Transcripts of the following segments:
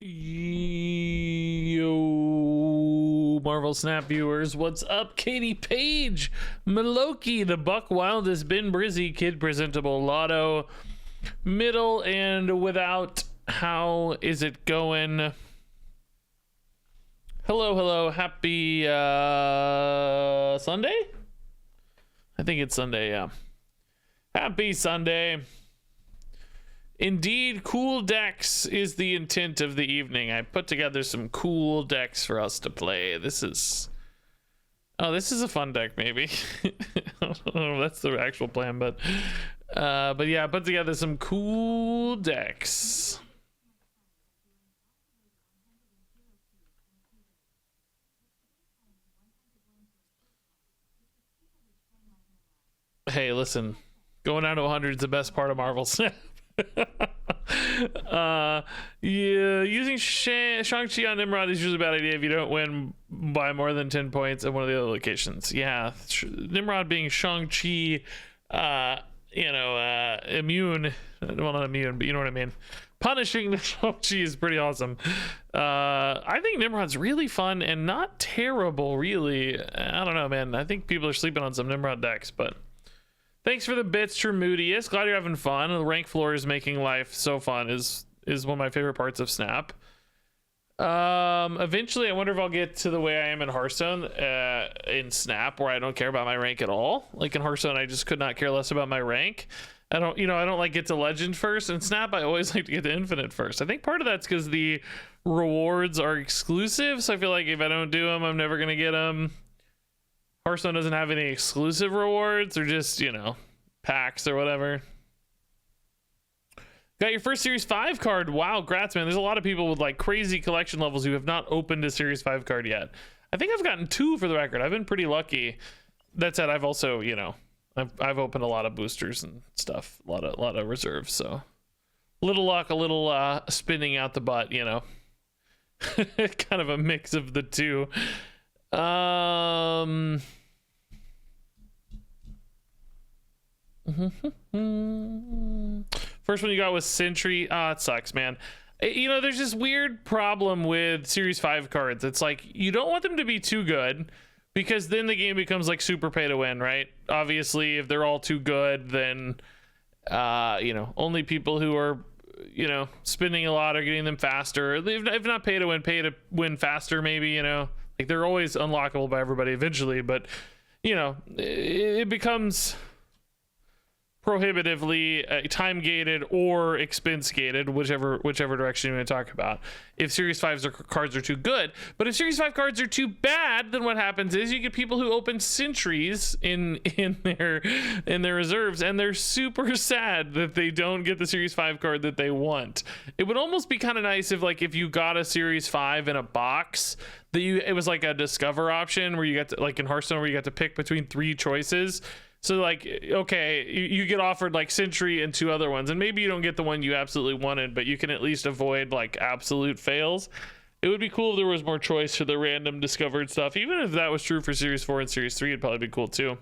Yo, Marvel Snap viewers, what's up? Katie Page, Maloki, the Buck Wildest, Ben Brizzy, Kid Presentable, Lotto, Middle, and Without. How is it going? Hello, happy Sunday? I think it's Sunday, yeah. Happy Sunday. Indeed, cool decks is the intent of the evening. I put together some cool decks for us to play. This is a fun deck, maybe. I don't know if that's the actual plan, but yeah, I put together some cool decks. Hey, listen, going down to 100 is the best part of Marvel Snap. Yeah, using Shang-Chi on Nimrod is usually a bad idea if you don't win by more than 10 points at one of the other locations. Yeah, Nimrod being Shang-Chi, immune. Well, not immune, but you know what I mean. Punishing the Shang-Chi is pretty awesome. I think Nimrod's really fun and not terrible, really. I don't know, man. I think people are sleeping on some Nimrod decks, but... Thanks for the bits, Tremoodius. Glad you're having fun. The rank floor is making life so fun. Is one of my favorite parts of Snap. Eventually, I wonder if I'll get to the way I am in Hearthstone in Snap, where I don't care about my rank at all. Like in Hearthstone, I just could not care less about my rank. I don't like get to Legend first. In Snap, I always like to get to Infinite first. I think part of that's because the rewards are exclusive, so I feel like if I don't do them, I'm never gonna get them. Hearthstone doesn't have any exclusive rewards, or just, packs or whatever. Got your first Series 5 card. Wow, grats, man. There's a lot of people with like crazy collection levels who have not opened a Series 5 card yet. I think I've gotten 2 for the record. I've been pretty lucky. That said, I've also, I've opened a lot of boosters and stuff, a lot of reserves, so little luck, a little spinning out the butt, kind of a mix of the two. First one you got was Sentry. It sucks, man. There's this weird problem with Series 5 cards. It's like you don't want them to be too good, because then the game becomes like super pay to win, right? Obviously, if they're all too good, then only people who are spending a lot are getting them faster. If not pay to win faster, maybe, like they're always unlockable by everybody eventually, but it becomes prohibitively time gated or expense gated, whichever direction you want to talk about, if Series 5's cards are too good. But if Series 5 cards are too bad, then what happens is you get people who open sentries in their reserves, and they're super sad that they don't get the Series 5 card that they want. It would almost be kind of nice if you got a Series 5 in a box, that it was like a discover option where you got to, like in Hearthstone, where you got to pick between 3 choices. So like, okay, you get offered like Sentry and 2 other ones, and maybe you don't get the one you absolutely wanted, but you can at least avoid like absolute fails. It would be cool if there was more choice for the random discovered stuff. Even if that was true for Series 4 and Series 3, it'd probably be cool too.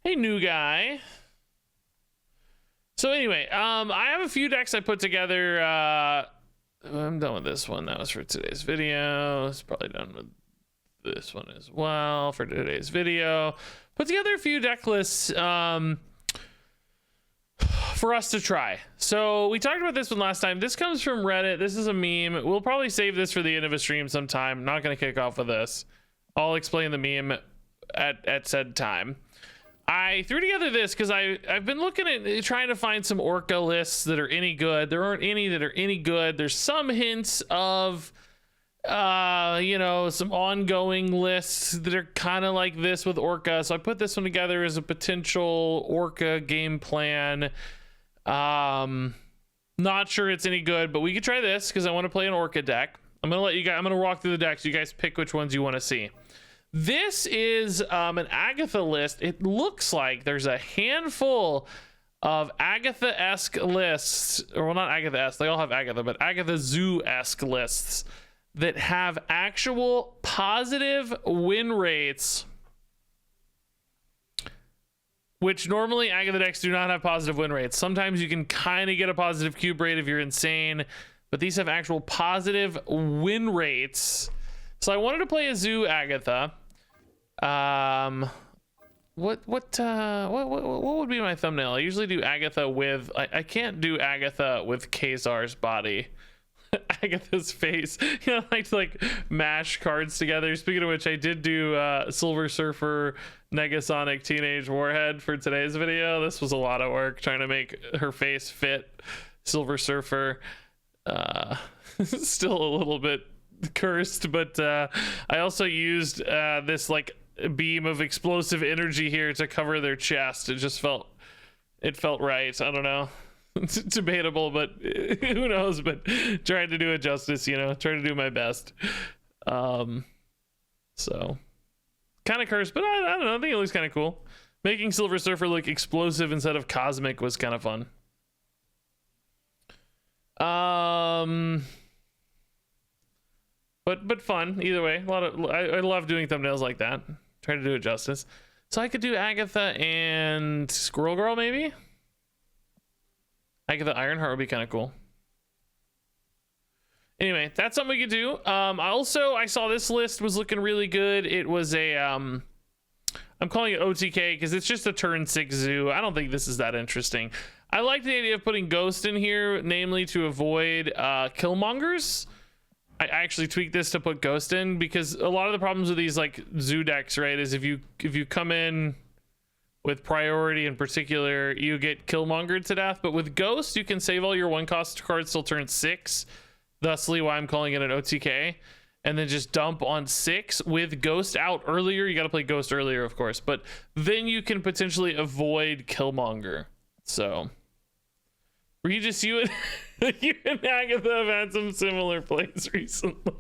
Hey, new guy. So anyway, I have a few decks I put together. I'm done with this one. That was for today's video. It's probably done with this one as well for today's video. Put together a few deck lists for us to try. So we talked about this one last time. This comes from Reddit. This is a meme. We'll probably save this for the end of a stream sometime. I'm not going to kick off with this. I'll explain the meme at said time. I threw together this because I've been looking at trying to find some Orca lists that are any good. There aren't any that are any good. There's some hints of some ongoing lists that are kind of like this with Orca. So I put this one together as a potential Orca game plan. Not sure it's any good, but we could try this because I want to play an Orca deck. I'm gonna walk through the decks. You guys pick which ones you want to see. This is an Agatha list. It looks like there's a handful of Agatha-esque lists, or well, not Agatha-esque, they all have Agatha, but Agatha Zoo-esque lists that have actual positive win rates which normally Agatha decks do not have positive win rates. Sometimes you can kind of get a positive cube rate if you're insane, but these have actual positive win rates. So I wanted to play a Zoo Agatha. What would be my thumbnail? I usually do Agatha with, I can't do Agatha with Khazar's body. Agatha's face. You know, I like to like mash cards together. Speaking of which, I did do Silver Surfer Negasonic Teenage Warhead for today's video. This was a lot of work trying to make her face fit Silver Surfer. Still a little bit cursed, but I also used this like beam of explosive energy here to cover their chest. It just felt right. I don't know. It's debatable, but who knows? But trying to do it justice, you know, trying to do my best. So kind of cursed, but I don't know. I think it looks kind of cool. Making Silver Surfer look explosive instead of cosmic was kind of fun. But fun either way. I love doing thumbnails like that. Try to do it justice. So I could do Agatha and Squirrel Girl maybe. Agatha Ironheart would be kind of cool. Anyway, that's something we could do. I saw this list was looking really good. It was a I'm calling it OTK because it's just a turn 6 zoo. I don't think this is that interesting. I like the idea of putting Ghost in here, namely to avoid Killmongers. I actually tweaked this to put Ghost in because a lot of the problems with these like zoo decks, right, is if you come in with priority in particular, you get Killmongered to death. But with Ghost, you can save all your 1-cost cards till turn 6. Thusly, why I'm calling it an OTK. And then just dump on 6 with Ghost out earlier. You got to play Ghost earlier, of course. But then you can potentially avoid Killmonger. So, Regis, you and Agatha have had some similar plays recently.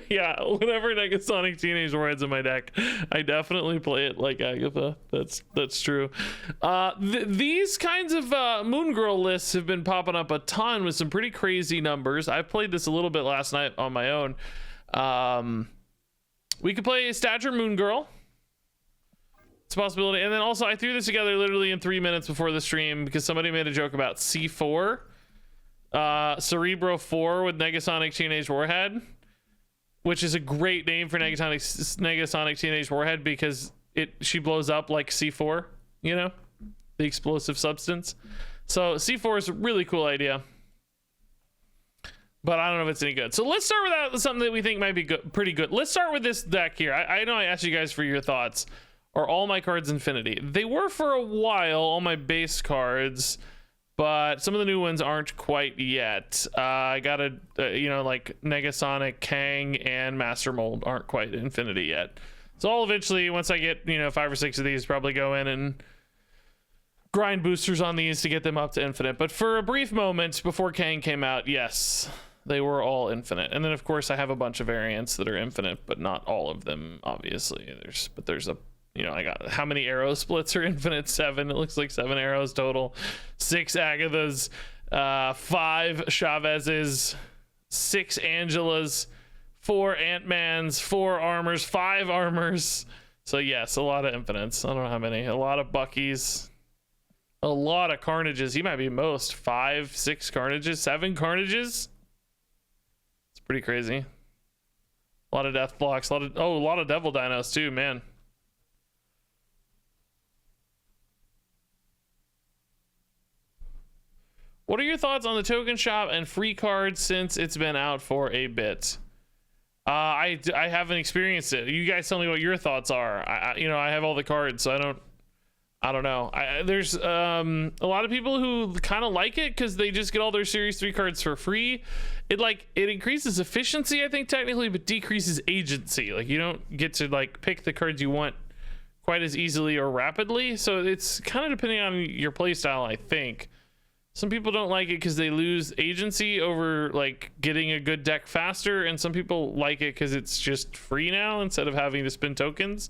Yeah, whenever Negasonic Teenage Warhead's in my deck, I definitely play it like Agatha. That's true. These kinds of Moon Girl lists have been popping up a ton with some pretty crazy numbers. I played this a little bit last night on my own. We could play Stature Moon Girl. It's a possibility. And then also I threw this together literally in 3 minutes before the stream because somebody made a joke about C4. Cerebro 4 with Negasonic Teenage Warhead, which is a great name for Negasonic Teenage Warhead because she blows up like C4, you know, the explosive substance. So C4 is a really cool idea, but I don't know if it's any good. So let's start with that, something that we think might be good, pretty good. Let's start with this deck here. I know I asked you guys for your thoughts. Are all my cards Infinity? They were for a while, all my base cards, but some of the new ones aren't quite yet. I got like Negasonic, Kang, and Master Mold aren't quite Infinity yet. So I'll eventually, once I get, 5 or 6 of these, probably go in and grind boosters on these to get them up to Infinite. But for a brief moment before Kang came out, yes, they were all Infinite. And then, of course, I have a bunch of variants that are Infinite, but not all of them, obviously. There's a I got how many arrow splits are Infinite? 7. It looks like 7 arrows total. 6 Agathas, 5 Chavez's, 6 Angelas, 4 Ant-Mans, 4 armors, 5 armors. So yes, a lot of Infinites. I don't know how many. A lot of Buckies, a lot of Carnages. He might be most 5, 6 Carnages, 7 Carnages. It's pretty crazy. A lot of Death Blocks. A lot of Devil Dinos too, man. What are your thoughts on the token shop and free cards since it's been out for a bit? I haven't experienced it. You guys tell me what your thoughts are. I have all the cards, so I don't know. There's a lot of people who kind of like it because they just get all their Series 3 cards for free. It increases efficiency, I think, technically, but decreases agency. Like, you don't get to pick the cards you want quite as easily or rapidly. So it's kind of depending on your play style, I think. Some people don't like it because they lose agency over getting a good deck faster, and some people like it because it's just free now instead of having to spend tokens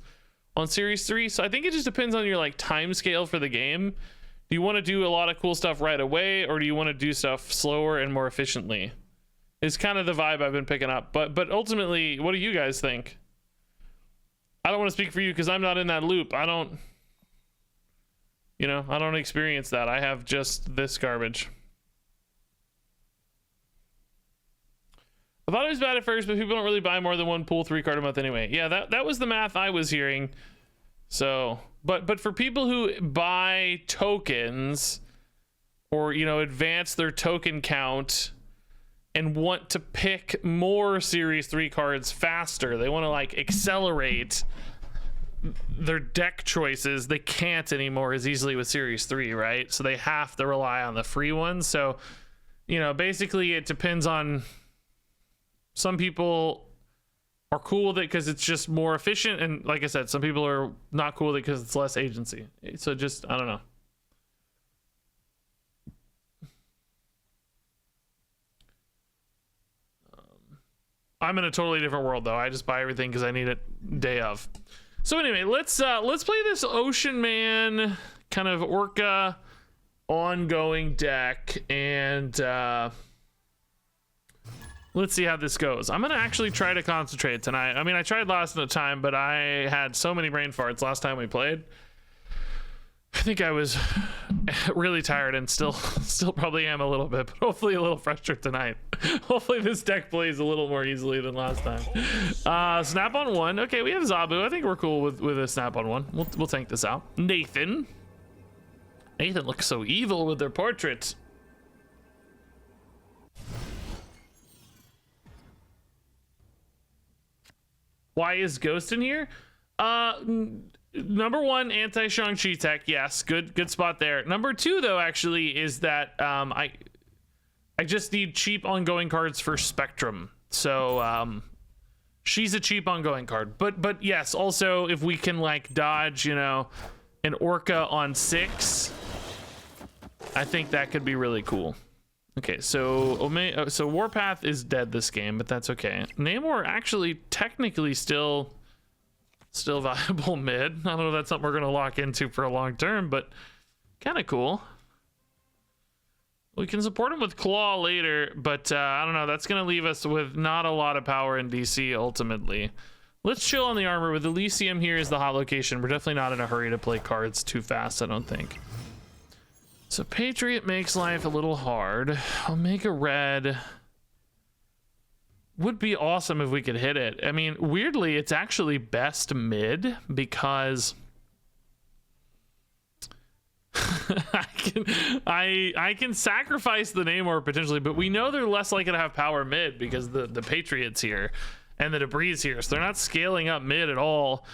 on Series 3. So I think it just depends on your time scale for the game. Do you want to do a lot of cool stuff right away, or do you want to do stuff slower and more efficiently? It's kind of the vibe I've been picking up. But ultimately, what do you guys think? I don't want to speak for you because I'm not in that loop. You know, I don't experience that. I have just this garbage. I thought it was bad at first, but people don't really buy more than one pool 3 card a month anyway. Yeah, that was the math I was hearing. So, but for people who buy tokens or, you know, advance their token count and want to pick more Series 3 cards faster, they want to like accelerate their deck choices, they can't anymore as easily with Series 3, right? So they have to rely on the free ones. So, you know, basically it depends on, some people are cool with it because it's just more efficient, and like I said, some people are not cool with it because it's less agency. So just, I don't know. I'm in a totally different world though. I just buy everything because I need it day of. So anyway, let's play this Ocean Man kind of Orca ongoing deck, and let's see how this goes. I'm gonna actually try to concentrate tonight. I mean, I tried last time, but I had so many brain farts last time we played. I think I was really tired and still probably am a little bit, but hopefully a little fresher tonight. Hopefully this deck plays a little more easily than last time. Snap on 1. Okay, we have Zabu. I think we're cool with a snap on 1. We'll tank this out. Nathan looks so evil with their portrait. Why is Ghost in here? Number 1, anti-Shang-Chi tech. Yes, good spot there. Number 2, though, actually, is that I just need cheap ongoing cards for Spectrum. So she's a cheap ongoing card. But yes, also if we can like dodge, you know, an Orca on 6, I think that could be really cool. Okay, so so Warpath is dead this game, but that's okay. Namor actually technically still viable mid. I don't know if that's something we're gonna lock into for a long term, but kind of cool. We can support him with Claw later, but I don't know. That's gonna leave us with not a lot of power in DC ultimately. Let's chill on the armor. With Elysium here is the hot location. We're definitely not in a hurry to play cards too fast, I don't think. So Patriot makes life a little hard. I'll make a red. Would be awesome if we could hit it. I mean, weirdly, it's actually best mid because I can sacrifice the Namor potentially, but we know they're less likely to have power mid because the Patriot's here and the Debris here, so they're not scaling up mid at all.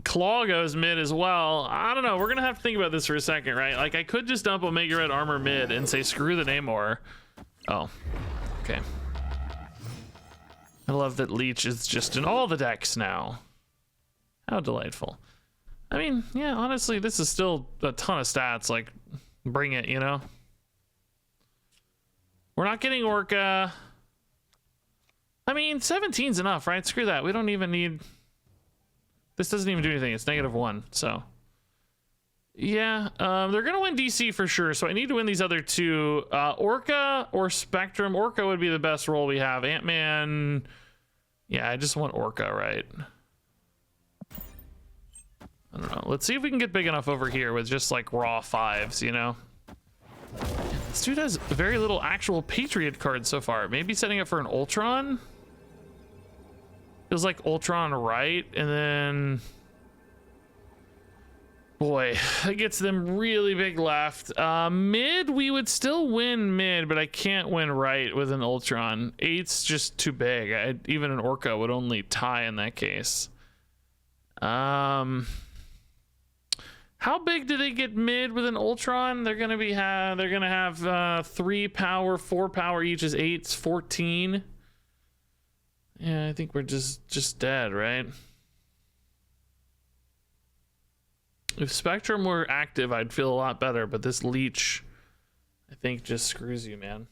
Claw goes mid as well. I don't know. We're gonna have to think about this for a second, right? Like, I could just dump Omega Red Armor mid and say screw the Namor. Oh, okay. I love that Leech is just in all the decks now. How delightful. I mean, yeah, honestly, this is still a ton of stats. Like, bring it, you know? We're not getting Orca. I mean, 17's enough, right? Screw that. We don't even need... This doesn't even do anything. It's -1, so... Yeah, they're gonna win DC for sure, so I need to win these other two. Orca or Spectrum. Orca would be the best role we have. Ant-Man... Yeah, I just want Orca, right? I don't know. Let's see if we can get big enough over here with just like raw 5s, you know? This dude has very little actual Patriot cards so far. Maybe setting up for an Ultron? Feels like Ultron right, and then... Boy, that gets them really big left. Mid, we would still win mid, but I can't win right with an Ultron. 8's just too big. Even an Orca would only tie in that case. How big do they get mid with an Ultron? They're gonna be they're gonna have 3 power, 4 power each is 8's 14. Yeah, I think we're just dead, right? If Spectrum were active, I'd feel a lot better, but this Leech, I think, just screws you, man.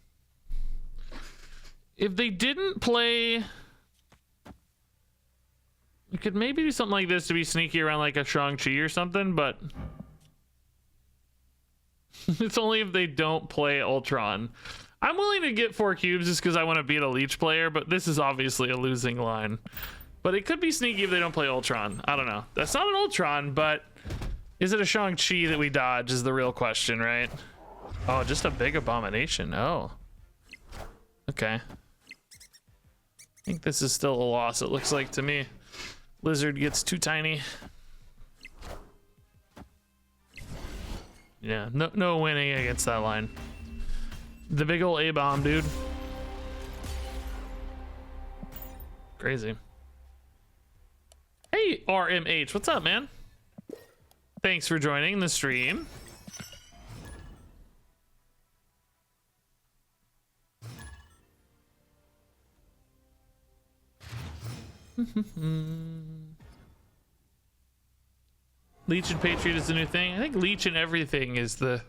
If they didn't play... We could maybe do something like this to be sneaky around like a Shang-Chi or something, but... It's only if they don't play Ultron. I'm willing to get 4 cubes just because I want to beat a Leech player, but this is obviously a losing line. But it could be sneaky if they don't play Ultron. I don't know. That's not an Ultron, but... Is it a Shang-Chi that we dodge is the real question, right? Oh, just a big abomination. Oh. Okay. I think this is still a loss, it looks like to me. Lizard gets too tiny. Yeah, no winning against that line. The big old A-bomb, dude. Crazy. Hey, RMH, what's up, man? Thanks for joining the stream. Leech and Patriot is the new thing. I think Leech and everything is the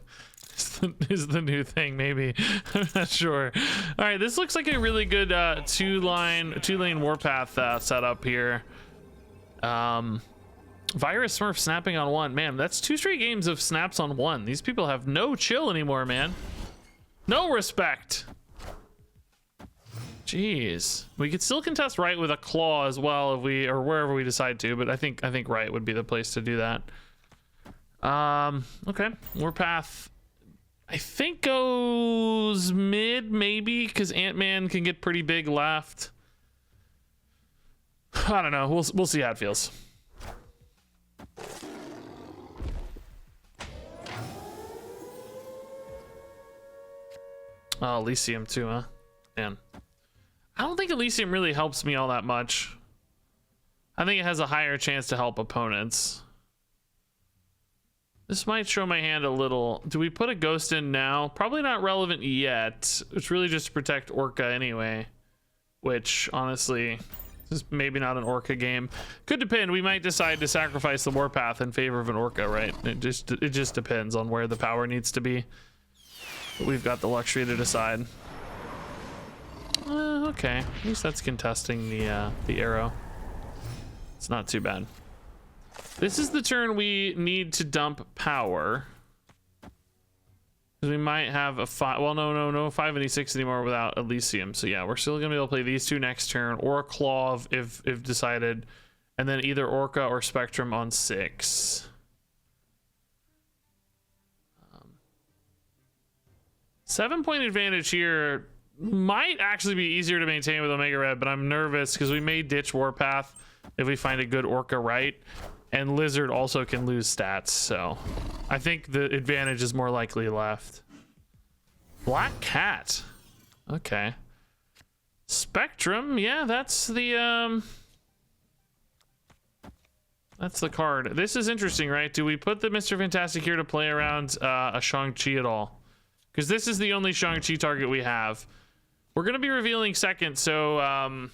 new thing, maybe. I'm not sure. All right, this looks like a really good two-lane warpath setup here. Virus Smurf snapping on one. Man, that's 2 straight games of snaps on one. These people have no chill anymore, man. No respect. Jeez. We could still contest right with a claw as well if we, or wherever we decide to, but I think right would be the place to do that. Okay. Warpath I think goes mid maybe because Ant-Man can get pretty big left. I don't know. We'll see how it feels. Oh, Elysium too, huh? Man. I don't think Elysium really helps me all that much. I think it has a higher chance to help opponents. This might show my hand a little. Do we put a ghost in now? Probably not relevant yet. It's really just to protect Orca anyway. Which, honestly, is maybe not an Orca game. Could depend. We might decide to sacrifice the Warpath in favor of an Orca, right? It just depends on where the power needs to be. But we've got the luxury to decide. Okay, at least that's contesting the arrow. It's not too bad. This is the turn we need to dump power. Because we might have a 5. Well, no 5 and 6 anymore without Elysium. So yeah, we're still gonna be able to play these two next turn, or a Claw if decided, and then either Orca or Spectrum on 6. 7-point advantage here might actually be easier to maintain with Omega Red, but I'm nervous because we may ditch Warpath if we find a good Orca right, and Lizard also can lose stats, so I think the advantage is more likely left. Black Cat, okay. Spectrum, yeah, that's the card. This is interesting, right? Do we put the Mr. Fantastic here to play around a Shang-Chi at all? Because this is the only Shang-Chi target we have. We're going to be revealing second, so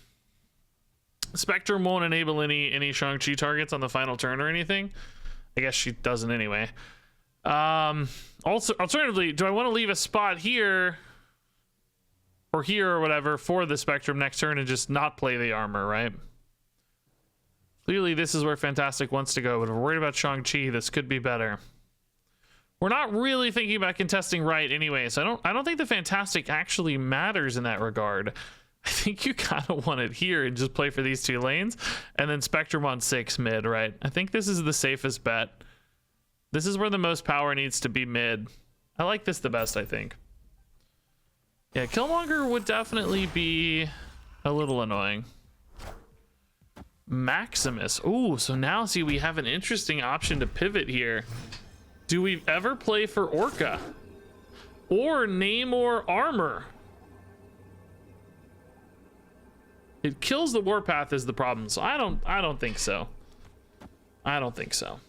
Spectrum won't enable any Shang-Chi targets on the final turn or anything. I guess she doesn't anyway. Also, alternatively, do I want to leave a spot here or here or whatever for the Spectrum next turn and just not play the armor, right? Clearly, this is where Fantastic wants to go, but if we're worried about Shang-Chi, this could be better. We're not really thinking about contesting right anyway, so I don't think the Fantastic actually matters in that regard. I think you kind of want it here and just play for these two lanes, and then Spectrum on 6 mid, right? I think this is the safest bet. This is where the most power needs to be mid. I like this the best, I think. Yeah, Killmonger would definitely be a little annoying. Maximus. Ooh, so now see, we have an interesting option to pivot here. Do we ever play for Orca or Namor armor? It kills the Warpath is the problem, so I don't think so. I don't think so.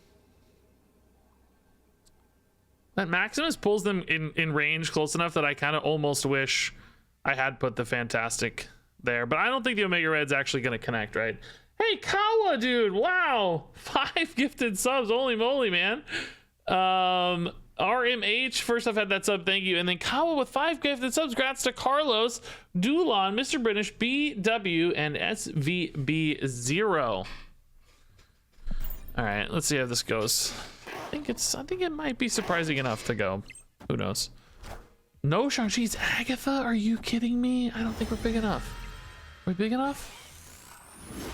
That Maximus pulls them in range close enough that I kind of almost wish I had put the Fantastic there, but I don't think the Omega Red's actually going to connect, right? Hey, Kawa, dude, wow, 5 gifted subs, holy moly, man. RMH, first I've had that sub, thank you, and then Kawa with 5 gifted subs. Congrats to Carlos, Dulon, Mr. British, BW, and SVB0. All right, let's see how this goes. I think it might be surprising enough to go. Who knows? No Shang-Chi's Agatha? Are you kidding me? I don't think we're big enough. Are we big enough?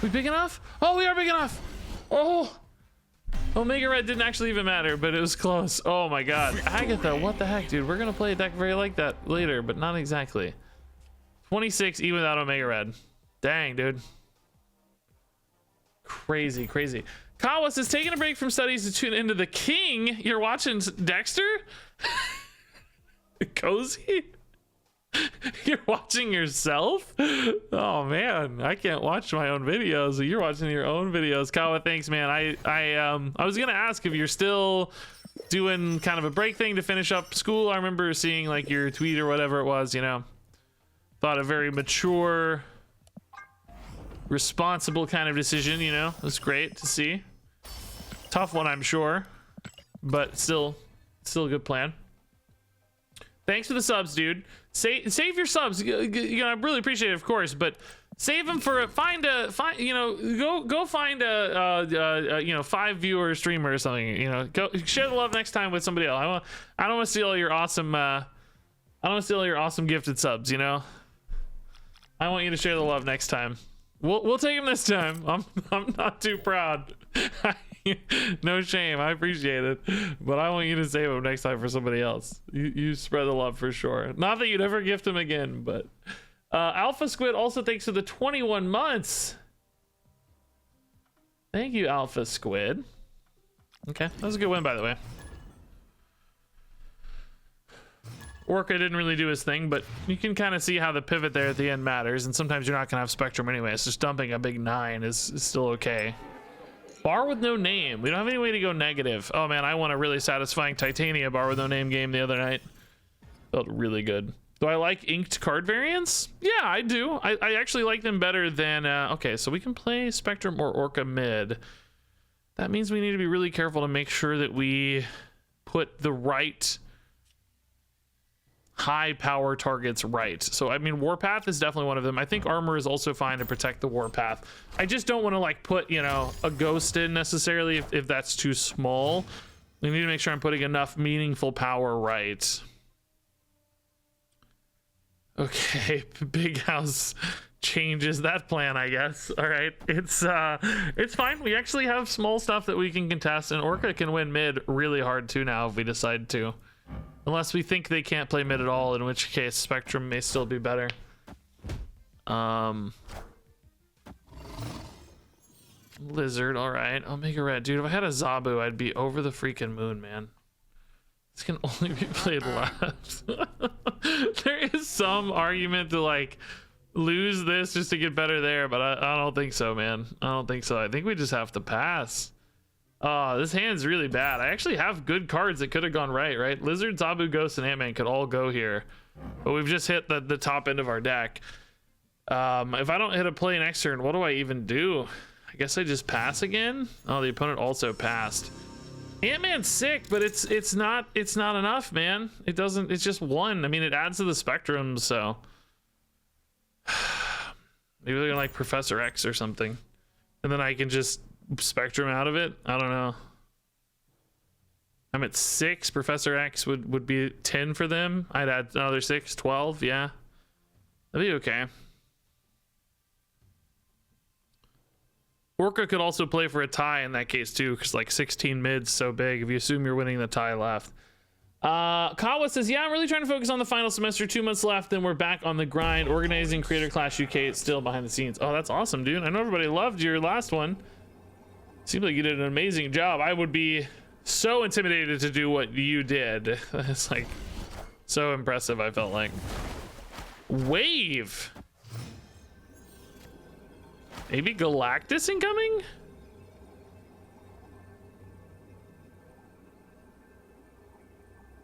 We big enough? Oh, we are big enough. Oh, Omega Red didn't actually even matter, but it was close. Oh my god. Agatha, what the heck, dude? We're gonna play a deck very like that later, but not exactly. 26 even without Omega Red. Dang, dude. Crazy, crazy. Kawas is taking a break from studies to tune into the king. You're watching Dexter? Cozy? You're watching yourself? Oh man, I can't watch my own videos. You're watching your own videos. Kawa, thanks, man. I was gonna ask if you're still doing kind of a break thing to finish up school. I remember seeing like your tweet or whatever it was, you know. Thought a very mature, responsible kind of decision, you know. It was great to see. Tough one, I'm sure, but still a good plan. Thanks for the subs, dude. Save your subs. You know, I really appreciate it, of course, but save them for you know, go find a you know, 5 viewer streamer or something. You know, go share the love next time with somebody else. I don't want to steal your awesome. I don't want to steal your awesome gifted subs. You know, I want you to share the love next time. We'll take them this time. I'm not too proud. No shame, I appreciate it, but I want you to save them next time for somebody else. You spread the love for sure. Not that you'd ever gift them again, but Alpha Squid also thanks for the 21 months. Thank you, Alpha Squid. Okay, that was a good win, by the way. Orca didn't really do his thing, but you can kind of see how the pivot there at the end matters, and sometimes you're not gonna have Spectrum anyway, so just dumping a big 9 is still okay. Bar with no name. We don't have any way to go negative. Oh man, I won a really satisfying Titania bar with no name game the other night. Felt really good. Do I like inked card variants? Yeah, I do. I actually like them better than... okay, so we can play Spectrum or Orca mid. That means we need to be really careful to make sure that we put the right high power targets right. So I mean, Warpath is definitely one of them. I think armor is also fine to protect the Warpath. I just don't want to like put, you know, a ghost in necessarily if that's too small. We need to make sure I'm putting enough meaningful power right. Okay, Big House changes that plan, I guess. All right, it's fine. We actually have small stuff that we can contest, and Orca can win mid really hard too now if we decide to. Unless we think they can't play mid at all, in which case Spectrum may still be better. Lizard, all right. Omega Red, dude. If I had a Zabu, I'd be over the freaking moon, man. This can only be played last. There is some argument to like lose this just to get better there, but I don't think so, man. I don't think so. I think we just have to pass. This hand's really bad. I actually have good cards that could have gone right? Lizard, Zabu, Ghost, and Ant-Man could all go here. But we've just hit the top end of our deck. If I don't hit a play next turn, what do I even do? I guess I just pass again? Oh, the opponent also passed. Ant-Man's sick, but it's not enough, man. It doesn't, it's just 1. I mean, it adds to the spectrum, so. Maybe they're gonna like Professor X or something. And then I can just spectrum out of it. I don't know. I'm at 6. Professor X would be 10 for them. I'd add another 6, 12. Yeah, that'd be okay. Orca could also play for a tie in that case too, because like 16 mid's so big if you assume you're winning the tie left. Kawa says, yeah, I'm really trying to focus on the final semester. 2 months left, then we're back on the grind. Organizing Creator Clash UK. It's still behind the scenes. Oh, that's awesome, dude. I know everybody loved your last one. Seems like you did an amazing job. I would be so intimidated to do what you did. It's like so impressive, I felt like. Wave. Maybe Galactus incoming?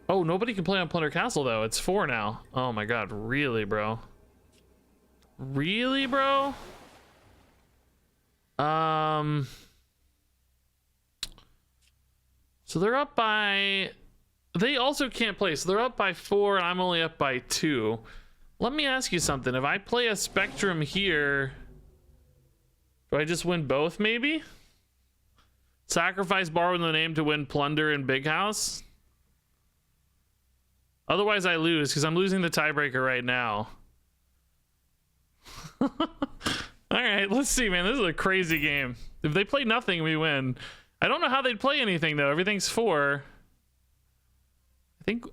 Oh, nobody can play on Plunder Castle though. It's 4 now. Oh my god, really, bro? Really, bro? So they're up by... They also can't play, so they're up by 4 and I'm only up by 2. Let me ask you something. If I play a Spectrum here, do I just win both, maybe? Sacrifice Borrow the Name to win Plunder and Big House? Otherwise I lose, because I'm losing the tiebreaker right now. Alright, let's see, man. This is a crazy game. If they play nothing, we win. I don't know how they'd play anything though. Everything's 4.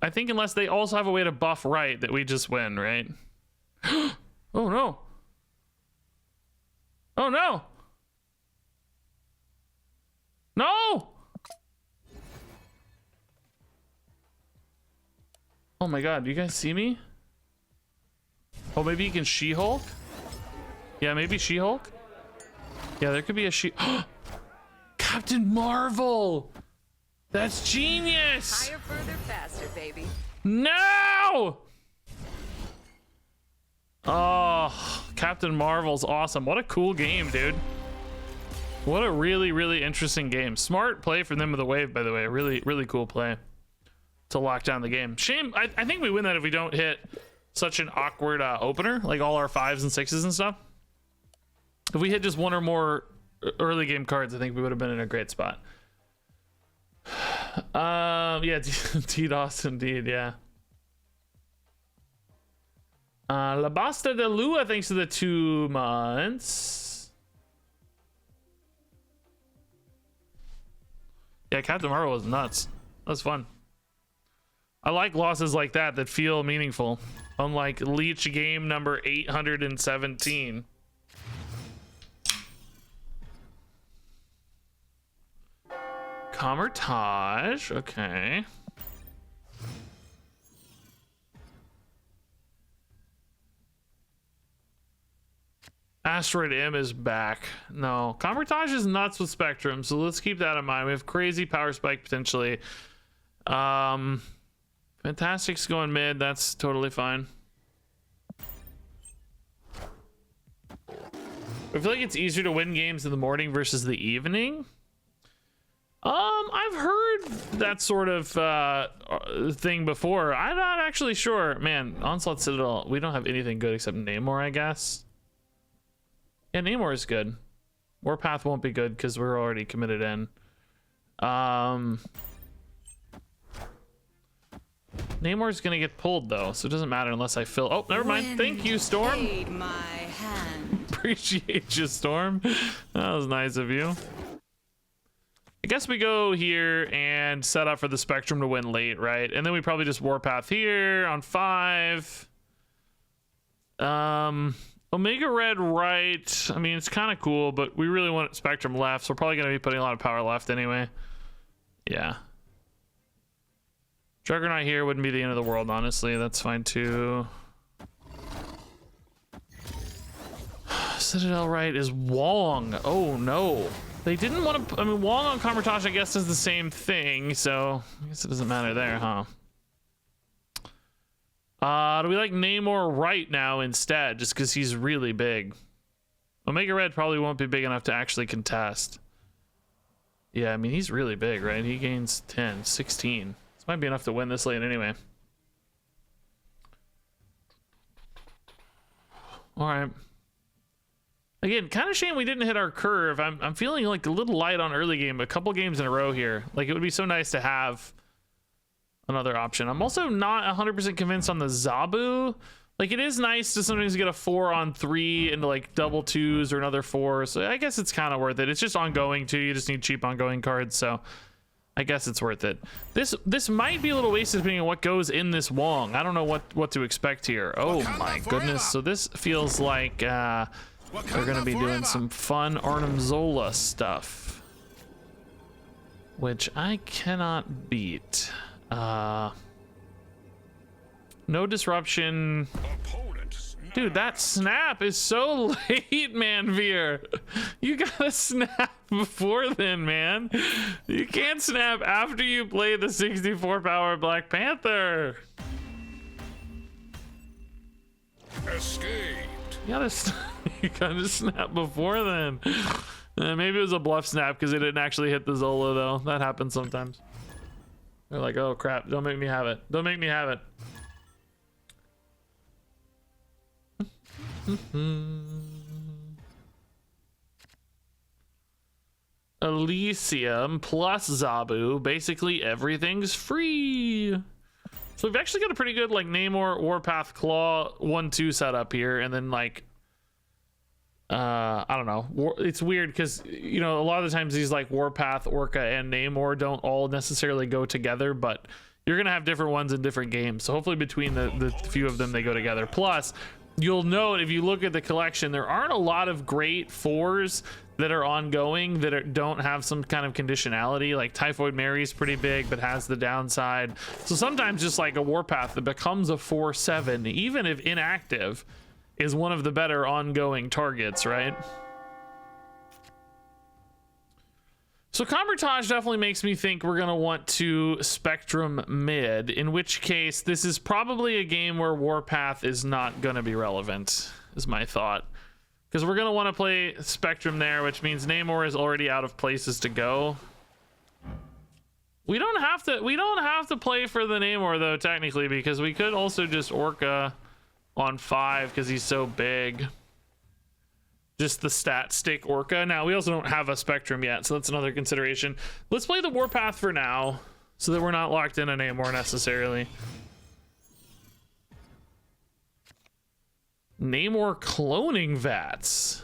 I think unless they also have a way to buff right, that we just win, right? Oh no. Oh no. No. Oh my god, do you guys see me? Oh, maybe you can She-Hulk? Yeah, maybe She-Hulk? Yeah, there could be a Captain Marvel! That's genius! Higher, further, faster, baby. No! Oh, Captain Marvel's awesome. What a cool game, dude. What a really, really interesting game. Smart play from them with the wave, by the way. Really, really cool play to lock down the game. Shame, I think we win that if we don't hit such an awkward opener, like all our 5s and 6s and stuff. If we hit just one or more early game cards, I think we would have been in a great spot. Yeah, DDoS indeed, yeah. La Basta de Lua, thanks to the 2 months. Yeah, Captain Marvel was nuts. That was fun. I like losses like that feel meaningful. Unlike Leech game number 817. Comertage, okay. Asteroid M is back. No, Comertage is nuts with Spectrum, so let's keep that in mind. We have crazy power spike potentially. Fantastic's going mid, that's totally fine. I feel like it's easier to win games in the morning versus the evening. I've heard that sort of thing before. I'm not actually sure. Man, Onslaught Citadel, we don't have anything good except Namor, I guess. Yeah, Namor is good. Warpath won't be good because we're already committed in. Namor's gonna get pulled though, so it doesn't matter unless I fill. Oh, never mind. Thank you, Storm. My hand. Appreciate you, Storm. That was nice of you. I guess we go here and set up for the Spectrum to win late, right? And then we probably just Warpath here on 5. Omega Red right. I mean, it's kind of cool, but we really want Spectrum left, so we're probably going to be putting a lot of power left anyway. Yeah. Juggernaut here wouldn't be the end of the world, honestly. That's fine too. Citadel right is Wong. Oh no. They didn't want to. I mean, Wong on Comertage, I guess, is the same thing, so I guess it doesn't matter there, huh? Do we like Namor right now instead, just because he's really big? Omega Red probably won't be big enough to actually contest. Yeah, I mean, he's really big, right? He gains 10, 16. This might be enough to win this lane anyway. All right. Again, kind of shame we didn't hit our curve. I'm feeling like a little light on early game, a couple games in a row here. Like, it would be so nice to have another option. I'm also not 100% convinced on the Zabu. Like, it is nice to sometimes get a 4-on-3 into like double 2s or another 4. So I guess it's kind of worth it. It's just ongoing too. You just need cheap ongoing cards. So I guess it's worth it. This might be a little wasted depending on what goes in this Wong. I don't know what to expect here. Oh my goodness. So this feels like we're gonna be doing some fun Arnim Zola stuff, which I cannot beat. No disruption. Dude, that snap is so late, Manveer. You gotta snap before then, man. You can't snap after you play the 64 power Black Panther. Escaped. You gotta snap before then. Maybe it was a bluff snap because it didn't actually hit the Zola though. That happens sometimes. They're like, oh crap, don't make me have it. Don't make me have it. Elysium plus Zabu. Basically everything's free. So we've actually got a pretty good like Namor, Warpath, Claw 1-2 setup here, and then like I don't know. It's weird because, you know, a lot of the times these like Warpath, Orca, and Namor don't all necessarily go together, but you're gonna have different ones in different games. So hopefully between the few of them they go together. Plus, you'll note if you look at the collection, there aren't a lot of great 4s that are ongoing that don't have some kind of conditionality. Like Typhoid Mary's pretty big but has the downside. So sometimes just like a Warpath that becomes a 4/7, even if inactive, is one of the better ongoing targets, right? So Convertage definitely makes me think we're gonna want to Spectrum mid, in which case this is probably a game where Warpath is not gonna be relevant, is my thought. Because we're gonna want to play Spectrum there, which means Namor is already out of places to go. We don't have to play for the Namor though, technically, because we could also just Orca on 5 because he's so big. Just the stat stick Orca. Now we also don't have a Spectrum yet, so that's another consideration. Let's play the Warpath for now, so that we're not locked in a Namor necessarily. Namor cloning vats.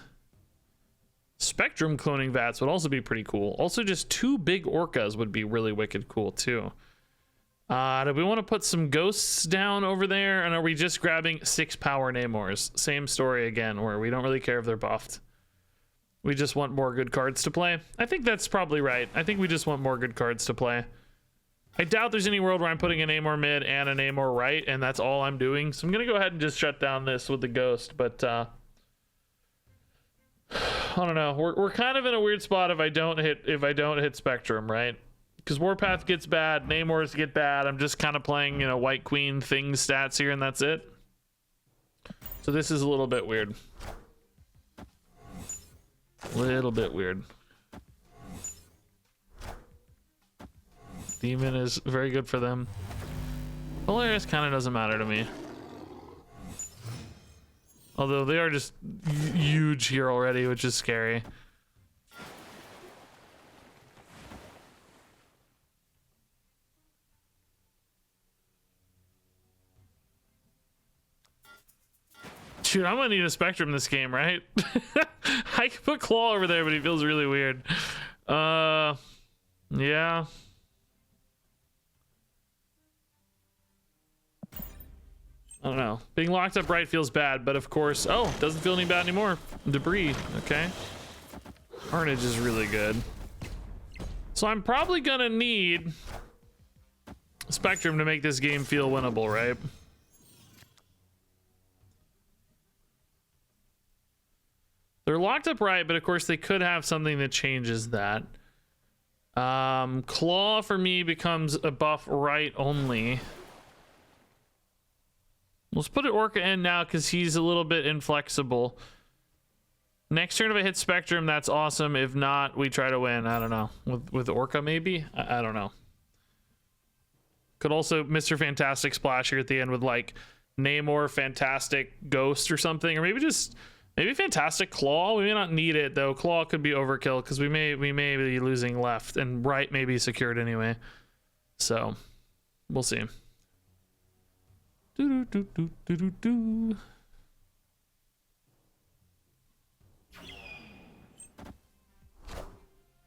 Spectrum cloning vats would also be pretty cool. Also, just 2 big Orcas would be really wicked cool too. Do we want to put some ghosts down over there, and are we just grabbing 6 power Namors? Same story again, where we don't really care if they're buffed. We just want more good cards to play. I think that's probably right. I think we just want more good cards to play. I doubt there's any world where I'm putting a Namor mid and a Namor right, and that's all I'm doing. So I'm gonna go ahead and just shut down this with the ghost, but I don't know. We're kind of in a weird spot if I don't hit Spectrum, right? Because Warpath gets bad, Namors get bad. I'm just kind of playing, you know, White Queen thing stats here, and that's it. So this is a little bit weird. Little bit weird. Demon is very good for them. Polaris kind of doesn't matter to me. Although they are just huge here already, which is scary. Shoot, I'm gonna need a Spectrum this game, right? I can put Claw over there, but he feels really weird. Yeah. I don't know. Being locked up right feels bad, but of course... Oh, doesn't feel any bad anymore. Debris. Okay. Carnage is really good. So I'm probably gonna need Spectrum to make this game feel winnable, right? They're locked up right, but of course they could have something that changes that. Claw for me becomes a buff right only. Let's put an Orca in now because he's a little bit inflexible. Next turn if I hit Spectrum, that's awesome. If not, we try to win. I don't know. With Orca maybe? I don't know. Could also Mr. Fantastic splash here at the end with like Namor, Fantastic, Ghost or something. Or maybe Fantastic Claw. We may not need it though. Claw could be overkill because we may be losing left, and right may be secured anyway. So we'll see. Do do do do do do.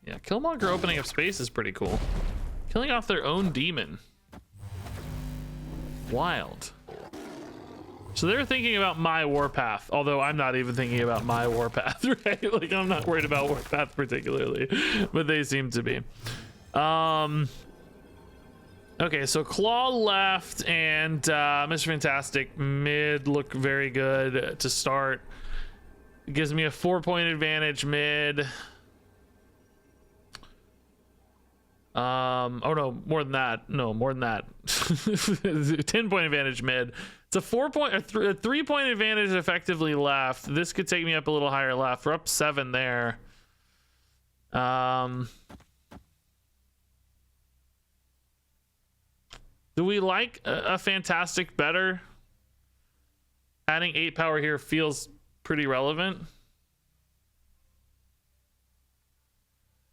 Yeah, Killmonger opening up space is pretty cool. Killing off their own demon. Wild. So they're thinking about my Warpath, although I'm not even thinking about my Warpath, right? Like I'm not worried about Warpath particularly, but they seem to be. Okay, so Claw left and Mr. Fantastic mid look very good to start. It gives me a 4-point advantage mid. Oh no, more than that. No, more than that. 10-point advantage mid. It's a 3-point advantage effectively left. This could take me up a little higher left. We're up 7 there. Do we like a Fantastic better? Adding 8 power here feels pretty relevant.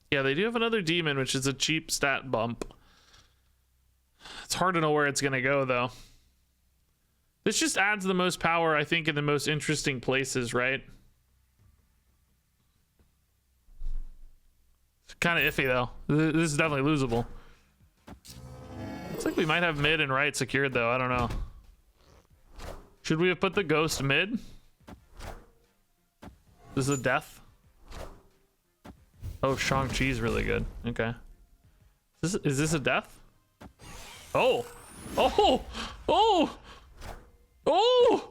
Yeah, they do have another demon, which is a cheap stat bump. It's hard to know where it's going to go, though. This just adds the most power, I think, in the most interesting places, right? It's kind of iffy though. This is definitely losable. Looks like we might have mid and right secured though. I don't know. Should we have put the ghost mid? This is a death. Oh, Shang-Chi's really good. Okay. Is this a death? Oh. Oh. Oh. Oh.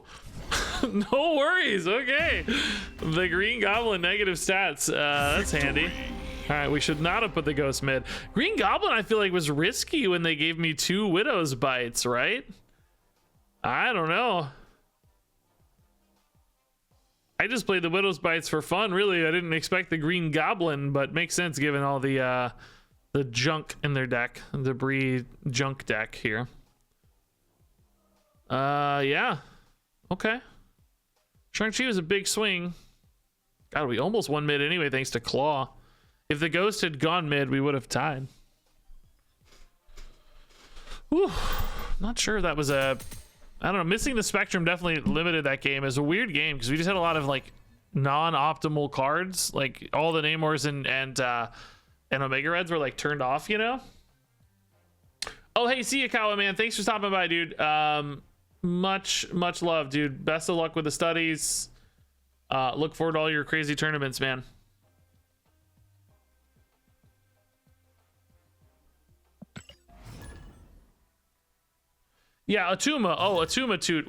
No worries. Okay. The Green Goblin negative stats. That's handy. All right, we should not have put the ghost mid. Green Goblin, I feel like, was risky when they gave me 2 Widow's Bites, right? I don't know. I just played the Widow's Bites for fun, really. I didn't expect the Green Goblin, but makes sense given all the junk in their deck, debris junk deck here. Yeah. Okay. Shang-Chi was a big swing. God, we almost won mid anyway, thanks to Claw. If the ghost had gone mid, we would have tied. Whew. Not sure if that was a... I don't know. Missing the Spectrum definitely limited that game. It was a weird game because we just had a lot of like non-optimal cards. Like all the Namors and Omega Reds were like turned off, you know? Oh, hey, see you, Kawa, man. Thanks for stopping by, dude. Much love, dude. Best of luck with the studies. Look forward to all your crazy tournaments, man. Yeah, Atuma. Oh, Atuma Toot.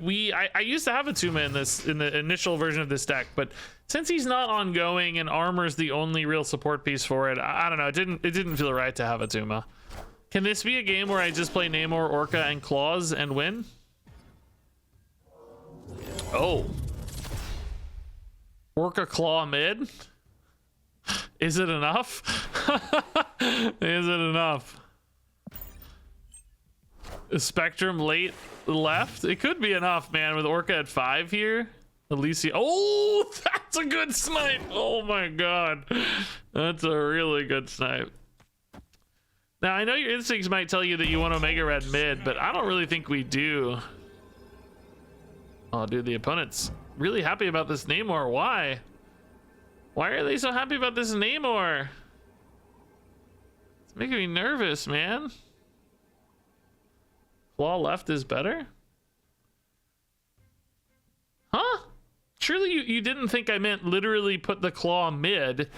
I used to have Atuma in the initial version of this deck, but since he's not ongoing and armor's the only real support piece for it, I don't know. It didn't feel right to have Atuma. Can this be a game where I just play Namor, Orca, and Claws and win? Oh. Orca Claw mid? Is it enough? Is it enough? Spectrum late left? It could be enough, man, with Orca at 5 here. Alicia. Oh, that's a good snipe. Oh my god. That's a really good snipe. Now, I know your instincts might tell you that you want Omega Red mid, but I don't really think we do. Oh, dude, the opponent's really happy about this Namor. Why? Why are they so happy about this Namor? It's making me nervous, man. Claw left is better? Huh? Surely you didn't think I meant literally put the Claw mid.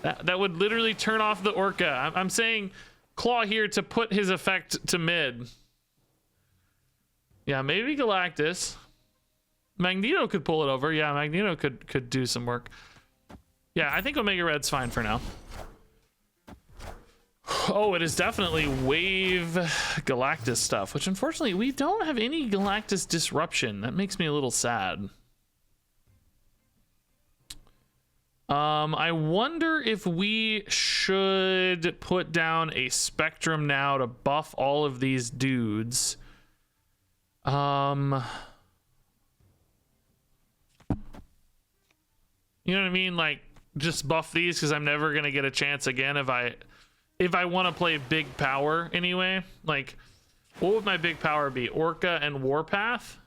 That would literally turn off the Orca. I'm saying Claw here to put his effect to mid. Yeah, maybe Galactus. Magneto could pull it over. Yeah, Magneto could do some work. Yeah, I think Omega Red's fine for now. Oh, it is definitely wave Galactus stuff, which unfortunately we don't have any Galactus disruption. That makes me a little sad. I wonder if we should put down a Spectrum now to buff all of these dudes. You know what I mean? Like, just buff these because I'm never gonna get a chance again if I want to play big power anyway. Like, what would my big power be? Orca and Warpath?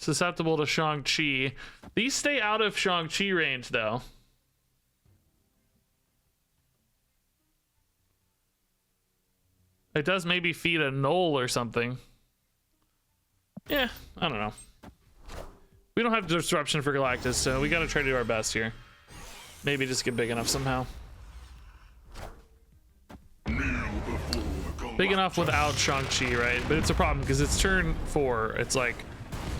Susceptible to Shang-Chi. These stay out of Shang-Chi range, though. It does maybe feed a Null or something. Yeah, I don't know. We don't have disruption for Galactus, so we gotta try to do our best here. Maybe just get big enough somehow. Big enough without Shang-Chi, right? But it's a problem because it's turn 4. It's like,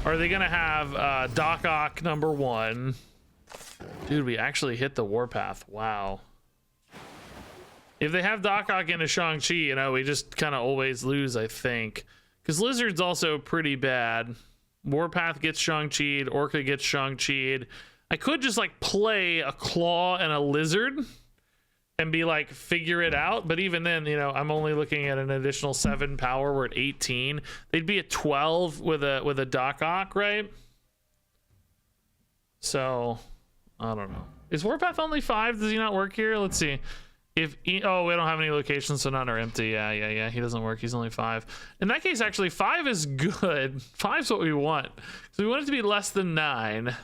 are they gonna have Doc Ock #1? Dude, we actually hit the Warpath. Wow. If they have Doc Ock into Shang-Chi, you know, we just kind of always lose, I think. Because Lizard's also pretty bad. Warpath gets Shang-Chi'd, Orca gets Shang-Chi'd. I could just like play a Claw and a Lizard and be like, figure it out. But even then, you know, I'm only looking at an additional 7 power. We're at 18. They'd be at 12 with a Doc Ock, right? So, I don't know. Is Warpath only 5? Does he not work here? Let's see. Oh, we don't have any locations, so none are empty. Yeah. He doesn't work. He's only 5. In that case, actually, 5 is good. 5's what we want. So we want it to be less than 9.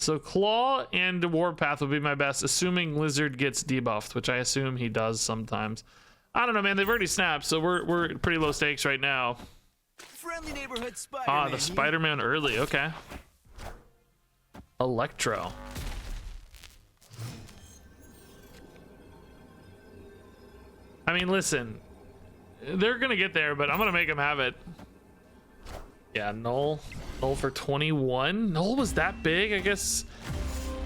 So Claw and Warpath would be my best, assuming Lizard gets debuffed, which I assume he does sometimes. I don't know, man. They've already snapped, so we're pretty low stakes right now. Friendly neighborhood Spider-Man. The Spider-Man early. Okay. Electro. I mean, listen. They're going to get there, but I'm going to make them have it. Yeah, Null. Null for 21. Null was that big? I guess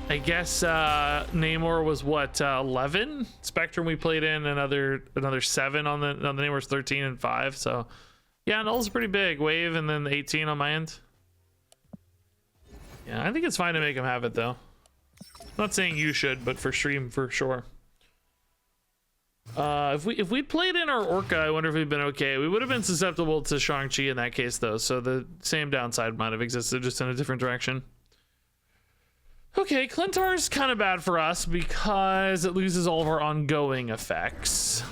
Namor was what, 11? Spectrum we played in another 7 on the Namor's 13 and 5. So yeah, Null's pretty big. Wave and then 18 on my end. Yeah, I think it's fine to make him have it though. Not saying you should, but for stream for sure. If we'd played in our Orca, I wonder if we'd been okay. We would have been susceptible to Shang-Chi in that case though, so the same downside might have existed, just in a different direction. Okay, Clintar's kind of bad for us because it loses all of our ongoing effects.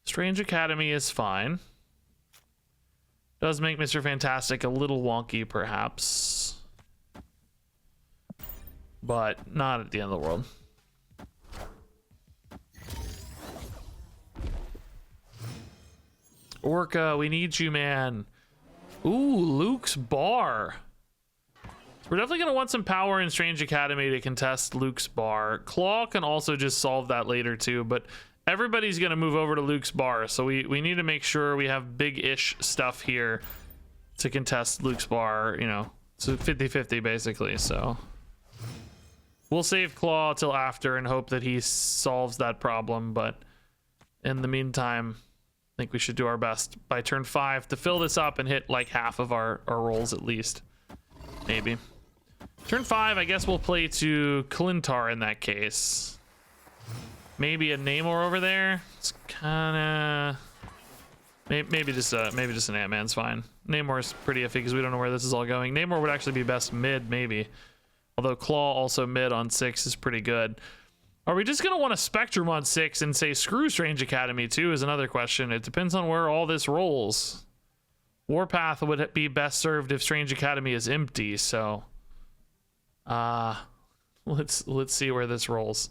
Strange Academy is fine. Does make Mr. Fantastic a little wonky, perhaps. But not at the end of the world. Orca, we need you, man. Ooh, Luke's bar. We're definitely going to want some power in Strange Academy to contest Luke's bar. Claw can also just solve that later too, but everybody's going to move over to Luke's bar, so we need to make sure we have big-ish stuff here to contest Luke's bar, you know. So 50-50 basically, so we'll save Claw till after and hope that he solves that problem, but in the meantime, I think we should do our best by turn 5 to fill this up and hit like half of our rolls at least. Maybe. Turn 5, I guess we'll play to Clintar in that case. Maybe a Namor over there. It's kind of maybe just an Ant-Man's fine. Namor's pretty iffy because we don't know where this is all going. Namor would actually be best mid, maybe. Although Claw also mid on 6 is pretty good. Are we just gonna want a Spectrum on 6 and say screw Strange Academy too? Is another question. It depends on where all this rolls. Warpath would be best served if Strange Academy is empty. So, let's see where this rolls.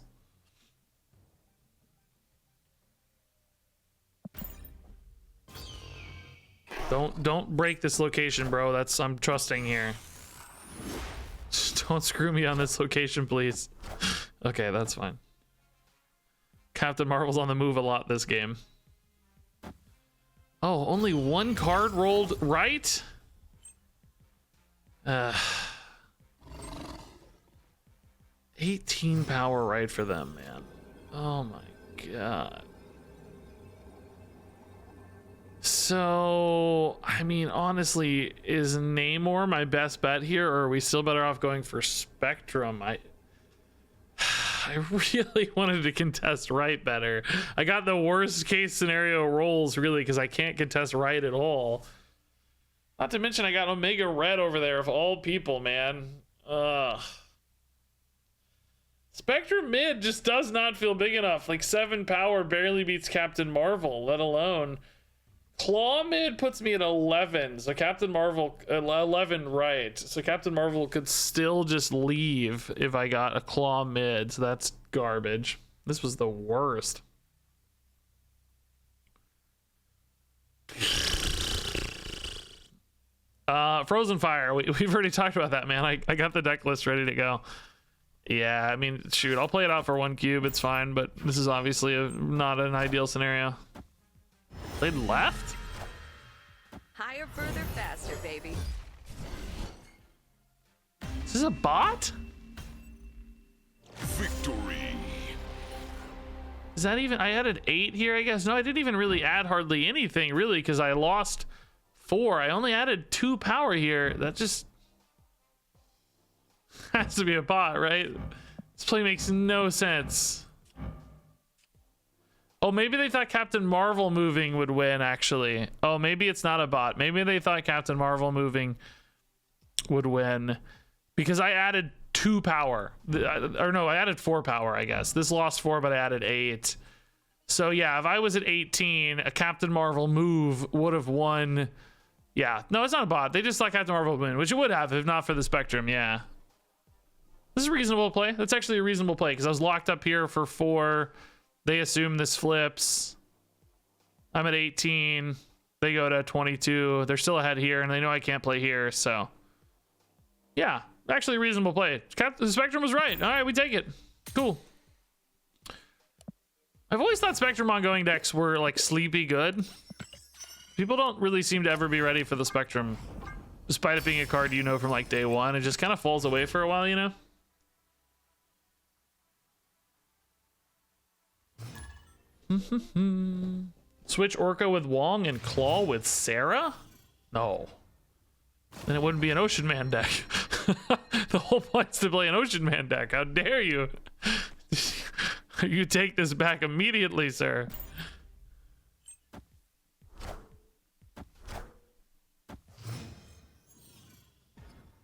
Don't break this location, bro. I'm trusting here. Don't screw me on this location, please. Okay, that's fine. Captain Marvel's on the move a lot this game. Oh, only one card rolled right? 18 power right for them, man. Oh my god. So, I mean, honestly, is Namor my best bet here, or are we still better off going for Spectrum? I really wanted to contest right better. I got the worst case scenario rolls, really, because I can't contest right at all. Not to mention I got Omega Red over there, of all people, man. Spectrum mid just does not feel big enough. Like 7 power barely beats Captain Marvel, let alone... Claw mid puts me at 11, so Captain Marvel 11 right. So Captain Marvel could still just leave if I got a Claw mid. So that's garbage. This was the worst. Frozen Fire. We've already talked about that, man. I got the deck list ready to go. Yeah, I mean, shoot, I'll play it out for 1 cube. It's fine, but this is obviously not an ideal scenario. They left? Higher, further, faster, baby. Is this a bot? Victory. Is that even... I added 8 here, I guess. No, I didn't even really add hardly anything, really, because I lost 4. I only added 2 power here. That just... has to be a bot, right? This play makes no sense. Oh, maybe they thought Captain Marvel moving would win, actually. Oh, maybe it's not a bot. Maybe they thought Captain Marvel moving would win. Because I added 2 power. Or no, I added 4 power, I guess. This lost 4, but I added 8. So yeah, if I was at 18, a Captain Marvel move would have won Yeah, no, it's not a bot. They just like Captain Marvel win, which it would have if not for the Spectrum. Yeah, this is a reasonable play. That's actually a reasonable play because I was locked up here for 4. They assume this flips. I'm at 18. They go to 22. They're still ahead here, and they know I can't play here. So, yeah, actually a reasonable play. The Spectrum was right. All right, we take it. Cool. I've always thought Spectrum ongoing decks were like sleepy good. People don't really seem to ever be ready for the Spectrum, despite it being a card you know from like day one. It just kind of falls away for a while, you know? Switch Orca with Wong and Claw with Sarah? No. Then it wouldn't be an Ocean Man deck. The whole point's to play an Ocean Man deck. How dare you? You take this back immediately, sir.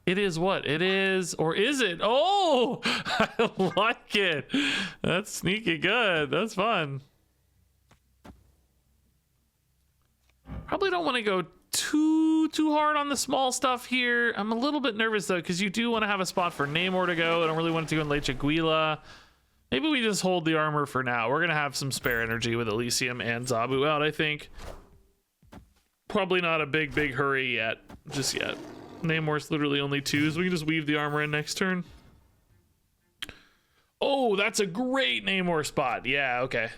It is what? It is, or is it? Oh, I like it. That's sneaky good. That's fun. Probably don't want to go too hard on the small stuff here. I'm a little bit nervous though, because you do want to have a spot for Namor to go. I don't really want it to go in Leche Guila. Maybe we just hold the armor for now. We're gonna have some spare energy with Elysium and Zabu out, I think. Probably not a big hurry yet, just yet. Namor's literally only 2, so we can just weave the armor in next turn. Oh, that's a great Namor spot. Yeah, okay.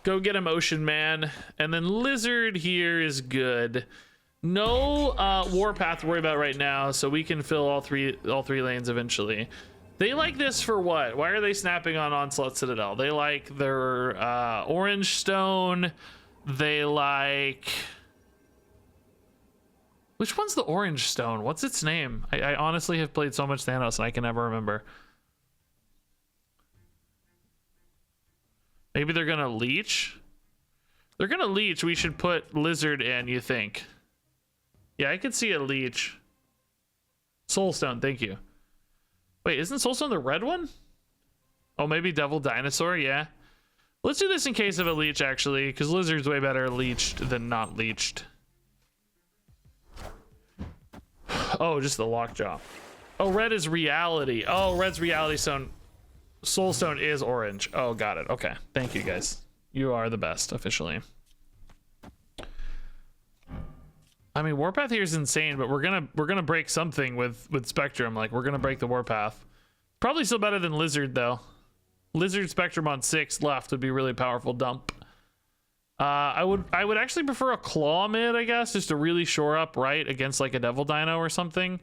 Go get him, Ocean Man. And then Lizard here is good. No Warpath to worry about right now, so we can fill all three lanes eventually. They like this for what? Why are they snapping on Onslaught Citadel? They like their Orange Stone. They like... Which one's the Orange Stone? What's its name? I honestly have played so much Thanos and I can never remember. Maybe they're gonna leech? They're gonna leech. We should put Lizard in, you think? Yeah, I could see a leech. Soulstone, thank you. Wait, isn't Soulstone the red one? Oh, maybe Devil Dinosaur, yeah. Let's do this in case of a leech, actually, because Lizard's way better leeched than not leeched. Oh, just the lockjaw. Oh, red is reality. Oh, red's reality stone. Soulstone is orange. Oh, got it. Okay. Thank you, guys. You are the best, officially. I mean, Warpath here is insane, but we're gonna break something with Spectrum. Like, we're gonna break the Warpath. Probably still better than Lizard, though. Lizard Spectrum on 6 left would be really powerful dump. I would actually prefer a Claw mid, I guess, just to really shore up right against like a Devil Dino or something.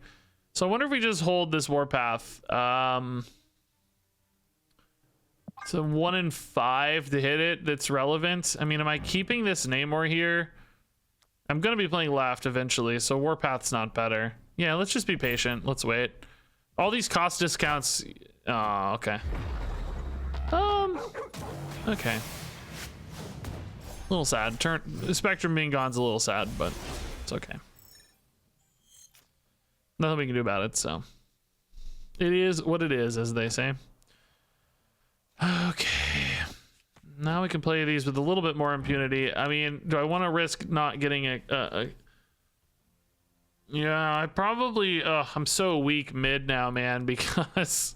So I wonder if we just hold this Warpath. So 1 in 5 to hit it. That's relevant. I mean, am I keeping this Namor here? I'm gonna be playing left eventually, so Warpath's not better. Yeah, let's just be patient. Let's wait. All these cost discounts. Oh, okay. Okay. A little sad. Spectrum being gone's a little sad, but it's okay. Nothing we can do about it, so. It is what it is, as they say. Okay. Now we can play these with a little bit more impunity. I mean, do I want to risk not getting a... Yeah, I probably... I'm so weak mid now, man, because...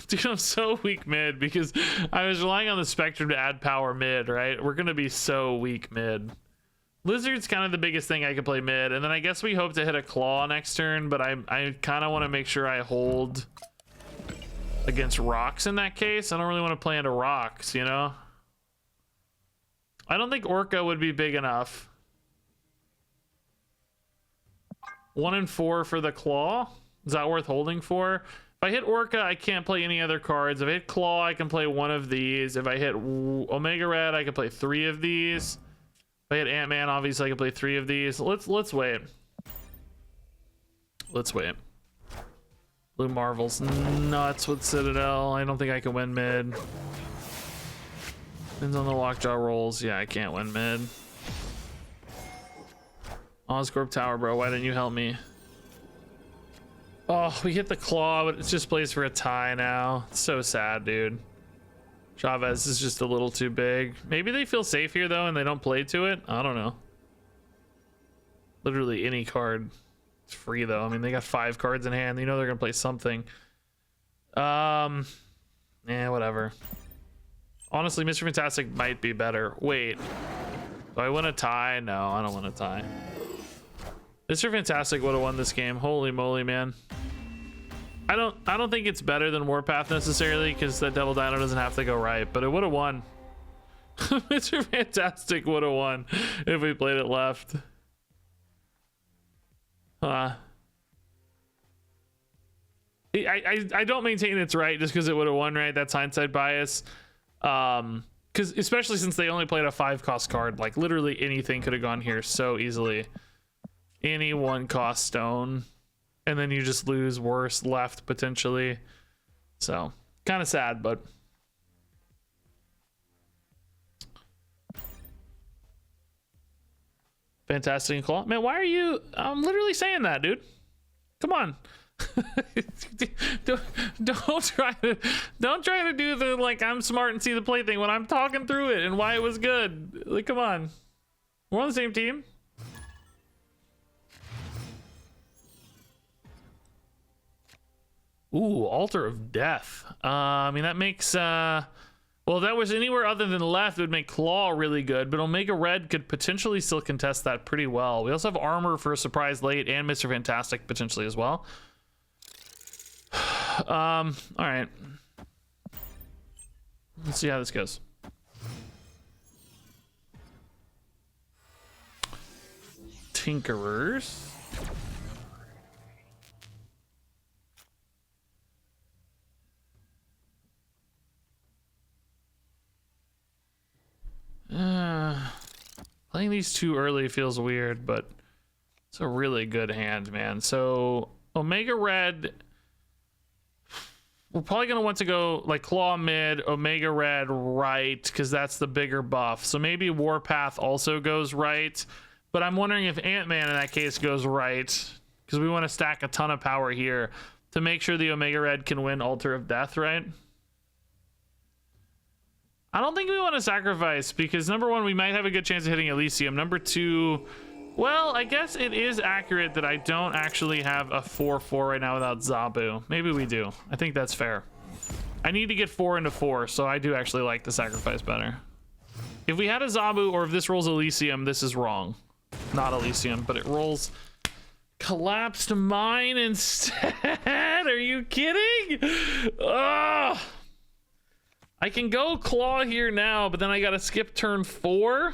Dude, I'm so weak mid because I was relying on the Spectrum to add power mid, right? We're gonna be so weak mid. Lizard's kind of the biggest thing I could play mid, and then I guess we hope to hit a Claw next turn, but I kind of want to make sure I hold against rocks in that case. I don't really want to play into rocks, you know? I don't think Orca would be big enough. 1 in 4 for the Claw? Is that worth holding for? If I hit Orca, I can't play any other cards. If I hit Claw, I can play 1 of these. If I hit Omega Red, I can play 3 of these. If I hit Ant-Man, obviously I can play 3 of these. Let's wait. Let's wait. Blue Marvel's nuts with Citadel. I don't think I can win mid. Depends on the lockjaw rolls. Yeah, I can't win mid. Oscorp Tower, bro. Why didn't you help me? Oh, we hit the Claw, but it just plays for a tie now. It's so sad, dude. Chavez is just a little too big. Maybe they feel safe here, though, and they don't play to it. I don't know. Literally any card. It's free though. I mean, they got 5 cards in hand. You know they're gonna play something. Yeah, whatever. Honestly, Mr. Fantastic might be better. Wait, do I win a tie? No, I don't want a tie. Mr. Fantastic would have won this game. Holy moly, man. I don't think it's better than Warpath necessarily, because that Devil Dino doesn't have to go right, but it would have won. Mr. Fantastic would have won if we played it left. I don't maintain it's right just because it would have won right. That's hindsight bias. Because especially since they only played a 5-cost card, like literally anything could have gone here so easily. Any 1-cost stone, and then you just lose worse left potentially. So kind of sad, but Fantastic and Claw. Man, why are you? I'm literally saying that, dude. Come on. don't try to do the like I'm smart and see the play thing when I'm talking through it and why it was good. Like, come on. We're on the same team. Ooh, Altar of Death. I mean, that makes well, if that was anywhere other than left, it would make Claw really good, but Omega Red could potentially still contest that pretty well. We also have Armor for a surprise late and Mr. Fantastic potentially as well. All right. Let's see how this goes. Tinkerers. Playing these too early feels weird, but it's a really good hand, man. So Omega Red, we're probably gonna want to go like Claw mid, Omega Red right, because that's the bigger buff. So maybe Warpath also goes right, but I'm wondering if Ant-Man in that case goes right, because we want to stack a ton of power here to make sure the Omega Red can win Altar of Death, right? I don't think we want to sacrifice, because number one, we might have a good chance of hitting Elysium. Number two, well, I guess it is accurate that I don't actually have a 4/4 right now without Zabu. Maybe we do. I think that's fair. I need to get 4 into 4, so I do actually like the sacrifice better. If we had a Zabu, or if this rolls Elysium, this is wrong. Not Elysium, but it rolls Collapsed Mine instead. Are you kidding? Ugh. I can go Claw here now, but then I gotta skip turn 4.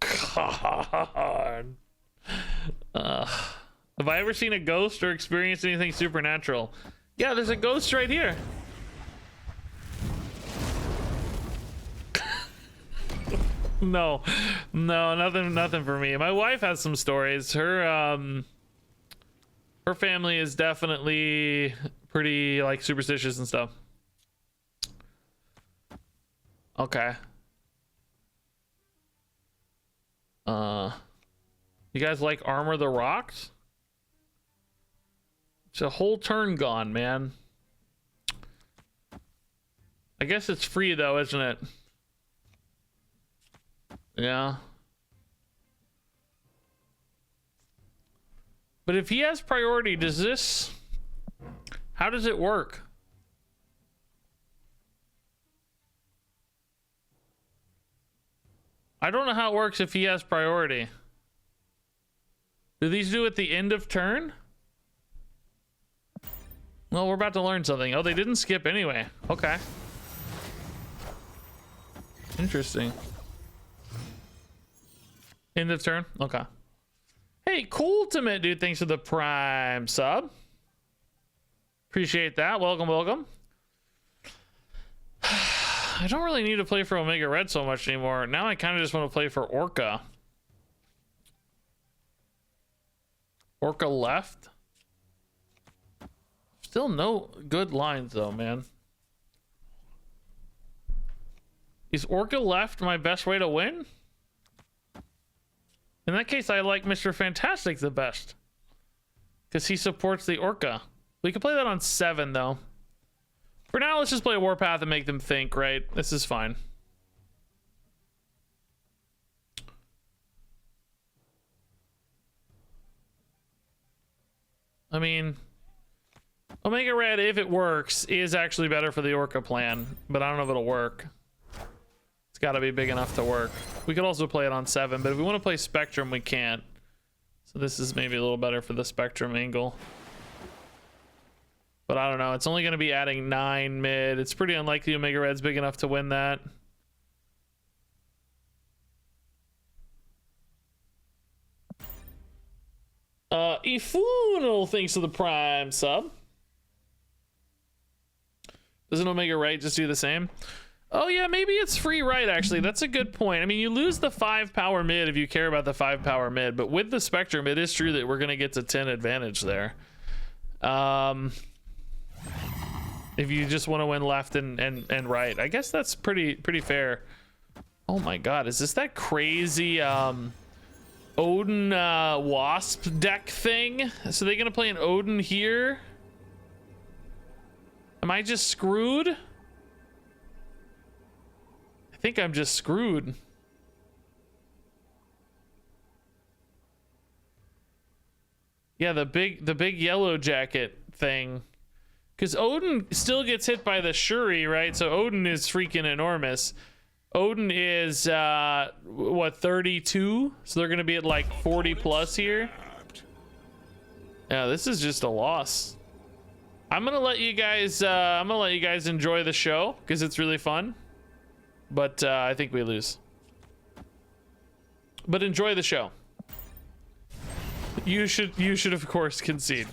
God. Have I ever seen a ghost or experienced anything supernatural? Yeah, there's a ghost right here. No, nothing for me. My wife has some stories. Her family is definitely pretty like superstitious and stuff. Okay. You guys like Armor the Rocks? It's a whole turn gone, man. I guess it's free though, isn't it? Yeah. But if he has priority, does this... How does it work? I don't know how it works if he has priority. Do these do at the end of turn? Well, we're about to learn something. Oh, they didn't skip anyway. Okay. Interesting. End of turn? Okay. Hey, cool ultimate dude. Thanks for the Prime sub. Appreciate that. Welcome, welcome. I don't really need to play for Omega Red so much anymore. Now I kind of just want to play for Orca. Orca left. Still no good lines though, man. Is Orca left my best way to win? In that case, I like Mr. Fantastic the best, because he supports the Orca. We could play that on 7 though. For now, let's just play a Warpath and make them think, right? This is fine. I mean, Omega Red, if it works, is actually better for the Orca plan, but I don't know if it'll work. It's got to be big enough to work. We could also play it on 7, but if we want to play Spectrum, we can't. So this is maybe a little better for the Spectrum angle. But I don't know. It's only going to be adding 9 mid. It's pretty unlikely Omega Red's big enough to win that. Ifunal, thanks for the Prime sub. Doesn't Omega Right just do the same? Oh yeah, maybe it's free right, actually. That's a good point. I mean, you lose the 5 power mid if you care about the 5 power mid, but with the Spectrum, it is true that we're going to get to 10 advantage there. If you just want to win left and right. I guess that's pretty fair. Oh my god, is this that crazy Odin Wasp deck thing? So they're gonna play an Odin here? Am I just screwed? I think I'm just screwed. Yeah, the big yellow jacket thing. Because Odin still gets hit by the Shuri, right? So Odin is freaking enormous. Odin is, what, 32? So they're going to be at like 40 plus here. Yeah, this is just a loss. I'm going to let you guys, enjoy the show because it's really fun. But I think we lose. But enjoy the show. You should of course concede.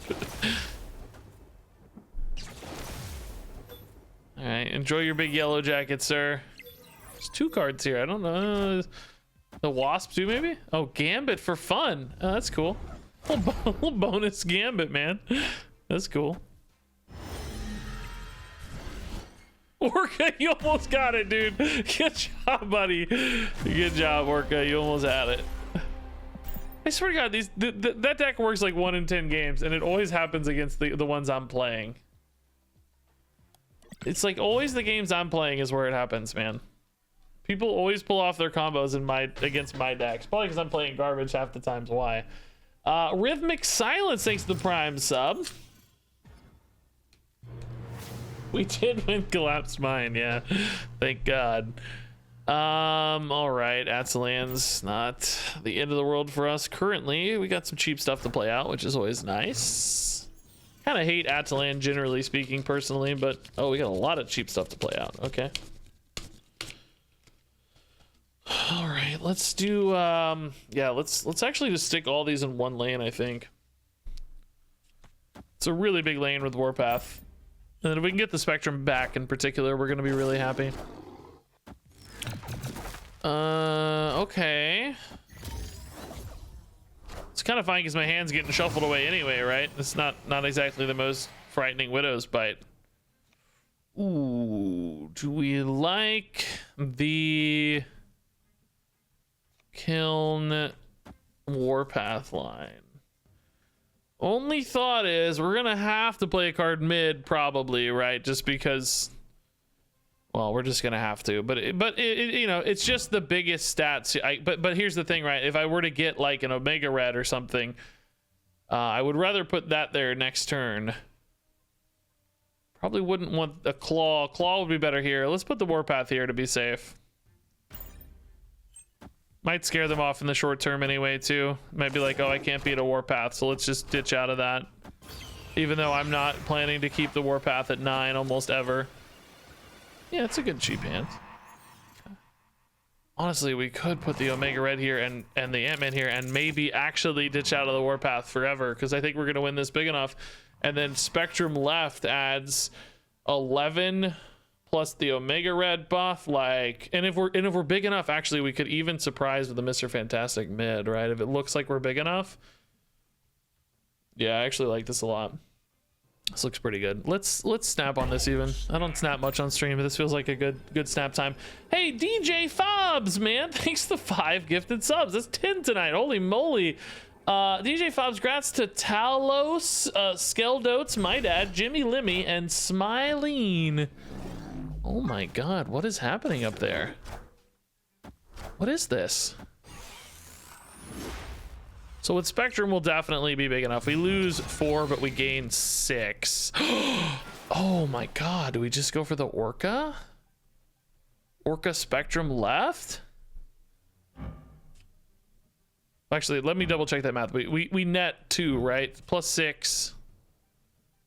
All right, enjoy your big yellow jacket, sir. There's 2 cards here. I don't know. The Wasp too, maybe? Oh, Gambit for fun. Oh, that's cool. A little bonus Gambit, man. That's cool. Orca, you almost got it, dude. Good job, buddy. Good job, Orca. You almost had it. I swear to God, that deck works like 1 in 10 games, and it always happens against the ones I'm playing. It's like always the games I'm playing is where it happens, man. People always pull off their combos against my decks. Probably because I'm playing garbage half the times. Why? Rhythmic Silence, thanks to the Prime sub. We did win Collapsed Mine, yeah. Thank God. All right, Atzilan's not the end of the world for us currently. We got some cheap stuff to play out, which is always nice. Kind of hate Atzilan, generally speaking, personally, but oh, we got a lot of cheap stuff to play out. Okay. All right, let's do yeah, let's actually just stick all these in one lane. I think it's a really big lane with Warpath, and then if we can get the Spectrum back in particular, we're gonna be really happy. Okay. It's kind of fine because my hand's getting shuffled away anyway, right? It's not exactly the most frightening Widow's Bite. Ooh, do we like the Kiln Warpath line? Only thought is we're gonna have to play a card mid probably, right? Just because, well, we're just gonna have to. But you know, it's just the biggest stats. But here's the thing, right? If I were to get like an Omega Red or something, I would rather put that there next turn. Probably wouldn't want a Claw. Claw would be better here. Let's put the Warpath here to be safe. Might scare them off in the short term anyway, too. Might be like, oh, I can't beat a Warpath, so let's just ditch out of that. Even though I'm not planning to keep the Warpath at 9 almost ever. Yeah, it's a good cheap hand. Honestly, we could put the Omega Red here and the Ant-Man here and maybe actually ditch out of the Warpath forever, because I think we're going to win this big enough. And then Spectrum left adds 11 plus the Omega Red buff, like, and if we're big enough, actually we could even surprise with the Mr. Fantastic mid, right? If it looks like we're big enough. Yeah, I actually like this a lot. This looks pretty good. Let's snap on this even. I don't snap much on stream, but this feels like a good snap time. Hey, DJ Fobs, man, thanks for the 5 gifted subs. That's 10 tonight. Holy moly. DJ Fobs, grats to Talos, Skeldotes, my dad, Jimmy Limmy, and Smileen. Oh my god, what is happening up there? What is this? So with Spectrum, we'll definitely be big enough. We lose 4, but we gain 6. Oh my god, do we just go for the Orca? Orca Spectrum left? Actually, let me double check that math. We net 2, right? Plus 6,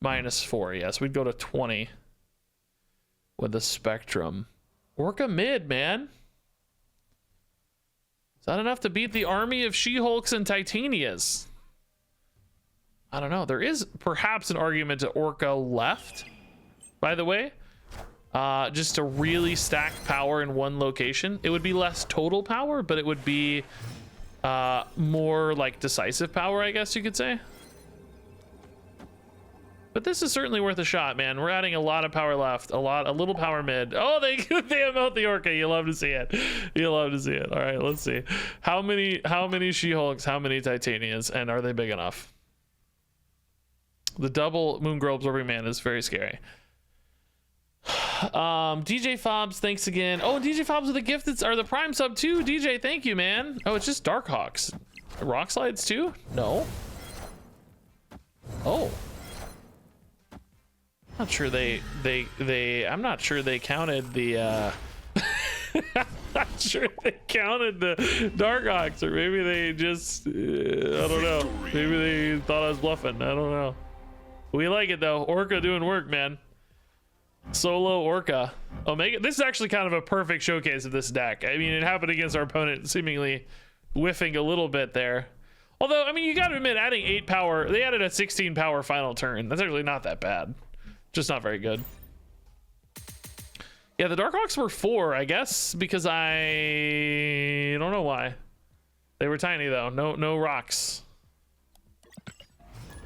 minus 4. Yes, we'd go to 20 with the Spectrum. Orca mid, man. Is that enough to beat the army of She-Hulks and Titanias? I don't know. There is perhaps an argument to Orca left, by the way. Just to really stack power in one location. It would be less total power, but it would be more like decisive power, I guess you could say. But this is certainly worth a shot, man. We're adding a lot of power left, a little power mid. Oh, they emote the Orca. You love to see it. You love to see it. All right, let's see. How many She-Hulks, how many Titanias, and are they big enough? The double Moon Girl Absorbing Man is very scary. DJ Fobs, thanks again. Oh, DJ Fobs with the gift are the Prime sub too. DJ, thank you, man. Oh, it's just Darkhawks. Rock slides too? No. Oh. Not sure I'm not sure they counted the I'm not sure they counted the Darkhawks, or maybe they just I don't know. Maybe they thought I was bluffing. I don't know. We like it though. Orca doing work, man. Solo Orca. Omega. This is actually kind of a perfect showcase of this deck. I mean, it happened against our opponent seemingly whiffing a little bit there. Although, I mean, you got to admit, adding 8 power, they added a 16 power final turn. That's actually not that bad. Just not very good. Yeah, the Darkhawks were 4, I guess, because I don't know why. They were tiny though. No rocks.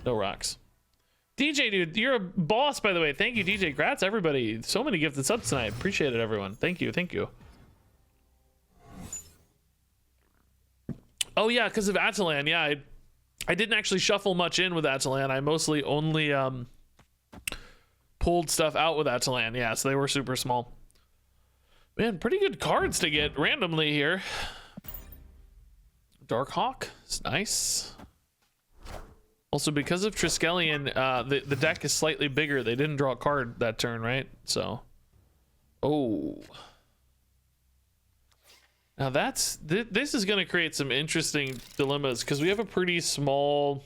No rocks. DJ, dude, you're a boss, by the way. Thank you, DJ. Grats, everybody. So many gifted subs tonight. Appreciate it, everyone. Thank you. Thank you. Oh, yeah, because of Atalan. Yeah, I didn't actually shuffle much in with Atalan. I mostly only pulled stuff out with Atalan. Yeah, so they were super small. Man, pretty good cards to get randomly here. Darkhawk. It's nice. Also, because of Triskelion, the deck is slightly bigger. They didn't draw a card that turn, right? So, oh. Now this is going to create some interesting dilemmas because we have a pretty small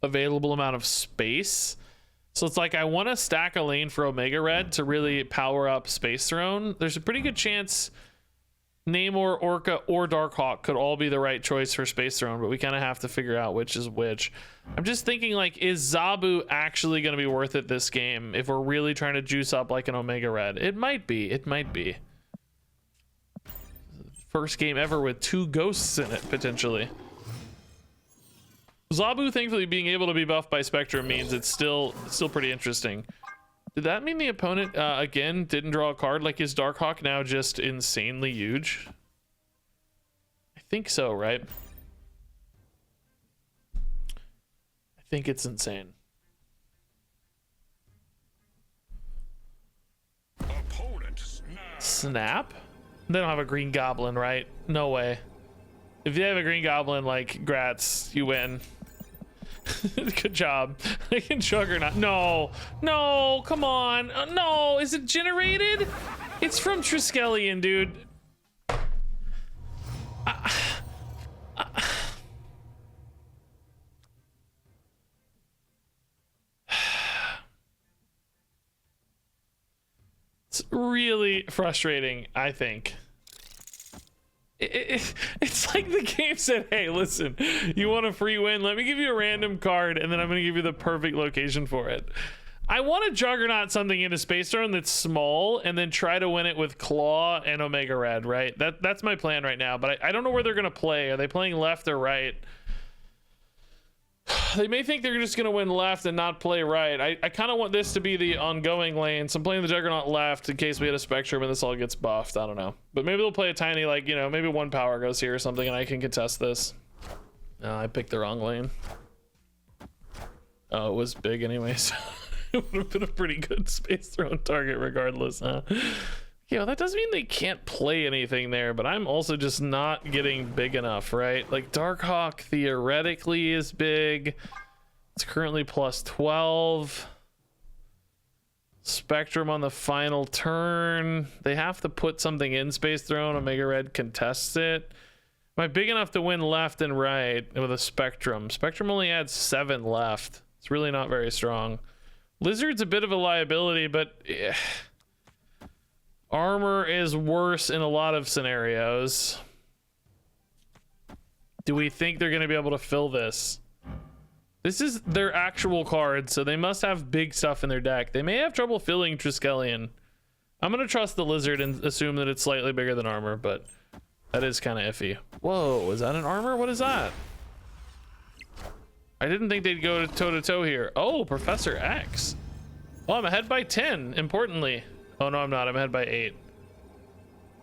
available amount of space. So it's like I want to stack a lane for Omega Red to really power up Space Throne. There's a pretty good chance Namor, Orca, or Darkhawk could all be the right choice for Space Throne, but we kind of have to figure out which is which. I'm just thinking, like, is Zabu actually going to be worth it this game if we're really trying to juice up like an Omega Red? It might be. It might be. First game ever with 2 ghosts in it, potentially. Zabu, thankfully, being able to be buffed by Spectrum means it's still pretty interesting. Did that mean the opponent, again, didn't draw a card? Like, is Darkhawk now just insanely huge? I think so, right? I think it's insane. Opponent Snap? They don't have a green goblin, right? No way. If you have a green goblin, like, grats, you win. Good job. I can Juggernaut. No, come on. No, is it generated? It's from Triskelion, dude. It's really frustrating, I think. It's like the game said, hey, listen, you want a free win? Let me give you a random card, and then I'm going to give you the perfect location for it. I want to Juggernaut something into Space Throne that's small, and then try to win it with Claw and Omega Red, right? That's my plan right now, but I don't know where they're going to play. Are they playing left or right? They may think they're just going to win left and not play right. I kind of want this to be the ongoing lane, so I'm playing the Juggernaut left in case we hit a Spectrum and this all gets buffed. I don't know. But maybe they'll play a tiny, like, you know, maybe 1 power goes here or something and I can contest this. I picked the wrong lane. Oh, it was big anyways. It would have been a pretty good space thrown target regardless, huh? Yeah, well, that doesn't mean they can't play anything there, but I'm also just not getting big enough, right? Like Darkhawk theoretically is big. It's currently plus 12. Spectrum on the final turn. They have to put something in Space Throne. Omega Red contests it. Am I big enough to win left and right with a Spectrum? Spectrum only adds 7 left. It's really not very strong. Lizard's a bit of a liability, but armor is worse in a lot of scenarios. Do we think they're going to be able to fill this? This is their actual card, so they must have big stuff in their deck. They may have trouble filling Triskelion. I'm going to trust the Lizard and assume that it's slightly bigger than armor, but that is kind of iffy. Whoa, is that an armor? What is that? I didn't think they'd go toe-to-toe here. Oh, Professor X. Oh, I'm ahead by 10, importantly. Oh, no, I'm not. I'm ahead by 8.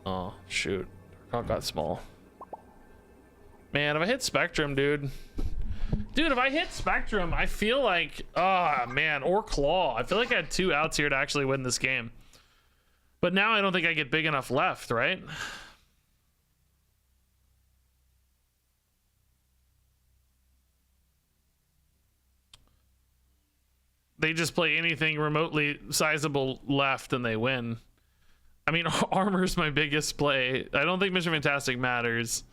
Oh, shoot. Darkhawk got small. Man, if I hit Spectrum, dude. Dude, if I hit Spectrum, I feel like, man, or Claw. I feel like I had 2 outs here to actually win this game. But now I don't think I get big enough left, right? They just play anything remotely sizable left and they win. I mean, armor's my biggest play. I don't think Mr. Fantastic matters.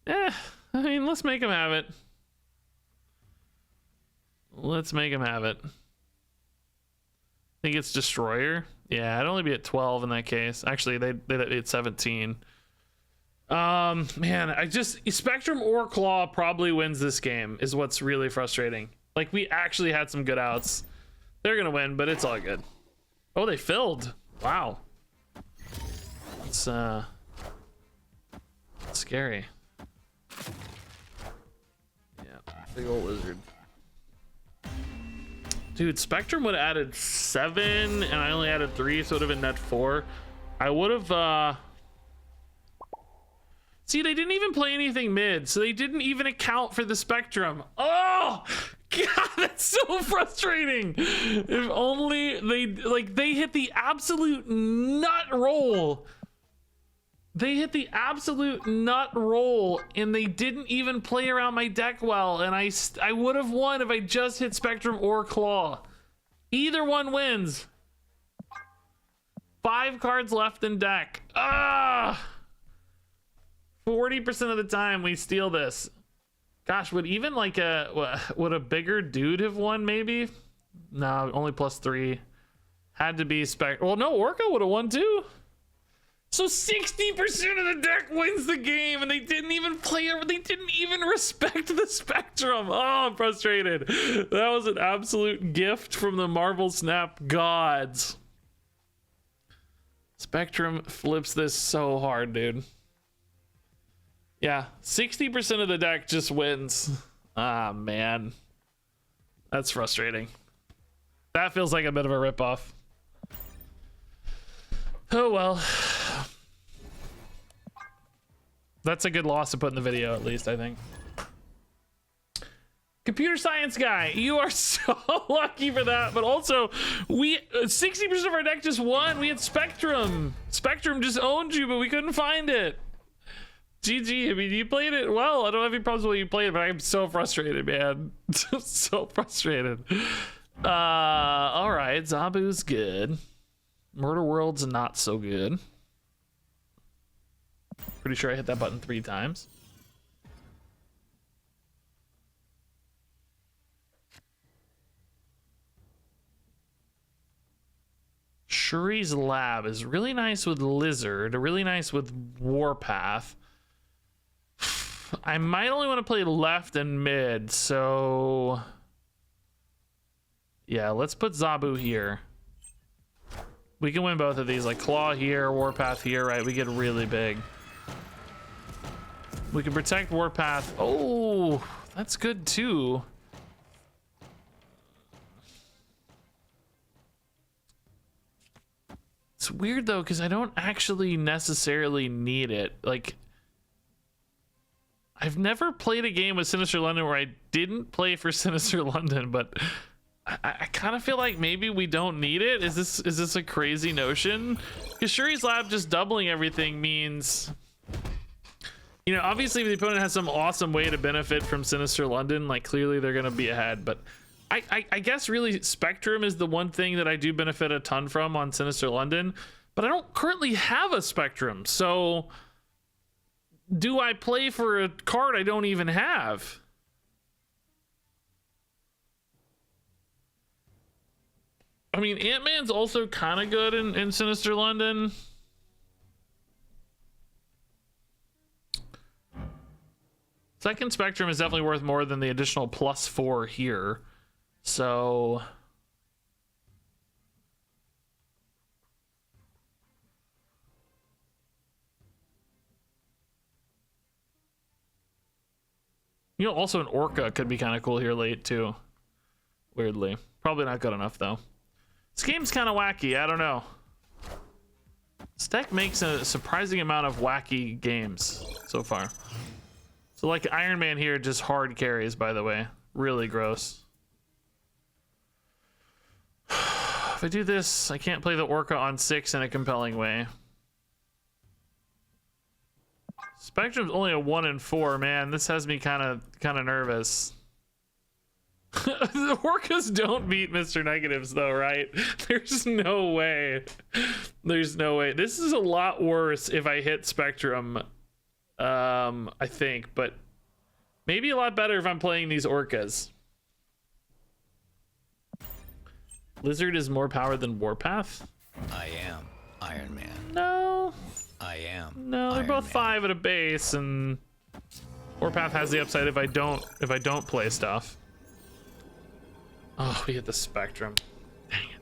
I mean, let's make him have it. Let's make him have it. I think it's Destroyer. Yeah, I'd only be at 12 in that case. Actually, they'd at 17. Man, Spectrum or Claw probably wins this game is what's really frustrating. Like, we actually had some good outs. They're gonna win, but it's all good. Oh, they filled. Wow. It's scary. Yeah, big old lizard. Dude, Spectrum would have added 7 and I only added 3, so it would have been net 4. I would have see, they didn't even play anything mid, so they didn't even account for the Spectrum. Oh God, that's so frustrating. If only they hit the absolute nut roll. They hit the absolute nut roll and they didn't even play around my deck well, and I would have won if I just hit Spectrum or Claw. Either one wins. 5 cards left in deck. 40% of the time we steal this. Gosh, would even like would a bigger dude have won maybe? No, only plus 3. Had to be well, no, Orca would have won too. So 60% of the deck wins the game, and they didn't even play it. They didn't even respect the Spectrum. Oh, I'm frustrated. That was an absolute gift from the Marvel Snap gods. Spectrum flips this so hard, dude. Yeah, 60% of the deck just wins. Ah, man. That's frustrating. That feels like a bit of a ripoff. Oh, well. That's a good loss to put in the video, at least, I think. Computer science guy, you are so lucky for that. But also, 60% of our deck just won. We had Spectrum. Spectrum just owned you, but we couldn't find it. GG. I mean, you played it well. I don't have any problems with you played it, but I'm so frustrated, man. So frustrated. All right, Zabu's good. Murder World's not so good. Pretty sure I hit that button 3 times. Shuri's Lab is really nice with Lizard, really nice with Warpath. I might only want to play left and mid, so yeah, let's put Zabu here. We can win both of these, like Claw here, Warpath here, right? We get really big. We can protect Warpath. Oh, that's good too. It's weird though, because I don't actually necessarily need it. Like, I've never played a game with Sinister London where I didn't play for Sinister London, but I kind of feel like maybe we don't need it. Is this a crazy notion? Because Shuri's Lab just doubling everything means, you know, obviously if the opponent has some awesome way to benefit from Sinister London, like clearly they're gonna be ahead. But I guess really Spectrum is the one thing that I do benefit a ton from on Sinister London, but I don't currently have a Spectrum. So do I play for a card I don't even have? I mean, Ant-Man's also kind of good in Sinister London. Second Spectrum is definitely worth more than the additional +4 here. So you know, also an Orca could be kind of cool here late too. Weirdly. Probably not good enough though. This game's kind of wacky. I don't know. This deck makes a surprising amount of wacky games so far. So like Iron Man here just hard carries, by the way. Really gross. If I do this, I can't play the Orca on 6 in a compelling way. Spectrum's only a 1 and 4, man. This has me kind of nervous. The Orcas don't beat Mr. Negatives though, right? There's no way. There's no way. This is a lot worse if I hit Spectrum, I think, but maybe a lot better if I'm playing these Orcas. Lizard is more powered than Warpath? I am Iron Man. No. I am. No, they're both 5 at a base, and Warpath has the upside if I don't play stuff. Oh, we hit the Spectrum. Dang it.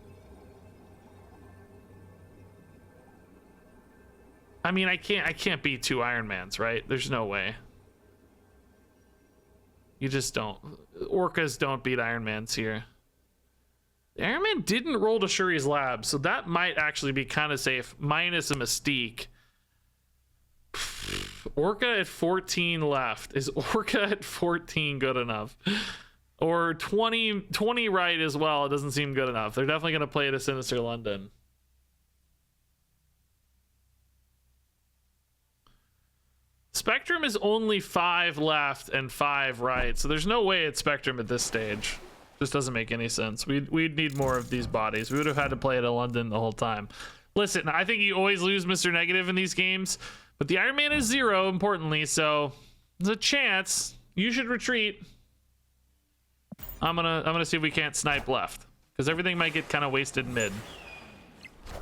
I mean, I can't beat 2 Iron Mans, right? There's no way. You just don't. Orcas don't beat Iron Mans here. The Iron Man didn't roll to Shuri's Lab, so that might actually be kind of safe, minus a Mystique. Orca at 14 left. Is Orca at 14 good enough? Or 20 right as well. It doesn't seem good enough. They're definitely going to play to Sinister London. Spectrum is only 5 left and 5 right, so there's no way it's Spectrum at this stage. Just doesn't make any sense. We'd need more of these bodies. We would have had to play it at London the whole time. Listen, I think you always lose Mr. Negative in these games, but the Iron Man is 0, importantly, so there's a chance. You should retreat. I'm gonna see if we can't snipe left, because everything might get kind of wasted mid.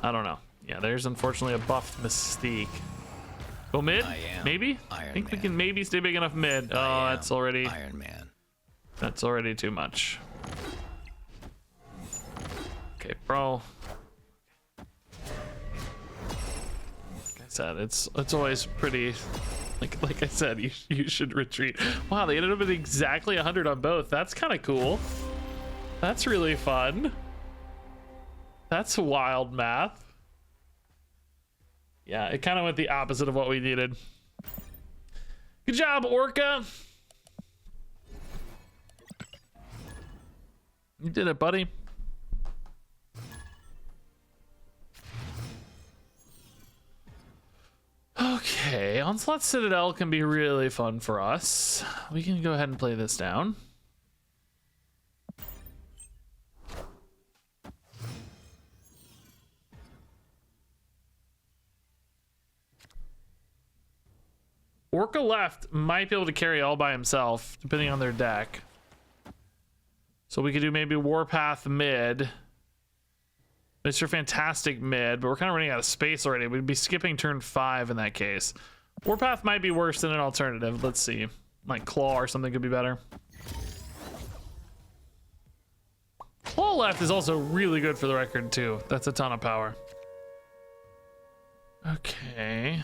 I don't know. Yeah, there's unfortunately a buffed Mystique. Go mid? Maybe? I think we can maybe stay big enough mid. Oh, that's already Iron Man. That's already too much. Okay, bro. Like I said, it's always pretty. Like I said, you should retreat. Wow, they ended up at exactly 100 on both. That's kind of cool. That's really fun. That's wild math. Yeah, it kind of went the opposite of what we needed. Good job, Orca. You did it, buddy. Okay, Onslaught Citadel can be really fun for us. We can go ahead and play this down. Orca left might be able to carry all by himself, depending on their deck. So we could do maybe Warpath mid. Mr. Fantastic mid, but we're kind of running out of space already. We'd be skipping turn 5 in that case. Warpath might be worse than an alternative. Let's see. Like Claw or something could be better. Claw left is also really good for the record too. That's a ton of power. Okay.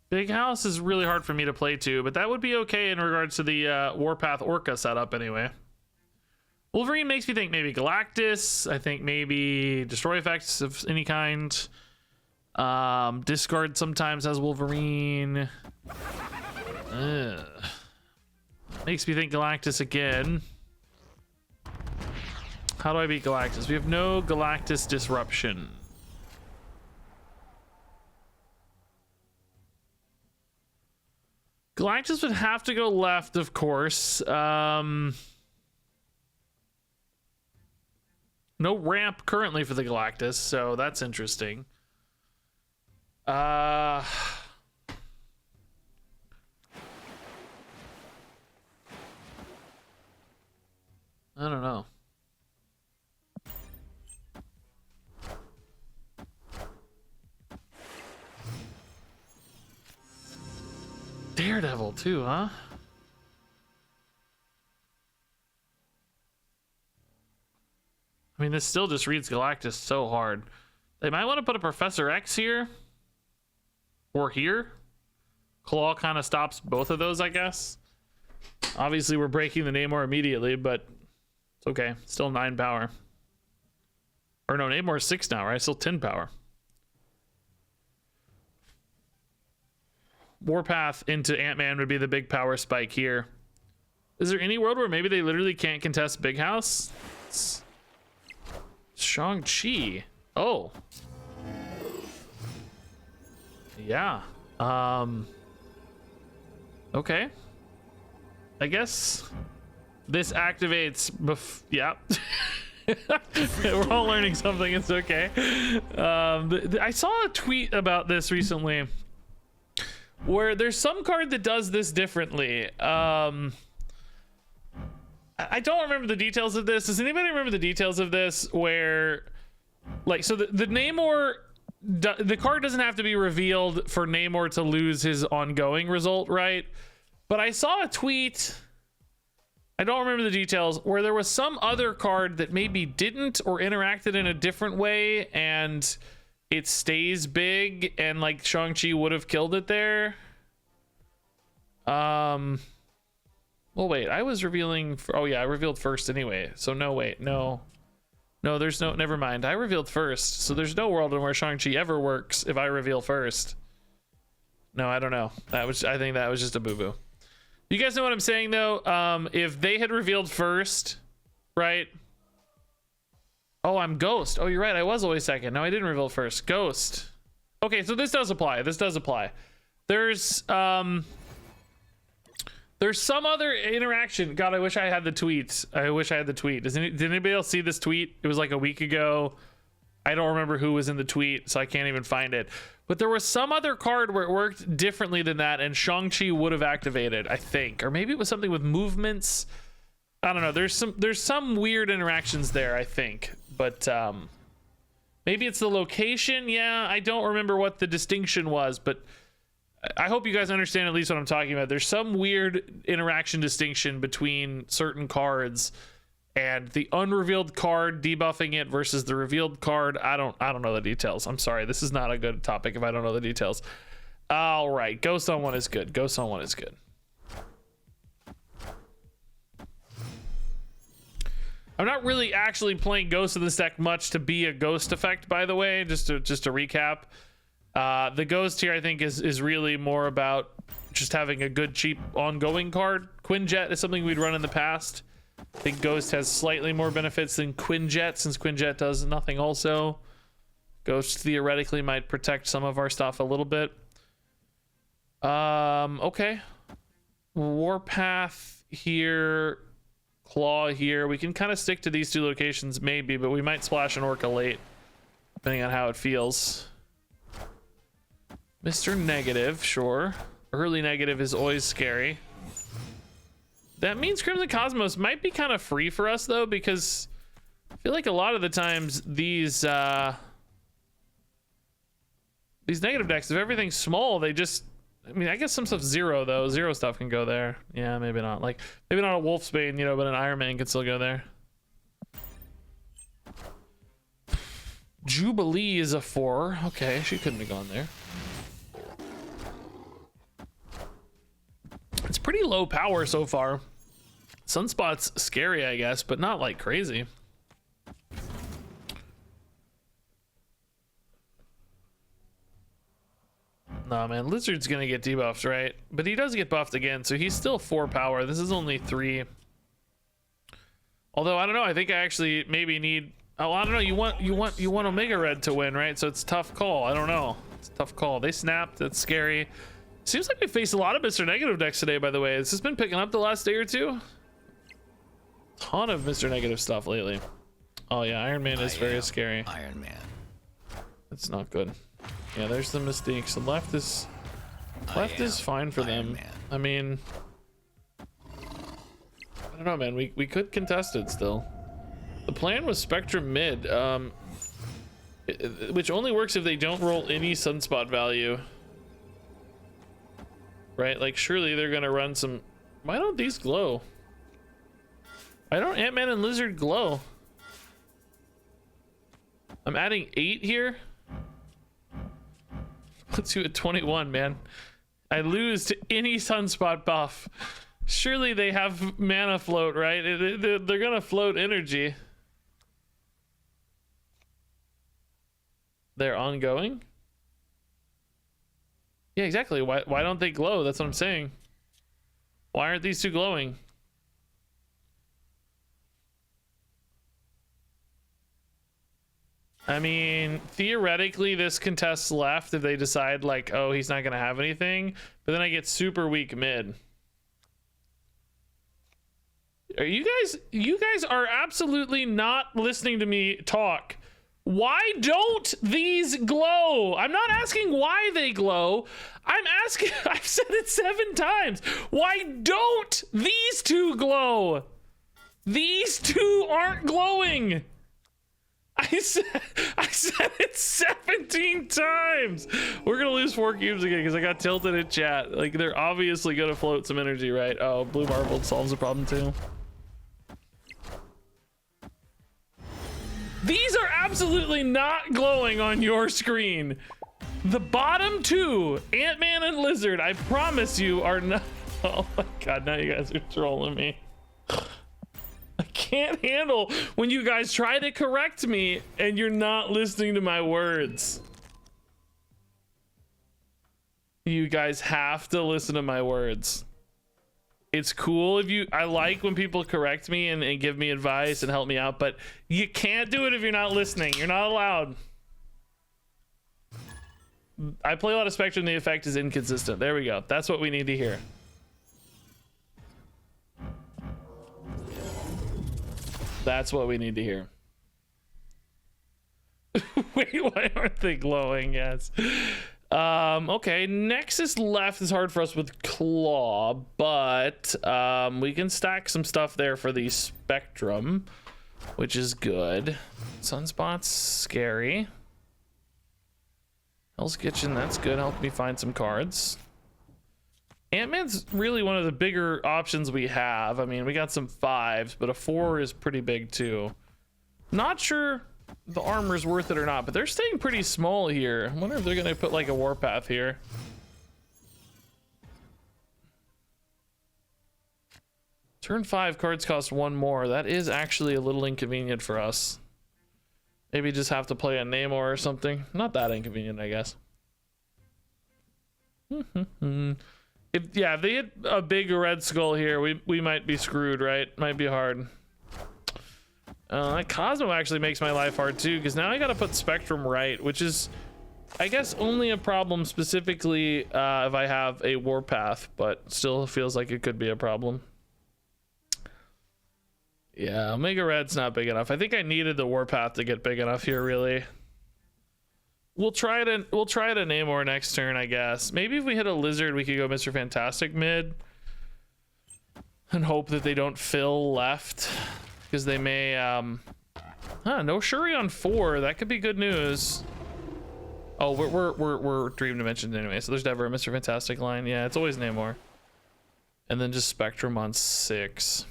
Big House is really hard for me to play too, but that would be okay in regards to the Warpath Orca setup anyway. Wolverine makes me think maybe Galactus. I think maybe Destroy effects of any kind. Discard sometimes has Wolverine. Makes me think Galactus again. How do I beat Galactus? We have no Galactus disruption. Galactus would have to go left, of course. No ramp currently for the Galactus, so that's interesting. I don't know. Daredevil too, huh? I mean, this still just reads Galactus so hard. They might want to put a Professor X here. Or here. Claw kind of stops both of those, I guess. Obviously, we're breaking the Namor immediately, but it's okay. Still 9 power. Or no, Namor's 6 now, right? Still 10 power. Warpath into Ant-Man would be the big power spike here. Is there any world where maybe they literally can't contest Big House? It's Shang-Chi. Oh. Yeah. Okay. I guess this activates yeah. We're all learning something. It's okay. I saw a tweet about this recently where there's some card that does this differently. I don't remember the details of this. Does anybody remember the details of this? Where, like, so the Namor, the card doesn't have to be revealed for Namor to lose his ongoing result, right? But I saw a tweet, I don't remember the details, where there was some other card that maybe didn't or interacted in a different way, and it stays big, and like Shang-Chi would have killed it there. Well, wait, I was revealing oh yeah, I revealed first anyway, so no, wait, no, there's no, never mind, I revealed first, so there's no world in where Shang-Chi ever works if I reveal first. No, I don't know, I think that was just a boo-boo. You guys know what I'm saying though? If they had revealed first, right? Oh, I'm Ghost. Oh, you're right, I was always second. No, I didn't reveal first. Ghost. Okay, so this does apply. There's some other interaction. God, I wish I had the tweet. Did anybody else see this tweet? It was like a week ago. I don't remember who was in the tweet, so I can't even find it. But there was some other card where it worked differently than that, and Shang-Chi would have activated, I think. Or maybe it was something with movements. I don't know. There's some weird interactions there, I think. But maybe it's the location. Yeah, I don't remember what the distinction was, but I hope you guys understand at least what I'm talking about. There's some weird interaction distinction between certain cards, and the unrevealed card debuffing it versus the revealed card. I don't know the details. I'm sorry. This is not a good topic if I don't know the details. All right, Ghost on one is good. I'm not really actually playing Ghost in this deck much to be a Ghost effect, by the way, just to recap. The Ghost here, I think, is really more about just having a good, cheap, ongoing card. Quinjet is something we'd run in the past. I think Ghost has slightly more benefits than Quinjet, since Quinjet does nothing also. Ghost theoretically might protect some of our stuff a little bit. Okay. Warpath here. Claw here. We can kind of stick to these two locations maybe, but we might splash an Orca late, depending on how it feels. Mr. Negative, sure. Early negative is always scary. That means Crimson Cosmos might be kind of free for us though, because I feel like a lot of the times these negative decks, if everything's small, they just, I mean, I guess some stuff's zero though. Zero stuff can go there. Yeah, maybe not. Like, maybe not a Wolfsbane, you know, but an Iron Man can still go there. Jubilee is a 4. Okay, she couldn't have gone there. It's pretty low power so far. Sunspot's scary, I guess, but not like crazy. No, man, Lizard's gonna get debuffed, right? But he does get buffed again, so he's still 4 power. This is only 3. Although I don't know, I think I actually maybe need. Oh, I don't know. You want Omega Red to win, right? So it's a tough call. I don't know. It's a tough call. They snapped. That's scary. Seems like we faced a lot of Mr. Negative decks today, by the way. Has this been picking up the last day or two? Ton of Mr. Negative stuff lately. Oh yeah, Iron Man is very scary. Iron Man. It's not good. Yeah, there's the mistakes. The left is fine for them. Man. I mean, I don't know, man. We could contest it still. The plan was Spectrum mid, which only works if they don't roll any sunspot value. Right? Like, surely they're gonna run some. Why don't these glow? Why don't Ant-Man and Lizard glow? I'm adding 8 here. Let's do it 21, man. I lose to any sunspot buff. Surely they have mana float, right? They're gonna float energy. They're ongoing? Yeah, exactly. Why don't they glow? That's what I'm saying. Why aren't these two glowing? I mean, theoretically, this contests left if they decide, like, oh, he's not going to have anything. But then I get super weak mid. Are you guys are absolutely not listening to me talk. Why don't these glow? I'm not asking why they glow. I'm asking, I've said it 7 times. Why don't these two glow? These two aren't glowing. I said it 17 times. We're gonna lose 4 cubes again because I got tilted in chat. Like, they're obviously gonna float some energy, right? Oh, Blue Marble solves the problem too. These are absolutely not glowing on your screen. The bottom 2, Ant-Man and Lizard, I promise you are not. Oh my god, now you guys are trolling me. I can't handle when you guys try to correct me and you're not listening to my words. You guys have to listen to my words. It's cool if you, I like when people correct me and give me advice and help me out, but you can't do it if you're not listening. You're not allowed. I play a lot of Spectrum. The effect is inconsistent. There we go. That's what we need to hear. That's what we need to hear. Wait, why aren't they glowing? Yes. Okay, Nexus left is hard for us with Claw, but we can stack some stuff there for the Spectrum, which is good. Sunspot's scary. Hell's Kitchen, that's good. Help me find some cards. Ant-Man's really one of the bigger options we have. I mean, we got some 5s, but a 4 is pretty big too. Not sure the armor's worth it or not, but they're staying pretty small here. I wonder if they're gonna put like a warpath here. Turn 5 cards cost 1 more. That is actually a little inconvenient for us. Maybe just have to play a Namor or something. Not that inconvenient, I guess. If they hit a big red skull here, we might be screwed, right? Might be hard. That Cosmo actually makes my life hard too, because now I gotta put Spectrum right, which is, I guess, only a problem specifically if I have a warpath, but still feels like it could be a problem. Yeah, Omega Red's not big enough. I think I needed the warpath to get big enough here, really. We'll try it a Namor next turn, I guess. Maybe if we hit a Lizard, we could go Mr. Fantastic mid and hope that they don't fill left, because they may no Shuri on 4. That could be good news. Oh, we're Dream Dimension anyway, so there's never a Mr. Fantastic line. Yeah, it's always Namor. And then just Spectrum on 6.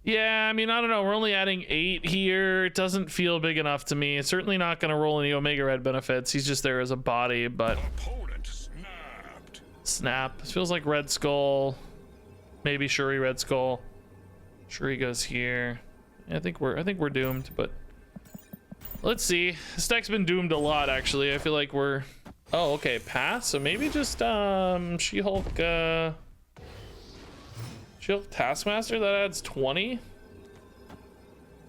Yeah, I mean, I don't know. We're only adding 8 here. It doesn't feel big enough to me. It's certainly not going to roll any Omega Red benefits. He's just there as a body, but... Opponent snapped. Snap. This feels like Red Skull. Maybe Shuri Red Skull. Shuri goes here. Yeah, I think we're doomed, but... Let's see. This deck's been doomed a lot, actually. I feel like we're Oh, okay, pass. So maybe just She-Hulk She-Hulk Taskmaster, that adds 20.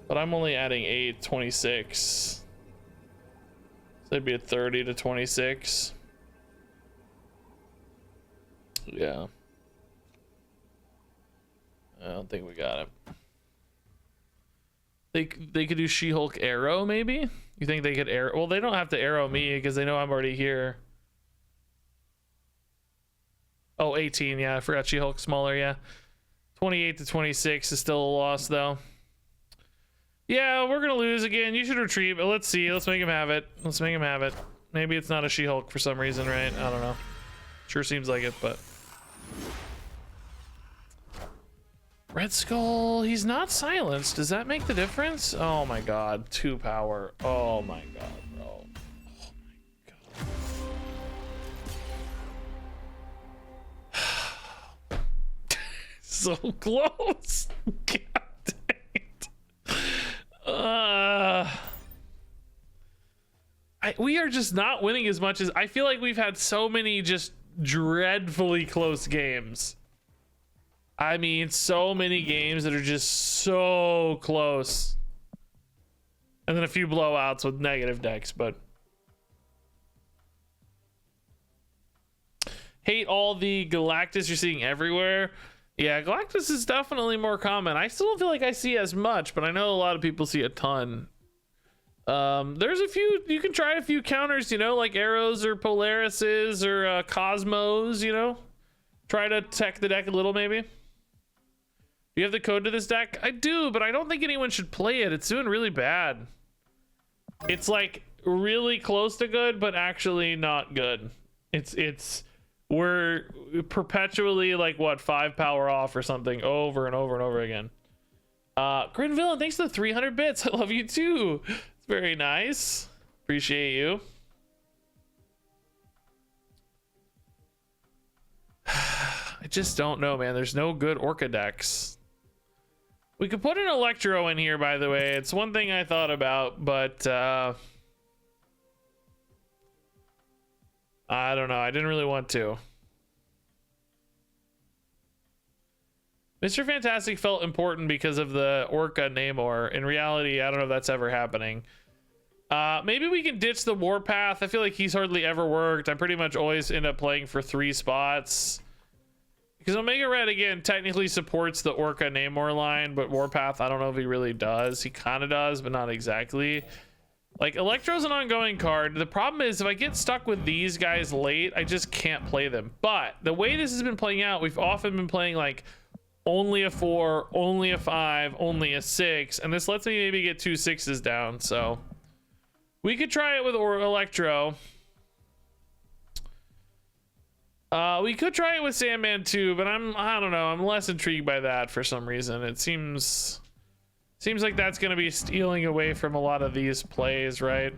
But I'm only adding 8, 26. So that'd be a 30 to 26. Yeah. I don't think we got it. They could do She-Hulk Arrow, maybe? You think they could arrow? Well, they don't have to arrow me because they know I'm already here. Oh, 18, yeah, I forgot She-Hulk smaller, yeah. 28 to 26 is still a loss, though. Yeah, we're gonna lose again. You should retreat, but let's see. Let's make him have it. Let's make him have it. Maybe it's not a She-Hulk for some reason, right? I don't know. Sure seems like it, but... Red Skull, he's not silenced. Does that make the difference? Oh my god, 2 power. Oh my god, bro. Oh my god. So close. God dang it. We are just not winning as much as I feel like we've had so many just dreadfully close games. I mean, so many games that are just so close. And then a few blowouts with negative decks, but... Hate all the Galactus you're seeing everywhere. Yeah, Galactus is definitely more common. I still don't feel like I see as much, but I know a lot of people see a ton. There's a few, you can try a few counters, you know, like Arrows or Polarises or Cosmos, you know? Try to tech the deck a little, maybe. Do you have the code to this deck? I do, but I don't think anyone should play it. It's doing really bad. It's like really close to good, but actually not good. We're perpetually like what, 5 power off or something over and over and over again. Grin Villain, thanks for the 300 bits. I love you too. It's very nice. Appreciate you. I just don't know, man. There's no good Orca decks. We could put an Electro in here, by the way. It's one thing I thought about, but I don't know. I didn't really want to. Mr. Fantastic felt important because of the Orca Namor. In reality, I don't know if that's ever happening. Maybe we can ditch the Warpath. I feel like he's hardly ever worked. I pretty much always end up playing for 3 spots. Because Omega Red, again, technically supports the Orca Namor line, but Warpath, I don't know if he really does. He kind of does, but not exactly. Like, Electro's an ongoing card. The problem is, if I get stuck with these guys late, I just can't play them. But the way this has been playing out, we've often been playing, like, only a 4, only a 5, only a 6, and this lets me maybe get 2 6s down, so... We could try it with Electro. We could try it with Sandman too, but I don't know. I'm less intrigued by that for some reason. It seems like that's going to be stealing away from a lot of these plays, right?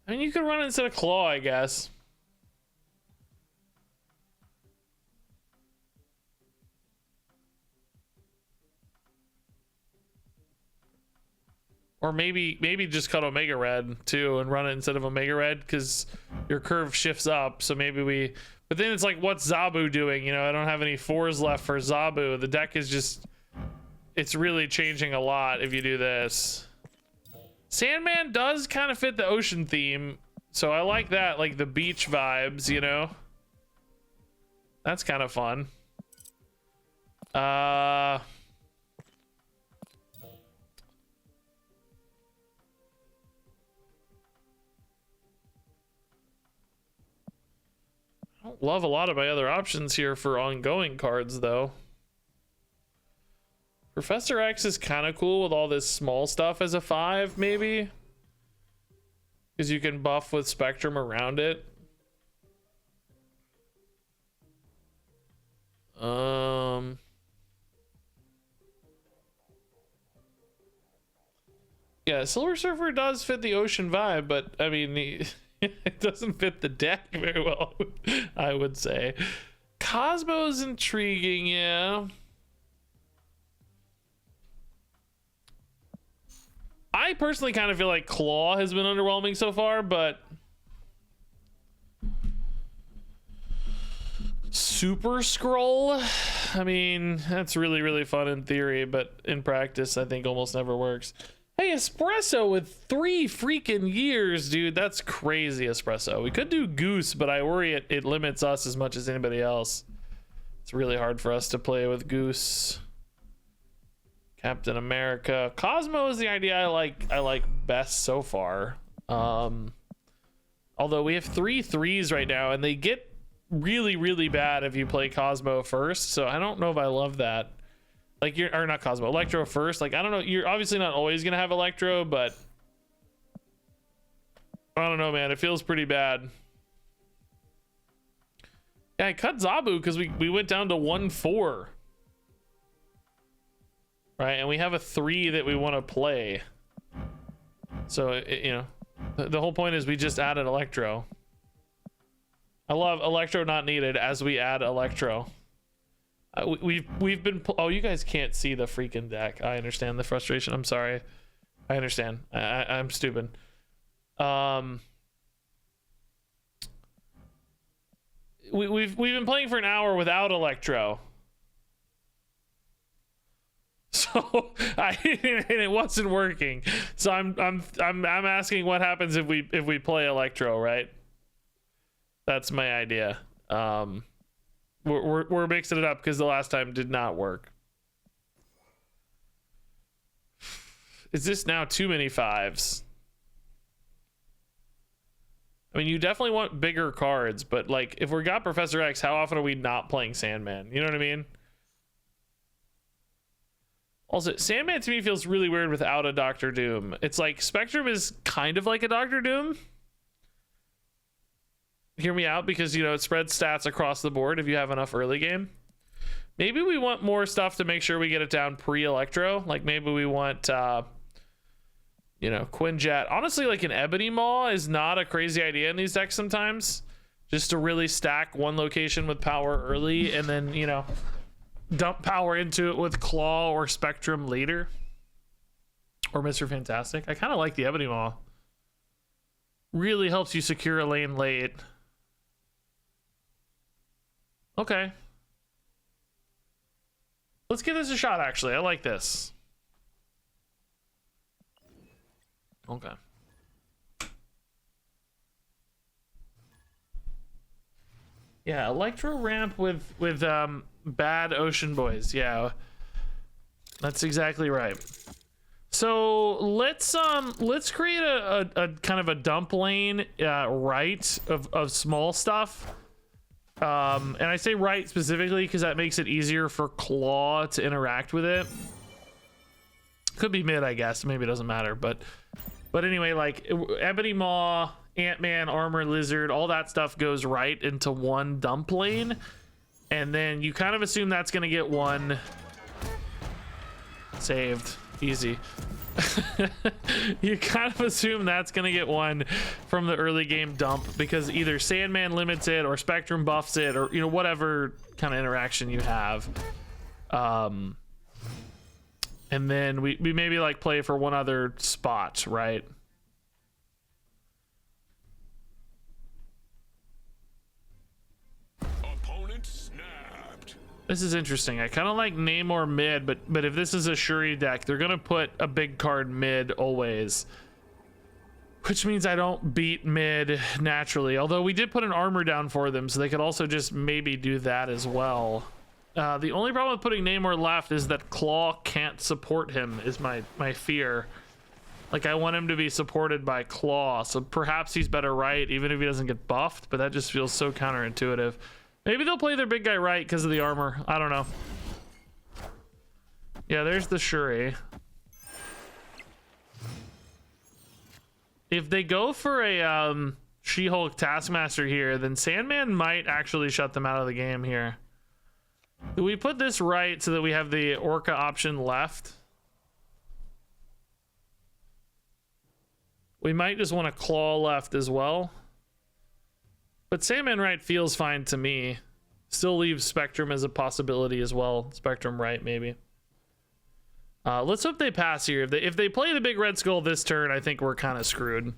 I mean, you could run it instead of Claw, I guess. Or maybe just cut Omega Red too and run it instead of Omega Red because your curve shifts up. So maybe we... But then it's like, what's Zabu doing? You know, I don't have any 4s left for Zabu. The deck is just... It's really changing a lot if you do this. Sandman does kind of fit the ocean theme. So I like that, like the beach vibes, you know? That's kind of fun. I don't love a lot of my other options here for ongoing cards, though. Professor X is kind of cool with all this small stuff as a 5, maybe. Because you can buff with Spectrum around it. Yeah, Silver Surfer does fit the ocean vibe, but I mean, it doesn't fit the deck very well, I would say. Cosmo's intriguing, yeah. I personally kind of feel like Claw has been underwhelming so far, but Super Scroll, I mean, that's really, really fun in theory, but in practice, I think almost never works. Hey, Espresso with 3 freaking years, dude. That's crazy, Espresso. We could do Goose, but I worry it limits us as much as anybody else. It's really hard for us to play with Goose. Captain America. Cosmo is the idea I like best so far. Although we have 3 threes right now, and they get really, really bad if you play Cosmo first. So I don't know if I love that. Like, or not Cosmo, Electro first. Like, I don't know. You're obviously not always gonna have Electro, but I don't know, man. It feels pretty bad. Yeah, I cut Zabu because we went down to 1-4. Right, and we have a 3 that we want to play. So, you know, the whole point is we just added Electro. I love Electro not needed as we add Electro. We've been oh, you guys can't see the freaking deck. I understand the frustration. I'm sorry. I understand. I'm stupid. We've been playing for an hour without Electro. So and it wasn't working. So I'm asking what happens if we play Electro, right? That's my idea. We're mixing it up because the last time did not work. Is this now too many 5s? I mean, you definitely want bigger cards, but like if we got Professor X, how often are we not playing Sandman? You know what I mean? Also, Sandman to me feels really weird without a Doctor Doom. It's like Spectrum is kind of like a Doctor Doom. Hear me out, because, you know, it spreads stats across the board if you have enough early game. Maybe we want more stuff to make sure we get it down pre-Electro. Like maybe we want, you know, Quinjet. Honestly, like an Ebony Maw is not a crazy idea in these decks sometimes. Just to really stack one location with power early and then, you know, dump power into it with Claw or Spectrum later. Or Mr. Fantastic. I kind of like the Ebony Maw. Really helps you secure a lane late. Okay. Let's give this a shot, actually. I like this. Okay. Yeah, Electro ramp with bad Ocean Boys. Yeah. That's exactly right. So let's create a kind of a dump lane right of small stuff. And I say right specifically because that makes it easier for Claw to interact with it. Could be mid, I guess. Maybe it doesn't matter, but anyway, like Ebony Maw, Ant-Man, Armor Lizard, all that stuff goes right into one dump lane, and then you kind of assume that's gonna get one saved. Easy. You kind of assume that's gonna get one from the early game dump because either Sandman limits it or Spectrum buffs it, or, you know, whatever kind of interaction you have. And then we maybe like play for one other spot, right? Opponent snapped. This is interesting. I kind of like Namor mid, but if this is a Shuri deck, they're gonna put a big card mid always, which means I don't beat mid naturally. Although we did put an armor down for them, so they could also just maybe do that as well. The only problem with putting Namor left is that Claw can't support him, is my fear. Like, I want him to be supported by Claw, so perhaps he's better right, even if he doesn't get buffed, but that just feels so counterintuitive. Maybe they'll play their big guy right because of the armor. I don't know. Yeah, there's the Shuri. If they go for a She-Hulk Taskmaster here, then Sandman might actually shut them out of the game here. Do we put this right so that we have the Orca option left? We might just want a Claw left as well. But Sandman right feels fine to me. Still leaves Spectrum as a possibility as well. Spectrum right, maybe. Let's hope they pass here. If they play the big red skull this turn, I think we're kind of screwed.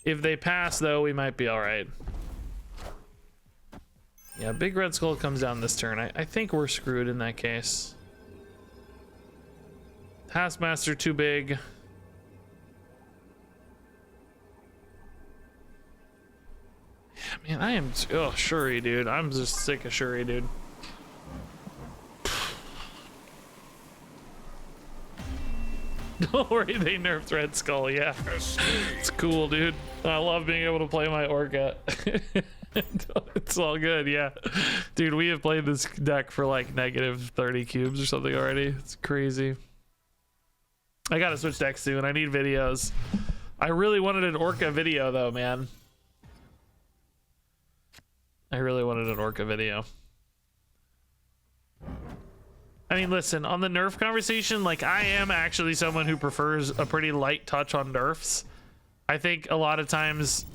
If they pass, though, we might be all right. Yeah, big red skull comes down this turn. I think we're screwed in that case. Taskmaster too big. Yeah, man, I am. Oh, Shuri, dude. I'm just sick of Shuri, dude. Don't worry, they nerfed Red Skull. Yeah, it's cool, dude. I love being able to play my Orca. It's all good, yeah. Dude, we have played this deck for like negative 30 cubes or something already. It's crazy. I gotta switch decks soon. I need videos. I really wanted an Orca video though, man. I really wanted an Orca video. I mean, listen, on the nerf conversation, like, I am actually someone who prefers a pretty light touch on nerfs. I think a lot of times,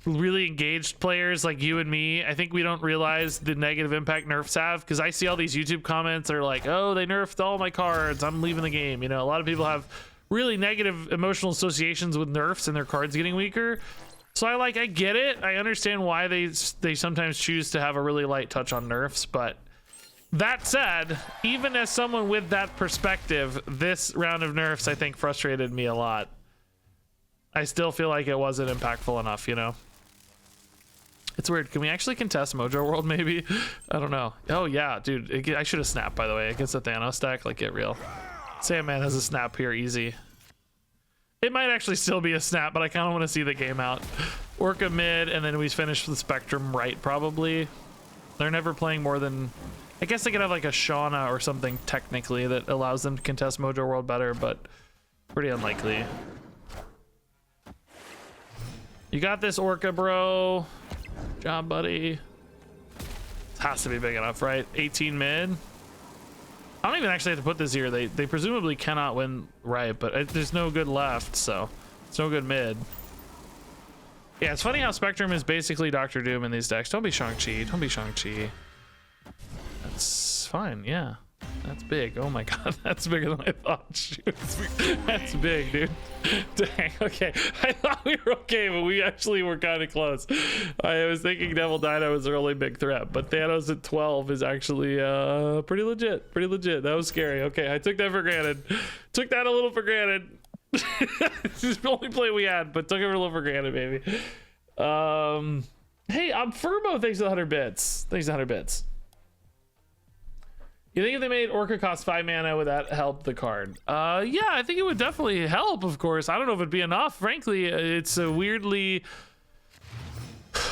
really engaged players like you and me, I think we don't realize the negative impact nerfs have, because I see all these YouTube comments that are like, oh, they nerfed all my cards, I'm leaving the game. You know, a lot of people have really negative emotional associations with nerfs and their cards getting weaker. So I get it. I understand why they sometimes choose to have a really light touch on nerfs, but that said, even as someone with that perspective, this round of nerfs, I think, frustrated me a lot. I still feel like it wasn't impactful enough, you know? It's weird. Can we actually contest Mojo World, maybe? I don't know. Oh, yeah, dude. I should have snapped, by the way. Against the Thanos deck. Like, get real. Sandman has a snap here, easy. It might actually still be a snap, but I kind of want to see the game out. Orca mid, and then we finish the Spectrum right, probably. They're never playing more than... I guess they could have like a Shauna or something technically that allows them to contest Mojo World better, but pretty unlikely. You got this, Orca, bro. Good job, buddy. This has to be big enough, right? 18 mid. I don't even actually have to put this here. They presumably cannot win right, but there's no good left, so it's no good mid. Yeah, it's funny how Spectrum is basically Doctor Doom in these decks. Don't be Shang-Chi. Don't be Shang-Chi. That's fine, yeah. That's big. Oh my god, that's bigger than I thought. Shoot. That's big, dude. Dang, okay. I thought we were okay, but we actually were kind of close. I was thinking Devil Dino was a really big threat, but Thanos at 12 is actually pretty legit. Pretty legit. That was scary. Okay, I took that for granted. Took that a little for granted. This is the only play we had, but took it a little for granted, baby. Hey, I'm Furbo. Thanks to 100 bits. Thanks to 100 bits. You think if they made Orca cost 5 mana, would that help the card? Yeah, I think it would definitely help, of course. I don't know if it'd be enough. Frankly, it's a weirdly...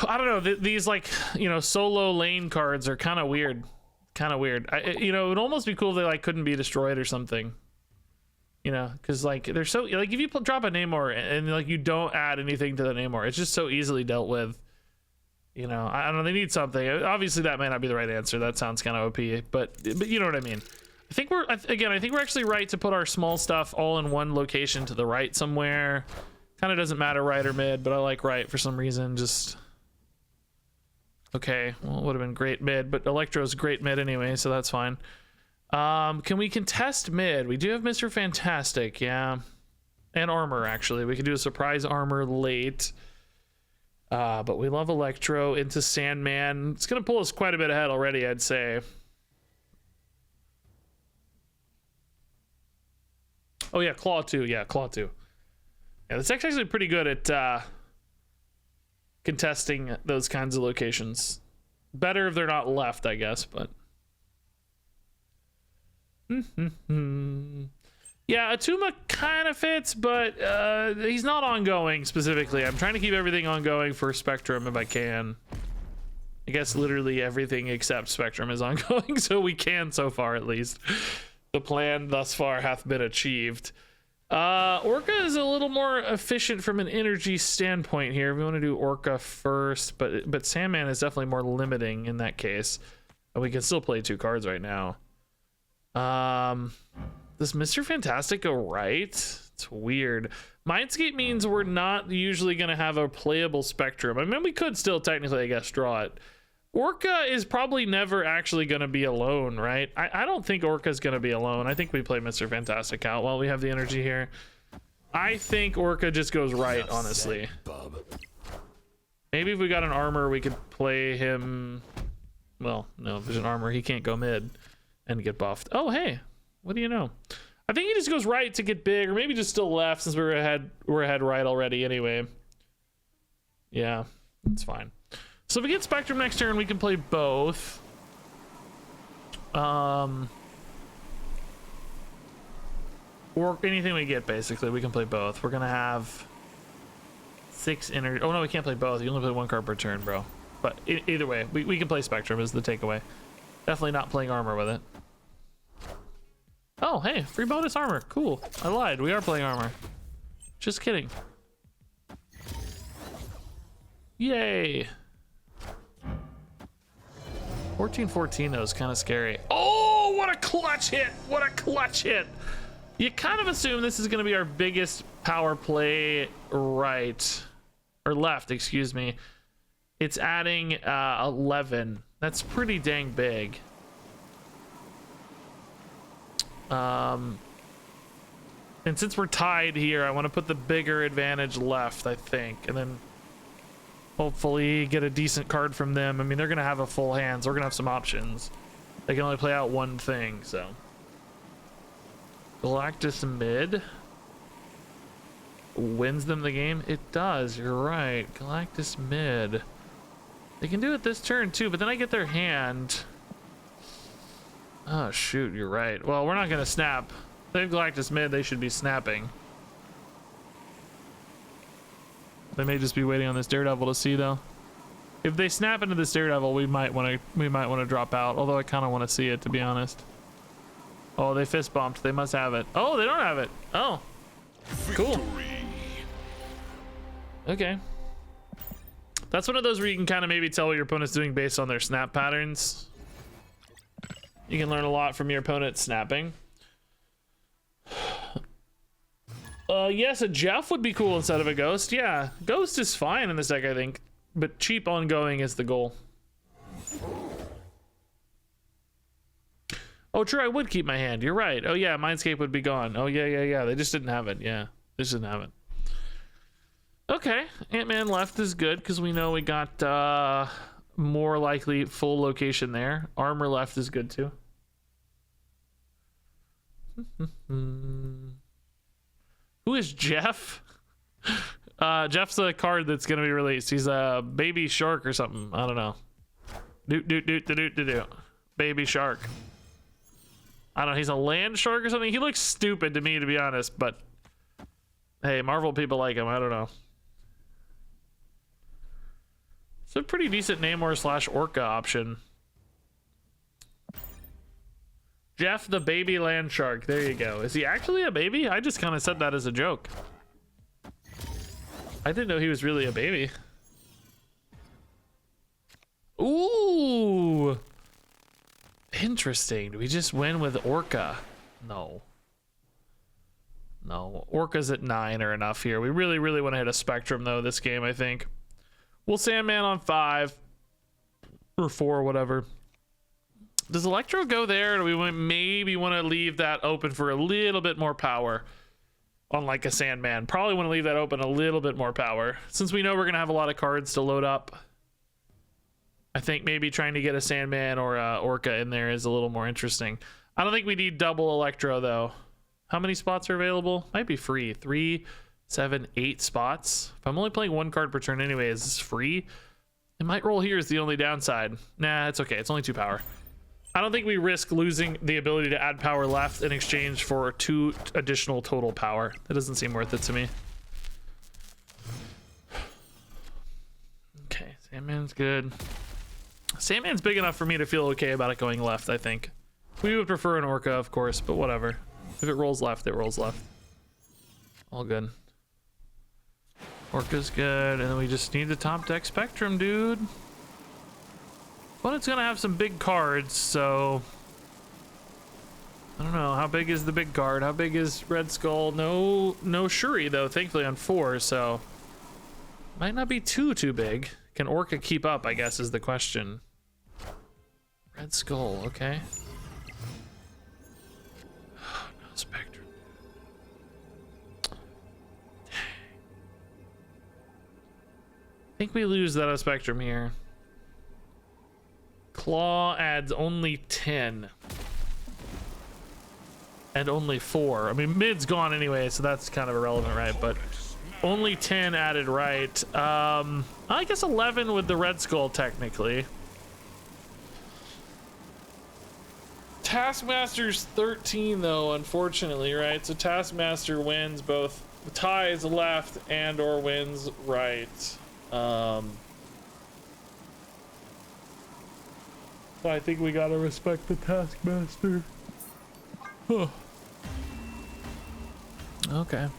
I don't know. These, like, you know, solo lane cards are kind of weird. Kind of weird. You know, it would almost be cool if they, like, couldn't be destroyed or something. You know, because, like, they're so... Like, if you drop a Namor and, like, you don't add anything to the Namor, it's just so easily dealt with. You know, I don't know, they need something. Obviously that might not be the right answer. That sounds kind of OP, but you know what I mean. I think we're actually right to put our small stuff all in one location to the right somewhere. Kind of doesn't matter right or mid, but I like right for some reason. Just okay. Well, it would have been great mid, but Electro's great mid anyway, so that's fine. Can we contest mid? We do have Mr. Fantastic, yeah, and armor actually. We could do a surprise armor late. But we love Electro into Sandman. It's going to pull us quite a bit ahead already, I'd say. Oh, yeah, Claw 2. Yeah, Claw 2. Yeah, this deck's actually pretty good at contesting those kinds of locations. Better if they're not left, I guess, but... Yeah, Atuma kind of fits, but he's not ongoing specifically. I'm trying to keep everything ongoing for Spectrum if I can. I guess literally everything except Spectrum is ongoing, so we can so far at least. The plan thus far hath been achieved. Orca is a little more efficient from an energy standpoint here. We want to do Orca first, but Sandman is definitely more limiting in that case. And we can still play 2 cards right now. Does Mr. Fantastic go right? It's weird. Mindscape means we're not usually going to have a playable Spectrum. I mean, we could still technically, I guess, draw it. Orca is probably never actually going to be alone, right? I don't think Orca's going to be alone. I think we play Mr. Fantastic out while we have the energy here. I think Orca just goes right, honestly. Bub. Maybe if we got an armor, we could play him. Well, no, if there's an armor, he can't go mid and get buffed. Oh, hey, what do you know? I think he just goes right to get big, or maybe just still left since we're ahead right already anyway. Yeah, that's fine. So if we get Spectrum next turn, we can play both. Or anything we get, basically, we can play both. We're gonna have 6 energy. Oh no, we can't play both. You only play 1 card per turn, bro. But either way, we can play Spectrum is the takeaway. Definitely not playing armor with it. Oh, hey, free bonus armor. Cool. I lied. We are playing armor. Just kidding. Yay. 14-14 though is kind of scary. Oh, what a clutch hit! What a clutch hit! You kind of assume this is going to be our biggest power play right, or left, excuse me. It's adding 11. That's pretty dang big. And since we're tied here, I want to put the bigger advantage left, I think, and then hopefully get a decent card from them. I mean, they're gonna have a full hand, so we're gonna have some options. They can only play out one thing, so. Galactus mid wins them the game. It does, you're right. Galactus mid. They can do it this turn too, but then I get their hand. Oh shoot, you're right. Well, we're not gonna snap. They have Galactus mid, they should be snapping. They may just be waiting on this Daredevil to see though. If they snap into this Daredevil, we might want to drop out. Although I kind of want to see it, to be honest. Oh, they fist bumped. They must have it. Oh, they don't have it. Oh, cool. Victory. Okay. That's one of those where you can kind of maybe tell what your opponent's doing based on their snap patterns. You can learn a lot from your opponent snapping. Yes, a Jeff would be cool instead of a Ghost. Yeah, Ghost is fine in this deck, I think, but cheap ongoing is the goal. Oh, true, I would keep my hand. You're right. Oh yeah, Mindscape would be gone. Oh yeah. They just didn't have it. Yeah, they just didn't have it. Okay, Ant-Man left is good because we know we got more likely full location there. Armor left is good too. Who is Jeff? Jeff's a card that's gonna be released. He's a baby shark or something. I don't know. Baby shark. I don't know. He's a land shark or something. He looks stupid to me, to be honest. But hey, Marvel people like him. I don't know. It's a pretty decent Namor / Orca option. Jeff the baby land shark. There you go. Is he actually a baby? I just kind of said that as a joke. I didn't know he was really a baby. Ooh. Interesting. Do we just win with Orca? No. No. Orca's at 9 or enough here. We really want to hit a Spectrum, though, this game, I think. We'll Sandman on 5. Or 4, whatever. Does Electro go there? Or do we maybe want to leave that open for a little bit more power? On like a Sandman. Probably want to leave that open a little bit more power. Since we know we're going to have a lot of cards to load up. I think maybe trying to get a Sandman or a Orca in there is a little more interesting. I don't think we need double Electro though. How many spots are available? Might be free. 3, 7, 8 spots. If I'm only playing 1 card per turn anyway, is this free? It might roll here is the only downside. Nah, it's okay. It's only 2 power. I don't think we risk losing the ability to add power left in exchange for 2 additional total power. That doesn't seem worth it to me. Okay, Sandman's good. Sandman's big enough for me to feel okay about it going left, I think. We would prefer an Orca, of course, but whatever. If it rolls left, it rolls left. All good. Orca's good, and then we just need the top deck Spectrum, dude. But it's gonna have some big cards, so I don't know. How big is the big card? How big is Red Skull? No Shuri though, thankfully on 4, so might not be too big. Can Orca keep up, I guess, is the question. Red Skull, okay. No Spectrum. I think we lose that Spectrum here. Claw adds only 10. And only 4. I mean, mid's gone anyway, so that's kind of irrelevant, right? But only 10 added, right? I guess 11 with the Red Skull, technically. Taskmaster's 13, though, unfortunately, right? So Taskmaster wins both ties left and or wins right. So I think we gotta respect the Taskmaster. Huh. Okay.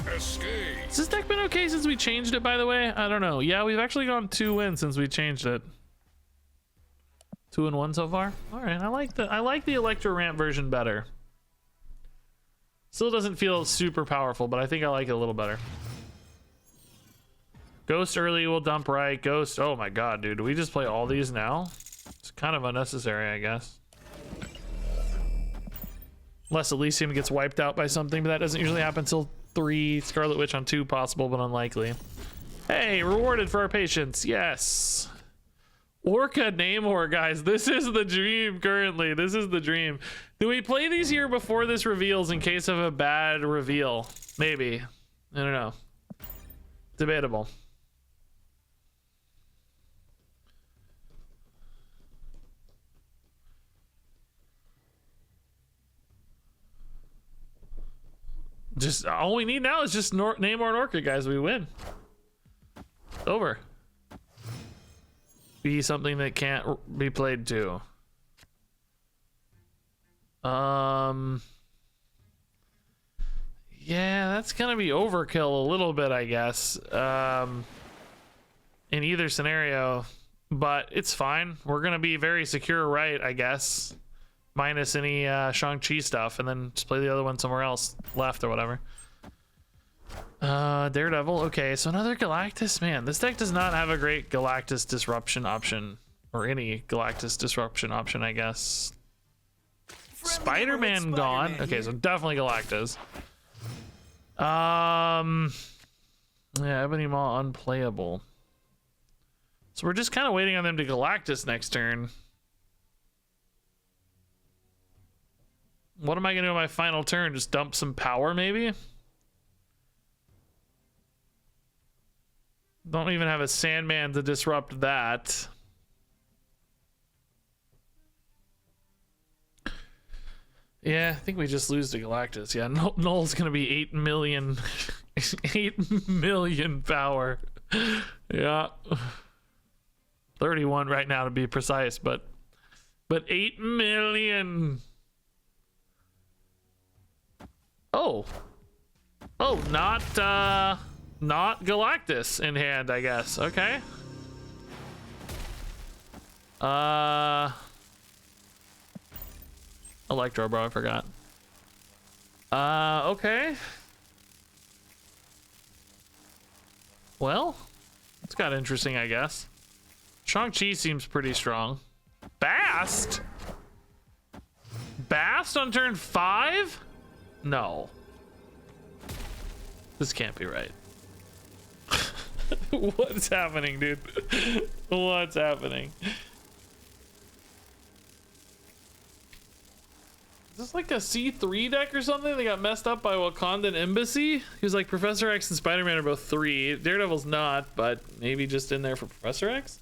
Escape. Has this deck been okay since we changed it, by the way? I don't know. Yeah, we've actually gone 2 wins since we changed it. 2-1 so far. All right, I like the Electro Ramp version better. Still doesn't feel super powerful, but I think I like it a little better. Ghost early will dump right. Ghost. Oh my god, dude. Do we just play all these now? It's kind of unnecessary, I guess. Unless Elysium gets wiped out by something, but that doesn't usually happen until 3. Scarlet Witch on 2, possible but unlikely. Hey, rewarded for our patience. Yes. Orca Namor, guys. This is the dream currently. This is the dream. Do we play these here before this reveals in case of a bad reveal? Maybe. I don't know. Debatable. Just all we need now is just Namor and Orca, guys. We win. Over. Be something that can't be played too. Yeah, that's gonna be overkill a little bit, I guess. In either scenario, but it's fine. We're gonna be very secure, right? I guess, minus any Shang-Chi stuff, and then just play the other one somewhere else, left or whatever. Daredevil. Okay, so another Galactus. Man, this deck does not have a great Galactus disruption option, or any Galactus disruption option, I guess. Spider-Man gone. Okay, so definitely Galactus. Yeah, Ebony Maw unplayable. So we're just kind of waiting on them to Galactus next turn. What am I gonna do on my final turn? Just dump some power, maybe? Don't even have a Sandman to disrupt that. Yeah, I think we just lose to Galactus. Yeah, Null's gonna be 8 million 8 million power. Yeah. 31 right now to be precise, but 8 million. Oh, not Galactus in hand, I guess. Okay. Electro, bro, I forgot. Okay. Well, it's got interesting, I guess. Shang-Chi seems pretty strong. Bast on turn 5? No. This can't be right. What's happening, dude? What's happening? Is this like a C3 deck or something? They got messed up by Wakandan Embassy? He was like, Professor X and Spider-Man are both 3. Daredevil's not, but maybe just in there for Professor X?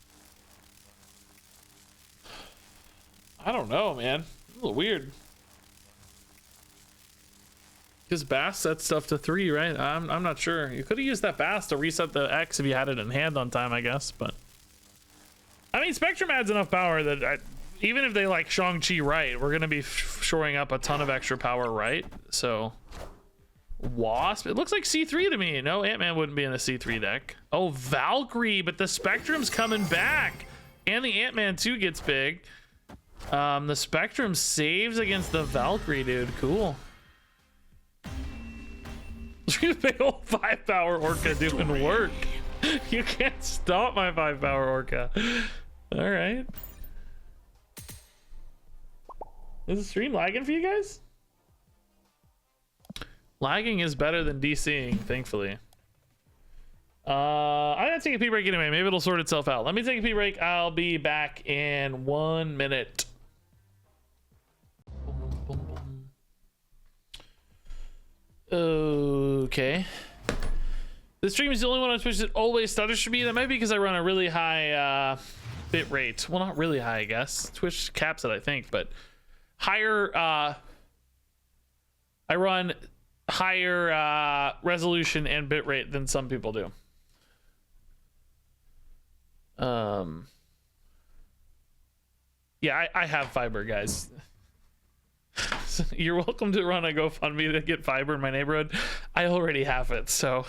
I don't know, man. A little weird. Because Bass sets stuff to 3, right? I'm not sure. You could have used that Bass to reset the X if you had it in hand on time, I guess. But I mean, Spectrum adds enough power that even if they like Shang-Chi right, we're gonna be shoring up a ton of extra power, right? So Wasp. It looks like C3 to me. No, Ant-Man wouldn't be in a C3 deck. Oh, Valkyrie, but the Spectrum's coming back, and the Ant-Man 2 gets big. The Spectrum saves against the Valkyrie, dude. Cool. Big old 5-power Orca doing work. You can't stop my 5-power Orca. All right. Is the stream lagging for you guys? Lagging is better than DCing, thankfully. I'm gonna take a pee break anyway. Maybe it'll sort itself out. Let me take a pee break. I'll be back in 1 minute. Okay. The stream is the only one on Twitch that always stutters for me. That might be because I run a really high bit rate. Well, not really high, I guess. Twitch caps it, I think, but higher. I run higher resolution and bit rate than some people do. Yeah, I have fiber, guys. So you're welcome to run a GoFundMe to get fiber in my neighborhood. I already have it. So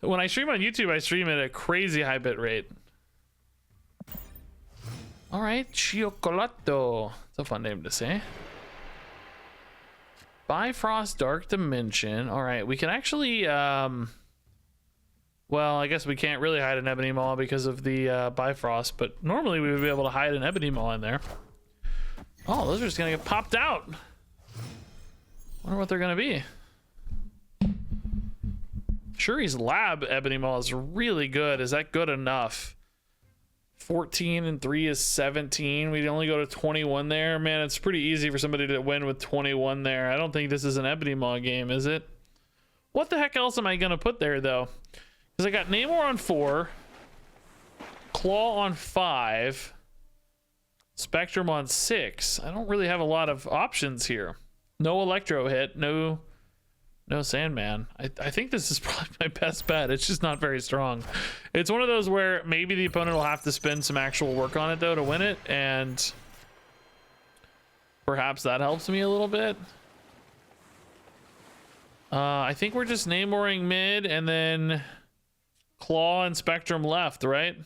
when I stream on YouTube, I stream at a crazy high bit rate. All right, Cioccolatto. It's a fun name to say. Bifrost Dark Dimension. All right, we can actually well, I guess we can't really hide an Ebony Maw because of the Bifrost, but normally we would be able to hide an Ebony Maw in there. Oh, those are just gonna get popped out. Wonder what they're gonna be. Shuri's Lab Ebony Maw is really good. Is that good enough? 14 and 3 is 17. We'd only go to 21 there. Man, it's pretty easy for somebody to win with 21 there. I don't think this is an Ebony Maw game, is it? What the heck else am I gonna put there though? Because I got Namor on 4, Claw on 5, Spectrum on 6. I don't really have a lot of options here. No Electro hit, no Sandman. I think this is probably my best bet. It's just not very strong. It's one of those where maybe the opponent will have to spend some actual work on it though to win it, and perhaps that helps me a little bit. I think we're just Namoring mid and then Claw and Spectrum left, right?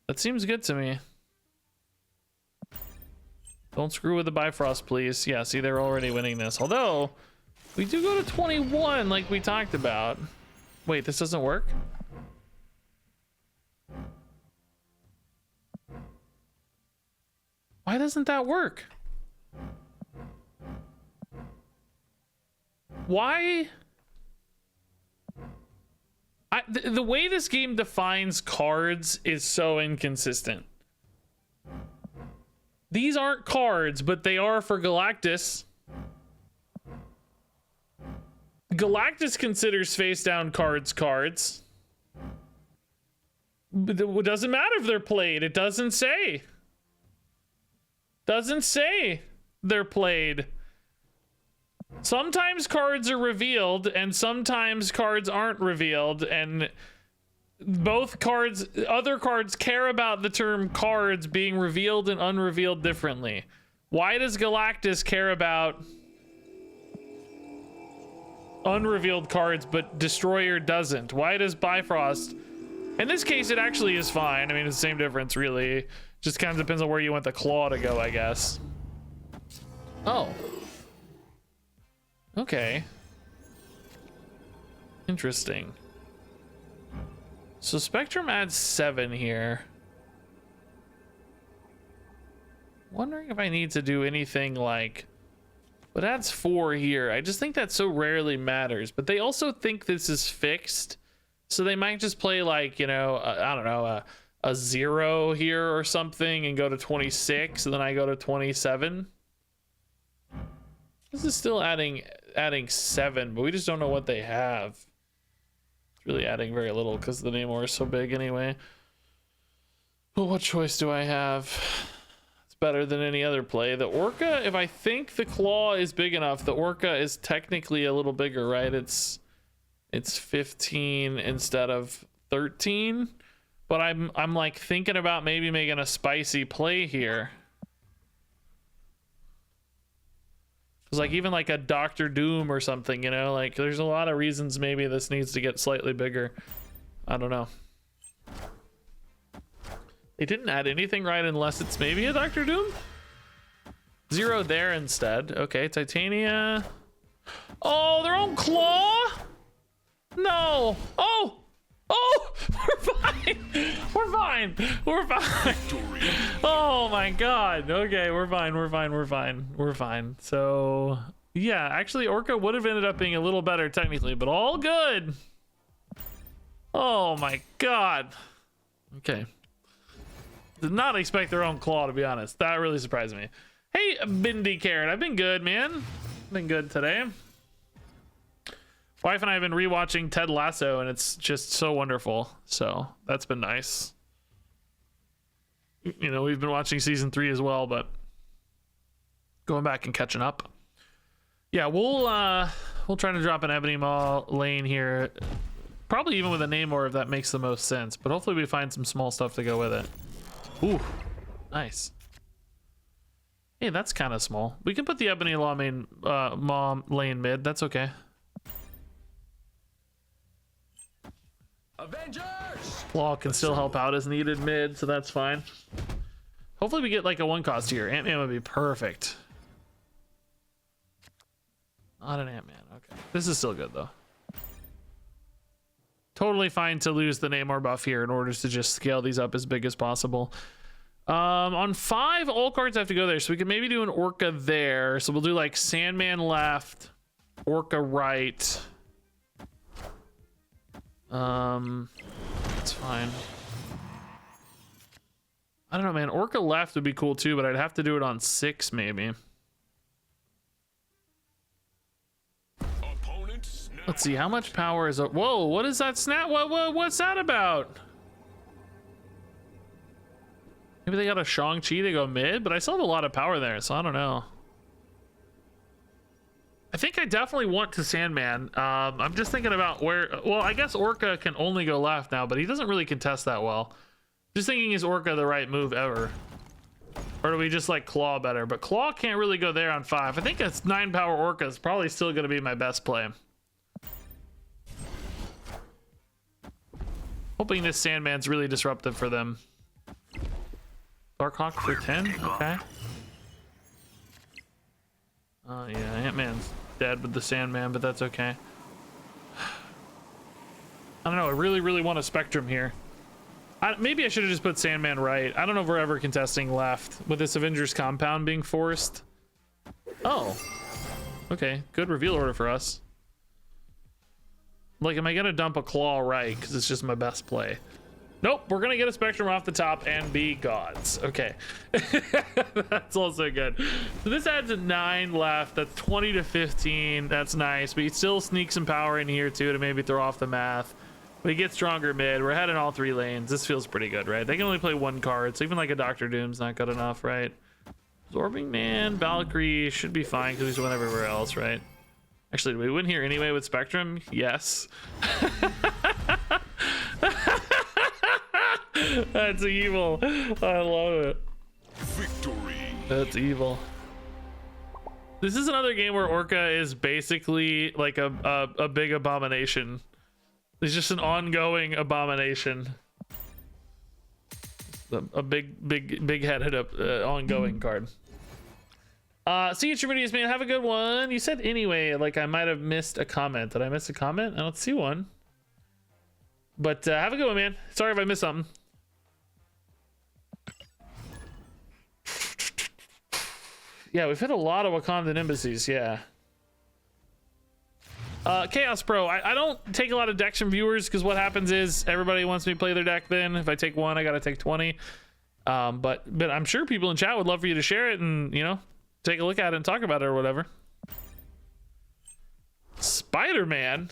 That seems good to me. Don't screw with the Bifrost, please. Yeah, see, they're already winning this. Although, we do go to 21 like we talked about. Wait, this doesn't work? Why doesn't that work? Why? The way this game defines cards is so inconsistent. These aren't cards, but they are for Galactus. Galactus considers face down cards. But it doesn't matter if they're played. It doesn't say. Doesn't say they're played. Sometimes cards are revealed and sometimes cards aren't revealed, and both cards, other cards care about the term cards being revealed and unrevealed differently. Why does Galactus care about unrevealed cards but Destroyer doesn't? Why does Bifrost? In this case it actually is fine. I mean, it's the same difference really. Just kind of depends on where you want the claw to go, I guess. Oh. Okay. Interesting. So Spectrum adds 7 here. Wondering if I need to do anything like, but adds 4 here. I just think that so rarely matters, but they also think this is fixed. So they might just play like, you know, I don't know, a 0 here or something and go to 26 and then I go to 27. This is still adding 7, but we just don't know what they have. It's really adding very little because the Namor is so big anyway. But what choice do I have? It's better than any other play. The Orca, if I think the claw is big enough, the Orca is technically a little bigger, right? It's 15 instead of 13. But I'm like thinking about maybe making a spicy play here. Like even like a Doctor Doom or something, you know, like there's a lot of reasons maybe this needs to get slightly bigger. I don't know. They didn't add anything, right? Unless it's maybe a Doctor Doom. 0 there instead. Okay, Titania. Oh, their own claw. No. Oh, Oh, we're fine. We're fine. We're fine. Oh my God. Okay, we're fine. We're fine. We're fine. We're fine. So yeah, actually Orca would have ended up being a little better technically, but all good. Oh my God. Okay. Did not expect their own claw, to be honest. That really surprised me. Hey, Bindi Carrot. I've been good, man. Been good today. Wife and I have been rewatching Ted Lasso, and it's just so wonderful. So that's been nice. You know, we've been watching season 3 as well, but going back and catching up. Yeah, we'll try to drop an Ebony Maw lane here. Probably even with a Namor if that makes the most sense. But hopefully we find some small stuff to go with it. Ooh, nice. Hey, that's kind of small. We can put the Ebony Maw lane mid. That's okay. Avengers! Claw can still help out as needed mid, so that's fine. Hopefully we get like a 1 cost here. Ant-Man would be perfect. Not an Ant-Man. Okay. This is still good though. Totally fine to lose the Namor buff here in order to just scale these up as big as possible. On 5, all cards have to go there, so we can maybe do an Orca there. So we'll do like Sandman left, Orca right. That's fine. I don't know, man. Orca left would be cool too, but I'd have to do it on 6 maybe. Let's see, how much power is it? Whoa, what is that snap? What's that about? Maybe they got a Shang-Chi to go mid, but I still have a lot of power there, so I don't know. I think I definitely want to Sandman. I'm just thinking about where... Well, I guess Orca can only go left now, but he doesn't really contest that well. Just thinking, is Orca the right move ever? Or do we just like Claw better? But Claw can't really go there on 5. I think it's 9 power Orca is probably still going to be my best play. Hoping this Sandman's really disruptive for them. Darkhawk for 10? Okay. Oh yeah, Ant-Man's dead with the Sandman, but that's okay. I don't know, I really want a Spectrum here. Maybe I should have just put Sandman right. I don't know if we're ever contesting left with this Avengers compound being forced. Oh. Okay, good reveal order for us. Like, am I gonna dump a Claw right? Because it's just my best play. Nope, we're gonna get a Spectrum off the top and be gods. Okay. That's also good. So this adds a 9 left. That's 20 to 15. That's nice. But you still sneak some power in here too to maybe throw off the math. But he gets stronger mid. We're heading all 3 lanes. This feels pretty good, right? They can only play 1 card, so even like a Doctor Doom's not good enough, right? Absorbing Man, Valkyrie should be fine because he's won everywhere else, right? Actually, do we win here anyway with Spectrum? Yes. That's evil. I love it. Victory. That's evil. This is another game where Orca is basically like a big abomination. It's just an ongoing abomination. A big headed ongoing card. See you, videos, man. Have a good one. You said anyway, like I might have missed a comment. Did I miss a comment? I don't see one. But have a good one, man. Sorry if I missed something. Yeah, we've hit a lot of Wakandan embassies, yeah. Chaos Pro, I don't take a lot of decks from viewers because what happens is everybody wants me to play their deck then. If I take 1, I gotta take 20. But I'm sure people in chat would love for you to share it and, you know, take a look at it and talk about it or whatever. Spider-Man?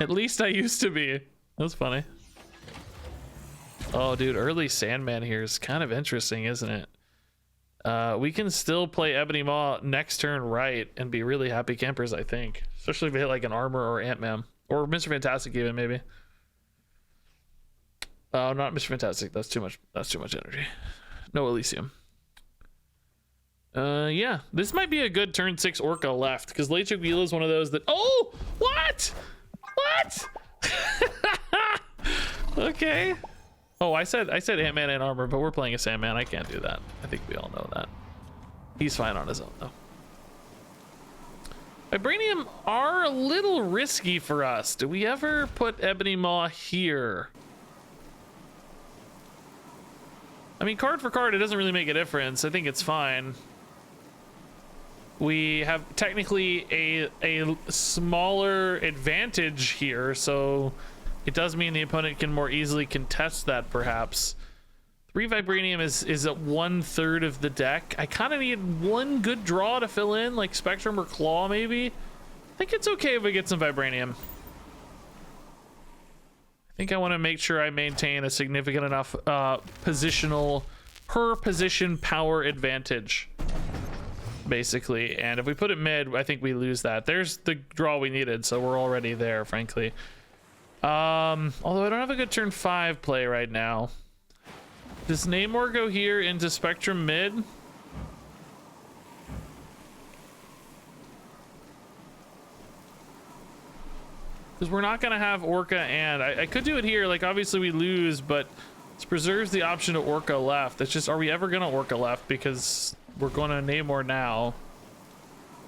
At least I used to be. That's funny. Oh, dude, early Sandman here is kind of interesting, isn't it? We can still play Ebony Maw next turn right and be really happy campers, I think. Especially if we hit like an Armor or Ant-Man. Or Mr. Fantastic even, maybe. Oh, not Mr. Fantastic. That's too much energy. No Elysium. Yeah. This might be a good turn 6 Orca left, because Late Chugila is one of those that... Oh! What? What? Okay. Oh, I said Ant-Man and Armor, but we're playing a Sandman. I can't do that. I think we all know that. He's fine on his own, though. Vibranium are a little risky for us. Do we ever put Ebony Maw here? I mean, card for card, it doesn't really make a difference. I think it's fine. We have technically a smaller advantage here, so it does mean the opponent can more easily contest that, perhaps. 3 Vibranium is at 1/3 of the deck. I kind of need one good draw to fill in, like Spectrum or Claw, maybe. I think it's okay if we get some Vibranium. I think I want to make sure I maintain a significant enough positional per position power advantage, basically. And if we put it mid, I think we lose that. There's the draw we needed, so we're already there, frankly. Although I don't have a good turn 5 play right now. Does Namor go here into Spectrum mid? Because we're not going to have Orca, and I could do it here. Like, obviously we lose, but this preserves the option to Orca left. It's just, are we ever going to Orca left? Because we're going to Namor now.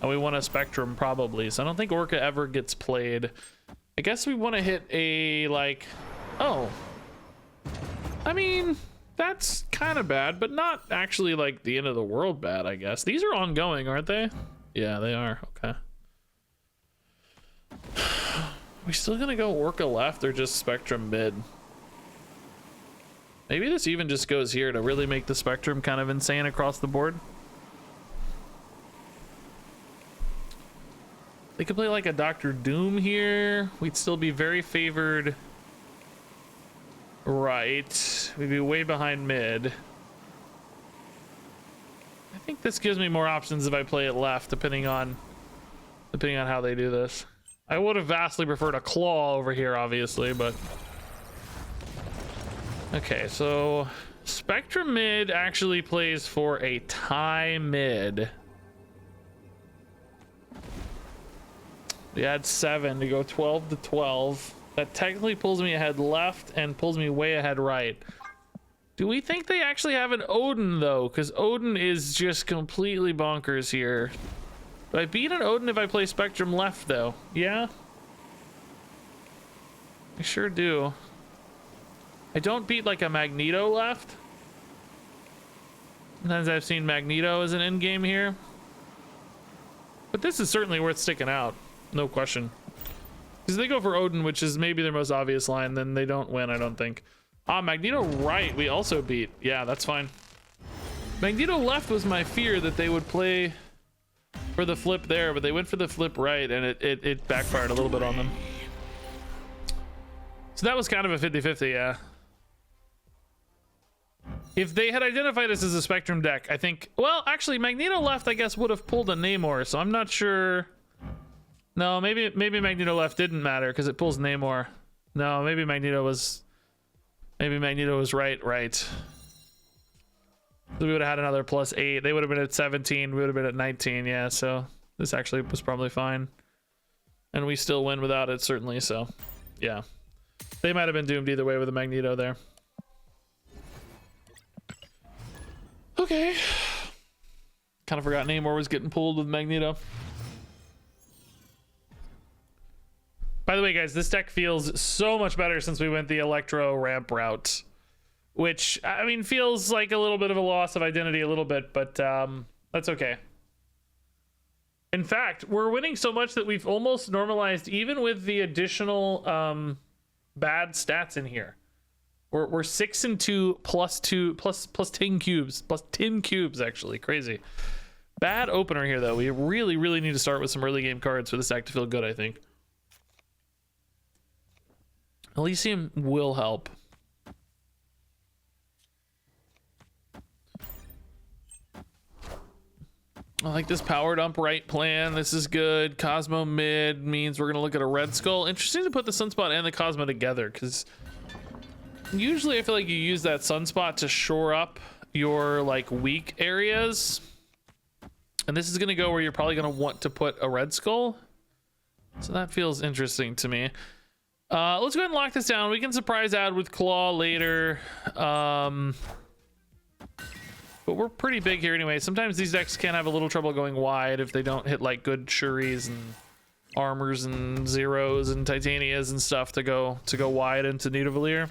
And we want a Spectrum, probably. So I don't think Orca ever gets played. I guess we want to hit a, like... Oh. I mean... That's kind of bad, but not actually like the end of the world bad, I guess. These are ongoing, aren't they? Yeah, they are. Okay. We still gonna go Orca left or just Spectrum mid? Maybe this even just goes here to really make the Spectrum kind of insane across the board. They could play like a Doctor Doom here. We'd still be very favored. Right, we'd be way behind mid. I think this gives me more options if I play it left, depending on how they do this. I would have vastly preferred a Claw over here, obviously, but okay. So Spectrum mid actually plays for a tie mid. We add 7 to go 12 to 12. That technically pulls me ahead left and pulls me way ahead right. Do we think they actually have an Odin, though? Because Odin is just completely bonkers here. Do I beat an Odin if I play Spectrum left, though? Yeah? I sure do. I don't beat, like, a Magneto left. Sometimes I've seen Magneto as an endgame here. But this is certainly worth sticking out. No question. Because they go for Odin, which is maybe their most obvious line, then they don't win, I don't think. Ah, Magneto right, we also beat. Yeah, that's fine. Magneto left was my fear that they would play for the flip there, but they went for the flip right, and it backfired a little bit on them. So that was kind of a 50-50, yeah. If they had identified us as a Spectrum deck, I think... Well, actually, Magneto left, I guess, would have pulled a Namor, so I'm not sure... No, maybe Magneto left didn't matter because it pulls Namor. No, maybe Magneto was right. So we would have had another +8. They would have been at 17. We would have been at 19. Yeah, so this actually was probably fine. And we still win without it, certainly. So, yeah. They might have been doomed either way with a Magneto there. Okay. Kind of forgot Namor was getting pulled with Magneto. By the way, guys, this deck feels so much better since we went the Electro ramp route, which, I mean, feels like a little bit of a loss of identity a little bit, but that's okay. In fact, we're winning so much that we've almost normalized even with the additional bad stats in here. We're 6-2 plus 10 cubes, plus 10 cubes, actually. Crazy. Bad opener here, though. We really, really need to start with some early game cards for this deck to feel good, I think. Elysium will help. I like this powered up right plan. This is good. Cosmo mid means we're gonna look at a Red Skull. Interesting to put the Sunspot and the Cosmo together, because usually I feel like you use that Sunspot to shore up your like weak areas. And this is gonna go where you're probably gonna want to put a Red Skull. So that feels interesting to me. Let's go ahead and lock this down. We can surprise add with Claw later. But we're pretty big here anyway. Sometimes these decks can have a little trouble going wide if they don't hit like good Shuris and armors and zeros and titanias and stuff to go wide into Nidavellir.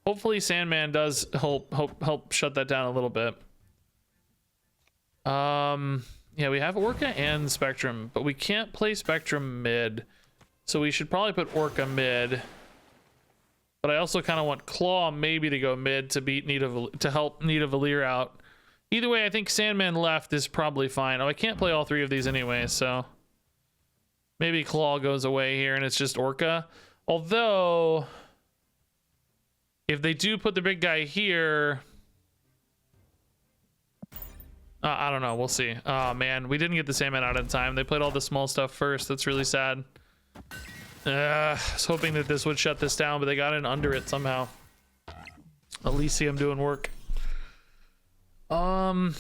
Hopefully Sandman does help shut that down a little bit. Yeah, we have Orca and Spectrum, but we can't play Spectrum mid. So we should probably put Orca mid. But I also kind of want Claw maybe to go mid to beat to help Nidavellir out. Either way, I think Sandman left is probably fine. Oh, I can't play all three of these anyway, so maybe Claw goes away here and it's just Orca. Although, if they do put the big guy here, I don't know. We'll see. Oh man, we didn't get the Sandman out in time. They played all the small stuff first. That's really sad. I was hoping that this would shut this down, but they got in under it somehow. Elysium doing work. Yeah,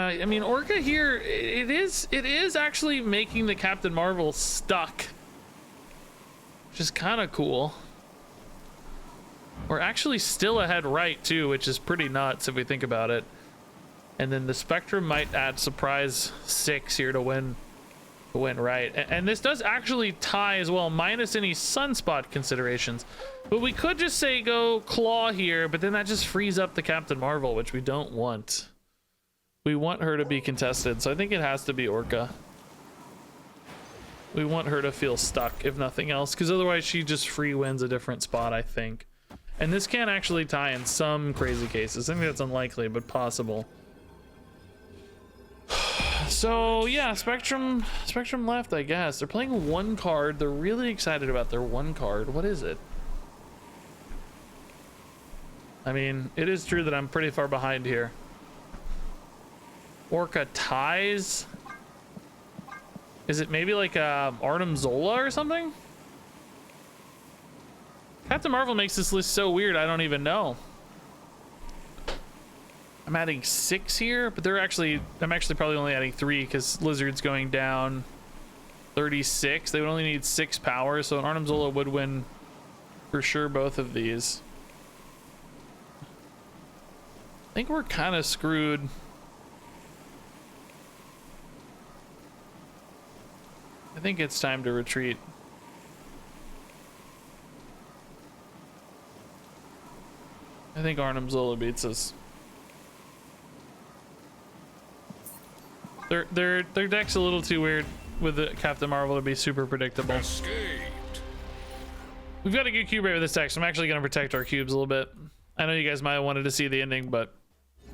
I mean, Orca here, it is actually making the Captain Marvel stuck, which is kind of cool. We're actually still ahead right too, which is pretty nuts if we think about it. And then the Spectrum might add surprise 6 here to win right. And this does actually tie as well, minus any sunspot considerations. But we could just say go Claw here, but then that just frees up the Captain Marvel, which we don't want. We want her to be contested, so I think it has to be Orca. We want her to feel stuck, if nothing else, because otherwise she just free wins a different spot, I think. And this can actually tie in some crazy cases. I think that's unlikely, but possible. So yeah, Spectrum left, I guess. They're playing one card. They're really excited about their one card. What is it? I mean, it is true that I'm pretty far behind here. Orca ties? Is it maybe like Arnim Zola or something? Captain Marvel makes this list so weird, I don't even know. I'm adding 6 here, but I'm actually probably only adding 3 because Lizard's going down 36. They would only need 6 power, so an Arnim Zola would win for sure both of these. I think we're kind of screwed. I think it's time to retreat. I think Arnim Zola beats us. Their deck's a little too weird with the Captain Marvel to be super predictable. Escaped. We've got a good cube rate with this deck, so I'm actually going to protect our cubes a little bit. I know you guys might have wanted to see the ending, but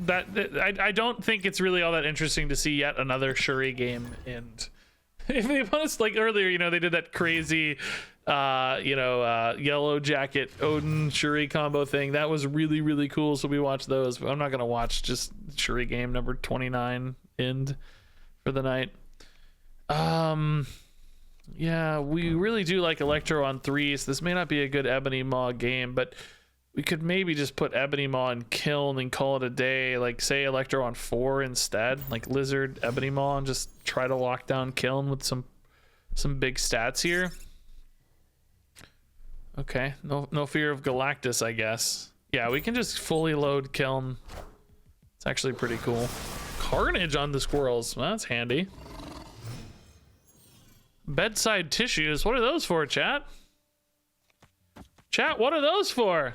I don't think it's really all that interesting to see yet another Shuri game. And if they want us, like earlier, you know, they did that crazy Yellow Jacket Odin Shuri combo thing. That was really, really cool, so we watched those. But I'm not going to watch just Shuri game number 29 end for the night. Yeah, we really do like Electro on 3, so this may not be a good Ebony Maw game, but we could maybe just put Ebony Maw and Kiln and call it a day. Like, say Electro on 4 instead, like Lizard, Ebony Maw, and just try to lock down Kiln with some big stats here. Okay, no fear of Galactus, I guess. Yeah, we can just fully load Kiln. It's actually pretty cool. Carnage on the squirrels. Well, that's handy. Bedside tissues. What are those for, chat? Chat, what are those for?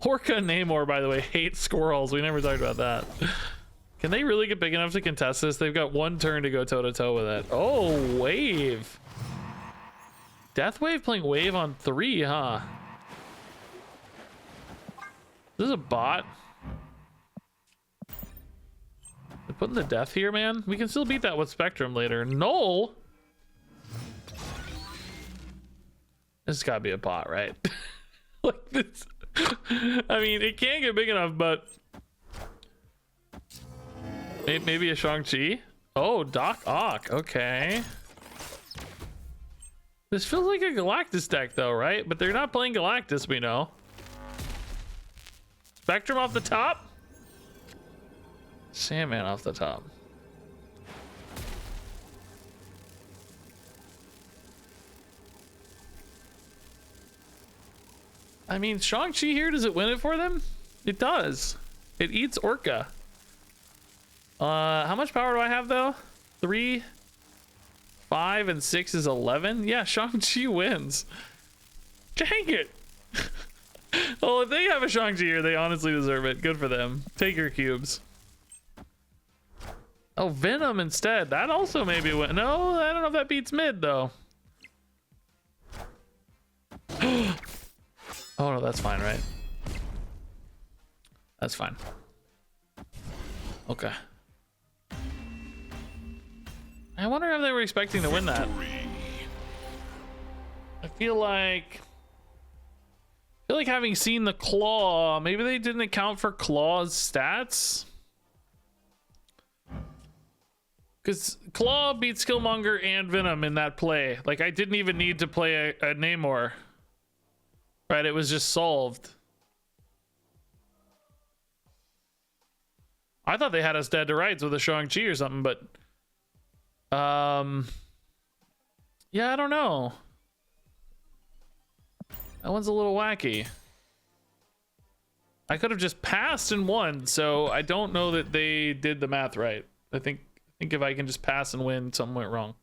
Orca and Namor, by the way, hate squirrels. We never talked about that. Can they really get big enough to contest this? They've got 1 turn to go toe-to-toe with it. Oh, Wave. Death Wave playing Wave on 3, huh? This is a bot. They're putting the death here, man. We can still beat that with Spectrum later. Null? This has gotta be a bot, right? Like this. I mean, it can't get big enough, but maybe a Shang-Chi? Oh, Doc Ock. Okay. This feels like a Galactus deck, though, right? But they're not playing Galactus, we know. Spectrum off the top? Sandman off the top. I mean, Shang-Chi here, does it win it for them? It does. It eats Orca. How much power do I have though? 3, 5, and 6 is 11. Yeah, Shang-Chi wins. Dang it. Well, if they have a Shang-Chi here, they honestly deserve it. Good for them. Take your cubes. Oh, Venom instead. That also maybe win. No, I don't know if that beats mid though. Oh no, that's fine, right? That's fine. Okay. I wonder if they were expecting to win that. I feel like having seen the claw, maybe they didn't account for claw's stats. Because claw beats Killmonger and Venom in that play. Like I didn't even need to play a Namor. Right, it was just solved. I thought they had us dead to rights with a Shang-Chi or something, but yeah, I don't know. That one's a little wacky. I could have just passed and won, so I don't know that they did the math right. I think if I can just pass and win, something went wrong.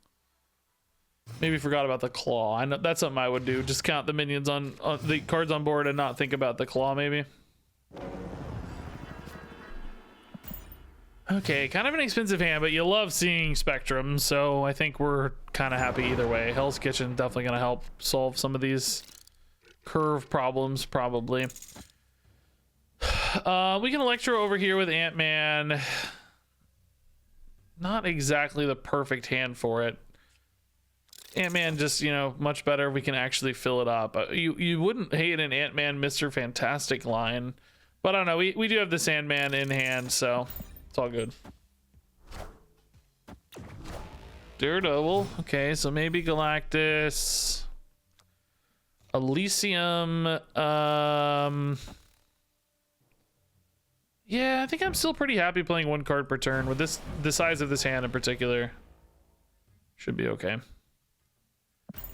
Maybe forgot about the claw. I know that's something I would do. Just count the minions on the cards on board and not think about the claw, maybe. Okay, kind of an expensive hand, but you love seeing Spectrum, so I think we're kind of happy either way. Hell's Kitchen definitely going to help solve some of these curve problems, probably. We can Electro over here with Ant-Man. Not exactly the perfect hand for it. Ant-Man just, you know, much better. We can actually fill it up. You wouldn't hate an Ant-Man Mr. Fantastic line, but I don't know. We do have the Sandman in hand, so it's all good. Daredevil. Okay, so maybe Galactus. Elysium. Yeah, I think I'm still pretty happy playing one card per turn with this, the size of this hand in particular. Should be okay.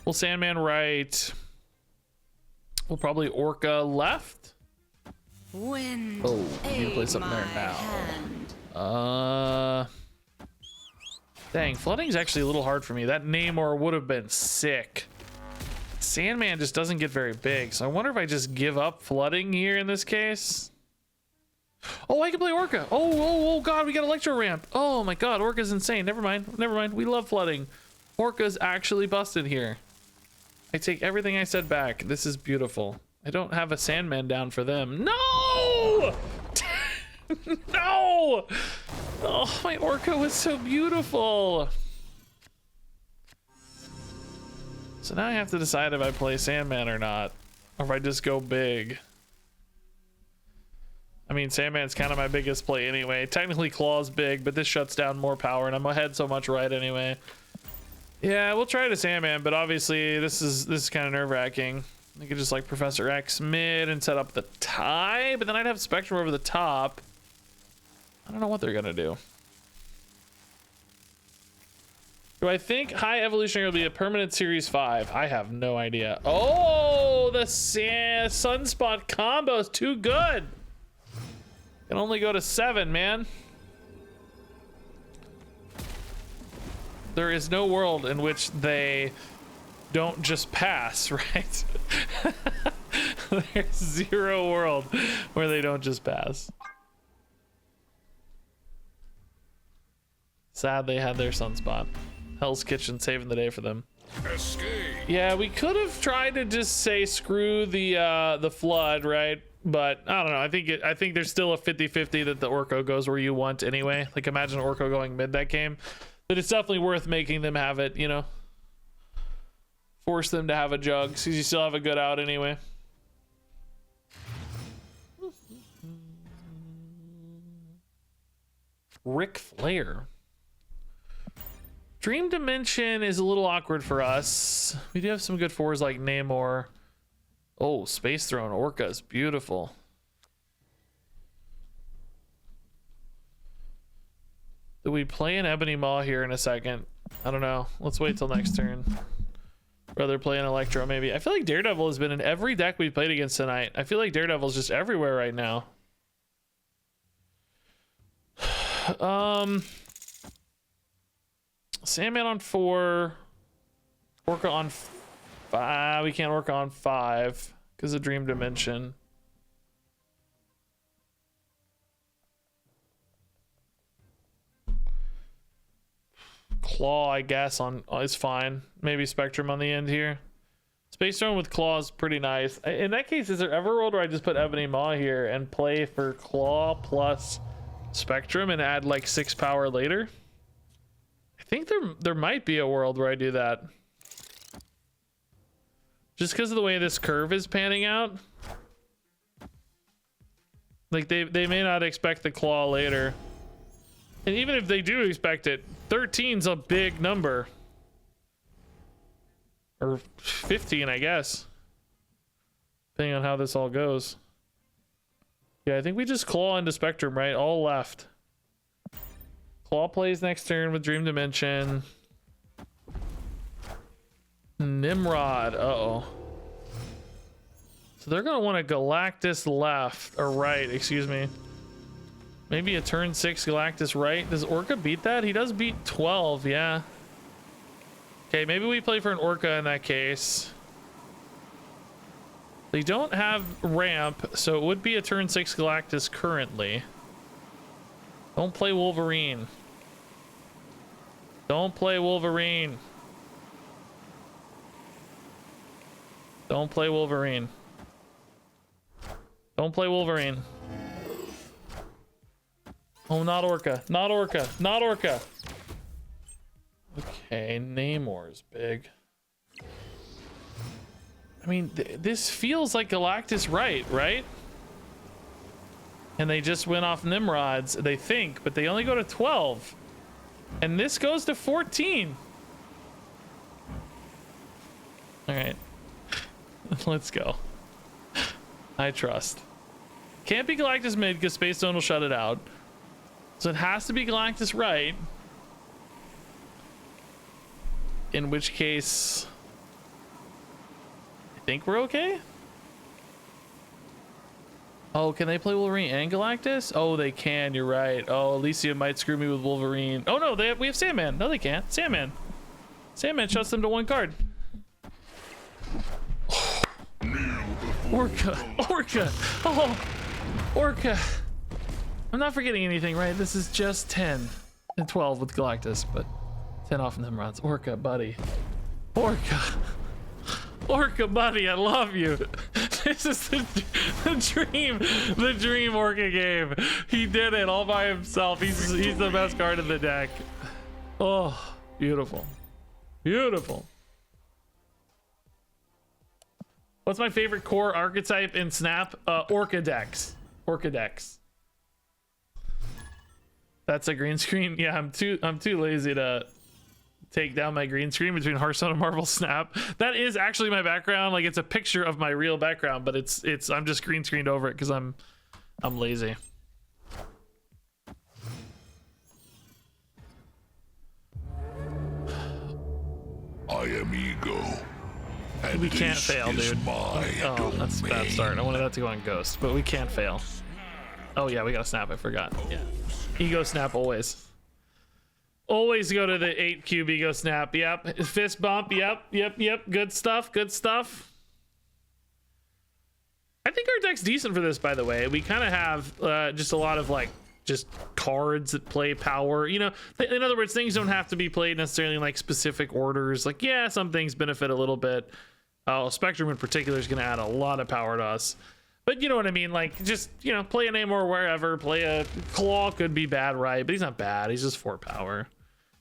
We'll Sandman right. We'll probably Orca left. Wind. Oh, you need to play something there now. Dang, flooding's actually a little hard for me. That Namor would have been sick. Sandman just doesn't get very big, so I wonder if I just give up flooding here in this case. Oh, I can play Orca. Oh god, we got Electro Ramp. Oh my god, Orca's insane. Never mind. We love flooding. Orca's actually busted here. I take everything I said back. This is beautiful. I don't have a Sandman down for them. No! No! Oh, my Orca was so beautiful. So now I have to decide if I play Sandman or not, or if I just go big. I mean, Sandman's kind of my biggest play anyway. Technically Claw's big, but this shuts down more power and I'm ahead so much right anyway. Yeah, we'll try to Sandman, but obviously this is kind of nerve-wracking. I could just like Professor X mid and set up the tie, but then I'd have Spectrum over the top. I don't know what they're gonna do. Do I think High Evolutionary will be a permanent Series 5? I have no idea. Oh, the Sunspot combo is too good. Can only go to 7, man. There is no world in which they don't just pass, right? There's zero world where they don't just pass. Sad they had their Sunspot. Hell's Kitchen saving the day for them. Escape. Yeah, we could have tried to just say screw the flood, right? But I don't know. I think there's still a 50-50 that the Orko goes where you want anyway. Like imagine Orko going mid that game. But it's definitely worth making them have it, you know. Force them to have a jug because you still have a good out anyway. Ric Flair. Dream Dimension is a little awkward for us. We do have some good fours like Namor. Oh, Space Throne Orca is beautiful. Do we play an Ebony Maw here in a second? I don't know. Let's wait till next turn. Rather play an Electro maybe. I feel like Daredevil has been in every deck we've played against tonight. I feel like Daredevil's just everywhere right now. Sandman on 4. Orca on 5. We can't Orca on 5 because of Dream Dimension. Claw, I guess, on is fine. Maybe Spectrum on the end here. Space Throne with Claw is pretty nice. In that case, is there ever a world where I just put Ebony Maw here and play for Claw plus Spectrum and add like 6 power later? I think there might be a world where I do that. Just because of the way this curve is panning out. Like they may not expect the Claw later. And even if they do expect it, 13's a big number. Or 15, I guess. Depending on how this all goes. Yeah, I think we just Claw into Spectrum, right? All left. Claw plays next turn with Dream Dimension. Nimrod. Uh-oh. So they're going to want a Galactus left. Or right, excuse me. Maybe a turn 6 Galactus right. Does Orca beat that? He does beat 12, yeah. Okay, maybe we play for an Orca in that case. They don't have ramp, so it would be a turn 6 Galactus currently. Don't play Wolverine. Don't play Wolverine. Don't play Wolverine. Don't play Wolverine. Oh, not Orca. Not Orca. Not Orca. Okay, Namor's big. I mean, this feels like Galactus right? And they just went off Nimrods, they think, but they only go to 12. And this goes to 14. All right. Let's go. I trust. Can't be Galactus mid because Space Zone will shut it out. So it has to be Galactus right. In which case, I think we're okay. Oh, can they play Wolverine and Galactus? Oh, they can. You're right. Oh, Elysium might screw me with Wolverine. Oh no, we have Sandman. No, they can't. Sandman. Sandman shuts them to 1 card. Orca. Orca. Oh, Orca. I'm not forgetting anything, right? This is just 10 and 12 with Galactus, but 10 off Nimrods. Orca, buddy. Orca. Orca, buddy, I love you. This is the dream Orca game. He did it all by himself. He's the best card in the deck. Oh, beautiful. Beautiful. What's my favorite core archetype in Snap? Orca decks. Orca decks. That's a green screen. Yeah, I'm too lazy to take down my green screen between Hearthstone and Marvel Snap. That is actually my background. Like, it's a picture of my real background, but it's I'm just green screened over it because I'm lazy. I am ego. And We can't this fail, is dude. my Oh, that's a bad domain. start. I wanted that to go on Ghost, but we can't fail. Oh yeah, we gotta snap. I forgot. Yeah, ego snap always. Always go to the 8 cube ego snap. Yep. Fist bump. Yep. Good stuff. Good stuff. I think our deck's decent for this, by the way. We kind of have just a lot of like just cards that play power. You know, in other words, things don't have to be played necessarily in like specific orders. Like, yeah, some things benefit a little bit. Spectrum in particular is going to add a lot of power to us. But you know what I mean? Like, just, you know, play a Namor wherever. Play a Claw could be bad, right? But he's not bad. He's just 4 power.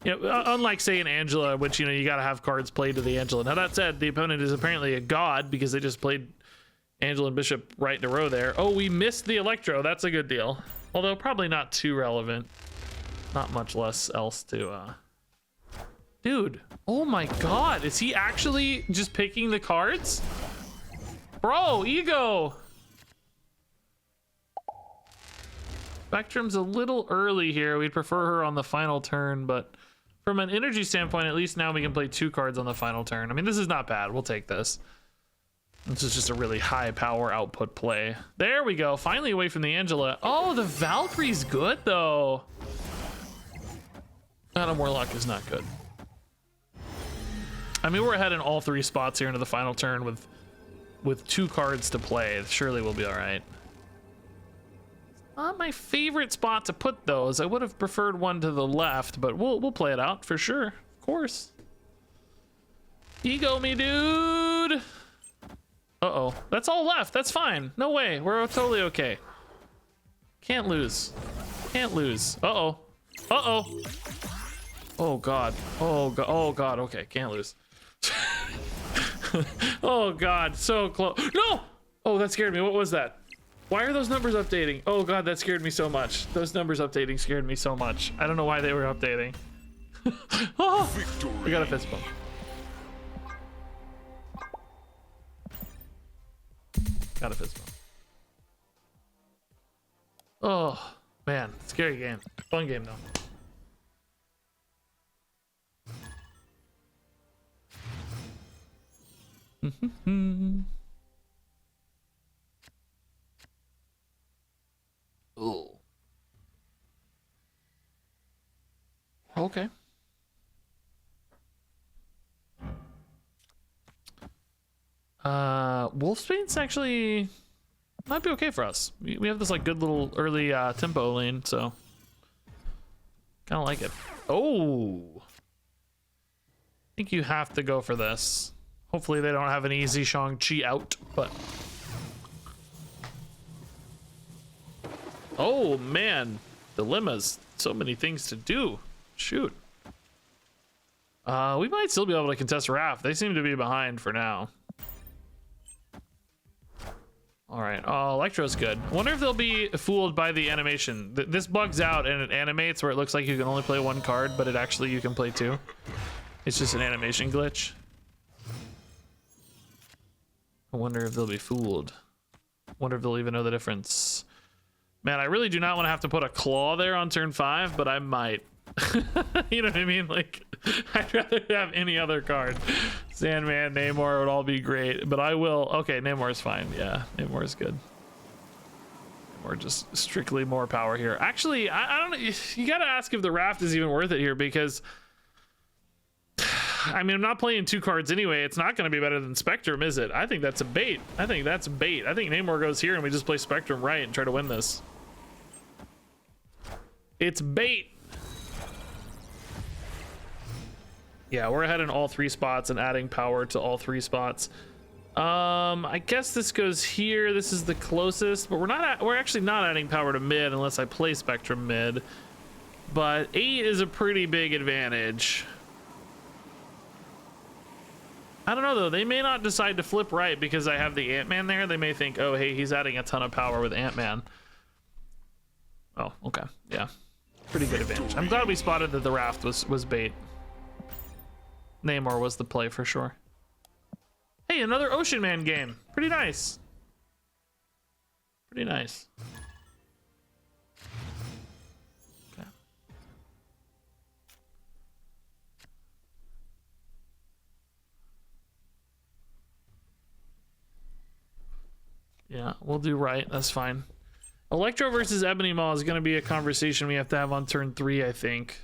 You know, unlike, say, an Angela, which, you know, you got to have cards played to the Angela. Now, that said, the opponent is apparently a god because they just played Angela and Bishop right in a row there. Oh, we missed the Electro. That's a good deal. Although probably not too relevant. Not much less else to... Dude, oh my god. Is he actually just picking the cards? Bro, ego! Spectrum's a little early here. We'd prefer her on the final turn, but from an energy standpoint, at least now we can play 2 cards on the final turn. I mean, this is not bad. We'll take this. This is just a really high power output play. There we go. Finally away from the Angela. Oh, the Valkyrie's good, though. Madam Warlock is not good. I mean, we're ahead in all 3 spots here into the final turn with 2 cards to play. Surely we'll be all right. Not my favorite spot to put those. I would have preferred one to the left, but we'll play it out for sure. Of course. Ego me, dude. Uh-oh. That's all left. That's fine. No way. We're totally okay. Can't lose. Can't lose. Uh-oh. Uh-oh. Oh, God. Oh, God. Oh, God. Okay. Can't lose. Oh, God. So close. No! Oh, that scared me. What was that? Why are those numbers updating? Oh, God. That scared me so much. Those numbers updating scared me so much. I don't know why they were updating. Oh, we got a fist bump. Got a fist bump. Oh, man. Scary game. Fun game, though. Ooh. Okay. Wolfsbane's actually might be okay for us. We have this like good little early tempo lane, so kind of like it. Oh, I think you have to go for this. Hopefully they don't have an easy Shang-Chi out, but oh man, dilemmas. So many things to do. Shoot. We might still be able to contest Raph. They seem to be behind for now. All right. Oh, Electro's good. I wonder if they'll be fooled by the animation. This bugs out and it animates where it looks like you can only play 1 card, but it actually you can play 2. It's just an animation glitch. I wonder if they'll be fooled. Wonder if they'll even know the difference. Man, I really do not want to have to put a claw there on turn 5, but I might. You know what I mean? Like, I'd rather have any other card. Sandman, Namor would all be great, but I will. Okay, Namor's fine. Yeah, Namor's good. Or just strictly more power here. Actually, I don't know. You got to ask if the Raft is even worth it here because, I mean, I'm not playing 2 cards anyway. It's not going to be better than Spectrum, is it? I think that's a bait. I think that's bait. I think Namor goes here and we just play Spectrum right and try to win this. It's bait. Yeah, we're ahead in all 3 spots and adding power to all 3 spots. I guess this goes here. This is the closest, but we're actually not adding power to mid unless I play Spectrum mid. But 8 is a pretty big advantage. I don't know though. They may not decide to flip right because I have the Ant-Man there. They may think, oh, hey, he's adding a ton of power with Ant-Man. Oh, okay. Yeah. Pretty good advantage. I'm glad we spotted that the Raft was bait. Namor was the play for sure. Hey, another Ocean Man game. Pretty nice. Pretty nice. Okay. Yeah, we'll do right. That's fine. Electro versus Ebony Maw is going to be a conversation we have to have on turn 3, I think.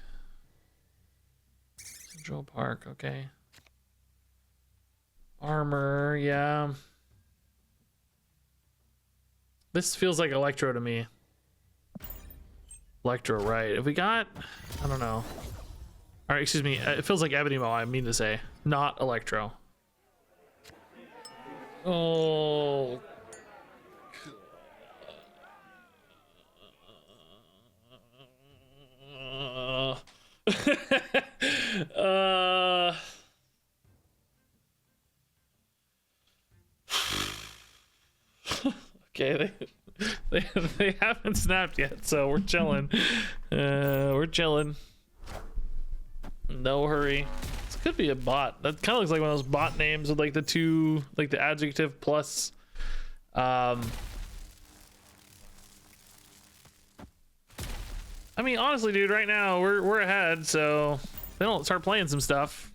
Central Park, okay. Armor, yeah. This feels like Electro to me. Electro, right. If we got, I don't know. All right, excuse me. It feels like Ebony Maw, I mean to say. Not Electro. Oh. Okay, they haven't snapped yet, so we're chilling. We're chilling. No hurry. This could be a bot. That kind of looks like one of those bot names with like the 2, like the adjective plus. I mean, honestly, dude, right now we're ahead, so they don't start playing some stuff.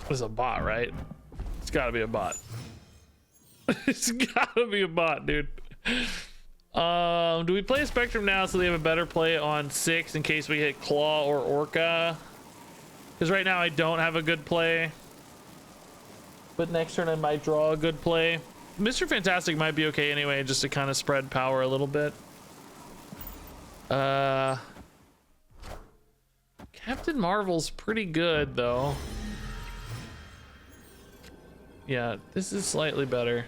It's a bot, right? It's gotta be a bot. It's gotta be a bot, dude. Do we play Spectrum now so they have a better play on 6 in case we hit Claw or Orca? Because right now I don't have a good play. But next turn I might draw a good play. Mr. Fantastic might be okay anyway, just to kind of spread power a little bit. Captain Marvel's pretty good though. Yeah, this is slightly better.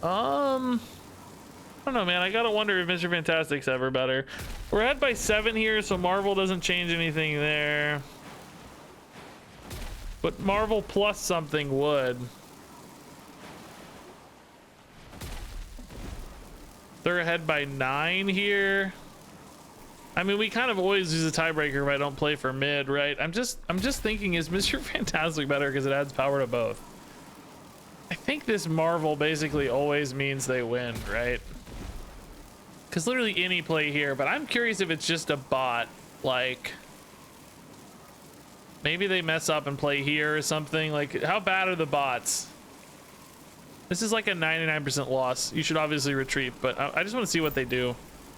I don't know, man. I gotta wonder if Mr. Fantastic's ever better. We're ahead by 7 here, so Marvel doesn't change anything there. But Marvel plus something would. They're ahead by 9 here. I mean, we kind of always use a tiebreaker if I don't play for mid, right? I'm just thinking, is Mr. Fantastic better because it adds power to both? I think this Marvel basically always means they win, right? Because literally any play here, but I'm curious if it's just a bot. Like, maybe they mess up and play here or something. Like, how bad are the bots? This is like a 99% loss. You should obviously retreat, but I just want to see what they do.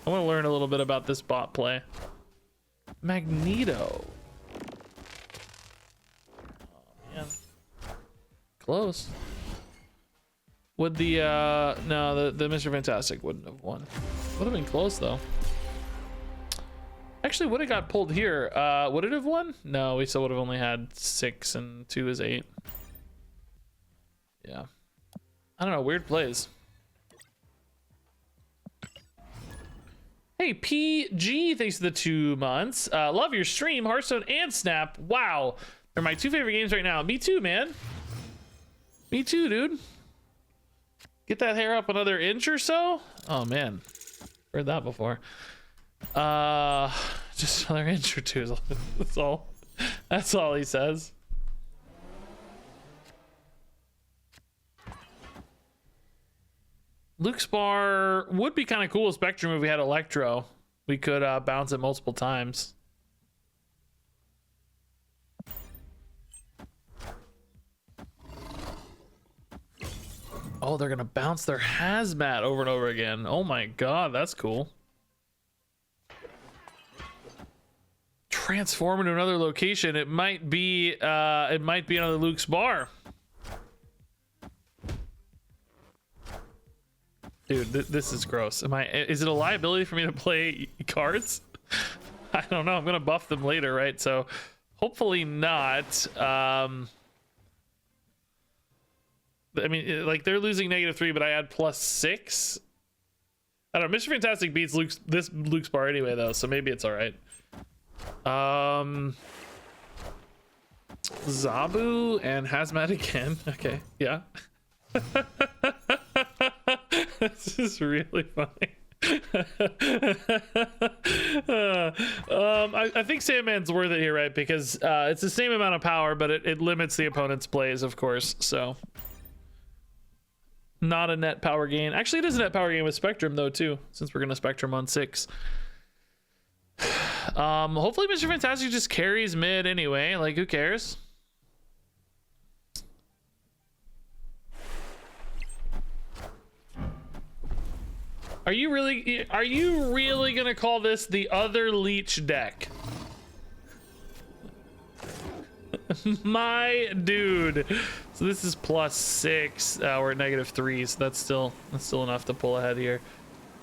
I want to learn a little bit about this bot play. Magneto. Oh, man. Close. Would the, no, the Mr. Fantastic wouldn't have won. Would have been close, though. Actually, would have got pulled here. Would it have won? No, we still would have only had 6 and 2 is 8. Yeah. I don't know, weird plays. Hey, PG, thanks for the 2 months. Love your stream, Hearthstone and Snap. Wow. They're my 2 favorite games right now. Me too, man. Me too, dude. Get that hair up another inch or so? Oh, man. Heard that before. Just another inch or 2. That's all. That's all he says. Luke's bar would be kind of cool with Spectrum if we had Electro. We could bounce it multiple times. Oh, they're gonna bounce their hazmat over and over again. Oh my god, that's cool. Transform into another location. It might be another Luke's bar. Dude, this is gross. Is it a liability for me to play cards? I don't know. I'm gonna buff them later, right? So hopefully not. I mean, like, they're losing -3, but I add +6. I don't know. Mr. Fantastic beats this Luke's bar anyway, though, so maybe it's all right. Zabu and Hazmat again. Okay, yeah. This is really funny. I think Sandman's worth it here, right? Because it's the same amount of power, but it limits the opponent's plays, of course. So not a net power gain. Actually, it is a net power gain with Spectrum, though, too, since we're gonna Spectrum on 6. Hopefully Mr. Fantastic just carries mid anyway. Like, who cares? Are you really gonna call this the other leech deck? My dude. So this is +6. We're at -3, so that's still enough to pull ahead here.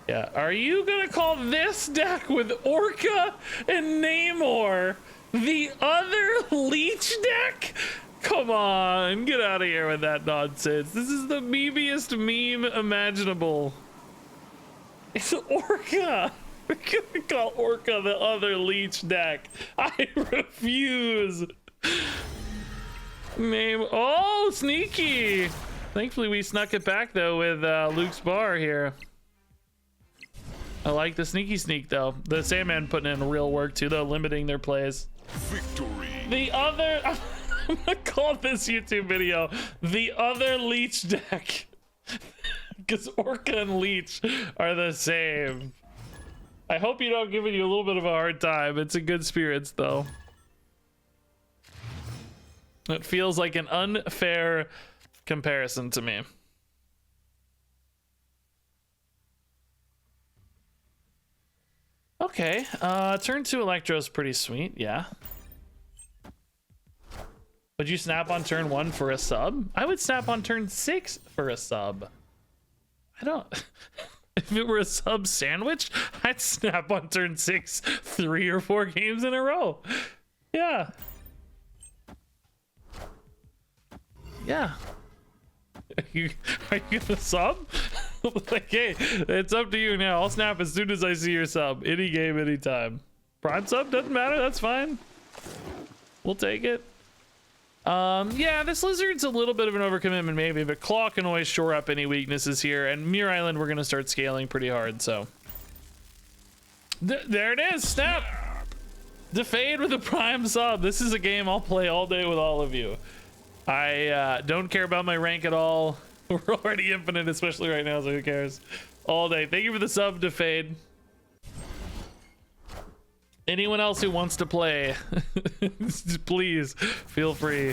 Yeah. Are you gonna call this deck with Orca and Namor the other leech deck? Come on, get out of here with that nonsense. This is the memeest meme imaginable. It's Orca. We're gonna call Orca the other leech deck. I refuse. Name. Oh, sneaky. Thankfully, we snuck it back though with Luke's bar here. I like the sneaky sneak though. The Sandman putting in real work too, though, limiting their plays. Victory. The other. I'm gonna call this YouTube video the other leech deck. Because Orca and Leech are the same. I hope you don't give you a little bit of a hard time. It's in good spirits, though. It feels like an unfair comparison to me. Okay, turn 2 Electro's pretty sweet, yeah. Would you snap on turn 1 for a sub? I would snap on turn 6 for a sub. I don't... If it were a sub sandwich, I'd snap on turn 6 3 or 4 games in a row. Yeah. Yeah. Are you gonna sub? Like, hey, it's up to you now. I'll snap as soon as I see your sub. Any game, anytime. Prime sub, doesn't matter, that's fine. We'll take it. Yeah, this lizard's a little bit of an overcommitment maybe, but Claw can always shore up any weaknesses here, and Muir Island we're gonna start scaling pretty hard, so. There it is, snap! Defade with a prime sub. This is a game I'll play all day with all of you. I don't care about my rank at all. We're already infinite, especially right now, so who cares? All day. Thank you for the sub, Defade. Anyone else who wants to play, please feel free.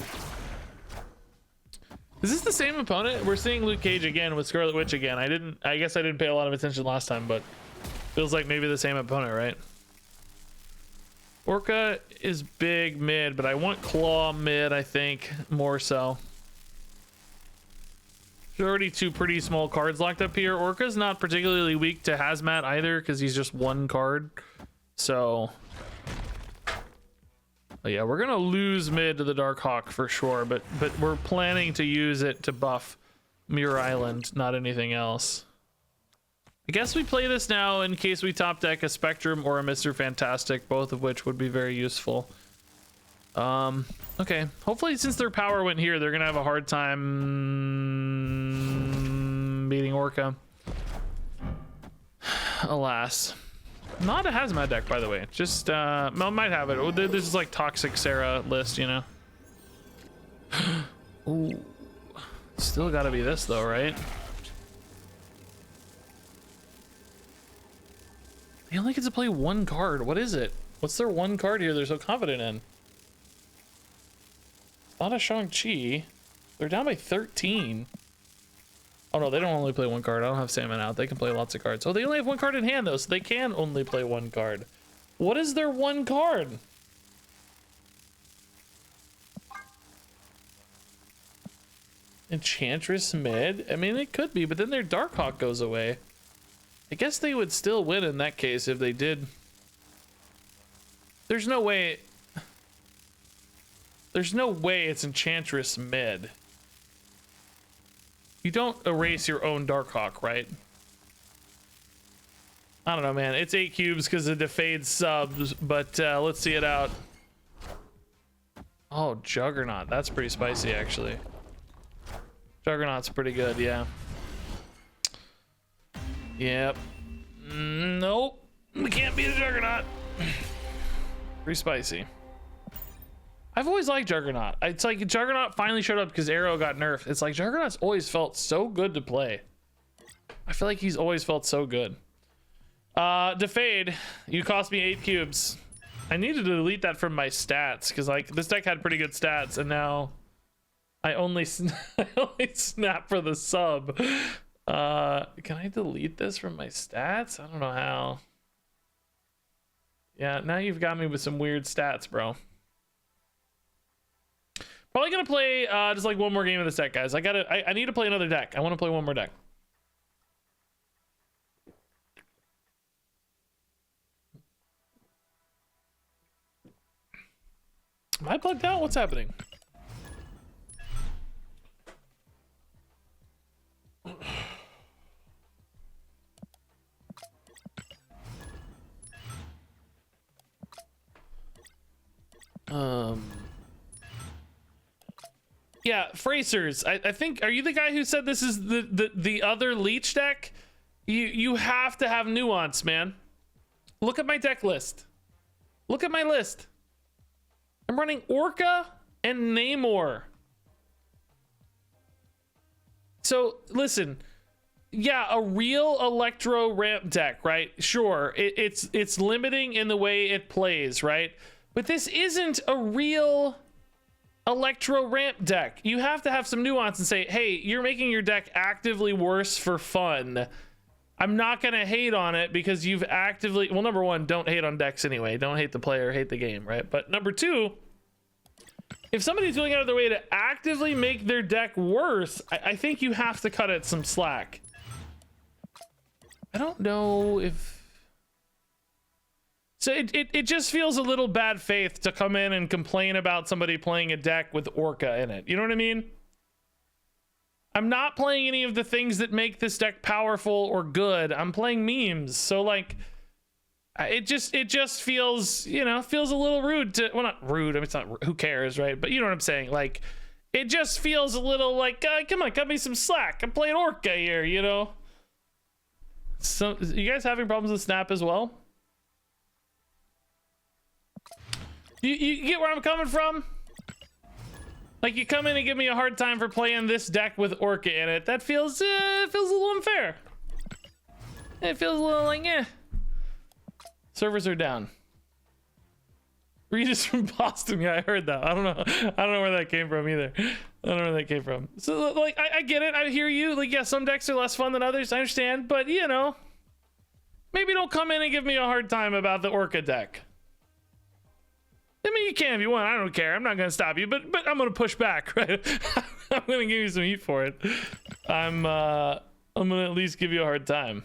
Is this the same opponent? We're seeing Luke Cage again with Scarlet Witch again. I guess I didn't pay a lot of attention last time, but feels like maybe the same opponent, right? Orca is big mid, but I want Claw mid, I think, more so. There's already 2 pretty small cards locked up here. Orca's not particularly weak to Hazmat either, because he's just 1 card. So, yeah, we're gonna lose mid to the Dark Hawk for sure, but we're planning to use it to buff Muir Island, not anything else. I guess we play this now in case we top deck a Spectrum or a Mr. Fantastic, both of which would be very useful. Okay, hopefully since their power went here, they're gonna have a hard time beating Orca. Alas. Not a Hazmat deck, by the way. Just, well, might have it. This is like Toxic Sarah list, you know? Ooh. Still gotta be this, though, right? They only get to play 1 card. What is it? What's their 1 card here they're so confident in? Not a Shang-Chi. They're down by 13. Oh no, they don't only play 1 card. I don't have Salmon out. They can play lots of cards. Oh, they only have 1 card in hand though, so they can only play 1 card. What is their 1 card? Enchantress mid? I mean, it could be, but then their Darkhawk goes away. I guess they would still win in that case if they did. There's no way. There's no way it's Enchantress mid. You don't erase your own Darkhawk, right? I don't know, man. It's 8 cubes because of Defade subs, but let's see it out. Oh, Juggernaut. That's pretty spicy, actually. Juggernaut's pretty good, yeah. Yep. Nope. We can't beat a Juggernaut. Pretty spicy. I've always liked Juggernaut. It's like Juggernaut finally showed up because Arrow got nerfed. It's like Juggernaut's always felt so good to play. I feel like he's always felt so good. Defade, you cost me 8 cubes. I needed to delete that from my stats because like this deck had pretty good stats and now I only snap for the sub. Can I delete this from my stats? I don't know how. Yeah, now you've got me with some weird stats, bro. Probably gonna play just like 1 more game of this deck, guys. I need to play another deck. I want to play 1 more deck. Am I plugged out? What's happening? Yeah, Fracers. I think, are you the guy who said this is the other leech deck? You have to have nuance, man. Look at my deck list. Look at my list. I'm running Orca and Namor. So listen, yeah, a real Electro ramp deck, right? Sure, it's limiting in the way it plays, right? But this isn't a real Electro ramp deck. You have to have some nuance and say, hey, you're making your deck actively worse for fun. I'm not going to hate on it because you've actively, well, number one, don't hate on decks anyway. Don't hate the player, hate the game, right? But number two, if somebody's going out of their way to actively make their deck worse, I think you have to cut it some slack. I don't know if... So it just feels a little bad faith to come in and complain about somebody playing a deck with Orca in it. You know what I mean? I'm not playing any of the things that make this deck powerful or good. I'm playing memes. So like, it just feels, you know, feels a little rude to, well, not rude. I mean, it's not, who cares, right? But you know what I'm saying? Like, it just feels a little like, come on, cut me some slack. I'm playing Orca here, you know? So, you guys having problems with Snap as well? You get where I'm coming from? Like, you come in and give me a hard time for playing this deck with Orca in it. That feels, it feels a little unfair. It feels a little like, eh. Servers are down. Regis from Boston. Yeah, I heard that. I don't know where that came from either. I don't know where that came from. So, like, I get it. I hear you. Like, yeah, some decks are less fun than others. I understand. But, you know, maybe don't come in and give me a hard time about the Orca deck. I mean, you can if you want. I don't care. I'm not going to stop you, but I'm going to push back, right? I'm going to give you some heat for it. I'm going to at least give you a hard time.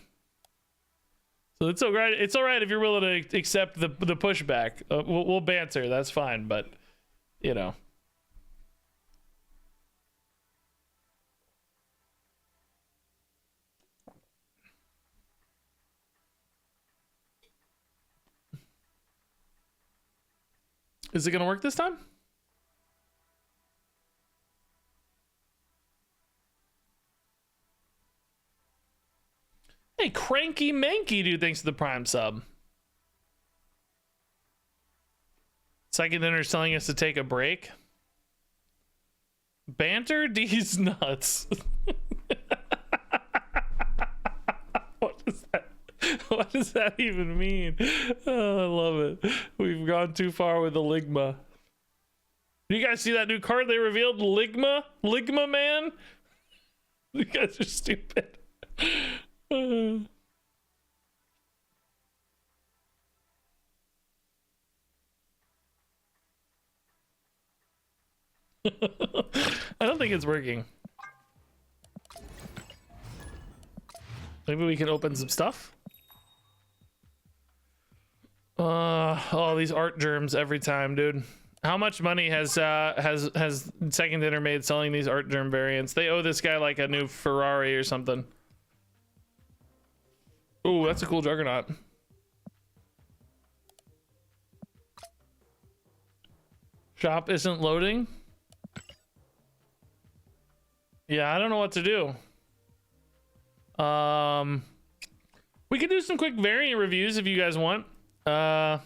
So it's all right. It's all right if you're willing to accept the pushback. We'll banter. That's fine. But, you know. Is it going to work this time? Hey, Cranky Manky dude, thanks for the Prime sub. Second dinner's telling us to take a break. Banter D's nuts. What does that even mean? Oh, I love it. We've gone too far with the Ligma. Do you guys see that new card they revealed? Ligma? Ligma Man? You guys are stupid. I don't think it's working. Maybe we can open some stuff. Oh, these art germs every time, dude. How much money has Second Dinner made selling these art germ variants? They owe this guy like a new Ferrari or something. Ooh, that's a cool Juggernaut. Shop isn't loading. Yeah, I don't know what to do. We can do some quick variant reviews if you guys want. I've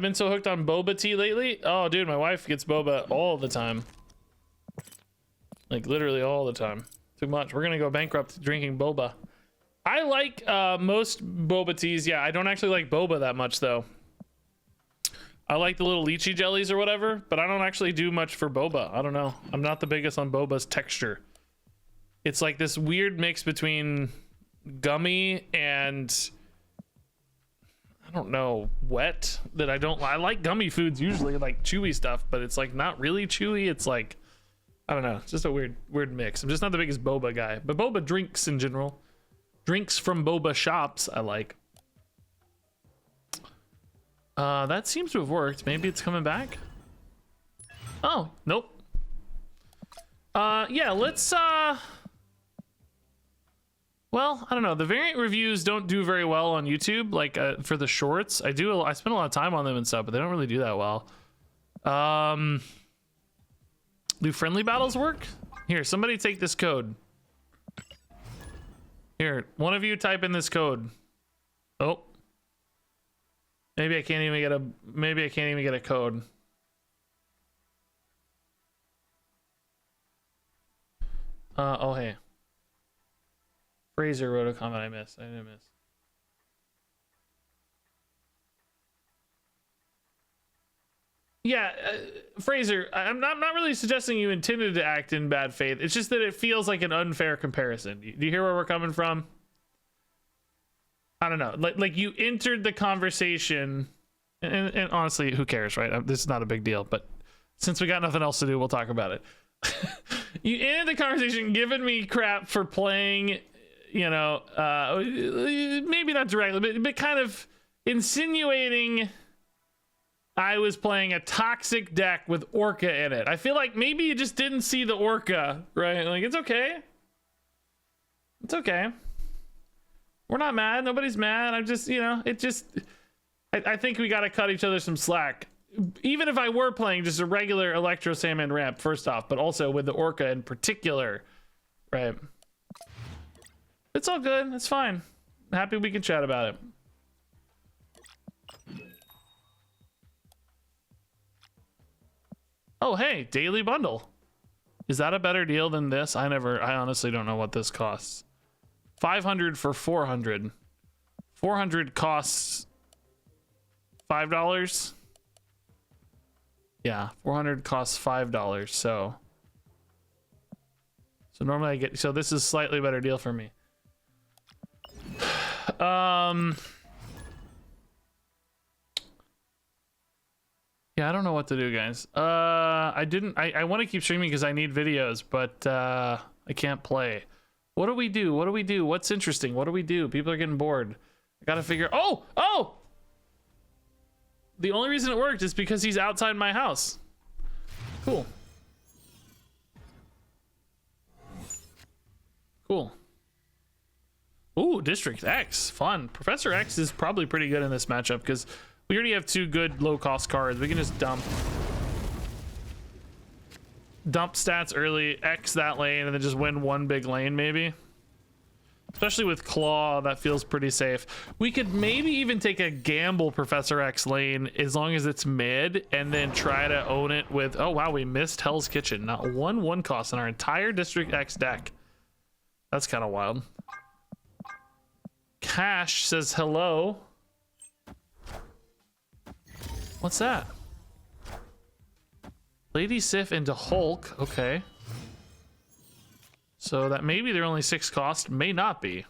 been so hooked on boba tea lately. Oh, dude, my wife gets boba all the time. Like literally all the time. Too much. We're gonna go bankrupt drinking boba. I like most boba teas. Yeah, I don't actually like boba that much though. I like the little lychee jellies or whatever, but I don't actually do much for boba. I don't know. I'm not the biggest on boba's texture. It's like this weird mix between gummy and I don't know, wet that I don't. I like gummy foods usually, like chewy stuff, but it's like not really chewy. It's like, I don't know, it's just a weird mix. I'm just not the biggest boba guy, but boba drinks in general, drinks from boba shops I like. That seems to have worked. Maybe it's coming back. Oh, nope. Yeah, let's well, I don't know. The variant reviews don't do very well on YouTube. Like for the shorts, I spend a lot of time on them and stuff, but they don't really do that well. Do friendly battles work? Here, somebody take this code. Here, one of you type in this code. Oh. Maybe I can't even get a code. Oh hey. Fraser wrote a comment I missed. I didn't miss. Yeah, Fraser, I'm not really suggesting you intended to act in bad faith. It's just that it feels like an unfair comparison. Do you hear where we're coming from? I don't know. Like you entered the conversation, and honestly, who cares, right? This is not a big deal, but since we got nothing else to do, we'll talk about it. You ended the conversation giving me crap for playing, you know, maybe not directly, but kind of insinuating I was playing a toxic deck with Orca in it. I feel like maybe you just didn't see the Orca, right? Like, it's okay. It's okay. We're not mad. Nobody's mad. I'm just, you know, it just... I think we got to cut each other some slack. Even if I were playing just a regular Electro Salmon ramp, first off, but also with the Orca in particular, right? It's all good. It's fine. I'm happy we can chat about it. Oh, hey, daily bundle. Is that a better deal than this? I honestly don't know what this costs. 500 for 400. 400 costs $5. Yeah, 400 costs $5. So normally I get, so this is slightly better deal for me. Yeah, I don't know what to do, guys. I want to keep streaming because I need videos, but I can't play. What do we do? What do we do? What's interesting? What do we do? People are getting bored. I gotta figure. Oh! The only reason it worked is because he's outside my house. Cool. Cool. Ooh, District X. Fun. Professor X is probably pretty good in this matchup because we already have two good low-cost cards. We can just dump stats early, X that lane, and then just win one big lane, maybe. Especially with Claw, that feels pretty safe. We could maybe even take a gamble Professor X lane as long as it's mid, and then try to own it with... Oh, wow, we missed Hell's Kitchen. Not one cost in our entire District X deck. That's kind of wild. Cash says hello. What's that? Lady Sif into Hulk. Okay. So that maybe they're only 6 cost. May not be.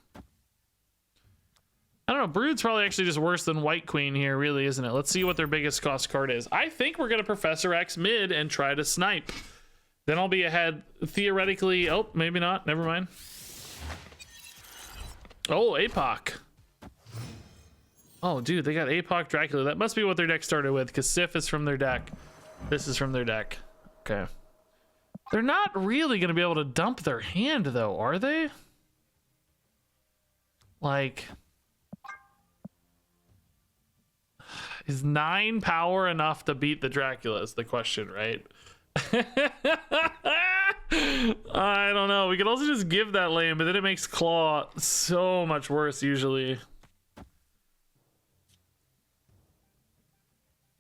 I don't know. Brood's probably actually just worse than White Queen here, really, isn't it? Let's see what their biggest cost card is. I think we're going to Professor X mid and try to snipe. Then I'll be ahead theoretically. Oh, maybe not. Never mind. Oh, APOC. Oh, dude, they got APOC Dracula. That must be what their deck started with, because Sif is from their deck. This is from their deck. Okay. They're not really going to be able to dump their hand, though, are they? Like... Is 9 power enough to beat the Dracula is the question, right? I don't know. We could also just give that lane, but then it makes Claw so much worse usually.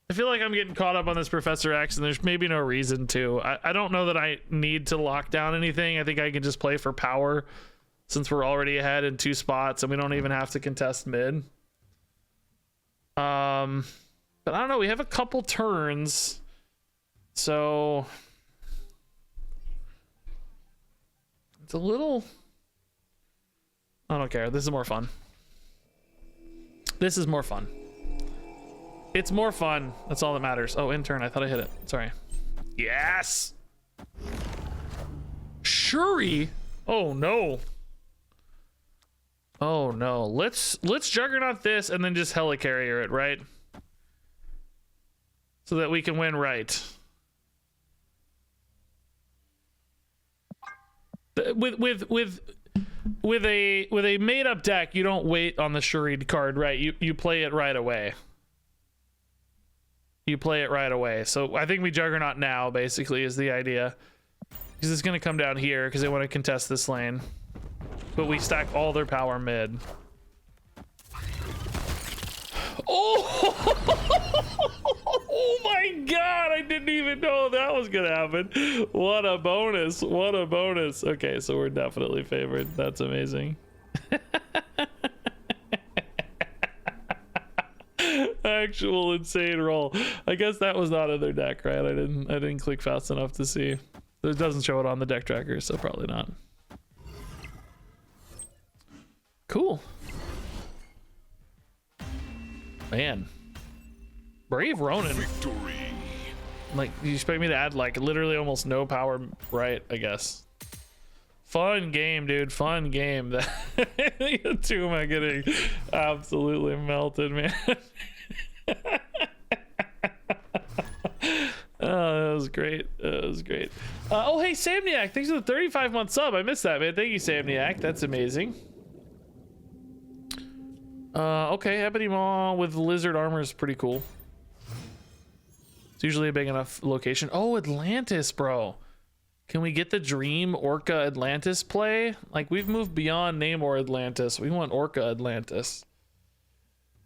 I feel like I'm getting caught up on this Professor X, and there's maybe no reason to. I don't know that I need to lock down anything. I think I can just play for power since we're already ahead in 2 spots, and we don't even have to contest mid. But I don't know. We have a couple turns, so it's a little... I don't care. This is more fun. This is more fun. It's more fun. That's all that matters. Oh, intern. I thought I hit it. Sorry. Yes. Shuri. Oh no. Oh no. Let's Juggernaut this and then just Helicarrier it, right? So that we can win right. With a made up deck, you don't wait on the Shuri card, right? You play it right away. You play it right away. So I think we Juggernaut now, basically, is the idea. Because it's going to come down here because they want to contest this lane. But we stack all their power mid. Oh! Oh my god! I didn't even know that was going to happen. What a bonus. What a bonus. Okay, so we're definitely favored. That's amazing. Actual insane roll. I guess that was not in their deck, right? I didn't click fast enough to see. It doesn't show it on the deck tracker, so probably not. Cool. Man. Brave Ronin. Victory. Like, you expect me to add like literally almost no power, right? I guess. Fun game, dude. Fun game. The two am getting absolutely melted, man. Oh, that was great. That was great. Oh, hey, Samniac. Thanks for the 35-month sub. I missed that, man. Thank you, Samniac. That's amazing. Okay, Ebony Maw with lizard armor is pretty cool. It's usually a big enough location. Oh, Atlantis, bro. Can we get the dream Orca Atlantis play? Like, we've moved beyond Namor Atlantis. We want Orca Atlantis.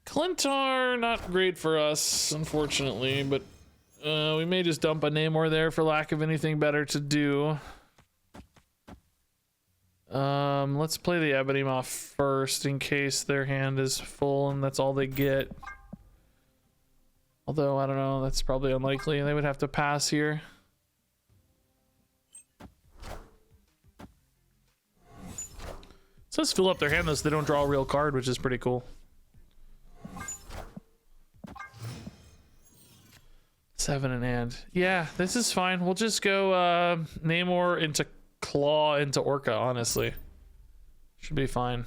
Clintar, not great for us, unfortunately, but we may just dump a Namor there for lack of anything better to do. Let's play the Ebony Maw first in case their hand is full and that's all they get. Although, I don't know, that's probably unlikely. They would have to pass here. It says fill up their hand though, so they don't draw a real card, which is pretty cool. 7 in hand. Yeah, this is fine. We'll just go Namor into Claw into Orca, honestly. Should be fine.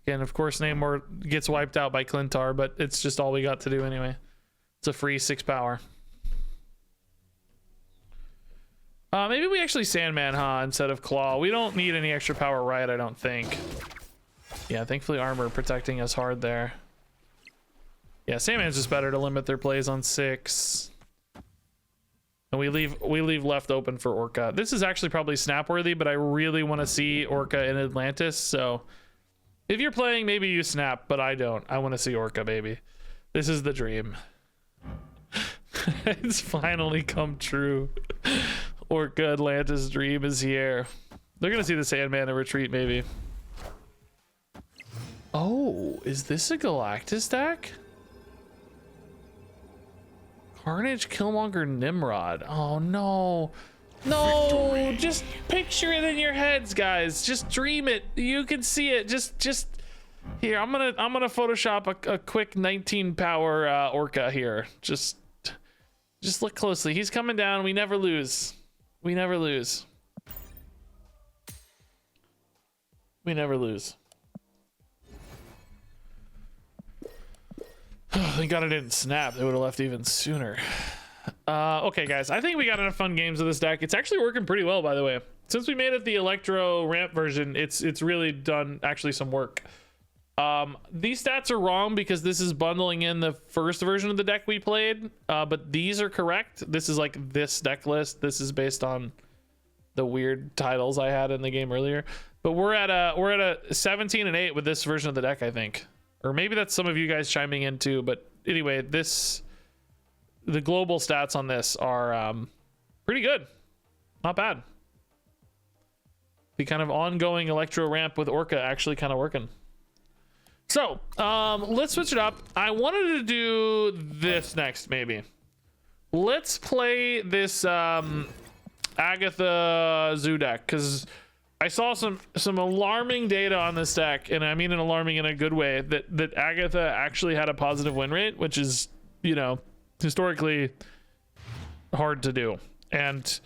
Again, of course, Namor gets wiped out by Clintar, but it's just all we got to do anyway. It's a free 6 power. Maybe we actually Sandman, huh, instead of Claw. We don't need any extra power, right? I don't think. Yeah, thankfully armor protecting us hard there. Yeah, Sandman's just better to limit their plays on 6. And we leave left open for Orca. This is actually probably snap worthy, but I really want to see Orca in Atlantis, so if you're playing, maybe you snap, but I don't. I want to see Orca, baby. This is the dream. It's finally come true. Orca Atlantis dream is here. They're gonna see the Sandman in retreat, maybe. Oh, is this a Galactus deck? Carnage, Killmonger, Nimrod. Oh no. No, victory. Just picture it in your heads, guys. Just dream it. You can see it. Just here. I'm gonna Photoshop a quick 19 power Orca here. Just look closely. He's coming down. We never lose. We never lose. We never lose. Thank God I didn't snap. They would have left even sooner. Okay, guys. I think we got enough fun games with this deck. It's actually working pretty well, by the way. Since we made it the Electro ramp version, it's really done actually some work. These stats are wrong because this is bundling in the first version of the deck we played, but these are correct. This is like this deck list. This is based on the weird titles I had in the game earlier. But we're at a 17 and 8 with this version of the deck, I think. Or maybe that's some of you guys chiming in too. But anyway, the global stats on this are pretty good. Not bad. The kind of ongoing Electro ramp with Orca actually kind of working. So let's switch it up. I wanted to do this next, maybe. Let's play this Agatha Zoo deck, because I saw some alarming data on this deck, and I mean an alarming in a good way, that Agatha actually had a positive win rate, which is, you know, historically hard to do. And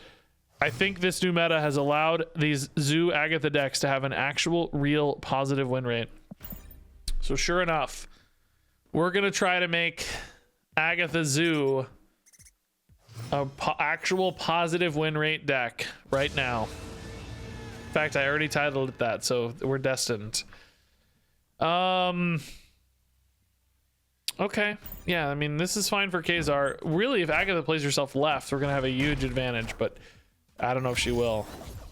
I think this new meta has allowed these Zoo Agatha decks to have an actual real positive win rate. So sure enough, we're gonna try to make Agatha Zoo a actual positive win rate deck right now. In fact, I already titled it that, so we're destined. Okay, yeah, I mean, this is fine for Kazar. Really, if Agatha plays herself left, we're gonna have a huge advantage, but I don't know if she will.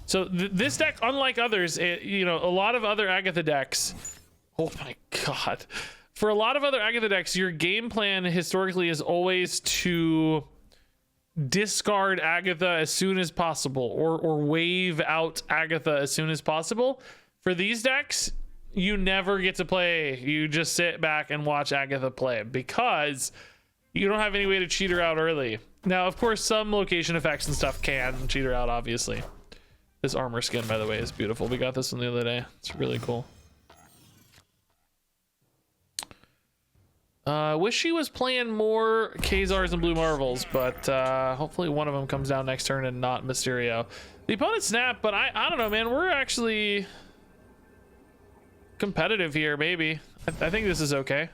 So this deck, unlike others, you know, a lot of other Agatha decks. Oh my god. For a lot of other Agatha decks, your game plan historically is always to discard Agatha as soon as possible, or wave out Agatha as soon as possible. For these decks, you never get to play. You just sit back and watch Agatha play because you don't have any way to cheat her out early. Now, of course, some location effects and stuff can cheat her out, obviously. This armor skin, by the way, is beautiful. We got this one the other day. It's really cool. Wish she was playing more Khazars and Blue Marvels, but hopefully one of them comes down next turn and not Mysterio. The opponent snapped, but I don't know, man. We're actually competitive here, maybe. I think this is okay.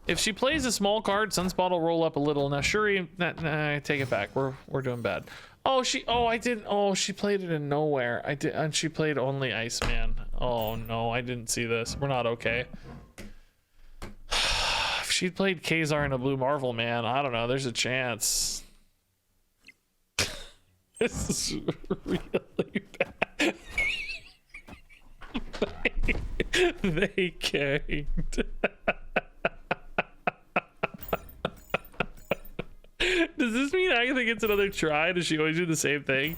If she plays a small card, Sunspot will roll up a little. Now, Shuri, nah, take it back. We're doing bad. Oh, she played it in nowhere. And she played only Iceman. Oh no, I didn't see this. We're not okay. If she'd played Khazar in a Blue Marvel, man, I don't know. There's a chance. This is really bad. They ganked. Does this mean Agatha gets another try? Does she always do the same thing?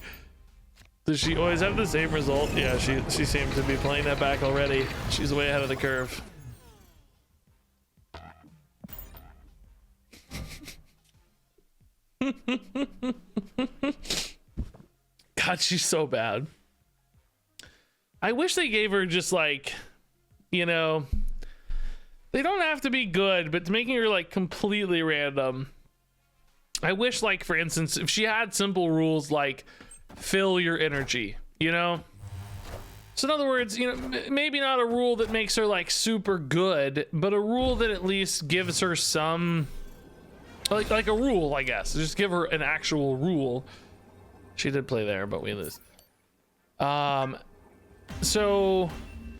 Does she always have the same result? Yeah, she seems to be playing that back already. She's way ahead of the curve. God, she's so bad. I wish they gave her just like, you know, they don't have to be good, but making her like completely random. I wish, like, for instance, if she had simple rules like fill your energy, you know? So in other words, you know, maybe not a rule that makes her like super good, but a rule that at least gives her some like a rule, I guess. Just give her an actual rule. She did play there, but we lose. So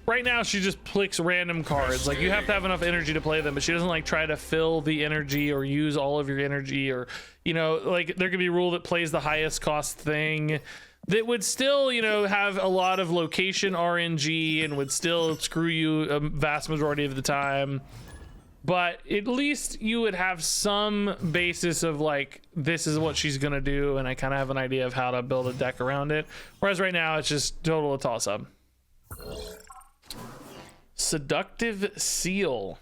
right now she just clicks random cards. Like, you have to have enough energy to play them, but she doesn't like try to fill the energy or use all of your energy, or, you know, like there could be a rule that plays the highest cost thing that would still, you know, have a lot of location RNG and would still screw you a vast majority of the time. But at least you would have some basis of like, this is what she's gonna do, and I kind of have an idea of how to build a deck around it. Whereas right now it's just total a toss-up. Seductive Seal.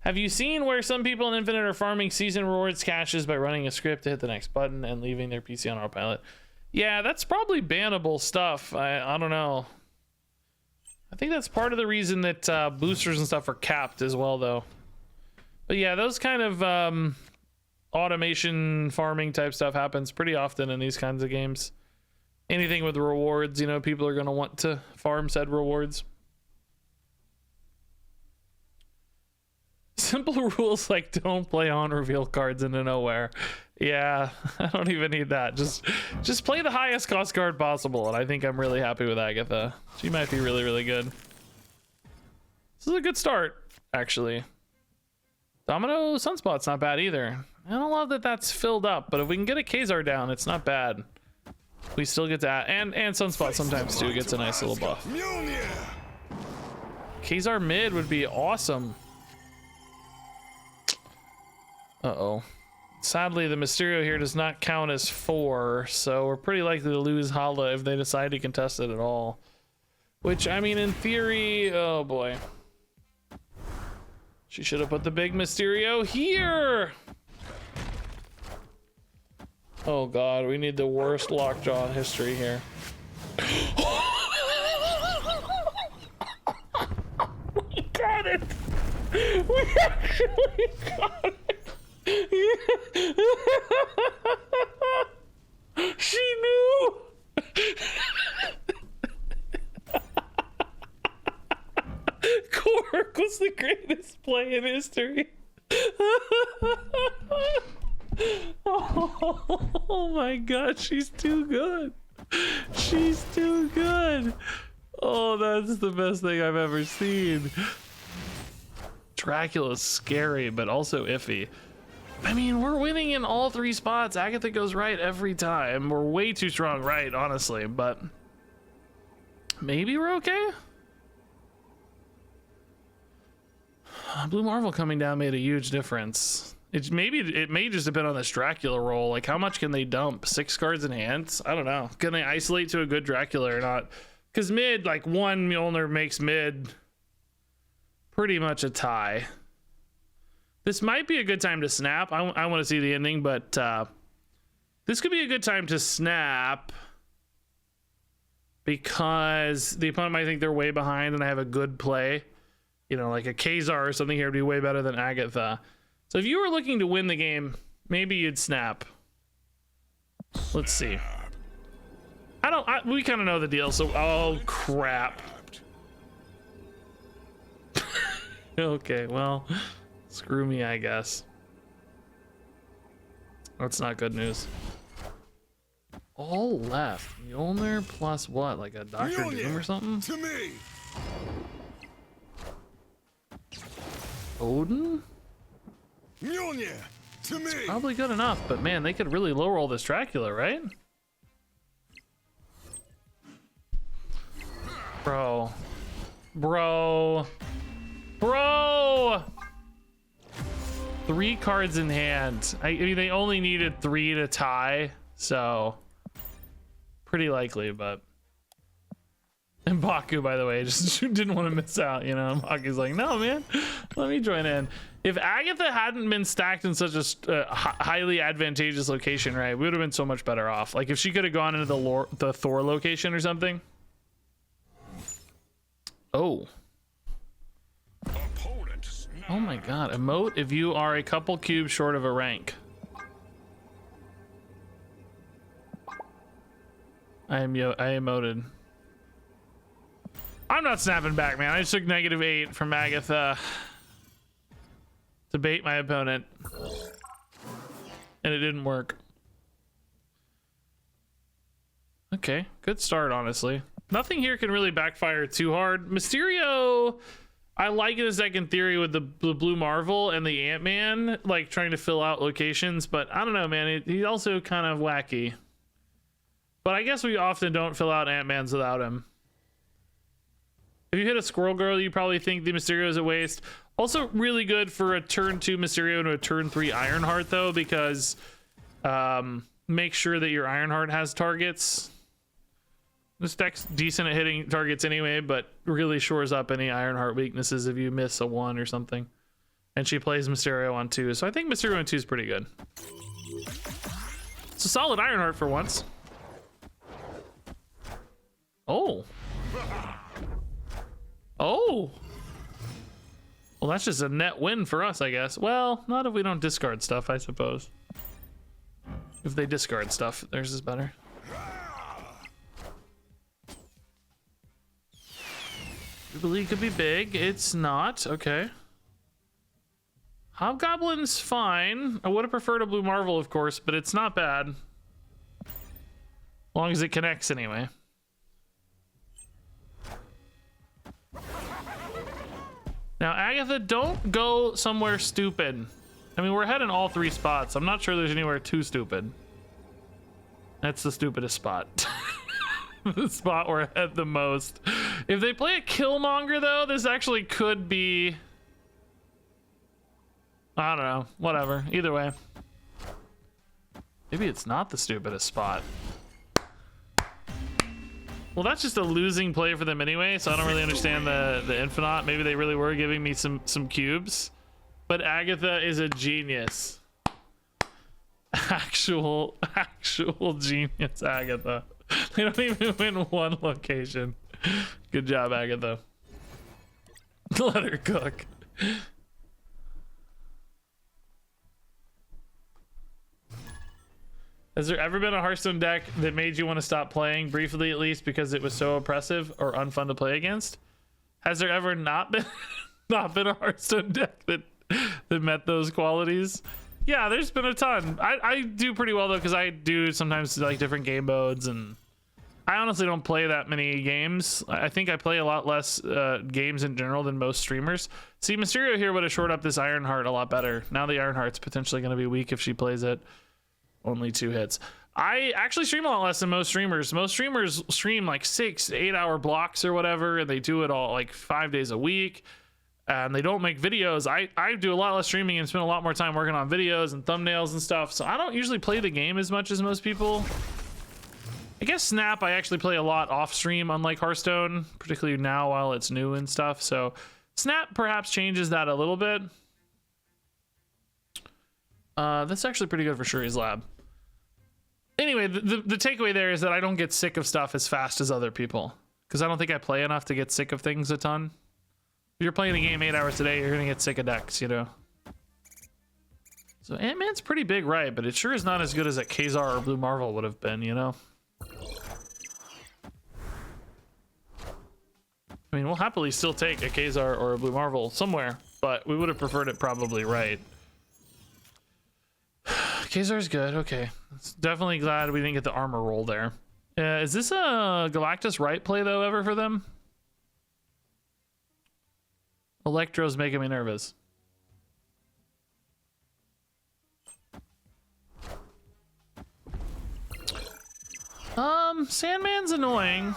Have you seen where some people in Infinite are farming season rewards caches by running a script to hit the next button and leaving their PC on autopilot? Yeah, that's probably bannable stuff. I don't know. I think that's part of the reason that boosters and stuff are capped as well, though. But yeah, those kind of automation farming type stuff happens pretty often in these kinds of games. Anything with rewards, you know, people are going to want to farm said rewards. Simple rules like don't play on reveal cards into nowhere. Yeah, I don't even need that. Just play the highest cost card possible, and I think I'm really happy with Agatha. She might be really, really good. This is a good start, actually. Domino Sunspot's not bad either. I don't love that that's filled up, but if we can get a Khazar down, it's not bad. We still get to add, and Sunspot sometimes too gets a nice little buff. Khazar mid would be awesome. Uh-oh. Sadly, the Mysterio here does not count as 4, so we're pretty likely to lose Hala if they decide to contest it at all. Which, I mean, in theory, oh boy. She should have put the big Mysterio here! Oh god, we need the worst lockjaw in history here. We got it! We actually got it! She knew. Cork was the greatest play in history. Oh my god, she's too good. She's too good. Oh, that's the best thing I've ever seen. Dracula's scary, but also iffy. I mean, we're winning in all 3 spots. Agatha goes right every time. We're way too strong right, honestly, but maybe we're okay. Blue Marvel coming down made a huge difference. It may just depend on this Dracula roll. Like, how much can they dump? 6 cards in hands? I don't know. Can they isolate to a good Dracula or not? Because mid, like, 1 Mjolnir makes mid pretty much a tie. This might be a good time to snap. I want to see the ending, but this could be a good time to snap because the opponent might think they're way behind and I have a good play. You know, like a Khazar or something here would be way better than Agatha. So if you were looking to win the game, maybe you'd snap. Let's see. We kind of know the deal, so oh crap. Okay, well, screw me, I guess. That's not good news. All left. Mjolnir plus what? Like a Dr. Doom or something? To me. Odin? Mjolnir, to me. Probably good enough, but man, they could really low roll this Dracula, right? Bro. 3 cards in hand. I mean, they only needed 3 to tie, so pretty likely, but. And Baku, by the way, just didn't want to miss out, you know? Baku's like, no, man, let me join in. If Agatha hadn't been stacked in such a highly advantageous location, right, we would have been so much better off. Like, if she could have gone into the Thor location or something. Oh. Oh my god. Emote if you are a couple cubes short of a rank. I emoted. I'm not snapping back, man. I just took -8 from Agatha to bait my opponent. And it didn't work. Okay, good start, honestly. Nothing here can really backfire too hard. Mysterio, I like his deck in theory with the Blue Marvel and the Ant-Man, like trying to fill out locations, but I don't know, man. He's also kind of wacky. But I guess we often don't fill out Ant-Mans without him. If you hit a Squirrel Girl, you probably think the Mysterio is a waste. Also really good for a turn 2 Mysterio and a turn 3 Ironheart, though, because make sure that your Ironheart has targets. This deck's decent at hitting targets anyway, but really shores up any Ironheart weaknesses if you miss a 1 or something. And she plays Mysterio on 2, so I think Mysterio on 2 is pretty good. It's a solid Ironheart for once. Oh. Oh. Well, that's just a net win for us, I guess. Well, not if we don't discard stuff, I suppose. If they discard stuff, theirs is better. Jubilee could be big. It's not. Okay. Hobgoblin's fine. I would have preferred a Blue Marvel, of course, but it's not bad. As long as it connects anyway. Now, Agatha, don't go somewhere stupid. I mean, we're ahead in all 3 spots. I'm not sure there's anywhere too stupid. That's the stupidest spot. The spot we're ahead the most. If they play a Killmonger, though, this actually could be... I don't know. Whatever. Either way. Maybe it's not the stupidest spot. Well, that's just a losing play for them anyway, so I don't really understand the Infinite. Maybe they really were giving me some cubes. But Agatha is a genius. Actual genius, Agatha. They don't even win 1 location. Good job, Agatha. Let her cook. Has there ever been a Hearthstone deck that made you want to stop playing, briefly at least, because it was so oppressive or unfun to play against? Has there ever not been a Hearthstone deck that met those qualities? Yeah, there's been a ton. I do pretty well though, because I do sometimes like different game modes, and I honestly don't play that many games. I think I play a lot less games in general than most streamers. See, Mysterio here would have shored up this Ironheart a lot better. Now the Ironheart's potentially going to be weak if she plays it. Only 2 hits. I actually stream a lot less than most streamers. Most streamers stream like 6 to 8 hour blocks or whatever, and they do it all like 5 days a week. and they don't make videos. I do a lot less streaming and spend a lot more time working on videos and thumbnails and stuff, so I don't usually play the game as much as most people. I guess Snap I actually play a lot off stream, unlike Hearthstone, particularly now while it's new and stuff. So Snap perhaps changes that a little bit. That's actually pretty good for Shuri's Lab. Anyway, the takeaway there is that I don't get sick of stuff as fast as other people, because I don't think I play enough to get sick of things a ton. If you're playing a game 8 hours a day, you're gonna get sick of decks, you know. So Ant-Man's pretty big, right? But it sure is not as good as a Kazar or Blue Marvel would have been, you know. I mean, we'll happily still take a Kazar or a Blue Marvel somewhere, but we would have preferred it probably right. Kazar's good, okay. Definitely glad we didn't get the armor roll there. Is this a Galactus right play though ever for them? Electro's making me nervous. Sandman's annoying.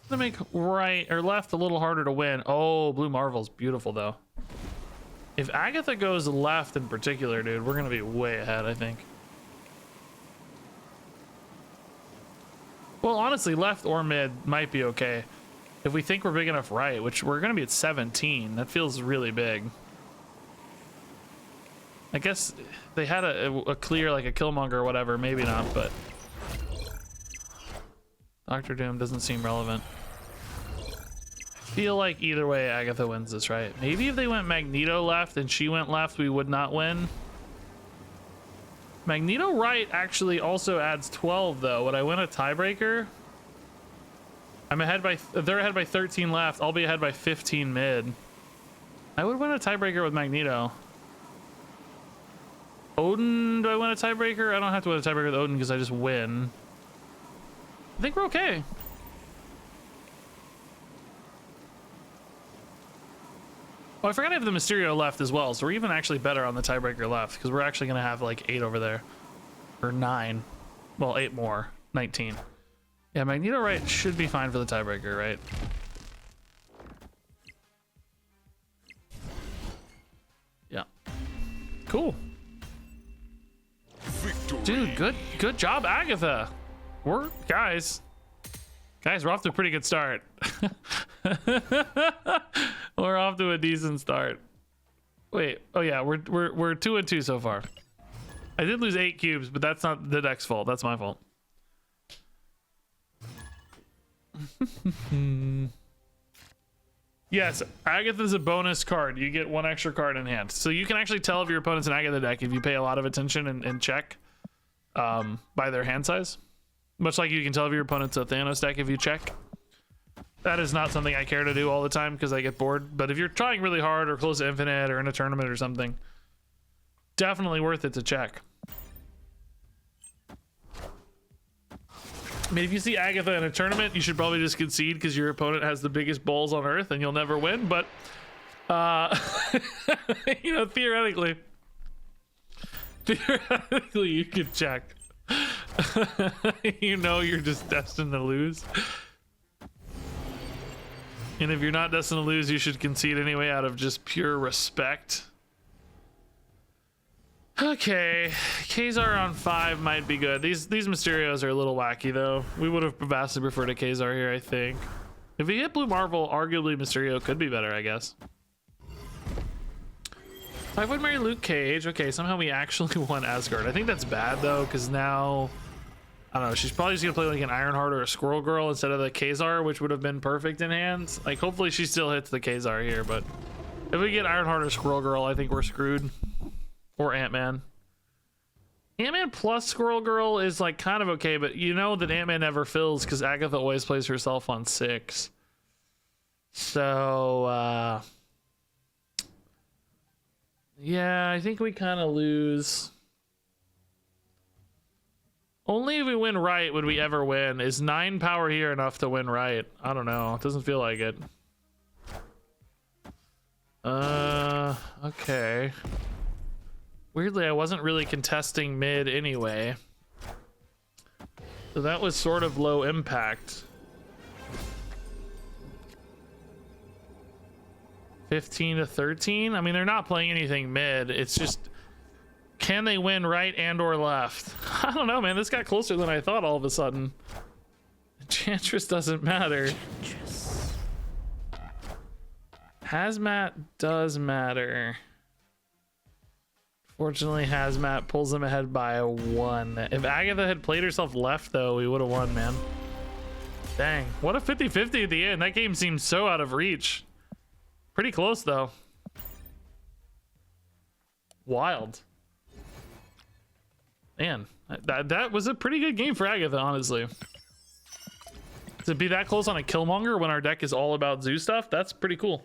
To make right or left a little harder to win. Oh, Blue Marvel's beautiful though. If Agatha goes left in particular, dude, we're gonna be way ahead, I think. Well, honestly, left or mid might be okay. If we think we're big enough right, which we're gonna be at 17, that feels really big. I guess they had a clear, like a Killmonger or whatever, maybe not, but Doctor Doom doesn't seem relevant. Feel like either way Agatha wins this, right? Maybe if they went Magneto left and she went left, we would not win. Magneto right actually also adds 12 though. Would I win a tiebreaker? I'm ahead by, if they're ahead by 13 left, I'll be ahead by 15 mid. I would win a tiebreaker with Magneto. Odin, do I win a tiebreaker? I don't have to win a tiebreaker with Odin because I just win. I think we're okay. Oh, I forgot I have the Mysterio left as well, so we're even actually better on the tiebreaker left, because we're actually going to have like 8 over there. Or 9. Well, 8 more. 19. Yeah, Magneto right should be fine for the tiebreaker, right? Yeah. Cool. Dude, good job, Agatha. Guys, we're off to a pretty good start. We're off to a decent start. Wait, oh yeah, we're 2-2 so far. I did lose 8 cubes, but that's not the deck's fault. That's my fault. Yes, Agatha's a bonus card. You get 1 extra card in hand, so you can actually tell if your opponent's an Agatha deck if you pay a lot of attention and check by their hand size. Much like you can tell if your opponent's a Thanos deck if you check. That is not something I care to do all the time because I get bored. But if you're trying really hard or close to infinite or in a tournament or something, definitely worth it to check. I mean, if you see Agatha in a tournament, you should probably just concede because your opponent has the biggest balls on earth and you'll never win. But, you know, theoretically, you could check. You know you're just destined to lose. And if you're not destined to lose, you should concede anyway out of just pure respect. Okay, Kazar on 5 might be good. These Mysterios are a little wacky though. We would have vastly preferred a Kazar here, I think. If we hit Blue Marvel, arguably Mysterio could be better, I guess. I would marry Luke Cage. Okay, somehow we actually won Asgard. I think that's bad though, because now, I don't know, she's probably just gonna play like an Ironheart or a Squirrel Girl instead of the Kazar, which would have been perfect in hands. Like, hopefully she still hits the Kazar here, but if we get Ironheart or Squirrel Girl, I think we're screwed. Or Ant-Man. Ant-Man plus Squirrel Girl is like kind of okay, but you know that Ant-Man never fills because Agatha always plays herself on 6. So, yeah, I think we kind of lose. Only if we win right would we ever win. Is 9 power here enough to win right? I don't know. It doesn't feel like it. Okay. Weirdly, I wasn't really contesting mid anyway. So that was sort of low impact. 15 to 13. I mean, they're not playing anything mid. It's just, can they win right and or left? I don't know, man. This got closer than I thought all of a sudden. Enchantress doesn't matter. Hazmat does matter. Fortunately, Hazmat pulls them ahead by 1. If Agatha had played herself left, though, we would have won, man. Dang. What a 50-50 at the end. That game seems so out of reach. Pretty close, though. Wild. Man, that was a pretty good game for Agatha, honestly. To be that close on a Killmonger when our deck is all about zoo stuff, that's pretty cool.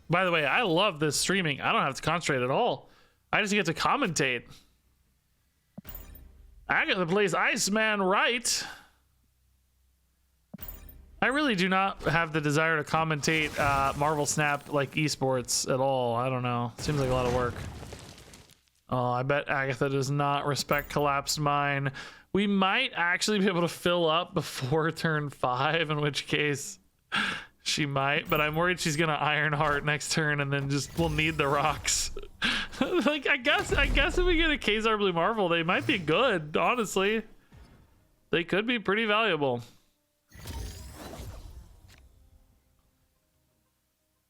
By the way, I love this streaming. I don't have to concentrate at all. I just get to commentate. Agatha plays Iceman right. I really do not have the desire to commentate Marvel Snap like esports at all. I don't know. Seems like a lot of work. Oh, I bet Agatha does not respect Collapsed Mine. We might actually be able to fill up before turn 5, in which case she might, but I'm worried she's gonna Ironheart next turn and then just we'll need the rocks. Like I guess if we get a Kazar Blue Marvel, they might be good, honestly. They could be pretty valuable.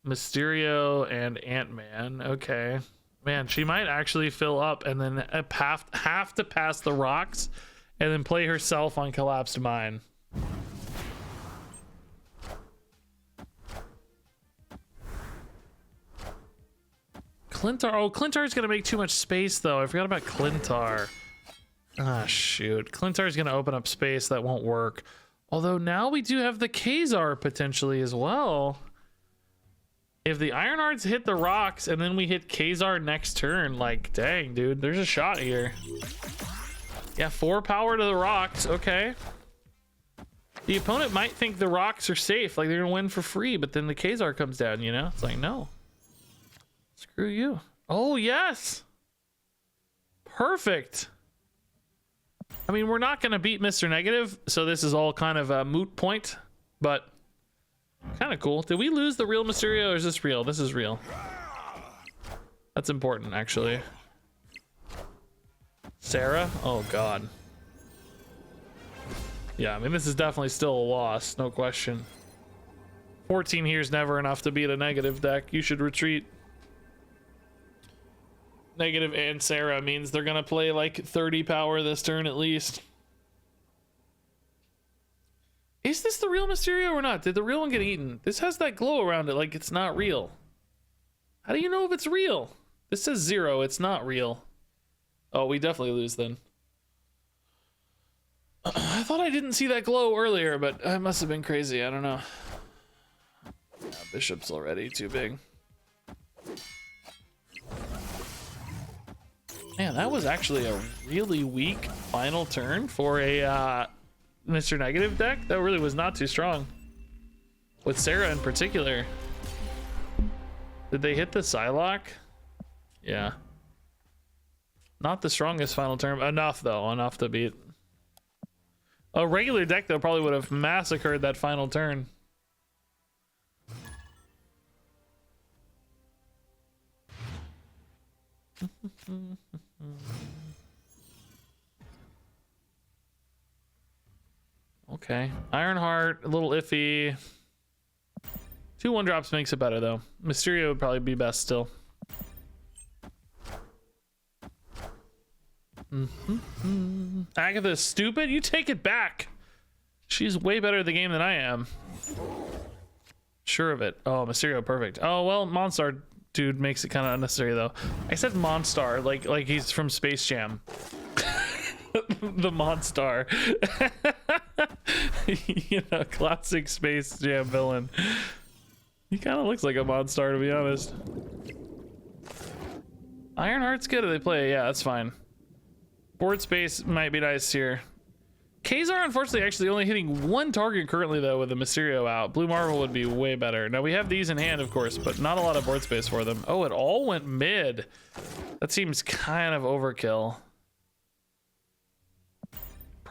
Mysterio and Ant-Man. Okay. Man, she might actually fill up and then have to pass the rocks and then play herself on Collapsed Mine. Clintar. Oh, Clintar's gonna make too much space though. I forgot about Clintar. Ah, shoot. Clintar's gonna open up space that won't work. Although now we do have the Kazar potentially as well. If the Ironhearts hit the rocks and then we hit Kazar next turn, like, dang, dude, there's a shot here. Yeah, 4 power to the rocks. Okay. The opponent might think the rocks are safe, like they're gonna win for free, but then the Kazar comes down, you know? It's like, no. Screw you. Oh, yes. Perfect. I mean, we're not going to beat Mr. Negative, so this is all kind of a moot point, but kind of cool. Did we lose the real Mysterio, or is this real? This is real. That's important, actually. Sarah? Oh, God. Yeah, I mean, this is definitely still a loss, no question. 14 here is never enough to beat a negative deck. You should retreat. Negative and Sarah means they're gonna play like 30 power this turn at least. Is this the real Mysterio or not? Did the real one get eaten? This has that glow around it like it's not real. How do you know if it's real? This says 0, it's not real. Oh, we definitely lose then. I thought I didn't see that glow earlier, but I must have been crazy, I don't know. Yeah, Bishop's already too big. Man, that was actually a really weak final turn for a Mr. Negative deck. That really was not too strong. With Sarah in particular. Did they hit the Psylocke? Yeah. Not the strongest final turn. Enough, though. Enough to beat. A regular deck, though, probably would have massacred that final turn. Okay, Ironheart, a little iffy. 2 1-drops makes it better though. Mysterio would probably be best still. Agatha's stupid? You take it back. She's way better at the game than I am. Sure of it. Oh, Mysterio, perfect. Oh, well, Monstar dude makes it kind of unnecessary though. I said Monstar like he's from Space Jam. The Monstar. You know, classic Space Jam villain. He kind of looks like a Monstar, to be honest. Ironheart's good if they play. Yeah, that's fine. Board space might be nice here. Kazar, unfortunately, actually only hitting 1 target currently, though, with the Mysterio out. Blue Marvel would be way better. Now, we have these in hand, of course, but not a lot of board space for them. Oh, it all went mid. That seems kind of overkill.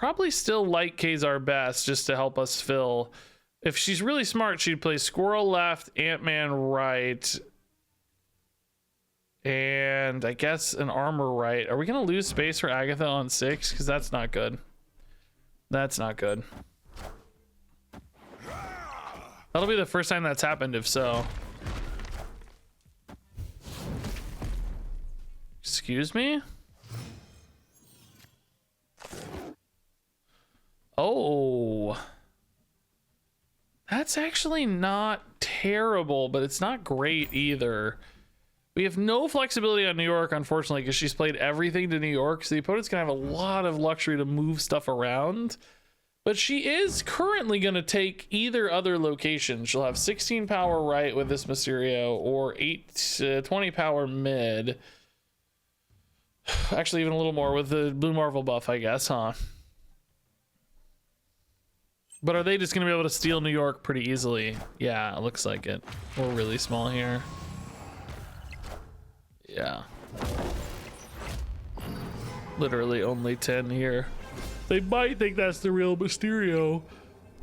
probably still like Kazar best just to help us fill. If she's really smart, she'd play Squirrel left, Ant-Man right, and I guess an armor right. Are we gonna lose space for Agatha on 6? Because that's not good. That's not good. That'll be the first time that's happened, if so. Excuse me? Oh. That's actually not terrible, but it's not great either. We have no flexibility on New York, unfortunately, because she's played everything to New York, so the opponent's gonna have a lot of luxury to move stuff around. But she is currently gonna take either other location. She'll have 16 power right with this Mysterio, or 20 power mid. Actually, even a little more with the Blue Marvel buff, I guess, huh? But are they just gonna be able to steal New York pretty easily? Yeah, it looks like it. We're really small here. Yeah. Literally only 10 here. They might think that's the real Mysterio.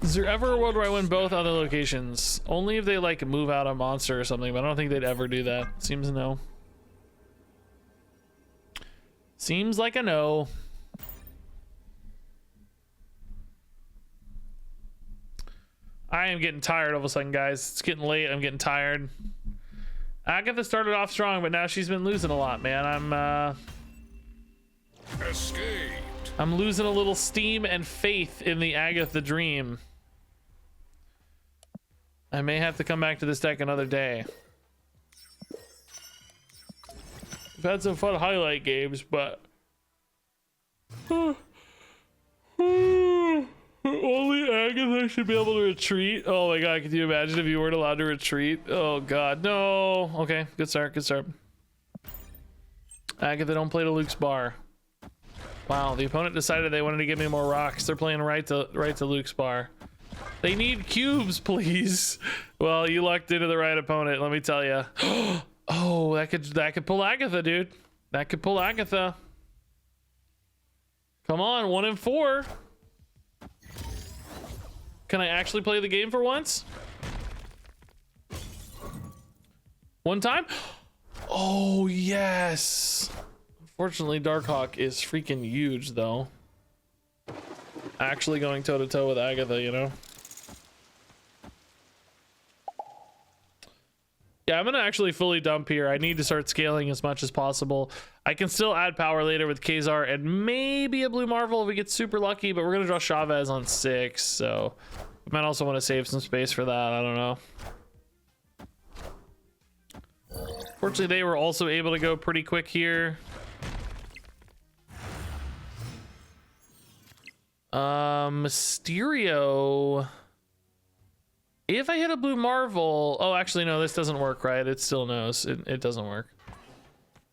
Is there ever a world where I win both other locations? Only if they like move out a monster or something, but I don't think they'd ever do that. Seems no. Seems like a no. I am getting tired all of a sudden, guys. It's getting late. I'm getting tired. Agatha started off strong, but now she's been losing a lot, man. Escaped. I'm losing a little steam and faith in the Agatha dream. I may have to come back to this deck another day. We've had some fun highlight games, but only Agatha should be able to retreat. Oh my god, could you imagine if you weren't allowed to retreat? Oh god, no. Okay, good start, good start. Agatha, don't play to Luke's bar. Wow, the opponent decided they wanted to give me more rocks. They're playing right to Luke's bar. They need cubes, please. Well, you lucked into the right opponent, let me tell you. Oh, that could pull Agatha, dude. That could pull Agatha. Come on, 1 and 4. Can I actually play the game for once? One time? Oh, yes. Unfortunately, Darkhawk is freaking huge, though. Actually going toe-to-toe with Agatha, you know? Yeah, I'm gonna actually fully dump here. I need to start scaling as much as possible. I can still add power later with Kazar and maybe a Blue Marvel if we get super lucky, but we're gonna draw Chavez on 6, so we might also want to save some space for that. I don't know. Fortunately, they were also able to go pretty quick here. Mysterio. If I hit a Blue Marvel, oh, actually, no, this doesn't work, right? It still knows it doesn't work.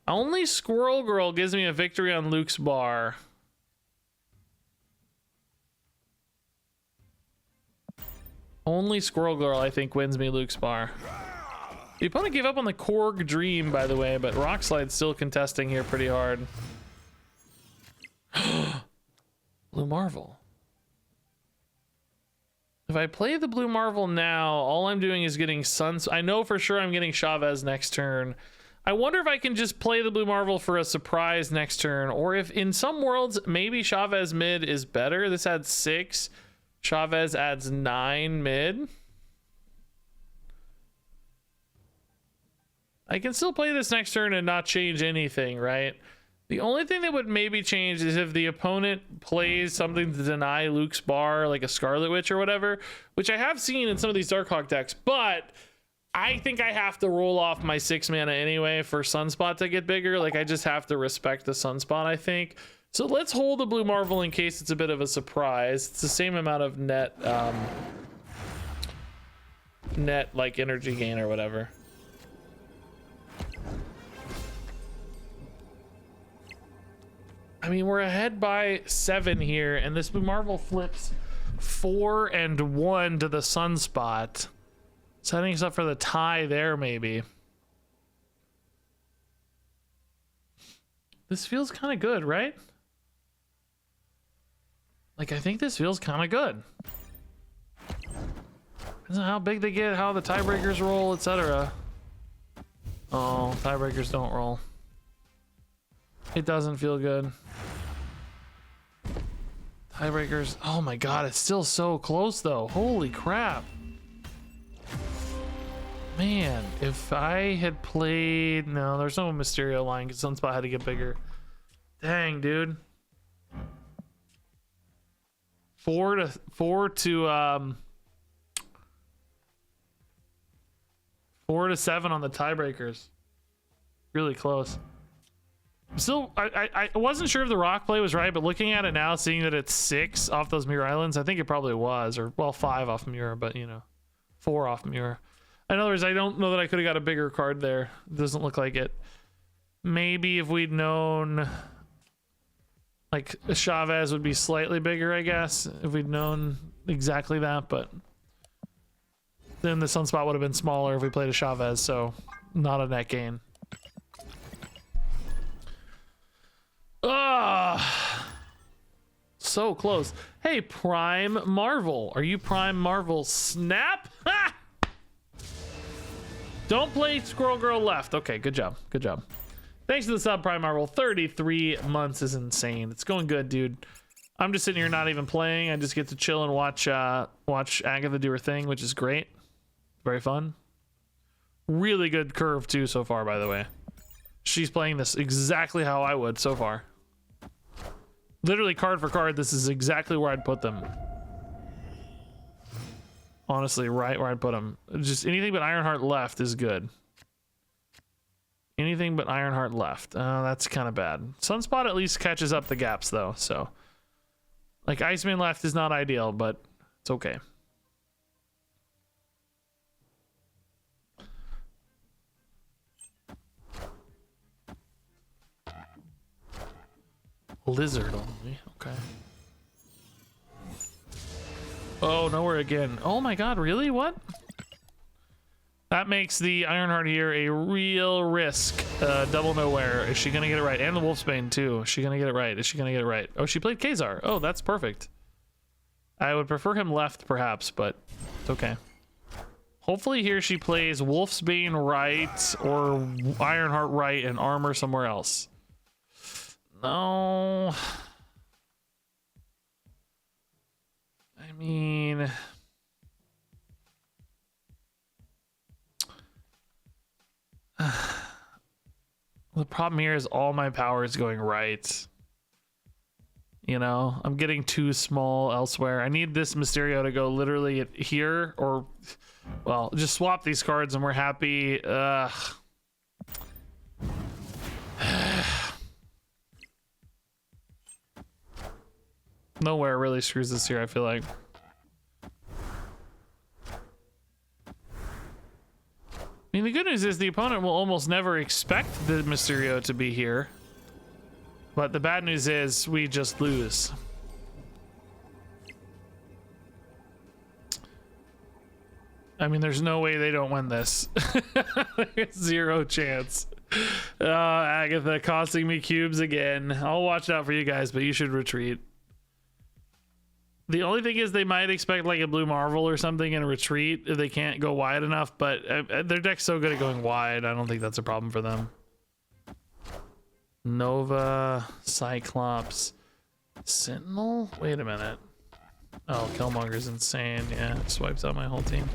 Only Squirrel Girl gives me a victory on Luke's bar. Only Squirrel Girl, I think, wins me Luke's bar. The opponent gave up on the Korg Dream, by the way, but Rockslide's still contesting here pretty hard. Blue Marvel. If I play the Blue Marvel now, all I'm doing is getting Suns. I know for sure I'm getting Chavez next turn. I wonder if I can just play the Blue Marvel for a surprise next turn, or if in some worlds, maybe Chavez mid is better. This adds 6. Chavez adds 9 mid. I can still play this next turn and not change anything, right? The only thing that would maybe change is if the opponent plays something to deny Luke's bar, like a Scarlet Witch or whatever, which I have seen in some of these Darkhawk decks, but I think I have to roll off my 6 mana anyway for Sunspot to get bigger. Like, I just have to respect the Sunspot, I think. So let's hold the Blue Marvel in case it's a bit of a surprise. It's the same amount of net, like, energy gain or whatever. I mean, we're ahead by 7 here, and this Blue Marvel flips 4 and 1 to the Sunspot. Setting us up for the tie there, maybe. This feels kind of good, right? Like, I think this feels kind of good. Depends on how big they get, how the tiebreakers roll, etc. Oh, tiebreakers don't roll. It doesn't feel good. Tiebreakers. Oh my god, it's still so close though. Holy crap. Man, if I had played... No, there's no Mysterio line because Sunspot had to get bigger. Dang, dude. 4 to 7 on the tiebreakers. Really close. Still, I wasn't sure if the rock play was right, but looking at it now, seeing that it's 6 off those Mirror Islands, I think it probably was, or well, 5 off Mirror, but you know, 4 off Mirror. In other words, I don't know that I could have got a bigger card there. It doesn't look like it. Maybe if we'd known, like Chavez would be slightly bigger, I guess, if we'd known exactly that, but then the Sunspot would have been smaller if we played a Chavez, so not a net gain. Ah, so close. Hey, Prime Marvel. Are you Prime Marvel? Snap? Ha! Don't play Squirrel Girl left. Okay, good job. Good job. Thanks to the sub, Prime Marvel. 33 months is insane. It's going good, dude. I'm just sitting here not even playing. I just get to chill and watch Agatha do her thing, which is great. Very fun. Really good curve, too, so far, by the way. She's playing this exactly how I would so far. Literally card for card, this is exactly where I'd put them. Honestly, right where I'd put them. Just anything but Ironheart left is good. Anything but Ironheart left. That's kind of bad. Sunspot at least catches up the gaps, though, so. Like, Iceman left is not ideal, but it's okay. Lizard only, okay. Oh, nowhere again. Oh my god, really? What? That makes the Ironheart here a real risk. Double nowhere. Is she gonna get it right? And the Wolfsbane too. Is she gonna get it right? Is she gonna get it right? Oh, she played Kazar. Oh, that's perfect. I would prefer him left perhaps, but it's okay. Hopefully here she plays Wolfsbane right or Ironheart right and armor somewhere else. No. I mean, the problem here is all my power is going right. You know, I'm getting too small elsewhere. I need this Mysterio to go literally here or, well, just swap these cards and we're happy. Nowhere really screws this here, I feel like. I mean, the good news is the opponent will almost never expect the Mysterio to be here. But the bad news is we just lose. I mean, there's no way they don't win this. There's zero chance. Agatha costing me cubes again. I'll watch out for you guys, but you should retreat. The only thing is they might expect like a blue Marvel or something in a retreat if they can't go wide enough, but their deck's so good at going wide, I don't think that's a problem for them. Nova, Cyclops, Sentinel? Wait a minute. Oh, Killmonger's insane. Yeah, swipes out my whole team.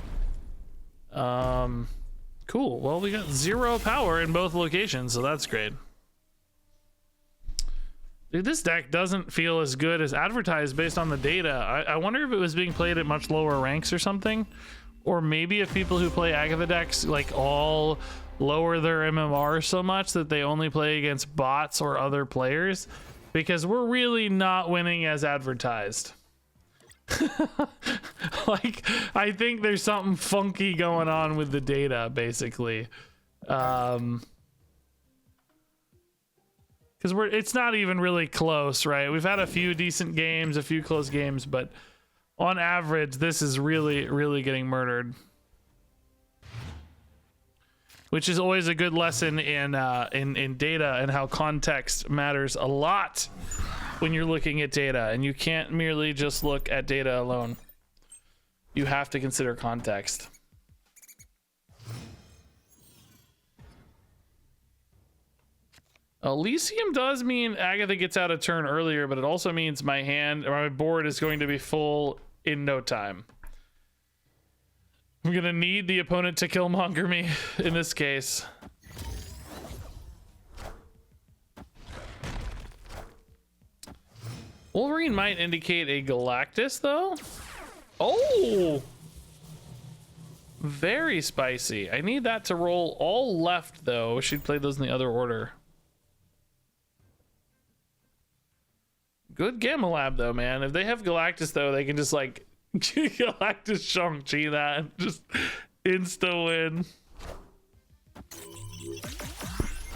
Cool. Well, we got 0 power in both locations, so that's great. Dude, this deck doesn't feel as good as advertised based on the data. I wonder if it was being played at much lower ranks or something. Or maybe if people who play Agatha decks like all lower their MMR so much that they only play against bots or other players. Because we're really not winning as advertised. Like, I think there's something funky going on with the data, basically. Because it's not even really close, right? We've had a few decent games, a few close games, but on average, this is really, really getting murdered. Which is always a good lesson in data and how context matters a lot when you're looking at data, and you can't merely just look at data alone. You have to consider context. Elysium does mean Agatha gets out a turn earlier, but it also means my hand or my board is going to be full in no time. I'm gonna need the opponent to killmonger me in this case. Wolverine might indicate a Galactus though. Oh, very spicy. I need that to roll all left though. She'd play those in the other order. Good Gamma Lab though, man. If they have Galactus though, they can just like Galactus Shang-Chi that and just insta win.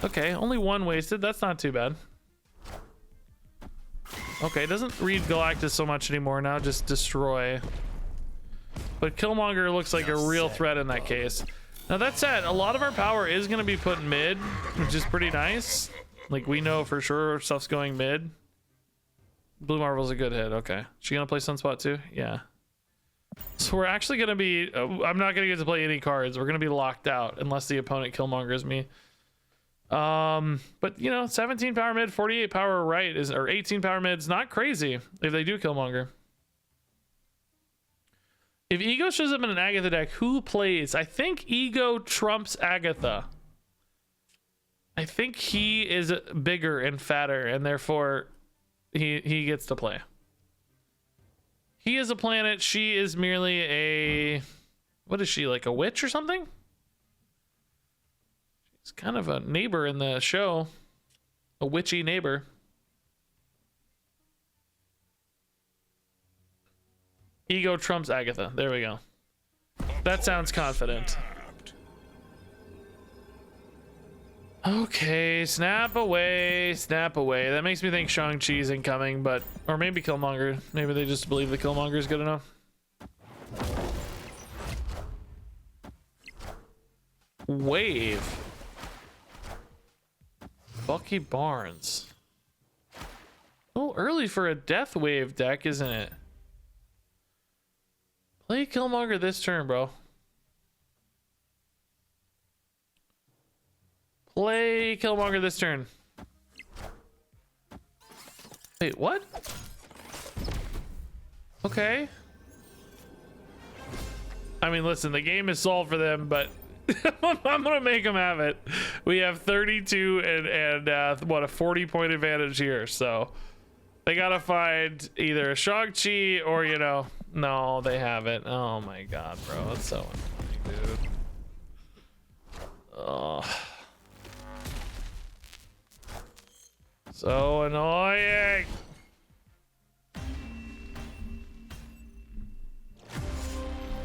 Okay, only one wasted. That's not too bad. Okay, it doesn't read Galactus so much anymore now, just destroy. But Killmonger looks like a real threat in that case. Now that said, a lot of our power is going to be put mid, which is pretty nice. Like we know for sure stuff's going mid. Blue Marvel's a good hit. Okay. She gonna play Sunspot too? Yeah. So we're actually gonna be I'm not gonna get to play any cards. We're gonna be locked out unless the opponent Killmongers me. But you know, 17 power mid, 48 power right is, or 18 power mid's not crazy if they do Killmonger. If Ego shows up in an Agatha deck, who plays? I think Ego trumps Agatha. I think he is bigger and fatter, and therefore he gets to play. He is a planet. She is merely a, what is she, like a witch or something? She's kind of a neighbor in the show, a witchy neighbor. Ego trumps Agatha. There we go. That sounds confident. Okay, snap away, snap away. That makes me think Shang-Chi's incoming, but, or maybe Killmonger. Maybe they just believe the Killmonger is good enough. Wave. Bucky Barnes. A little early for a Death Wave deck, isn't it? Play Killmonger this turn, bro. Play Killmonger this turn. Wait, what? Okay. I mean, listen, the game is solved for them, but I'm gonna make them have it. We have 32 and what, a 40-point advantage here, so they gotta find either a Shang-Chi or, you know, no, they have it. Oh my god, bro, that's so annoying, dude. Oh. So annoying.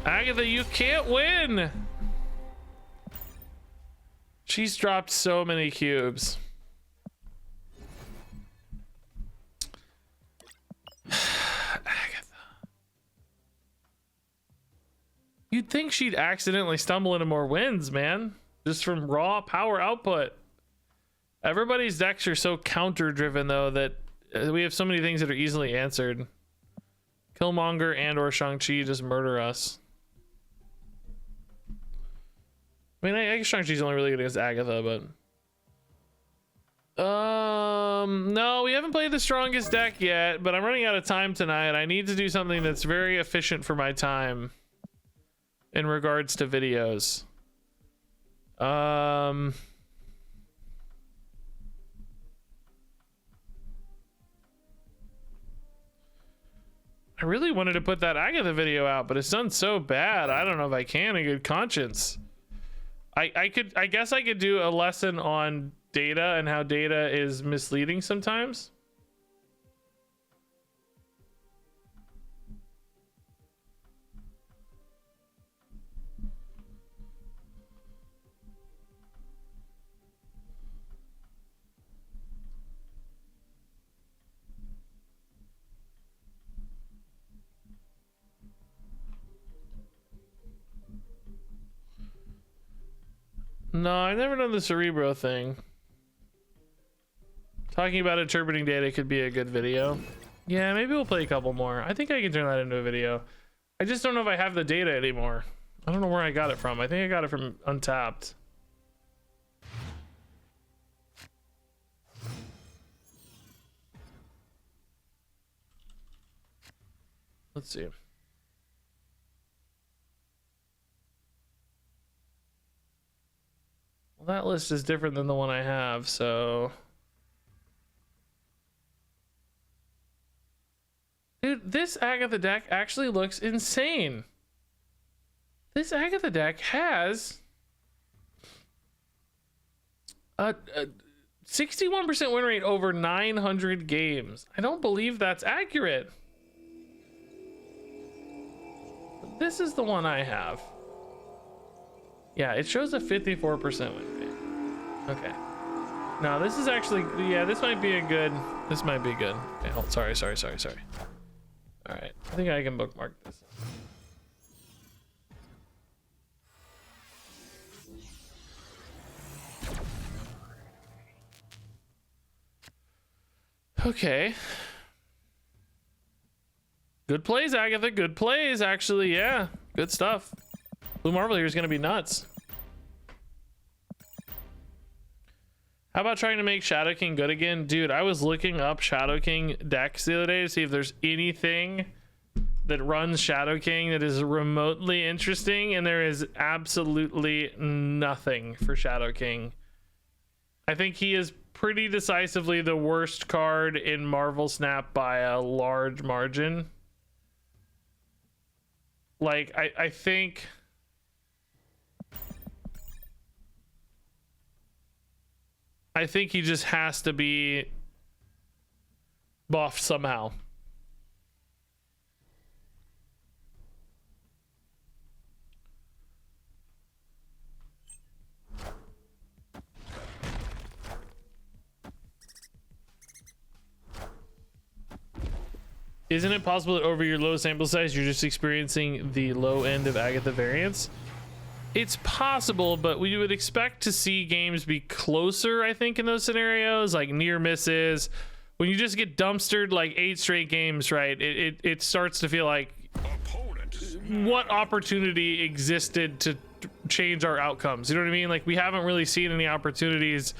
Agatha, you can't win. She's dropped so many cubes. Agatha. You'd think she'd accidentally stumble into more wins, man. Just from raw power output. Everybody's decks are so counter driven though that we have so many things that are easily answered. Killmonger and or Shang-Chi just murder us. I mean, I guess Shang-Chi's only really good against Agatha, but no, we haven't played the strongest deck yet, but I'm running out of time tonight. I need to do something that's very efficient for my time in regards to videos. I really wanted to put that Agatha video out, but it's done so bad. I don't know if I can in good conscience. I guess I could do a lesson on data and how data is misleading sometimes. No, I've never done the Cerebro thing. Talking about interpreting data could be a good video. Yeah, maybe we'll play a couple more. I think I can turn that into a video. I just don't know if I have the data anymore. I don't know where I got it from. I think I got it from Untapped. Let's see. Well, that list is different than the one I have, so... Dude, this Agatha deck actually looks insane. This Agatha deck has a 61% win rate over 900 games. I don't believe that's accurate. This is the one I have. Yeah, it shows a 54% win rate. Okay. No, this is actually, yeah, this might be a good, this might be good. Okay, hold, sorry. All right, I think I can bookmark this. Okay. Good plays, Agatha. Good plays, actually. Yeah, good stuff. Blue Marvel here is going to be nuts. How about trying to make Shadow King good again? Dude, I was looking up Shadow King decks the other day to see if there's anything that runs Shadow King that is remotely interesting, and there is absolutely nothing for Shadow King. I think he is pretty decisively the worst card in Marvel Snap by a large margin. Like, I think... I think he just has to be buffed somehow. Isn't it possible that over your low sample size, you're just experiencing the low end of Agatha variants? It's possible, but we would expect to see games be closer, I think, in those scenarios, like near misses. When you just get dumpstered like 8 straight games, right, it starts to feel like what opportunity existed to change our outcomes? You know what I mean? Like, we haven't really seen any opportunities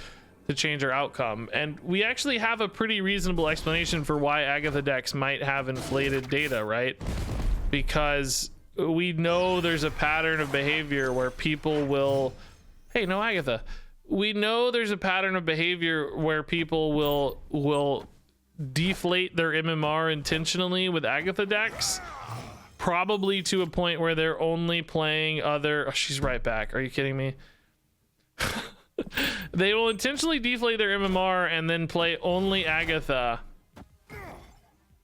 to change our outcome. And we actually have a pretty reasonable explanation for why Agatha decks might have inflated data, right? Because we know there's a pattern of behavior where people will, hey, no Agatha. We know there's a pattern of behavior where people will deflate their MMR intentionally with Agatha decks, probably to a point where they're only playing other, oh, she's right back. Are you kidding me? They will intentionally deflate their MMR and then play only Agatha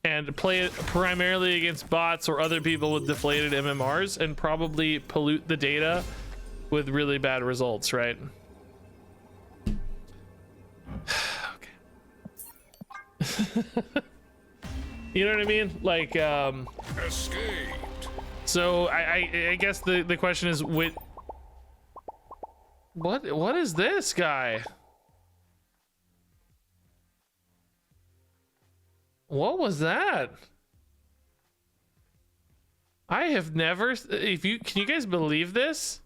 and play it primarily against bots or other people with deflated MMRs and probably pollute the data with really bad results, right? Okay. You know what I mean? Like, Escaped. so I guess the question is, what is this guy? What was that? I have never, can you guys believe this?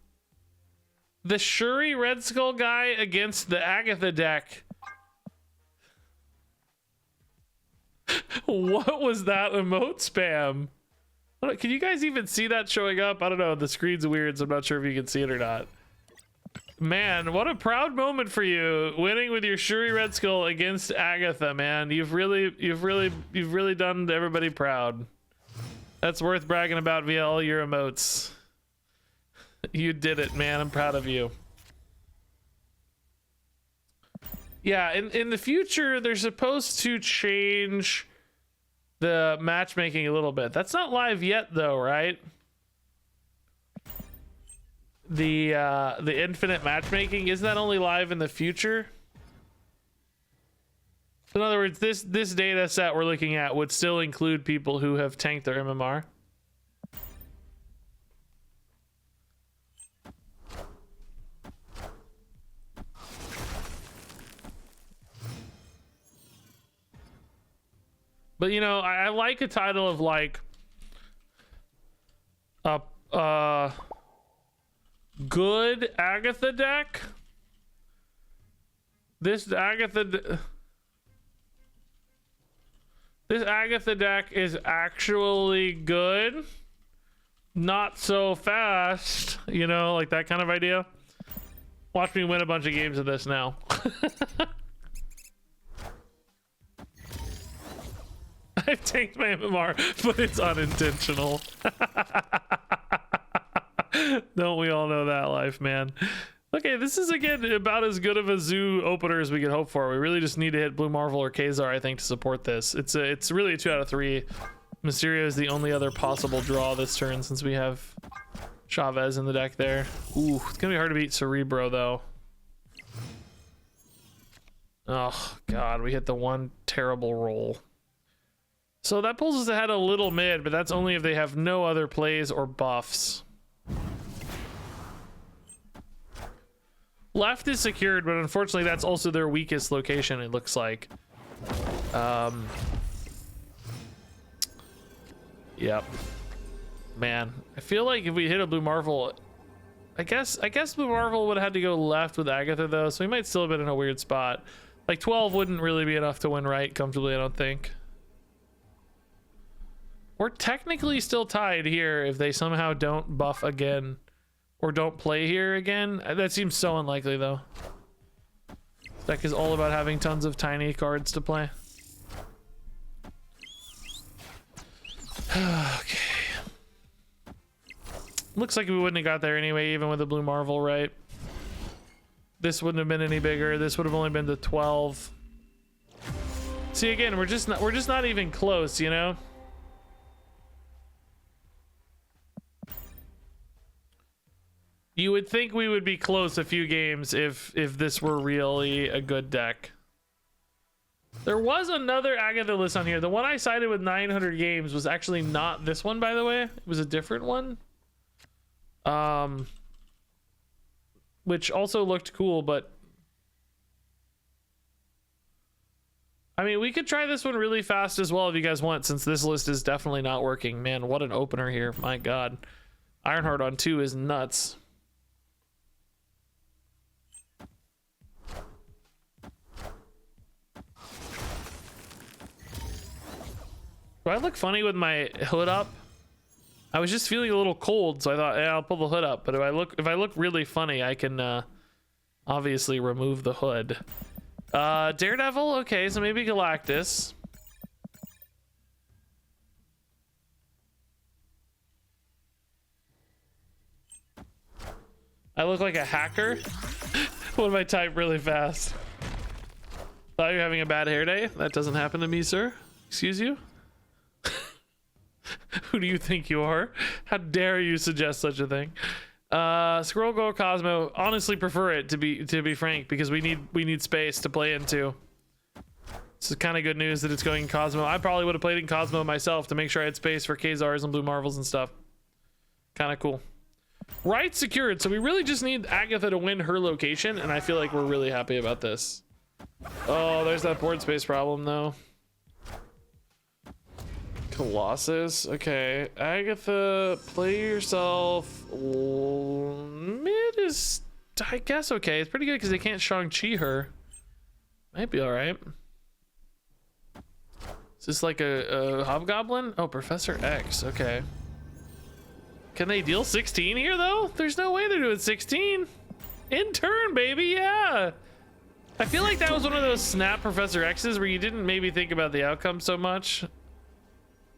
The Shuri Red Skull guy against the Agatha deck. What was that emote spam? Can you guys even see that showing up? I don't know. The screen's weird, so I'm not sure if you can see it or not. Man, what a proud moment for you, winning with your Shuri Red Skull against Agatha, man. You've really done everybody proud. That's worth bragging about via all your emotes. You did it, man. I'm proud of you. Yeah, in the future, they're supposed to change the matchmaking a little bit. That's not live yet, though, right? The infinite matchmaking, isn't that only live in the future? In other words, this data set we're looking at would still include people who have tanked their MMR. But you know, I like a title of like a good Agatha deck. This Agatha deck is actually good. Not so fast, you know, like that kind of idea. Watch me win a bunch of games of this now. I've tanked my MMR, but it's unintentional. Don't we all know that life, man? Okay, this is again about as good of a zoo opener as we could hope for. We really just need to hit Blue Marvel or Kazar, I think, to support this. It's really a 2 out of 3. Mysterio is the only other possible draw this turn since we have Chavez in the deck there. Ooh, it's gonna be hard to beat Cerebro though. Oh god, we hit the one terrible roll. So that pulls us ahead a little mid, but that's only if they have no other plays or buffs. Left is secured, but unfortunately that's also their weakest location, it looks like. Yep. Man, I feel like if we hit a Blue Marvel, I guess Blue Marvel would have had to go left with Agatha though, so we might still have been in a weird spot. Like 12 wouldn't really be enough to win right comfortably, I don't think. We're technically still tied here if they somehow don't buff again or don't play here again. That seems so unlikely though. This deck is all about having tons of tiny cards to play. Okay. Looks like we wouldn't have got there anyway, even with the Blue Marvel, right? This wouldn't have been any bigger. This would have only been the 12. See, again, we're just not even close, you know? You would think we would be close a few games if this were really a good deck. There was another Agatha list on here. The one I cited with 900 games was actually not this one, by the way. It was a different one. Which also looked cool, but I mean, we could try this one really fast as well if you guys want, since this list is definitely not working. Man, what an opener here. My God. Ironheart on 2 is nuts. Do I look funny with my hood up? I was just feeling a little cold, so I thought, yeah, I'll pull the hood up. But if I look really funny, I can obviously remove the hood. Daredevil, okay, so maybe Galactus. I look like a hacker. What if I type really fast? Thought you were having a bad hair day? That doesn't happen to me, sir. Excuse you? Who do you think you are? How dare you suggest such a thing? Scroll Go Cosmo. Honestly, prefer it to be frank, because we need space to play into. This is kind of good news that it's going in Cosmo. I probably would have played in Cosmo myself to make sure I had space for Kazars and Blue Marvels and stuff. Kind of cool. Right secured, so we really just need Agatha to win her location, and I feel like we're really happy about this. Oh, there's that board space problem though. Colossus, okay. Agatha, play yourself. Mid is, I guess, okay. It's pretty good because they can't Shang-Chi her. Might be all right. Is this like a Hobgoblin? Oh, Professor X, okay. Can they deal 16 here though? There's no way they're doing 16. In turn, baby, yeah. I feel like that was one of those snap Professor X's where you didn't maybe think about the outcome so much.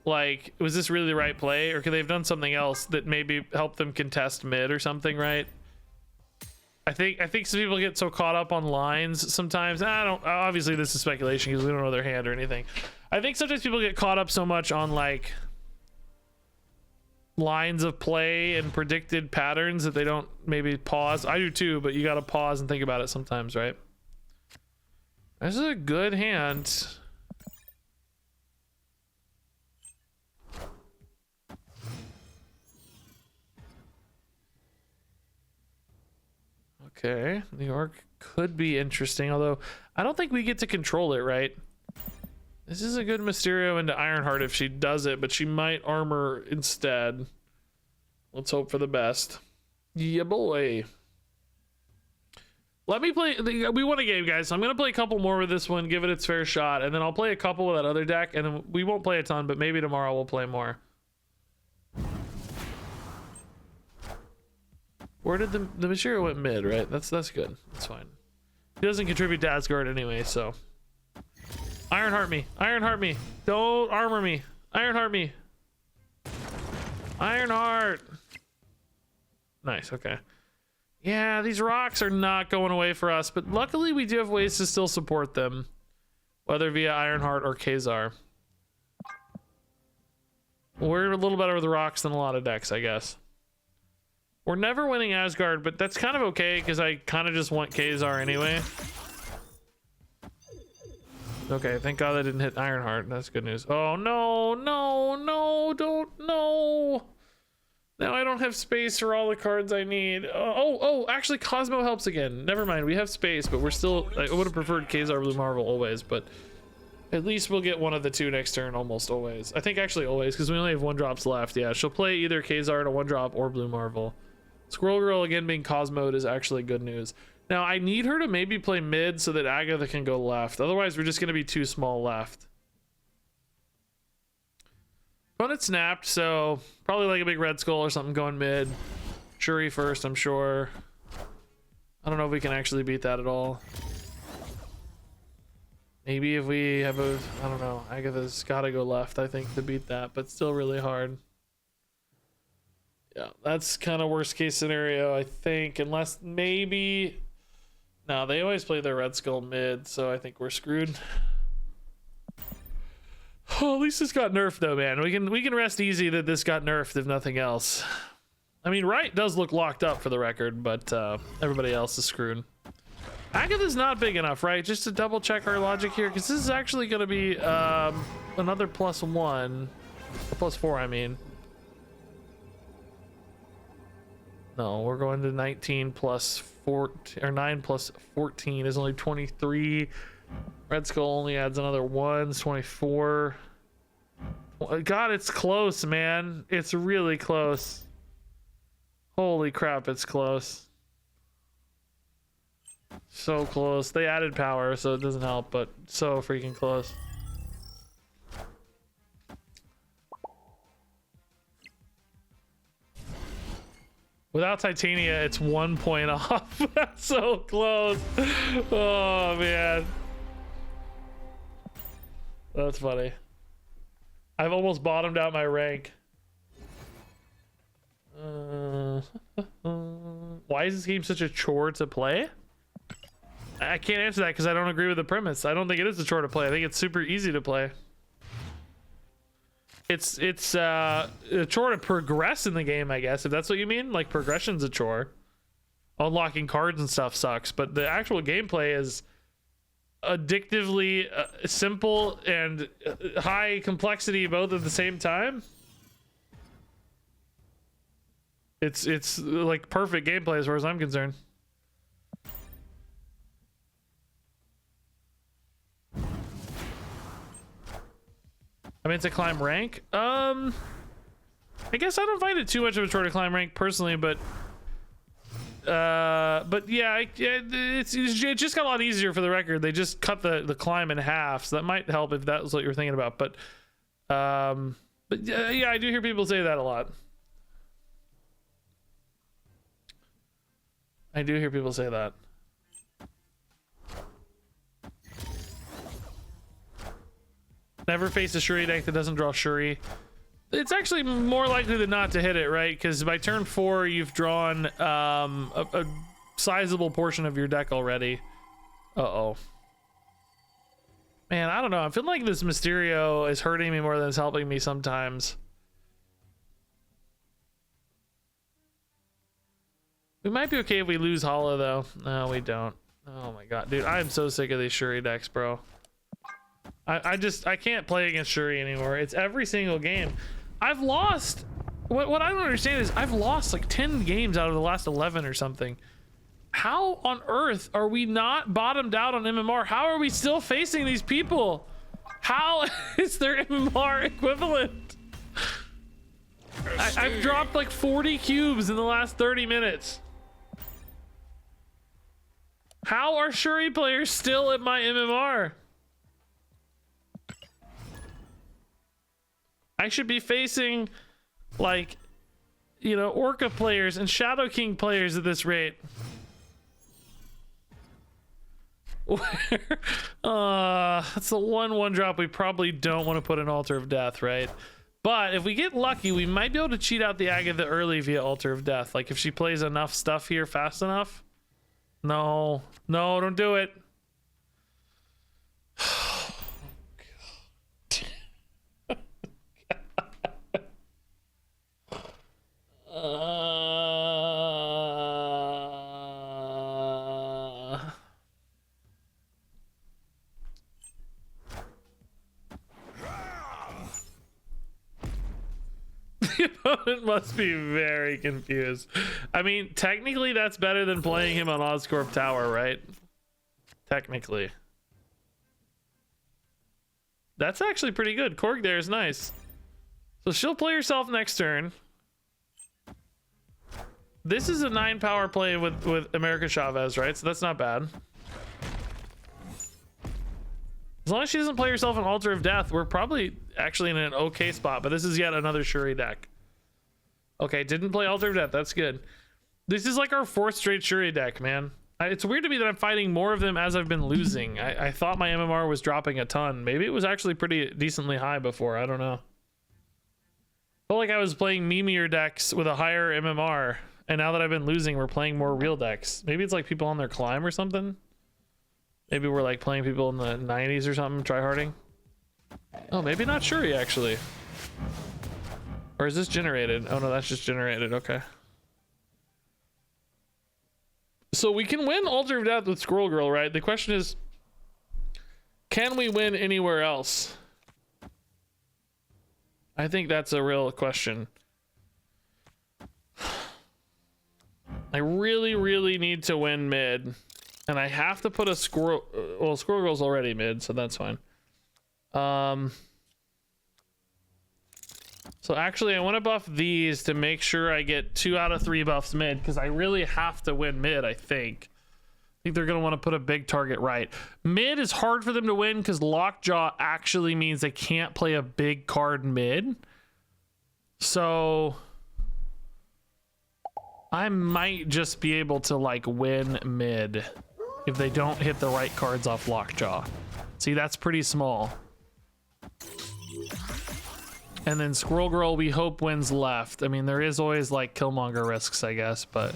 Like, was this really the right play, or could they have done something else that maybe helped them contest mid or something, right? I think some people get so caught up on lines sometimes. Obviously this is speculation because we don't know their hand or anything. I think sometimes people get caught up so much on like lines of play and predicted patterns that they don't maybe pause. I do too, but you got to pause and think about it sometimes, right? This is a good hand. Okay, New York could be interesting, although I don't think we get to control it, right? This is a good Mysterio into Ironheart if she does it, but she might armor instead. Let's hope for the best. Yeah, boy. Let me play. We won a game, guys, so I'm going to play a couple more with this one, give it its fair shot, and then I'll play a couple with that other deck, and then we won't play a ton, but maybe tomorrow we'll play more. Where did the Mysterio went mid, right? That's good. That's fine. He doesn't contribute to Asgard anyway, so... Ironheart me. Ironheart me. Don't armor me. Ironheart me. Ironheart. Nice, okay. Yeah, these rocks are not going away for us, but luckily we do have ways to still support them. Whether via Ironheart or Khazar. We're a little better with the rocks than a lot of decks, I guess. We're never winning Asgard, but that's kind of okay, because I kind of just want Khazar anyway. Okay, thank God I didn't hit Ironheart. That's good news. Oh, no, no, no, don't, no. Now I don't have space for all the cards I need. Oh, actually, Cosmo helps again. Never mind, we have space, but we're still... I would have preferred Khazar Blue Marvel always, but at least we'll get one of the two next turn almost always. I think actually always, because we only have 1-drops left. Yeah, she'll play either Khazar in a 1-drop or Blue Marvel. Squirrel Girl again being Cosmoed is actually good news. Now, I need her to maybe play mid so that Agatha can go left. Otherwise, we're just going to be too small left. Opponent snapped, so probably like a big Red Skull or something going mid. Shuri first, I'm sure. I don't know if we can actually beat that at all. Maybe if we have a... I don't know. Agatha's got to go left, I think, to beat that, but still really hard. Yeah, that's kind of worst case scenario, I think. Unless maybe... No, they always play their Red Skull mid, so I think we're screwed. Oh, at least this got nerfed though, man. We can rest easy that this got nerfed if nothing else. I mean, Wright does look locked up for the record, but everybody else is screwed. Agatha's not big enough, right? Just to double check our logic here, because this is actually going to be another +1. Or +4, I mean. No, we're going to 19 plus 14, or 9 plus 14 is only 23. Red Skull only adds another 1, it's 24. God, it's close, man. It's really close. Holy crap, it's close. So close. They added power, so it doesn't help, but so freaking close. Without Titania, it's 1 point off. That's so close. Oh, man. That's funny. I've almost bottomed out my rank. Why is this game such a chore to play? I can't answer that because I don't agree with the premise. I don't think it is a chore to play. I think it's super easy to play. It's a chore to progress in the game, I guess, if that's what you mean. Like, progression's a chore. Unlocking cards and stuff sucks, but the actual gameplay is addictively simple and high complexity both at the same time. It's like perfect gameplay as far as I'm concerned. I mean, to climb rank, I guess I don't find it too much of a chore to climb rank personally, but yeah, it just got a lot easier for the record. They just cut the climb in half, so that might help if that was what you were thinking about. But yeah, I do hear people say that a lot. I do hear people say that. Never face a Shuri deck that doesn't draw Shuri. It's actually more likely than not to hit it, right? Because by turn 4, you've drawn a sizable portion of your deck already. Uh-oh. Man, I don't know. I'm feeling like this Mysterio is hurting me more than it's helping me sometimes. We might be okay if we lose Hollow, though. No, we don't. Oh my god. Dude, I am so sick of these Shuri decks, bro. I can't play against Shuri anymore. It's every single game. I've lost. What I don't understand is I've lost like 10 games out of the last 11 or something. How on earth are we not bottomed out on MMR? How are we still facing these people? How is their MMR equivalent? I've dropped like 40 cubes in the last 30 minutes. How are Shuri players still at my MMR? I should be facing, like, you know, Orca players and Shadow King players at this rate. That's the one drop we probably don't want to put in Altar of Death, right? But if we get lucky, we might be able to cheat out the Agatha early via Altar of Death. Like if she plays enough stuff here fast enough. No, don't do it. The opponent must be very confused. I mean, technically that's better than playing him on Oscorp Tower, right? Technically. That's actually pretty good. Korg there is nice. So she'll play herself next turn. This is a 9 power play with America Chavez, right? So that's not bad. As long as she doesn't play herself an Altar of Death, we're probably actually in an okay spot. But this is yet another Shuri deck. Okay, didn't play Altar of Death. That's good. This is like our 4th straight Shuri deck, man. It's weird to me that I'm fighting more of them as I've been losing. I thought my MMR was dropping a ton. Maybe it was actually pretty decently high before. I don't know. Felt like I was playing memeier decks with a higher MMR. And now that I've been losing, we're playing more real decks. Maybe it's like people on their climb or something. Maybe we're like playing people in the 90s or something, tryharding. Oh, maybe not Shuri, actually. Or is this generated? Oh no, that's just generated, okay. So we can win Altar of Death with Squirrel Girl, right? The question is, can we win anywhere else? I think that's a real question. I really need to win mid. And I have to put a Squirrel... Well, Squirrel Girl's already mid, so that's fine. So actually, I want to buff these to make sure I get 2 out of 3 buffs mid, because I really have to win mid, I think. I think they're going to want to put a big target right. Mid is hard for them to win, because Lockjaw actually means they can't play a big card mid. So... I might just be able to, like, win mid if they don't hit the right cards off Lockjaw. See, that's pretty small. And then Squirrel Girl, we hope wins left. I mean, there is always, like, Killmonger risks, I guess, but...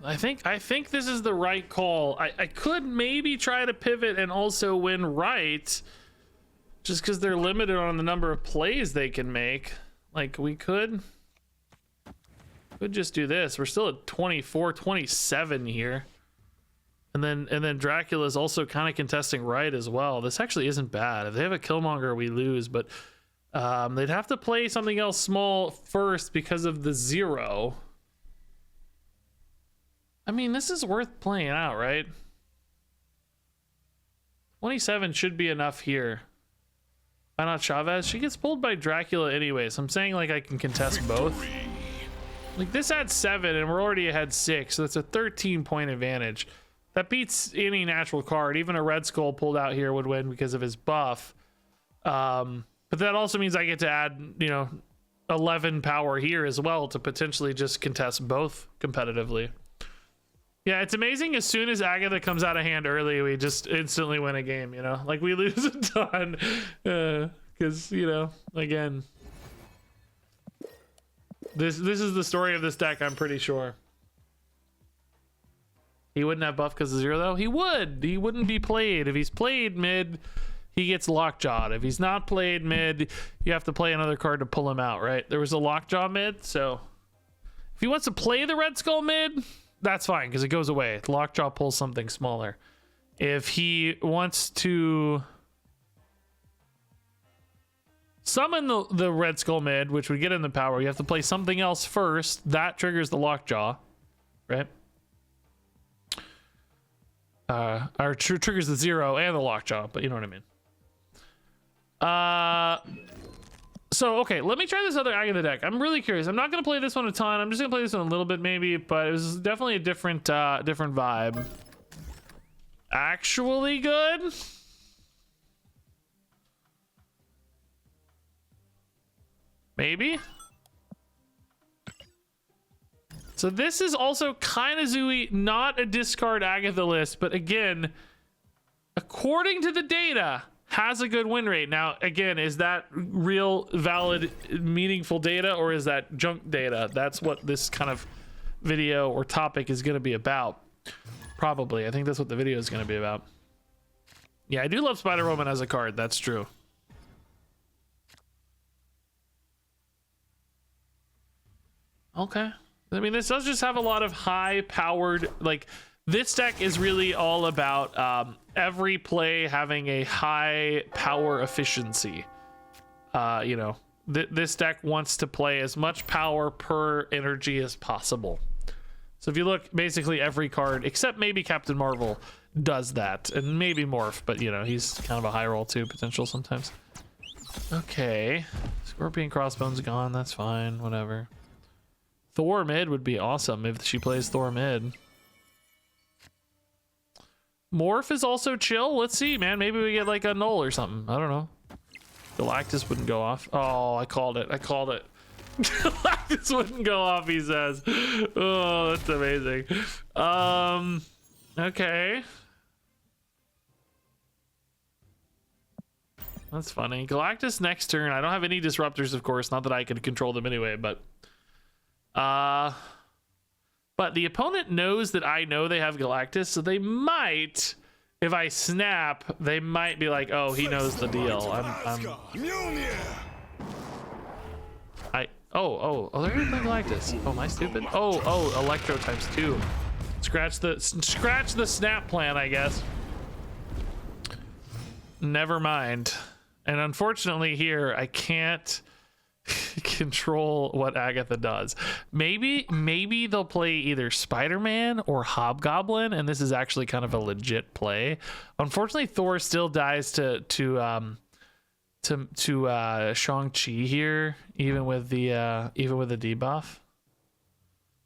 I think this is the right call. I could maybe try to pivot and also win right, just because they're limited on the number of plays they can make. Like, we could just do this. We're still at 24, 27 here. And then Dracula's also kind of contesting right as well. This actually isn't bad. If they have a Killmonger, we lose, but they'd have to play something else small first because of the 0. I mean, this is worth playing out, right? 27 should be enough here. Why not Chavez? She gets pulled by Dracula anyway, so I'm saying, like, I can contest both. Like, this had 7 and we're already ahead 6, so that's a 13-point advantage. That beats any natural card. Even a Red Skull pulled out here would win because of his buff. But that also means I get to add, 11 power here as well to potentially just contest both competitively. Yeah, it's amazing. As soon as Agatha comes out of hand early, we just instantly win a game, Like, we lose a ton. Because, again... This is the story of this deck, I'm pretty sure. He wouldn't have buff because of 0, though? He would! He wouldn't be played. If he's played mid, he gets Lockjawed. If he's not played mid, you have to play another card to pull him out, right? There was a Lockjaw mid, so... If he wants to play the Red Skull mid... That's fine, because it goes away. Lockjaw pulls something smaller. If he wants to summon the Red Skull mid, which would get in the power, you have to play something else first. That triggers the Lockjaw. right? Our triggers the 0 and the lockjaw, but you know what I mean. So okay, let me try this other Agatha deck. I'm really curious. I'm not gonna play this one a ton. I'm just gonna play this one a little bit maybe, but it was definitely a different vibe. Actually good. Maybe. So this is also kind of Zooey, not a discard Agatha list, but again, according to the data, has a good win rate. Now, again, is that real, valid, meaningful data, or is that junk data? That's what this kind of video or topic is going to be about. Probably. I think that's what the video is going to be about. Yeah, I do love Spider-Woman as a card. That's true. Okay. I mean, this does just have a lot of high-powered, like, this deck is really all about every play having a high power efficiency. You know, this deck wants to play as much power per energy as possible. So if you look, basically every card, except maybe Captain Marvel, does that. And maybe Morph, but, you know, he's kind of a high roll, too, potential sometimes. Okay. Scorpion Crossbone's gone. That's fine. Whatever. Thor mid would be awesome if she plays Thor mid. Morph is also chill. Let's see, man. Maybe we get like a null or something. I don't know. Galactus wouldn't go off. Oh, I called it. I called it. Galactus wouldn't go off, he says. Oh, that's amazing. Okay. That's funny. Galactus next turn. I don't have any disruptors, of course. Not that I could control them anyway, but the opponent knows that I know they have Galactus, so they might, if I snap, they might be like, oh, he knows the deal. Oh, they're gonna play Galactus. Oh, am I stupid? Oh, Electro times 2. Scratch the snap plan, I guess. Never mind. And unfortunately here, I can't control what Agatha does. Maybe they'll play either Spider-Man or Hobgoblin, and this is actually kind of a legit play. Unfortunately, Thor still dies to Shang-Chi here, even with the debuff.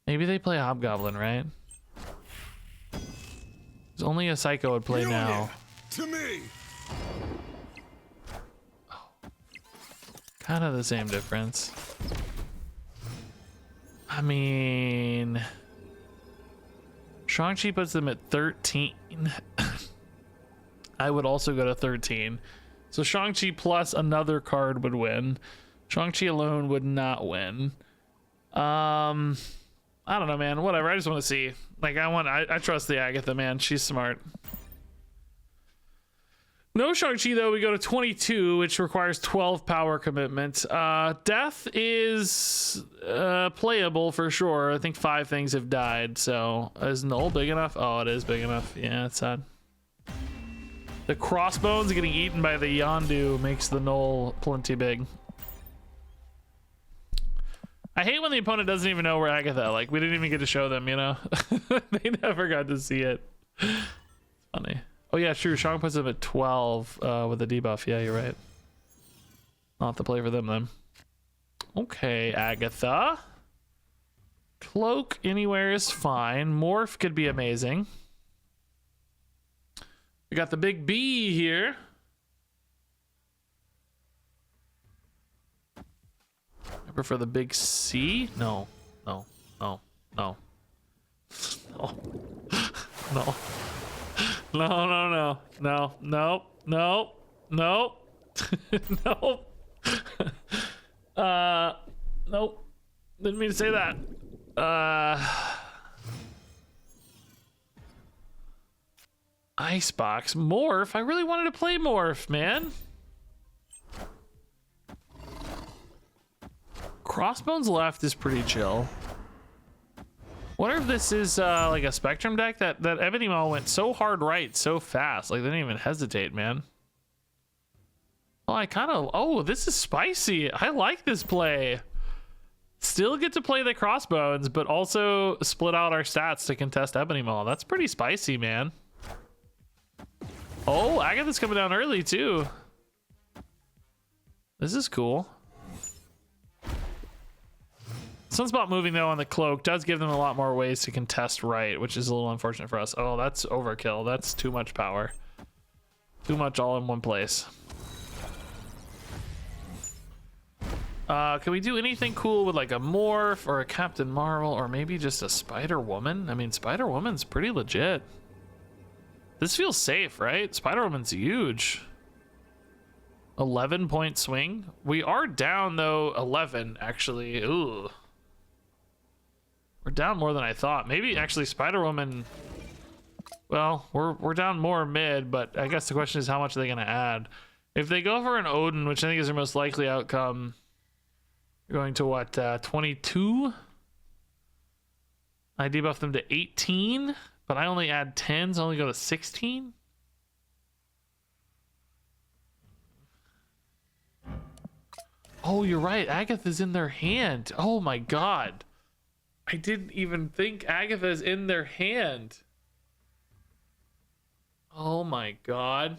Maybe they play Hobgoblin, right? There's only a Psycho would play now. To me. Kind of the same difference. I mean, Shang-Chi puts them at 13. I would also go to 13. So Shang-Chi plus another card would win. Shang-Chi alone would not win. I don't know, man. Whatever. I just want to see. Like, I trust the Agatha, man. She's smart. No Shang-Chi, though. We go to 22, which requires 12 power commitment. Death is playable for sure. I think 5 things have died. So is Null big enough? Oh, it is big enough. Yeah, it's sad. The Crossbones getting eaten by the Yondu makes the Null plenty big. I hate when the opponent doesn't even know we're Agatha. Like, we didn't even get to show them, you know? They never got to see it. It's funny. Oh, yeah, sure. Shang puts them at 12 with a debuff. Yeah, you're right. I'll have to play for them then. Okay, Agatha. Cloak anywhere is fine. Morph could be amazing. We got the big B here. I prefer the big C. No. No. No. No. No. No. No. No. No. No. No. No. Nope. Didn't mean to say that. Icebox. Morph? I really wanted to play Morph, man. Crossbones left is pretty chill. Wonder if this is like a Spectrum deck that Ebony Maw went so hard right so fast. Like, they didn't even hesitate, man. Well, I kind of... Oh, this is spicy. I like this play. Still get to play the crossbones, but also split out our stats to contest Ebony Maw. That's pretty spicy, man. Oh, Agatha's coming down early too. This is cool. Sunspot moving though on the cloak does give them a lot more ways to contest right, which is a little unfortunate for us. Oh, that's overkill. That's too much power. Too much all in one place. Can we do anything cool with like a morph or a Captain Marvel or maybe just a Spider Woman? I mean, Spider Woman's pretty legit. This feels safe, right? Spider Woman's huge. 11-point swing. We are down though 11 actually. Ooh. We're down more than I thought. Maybe actually Spider Woman. Well, we're down more mid, but I guess the question is how much are they going to add? If they go for an Odin, which I think is their most likely outcome, going to what, 22? I debuff them to 18, but I only add 10, so I only go to 16? Oh, you're right. Agatha's in their hand. Oh my god. I didn't even think Agatha's in their hand. Oh my god.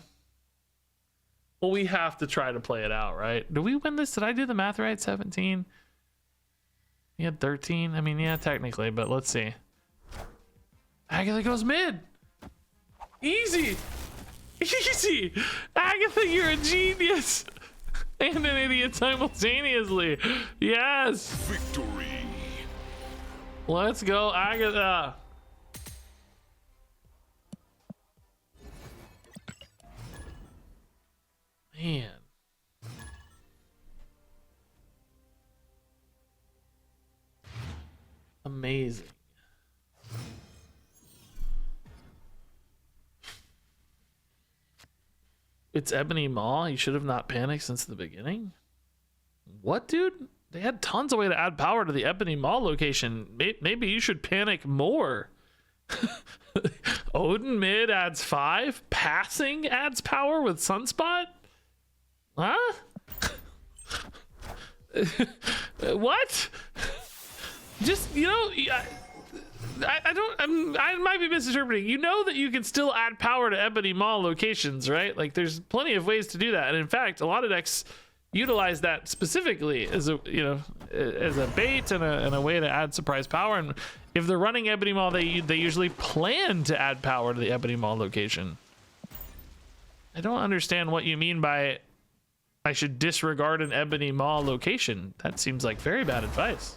Well, we have to try to play it out, right? Do we win this? Did I do the math right? 17? You had 13? I mean, yeah, technically, but let's see. Agatha goes mid. Easy. Easy. Agatha, you're a genius. And an idiot simultaneously. Yes. Victory. Let's go, Agatha. Man. Amazing. It's Ebony Maw. You should have not panicked since the beginning. What, dude? They had tons of way to add power to the Ebony Maw location. Maybe you should panic more. Odin mid adds 5. Passing adds power with Sunspot? Huh? What? Just, you know, I might be misinterpreting. You know that you can still add power to Ebony Maw locations, right? Like there's plenty of ways to do that. And in fact, a lot of decks utilize that specifically as a, you know, as a bait and a way to add surprise power. And if they're running Ebony Maw, they usually plan to add power to the Ebony Maw location. I don't understand what you mean by I should disregard an Ebony Maw location. That seems like very bad advice.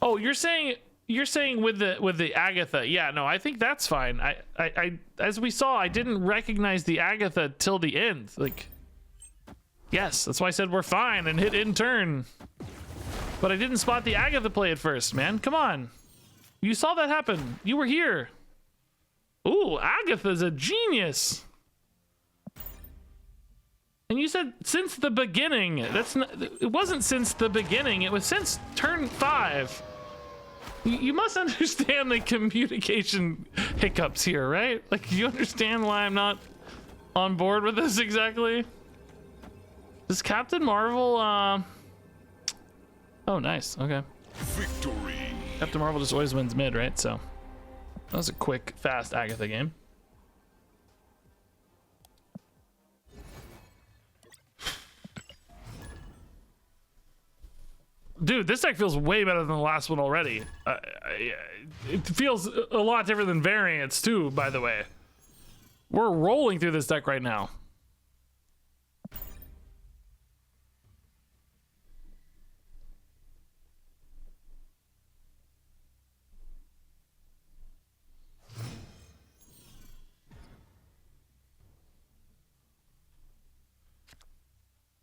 Oh, you're saying with the Agatha. Yeah, no, I think that's fine. I as we saw, I didn't recognize the Agatha till the end. Like, yes, that's why I said we're fine and hit in turn. But I didn't spot the Agatha play at first, man. Come on. You saw that happen. You were here. Ooh, Agatha's a genius. And you said since the beginning. That's not, it wasn't since the beginning. It was since turn 5. You must understand the communication hiccups here, right? Like, you understand why I'm not on board with this exactly? Does Captain Marvel, oh, nice. Okay. Victory. Captain Marvel just always wins mid, right? So that was a quick, fast Agatha game. Dude, this deck feels way better than the last one already. It feels a lot different than variants too, by the way. We're rolling through this deck right now.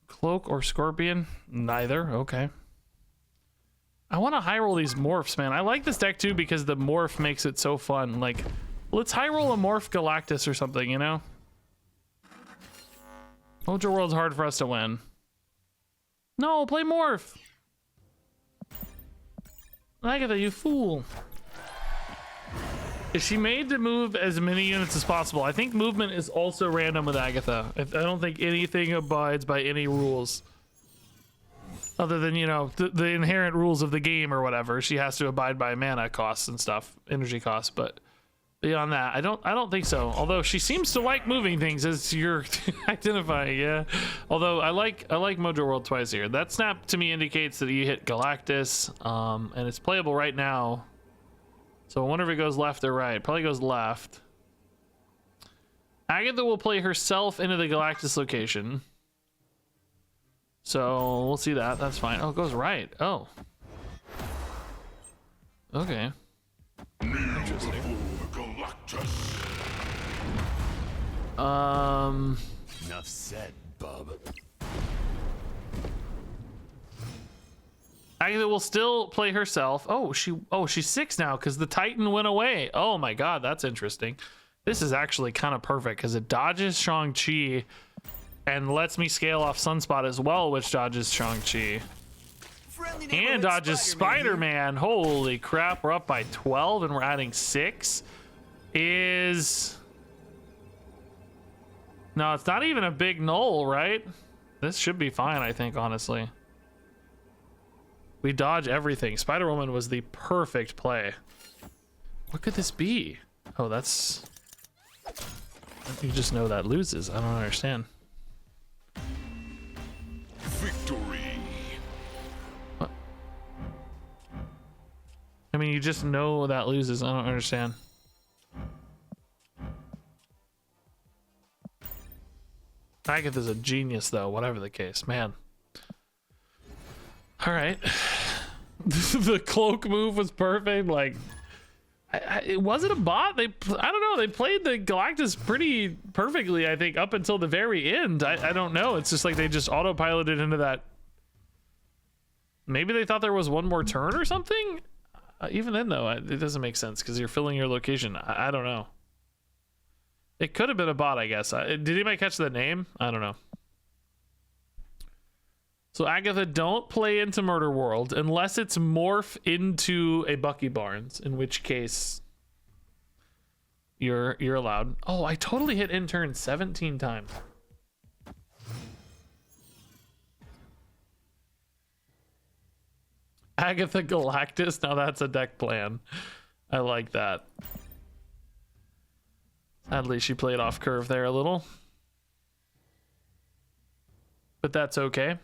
Cloak or Scorpion? Neither. Okay. I want to high roll these morphs, man. I like this deck too because the morph makes it so fun. Like, let's high roll a morph Galactus or something, you know? Ultra World's hard for us to win. No, play morph. Agatha, you fool. Is she made to move as many units as possible? I think movement is also random with Agatha. I don't think anything abides by any rules. Other than, you know, the inherent rules of the game or whatever, she has to abide by mana costs and stuff, energy costs. But beyond that, I don't think so. Although she seems to like moving things, as you're identifying. Yeah. Although I like Mojo World twice here. That snap to me indicates that you hit Galactus, and it's playable right now. So I wonder if it goes left or right. Probably goes left. Agatha will play herself into the Galactus location. So we'll see that. That's fine. Oh, it goes right. Oh. Okay. Interesting. Enough said, bub. Agatha will still play herself. Oh, she's 6 now because the Titan went away. Oh my god, that's interesting. This is actually kind of perfect because it dodges Shang-Chi and lets me scale off Sunspot as well, which dodges Shang-Chi. And dodges Spider-Man. Holy crap, we're up by 12 and we're adding 6. No, it's not even a big null, right? This should be fine, I think, honestly. We dodge everything. Spider-Woman was the perfect play. What could this be? Oh, that's... You just know that loses. I don't understand. Victory. What? I mean, you just know that loses. I don't understand. Agatha's a genius, though, whatever the case. Man. All right. The cloak move was perfect. Like, was it a bot? I don't know. They played the Galactus pretty perfectly, I think, up until the very end. I don't know. It's just like they just autopiloted into that. Maybe they thought there was one more turn or something? Even then, though, it doesn't make sense because you're filling your location. I don't know. It could have been a bot, I guess. Did anybody catch the name? I don't know. So Agatha, don't play into Murder World unless it's morph into a Bucky Barnes, in which case you're allowed. Oh, I totally hit intern 17 times. Agatha Galactus. Now that's a deck plan. I like that. Sadly, she played off curve there a little. But that's okay.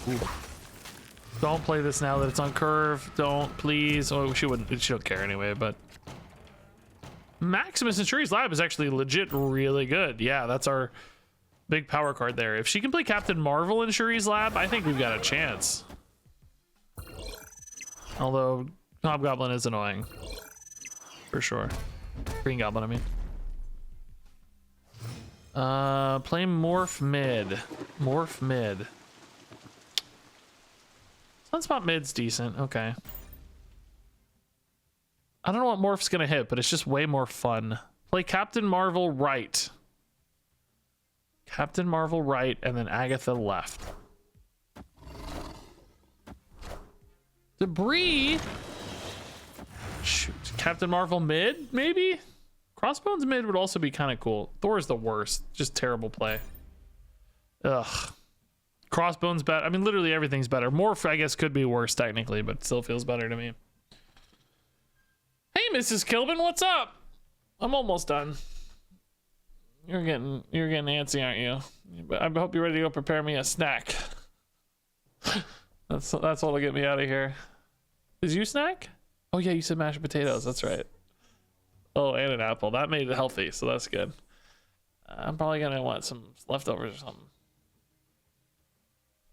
Ooh. Don't play this now that it's on curve. Don't, please. Oh, she wouldn't. She don't care anyway, but... Maximus in Shuri's Lab is actually legit really good. Yeah, that's our big power card there. If she can play Captain Marvel in Shuri's Lab, I think we've got a chance. Although Hobgoblin is annoying, for sure. Green Goblin, I mean. Play Morph mid. Morph mid. Sunspot mid's decent. Okay. I don't know what Morph's gonna hit, but it's just way more fun. Play Captain Marvel right. Captain Marvel right, and then Agatha left. Debris. Shoot. Captain Marvel mid, maybe? Crossbones mid would also be kind of cool. Thor's the worst. Just terrible play. Ugh. Crossbones better. I mean, literally everything's better. Morph, I guess, could be worse technically, but still feels better to me. Hey, Mrs. Kilbin, what's up? I'm almost done. You're getting antsy, aren't you? I hope you're ready to go prepare me a snack. That's what'll get me out of here. Did you snack? Oh yeah, you said mashed potatoes. That's right. Oh, and an apple. That made it healthy, so that's good. I'm probably gonna want some leftovers or something.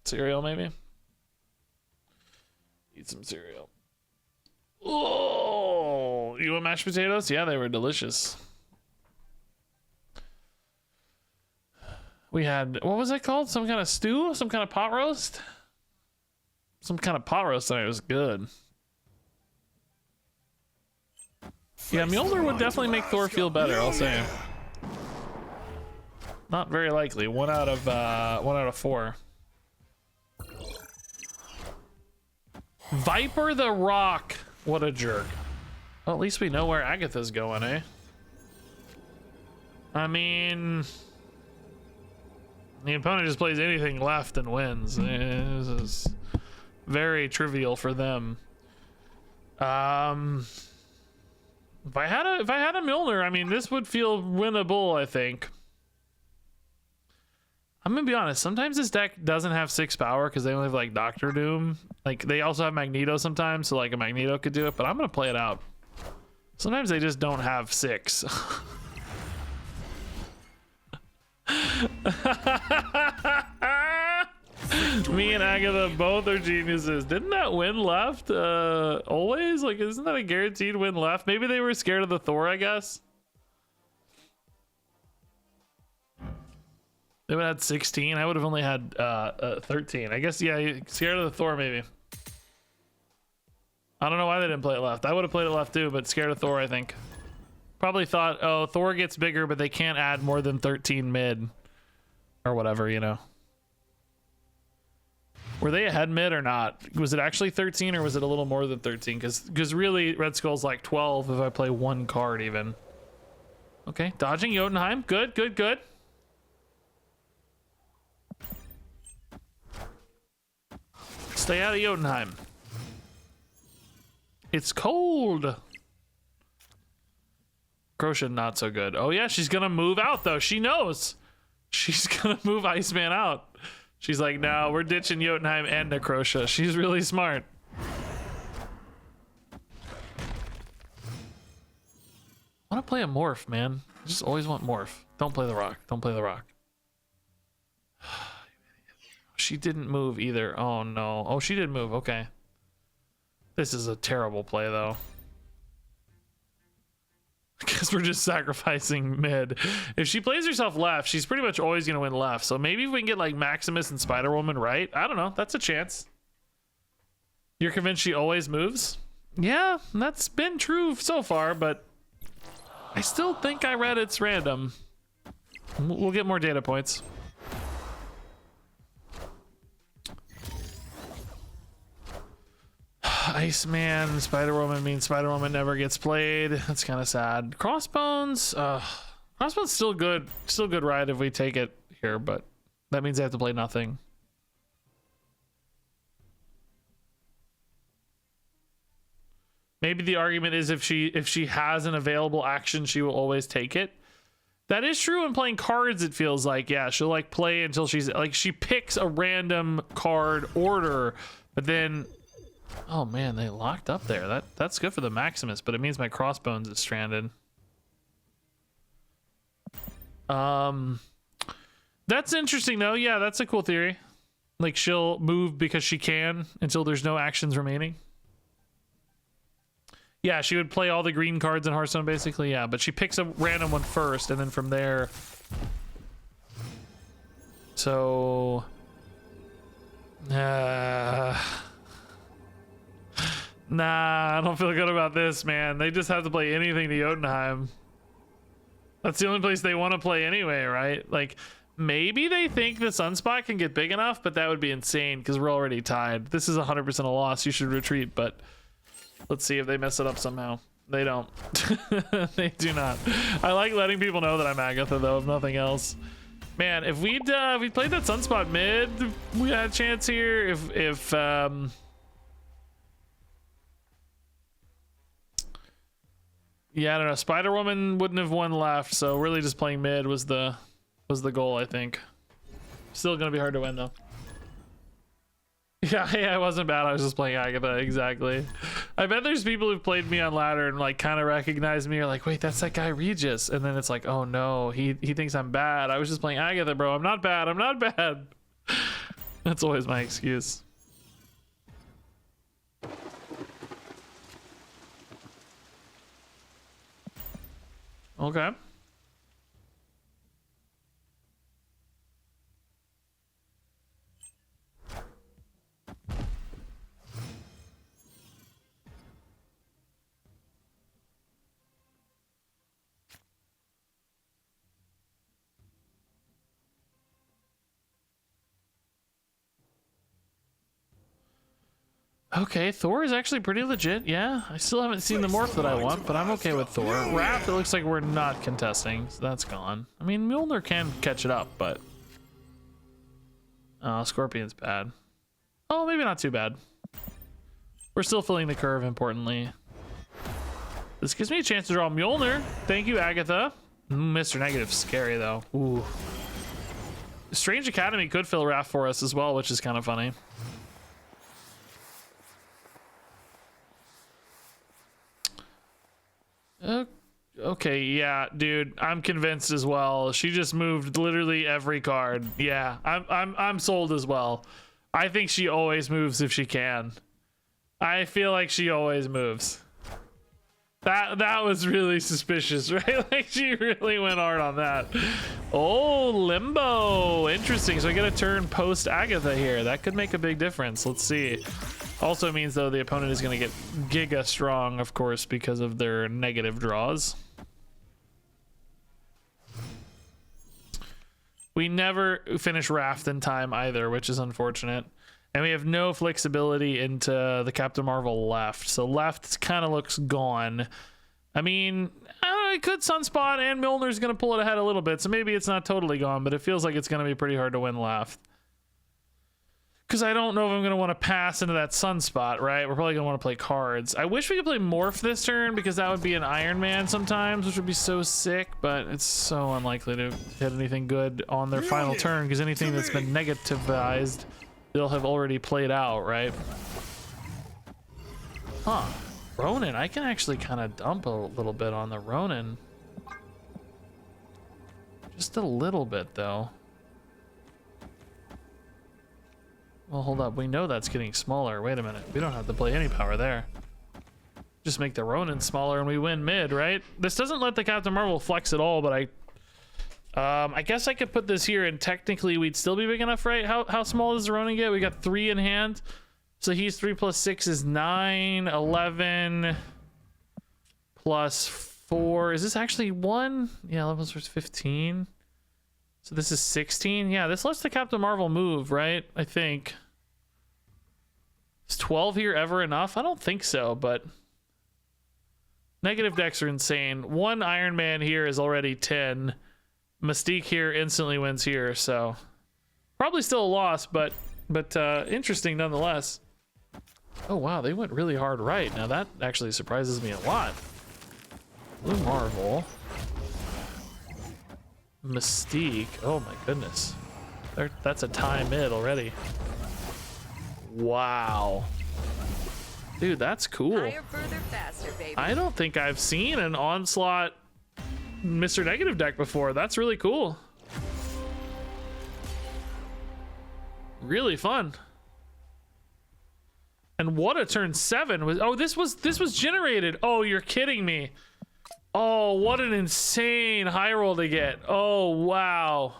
Cereal, maybe. Eat some cereal. Oh, you want mashed potatoes? Yeah, they were delicious. We had, what was it called? Some kind of stew? Some kind of pot roast? Some kind of pot roast tonight. It was good. Yeah, Mjolnir would definitely make Thor feel better, I'll say. Not very likely. 1 out of 4. Viper the Rock. What a jerk. Well, at least we know where Agatha's going, eh? I mean, the opponent just plays anything left and wins. This is very trivial for them. If I had a Milner, I mean, this would feel winnable, I think. I'm gonna be honest, sometimes this deck doesn't have 6 power because they only have like Doctor Doom. Like they also have Magneto sometimes, so like a Magneto could do it, but I'm gonna play it out. Sometimes they just don't have 6. Me and Agatha both are geniuses. Didn't that win left always? Like, isn't that a guaranteed win left? Maybe they were scared of the Thor, I guess. They would have had 16. I would have only had 13. I guess, yeah, scared of the Thor, maybe. I don't know why they didn't play it left. I would have played it left too, but scared of Thor, I think. Probably thought, oh, Thor gets bigger, but they can't add more than 13 mid. Or whatever, you know. Were they ahead mid or not? Was it actually 13 or was it a little more than 13? Because really, Red Skull's like 12 if I play 1 card even. Okay, dodging Jotunheim. Good, good, good. Stay out of Jotunheim. It's cold. Crochet, not so good. Oh yeah, she's gonna move out though. She knows. She's gonna move Iceman out. She's like, no, we're ditching Jotunheim and Necrosha. She's really smart. I want to play a morph, man. I just always want morph. Don't play the rock. Don't play the rock. She didn't move either. Oh no. Oh, she did move. Okay. This is a terrible play though. Because we're just sacrificing mid. If she plays herself left, she's pretty much always going to win left. So maybe if we can get like Maximus and Spider-Woman right, I don't know. That's a chance. You're convinced she always moves? Yeah, that's been true so far, but I still think I read it's random. We'll get more data points. Iceman, Spider-Woman means Spider-Woman never gets played. That's kind of sad. Crossbones, Crossbones still good ride if we take it here, but that means I have to play nothing. Maybe the argument is if she has an available action, she will always take it. That is true when playing cards, it feels like. Yeah, she'll like play until she's like, she picks a random card order, but then, oh man, they locked up there. That's good for the Maximus, but it means my Crossbones is stranded. That's interesting though. Yeah, that's a cool theory. Like she'll move because she can until there's no actions remaining. Yeah, she would play all the green cards in Hearthstone basically, yeah, but she picks a random one first and then from there. So nah, I don't feel good about this, man. They just have to play anything to Jotunheim. That's the only place they want to play anyway, right? Like, maybe they think the Sunspot can get big enough, but that would be insane because we're already tied. This is 100% a loss. You should retreat, but let's see if they mess it up somehow. They don't. They do not. I like letting people know that I'm Agatha, though, if nothing else. Man, if we played that Sunspot mid, we had a chance here. If yeah, I don't know. Spider-Woman wouldn't have won left, so really just playing mid was the goal, I think. Still gonna be hard to win though. Yeah, it wasn't bad. I was just playing Agatha, exactly. I bet there's people who've played me on ladder and like kind of recognize me or like, wait, that's that guy Regis, and then it's like, oh no, he thinks I'm bad. I was just playing Agatha, bro. I'm not bad. I'm not bad. That's always my excuse. Okay. Okay, Thor is actually pretty legit. Yeah, I still haven't seen the morph that I want, but I'm okay with Thor. Raph, it looks like we're not contesting, so that's gone. I mean, Mjolnir can catch it up, but Scorpion's bad. Oh, maybe not too bad. We're still filling the curve, importantly. This gives me a chance to draw Mjolnir. Thank you, Agatha. Mr. Negative's scary, though. Ooh. Strange Academy could fill Raph for us as well, which is kind of funny. Okay, yeah, dude, I'm convinced as well. She just moved literally every card. Yeah, I'm sold as well. I think she always moves if she can. I feel like she always moves. That was really suspicious, right? Like she really went hard on that. Oh, Limbo. Interesting. So I get a turn post Agatha here. That could make a big difference. Let's see. Also means though the opponent is going to get giga strong, of course, because of their negative draws. We never finish Raft in time either, which is unfortunate. And we have no flexibility into the Captain Marvel left. So left kind of looks gone. I mean, I don't know, it could Sunspot and Mjolnir's going to pull it ahead a little bit. So maybe it's not totally gone, but it feels like it's going to be pretty hard to win left. Because I don't know if I'm going to want to pass into that Sunspot, right? We're probably going to want to play cards. I wish we could play Morph this turn because that would be an Iron Man sometimes, which would be so sick. But it's so unlikely to hit anything good on their final turn because anything that's been negativized, they'll have already played out, right? Huh. Ronin. I can actually kind of dump a little bit on the Ronin. Just a little bit, though. Well, hold up. We know that's getting smaller. Wait a minute. We don't have to play any power there. Just make the Ronin smaller and we win mid, right? This doesn't let the Captain Marvel flex at all, but I guess I could put this here and technically we'd still be big enough, right? How small does the Ronin get? We got 3 in hand. So he's 3 plus 6 is 9, 11 plus 4. Is this actually 1? Yeah, 11 plus 15. So this is 16. Yeah, this lets the Captain Marvel move, right? I think. Is 12 here ever enough? I don't think so, but negative decks are insane. 1 Iron Man here is already 10. Mystique here instantly wins here, so probably still a loss, but interesting nonetheless. Oh wow, they went really hard right. Now that actually surprises me a lot. Blue Marvel. Mystique. Oh my goodness. That's a tie mid already. Wow. Dude, that's cool. Higher, further, faster, baby. I don't think I've seen an Onslaught Mr. Negative deck before. That's really cool. Really fun. And what a turn 7 was. Oh, this was generated. Oh, you're kidding me. Oh, what an insane high roll to get. Oh, wow.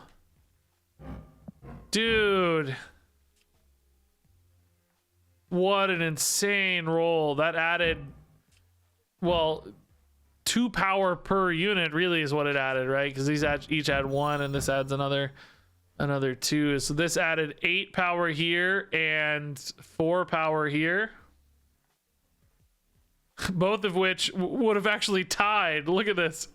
Dude. What an insane roll. That added, well, 2 power per unit really is what it added, right? Because these each add 1 and this adds another 2. So this added 8 power here and 4 power here. Both of which would have actually tied. Look at this.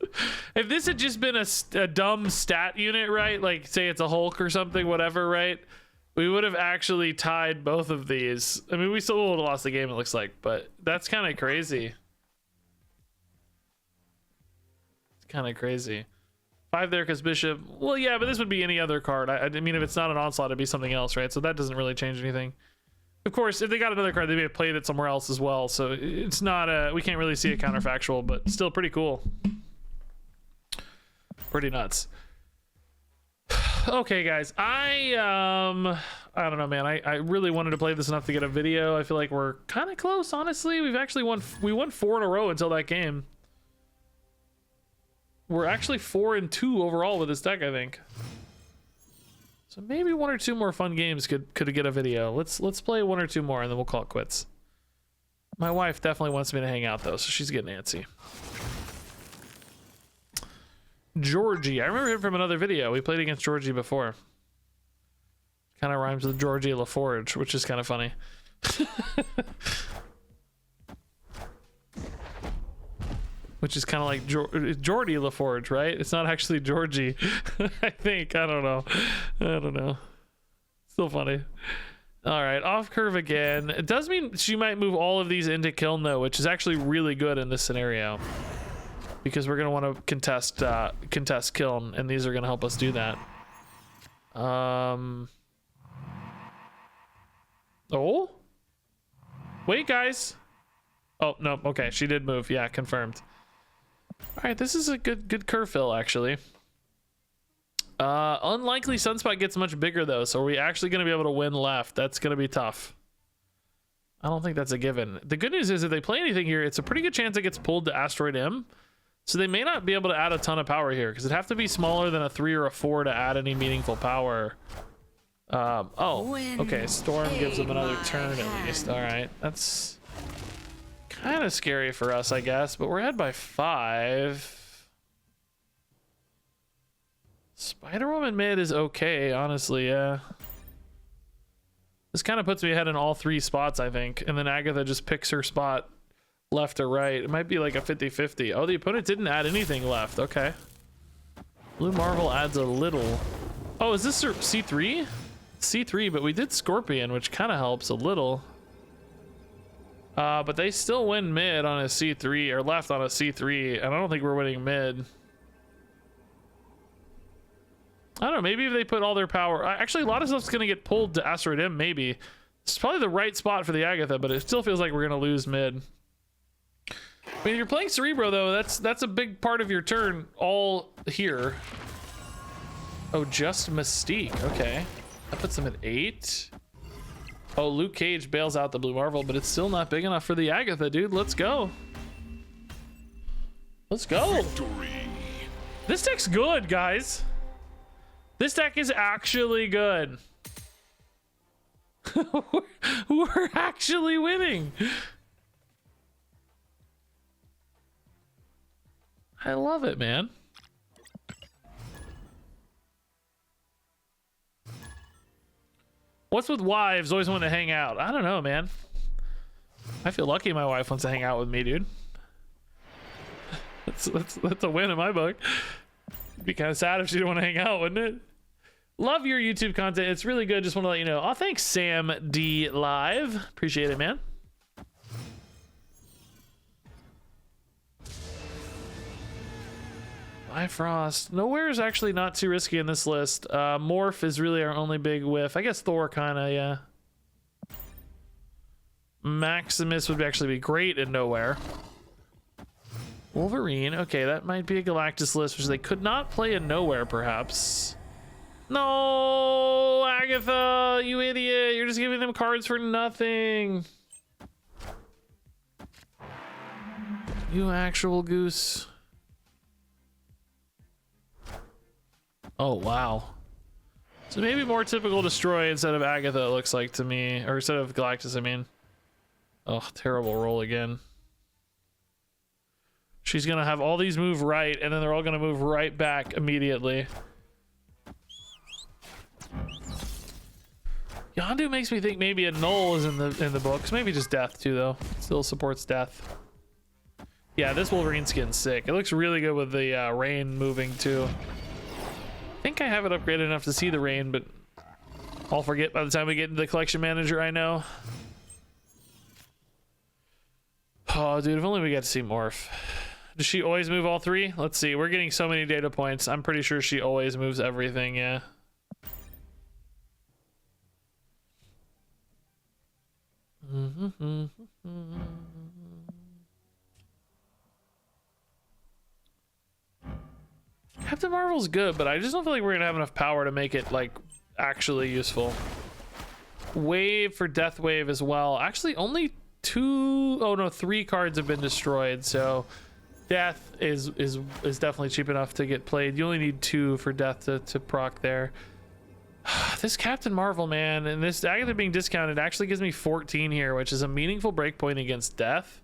If this had just been a dumb stat unit, right? Like say it's a Hulk or something, whatever, right? We would have actually tied both of these. I mean, we still would have lost the game, it looks like, but that's kind of crazy. It's kind of crazy. 5 there because Bishop. Well, yeah, but this would be any other card. I mean, if it's not an Onslaught, it'd be something else, right? So that doesn't really change anything. Of course, if they got another card, they may have played it somewhere else as well. So it's not we can't really see a counterfactual, but still pretty cool. Pretty nuts. Okay, guys, I don't know, man. I really wanted to play this enough to get a video. I feel like we're kind of close, honestly. We've actually won 4 in a row until that game. We're actually 4-2 overall with this deck, I think. So maybe 1 or 2 more fun games could get a video. Let's play 1 or 2 more and then we'll call it quits. My wife definitely wants me to hang out though, so she's getting antsy. Georgie. I remember him from another video. We played against Georgie before. Kind of rhymes with Georgie LaForge, which is kind of funny. Which is kind of like Geordie LaForge, right? It's not actually Georgie. I think. I don't know. Still funny. All right, off curve again. It does mean she might move all of these into kiln though, which is actually really good in this scenario, because we're gonna want to contest kiln, and these are gonna help us do that. Oh, wait, guys. Oh no, okay, she did move. Yeah, confirmed. All right, this is a good curve fill actually. Unlikely Sunspot gets much bigger though, so are we actually going to be able to win left? That's going to be tough. I don't think that's a given. The good news is if they play anything here, it's a pretty good chance it gets pulled to Asteroid M. So they may not be able to add a ton of power here, because it'd have to be smaller than a 3 or a 4 to add any meaningful power. Oh, okay, Storm gives them another turn at least. All right, that's kind of scary for us, I guess, but we're ahead by 5. Spider-Woman mid is okay, honestly, yeah. This kind of puts me ahead in all 3 spots, I think. And then Agatha just picks her spot left or right. It might be like a 50-50. Oh, the opponent didn't add anything left. Okay. Blue Marvel adds a little. Oh, is this C3? C3, but we did Scorpion, which kind of helps a little. But they still win mid on a C3, or left on a C3, and I don't think we're winning mid. I don't know, maybe if they put all their power... Actually, a lot of stuff's going to get pulled to Asteroid M, maybe. It's probably the right spot for the Agatha, but it still feels like we're going to lose mid. I mean, if you're playing Cerebro, though, that's a big part of your turn all here. Oh, just Mystique. Okay. That puts them at 8. Oh, Luke Cage bails out the Blue Marvel, but it's still not big enough for the Agatha, dude. Let's go. Let's go. Victory. This deck's good, guys. This deck is actually good. We're actually winning. I love it, man. What's with wives always want to hang out? I don't know, man. I feel lucky my wife wants to hang out with me, dude. That's a win in my book. It'd be kind of sad if she didn't want to hang out, wouldn't it? Love your YouTube content. It's really good. Just want to let you know. Oh, thanks, Sam D Live. Appreciate it, man. Bifrost. Nowhere is actually not too risky in this list. Morph is really our only big whiff. I guess Thor kind of, yeah. Maximus would actually be great in Nowhere. Wolverine. Okay, that might be a Galactus list, which they could not play in Nowhere, perhaps. No, Agatha, you idiot. You're just giving them cards for nothing. You actual goose. Oh, wow. So maybe more typical destroy instead of Agatha, it looks like to me. Or instead of Galactus, I mean. Oh, terrible roll again. She's going to have all these move right, and then they're all going to move right back immediately. Yondu makes me think maybe a null is in the books. Maybe just death too, though. Still supports death. Yeah, this Wolverine skin's sick. It looks really good with the rain moving too. I think I have it upgraded enough to see the rain, but I'll forget by the time we get into the collection manager, I know. Oh, dude, if only we got to see Morph. Does she always move all 3? Let's see. We're getting so many data points. I'm pretty sure she always moves everything, yeah. Captain Marvel's good, but I just don't feel like we're gonna have enough power to make it like actually useful. Wave for Death Wave as well. Actually, only 3 cards have been destroyed, so Death is definitely cheap enough to get played. You only need 2 for Death to proc there. This Captain Marvel, man, and this Agatha being discounted actually gives me 14 here, which is a meaningful breakpoint against Death.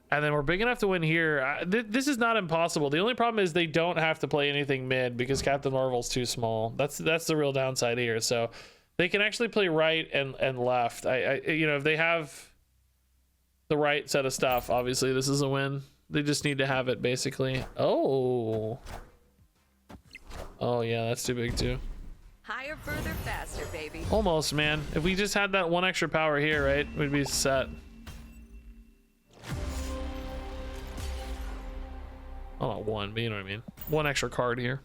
And then we're big enough to win here. This is not impossible. The only problem is they don't have to play anything mid because Captain Marvel's too small. That's the real downside here. So They can actually play right and left. You know, if they have the right set of stuff, obviously this is a win. They just need to have it basically. Oh yeah, that's too big too. Higher, further, faster, baby. Almost, man. If we just had that one extra power here, right, we'd be set. Oh, not one, but you know what I mean. One extra card here.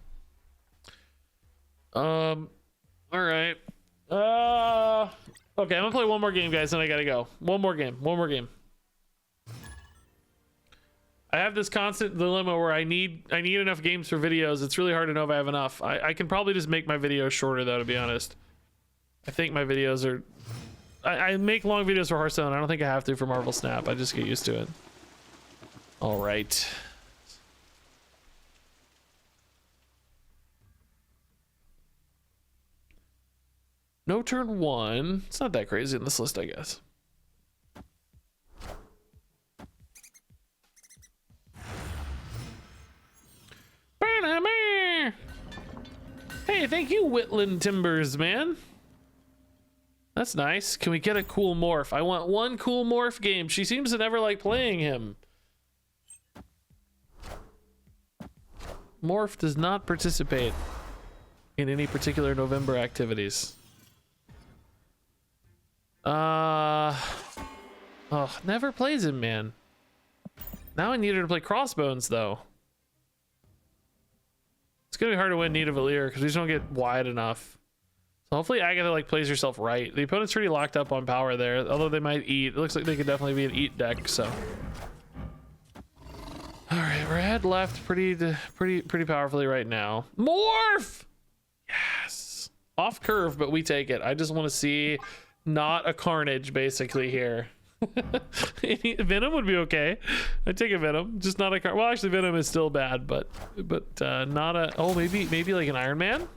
All right. Okay, I'm gonna play one more game, guys, and I gotta go. One more game. I have this constant dilemma where I need enough games for videos. It's really hard to know if I have enough. I can probably just make my videos shorter though, to be honest. I think my videos are... I make long videos for Hearthstone. I don't think I have to for Marvel Snap. I just get used to it. All right. No turn one. It's not that crazy in this list, I guess. Hey, thank you, Whitland Timbers, man. That's nice. Can we get a cool morph? I want one cool morph game. She seems to never like playing him. Morph does not participate in any particular November activities. Oh, never plays him, man. Now I need her to play Crossbones, though. It's gonna be hard to win Need of Valir because we just don't get wide enough. So hopefully Agatha like plays herself right. The opponent's pretty locked up on power there, although they might eat. It looks like they could definitely be an eat deck. So, all right, we're ahead left pretty powerfully right now. Morph, yes, off curve, but we take it. I just want to see not a carnage basically here. Venom would be okay. I'd take a Venom, just not a car. Well, actually, Venom is still bad, but not a. Oh, maybe like an Iron Man.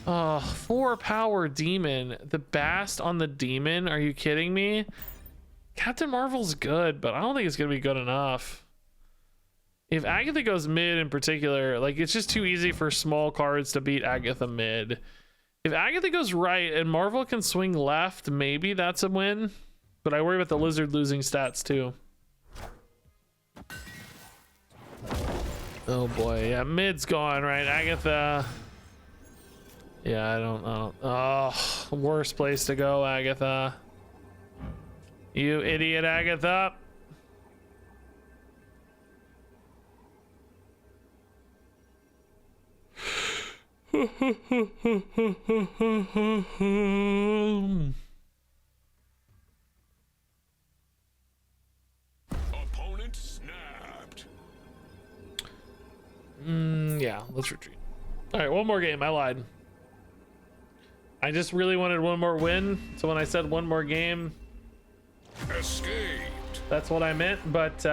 4 power demon. The Bast on the demon. Are you kidding me? Captain Marvel's good, but I don't think it's gonna be good enough. If Agatha goes mid in particular, like it's just too easy for small cards to beat Agatha mid. If Agatha goes right and Marvel can swing left, maybe that's a win. But I worry about the lizard losing stats too. Oh boy, yeah, mid's gone, right? Agatha. Yeah, I don't know. Oh, worst place to go, Agatha. You idiot, Agatha. Opponent snapped. Yeah, let's retreat. All right, one more game. I lied. I just really wanted one more win, so when I said one more game, Escaped. that's what I meant. But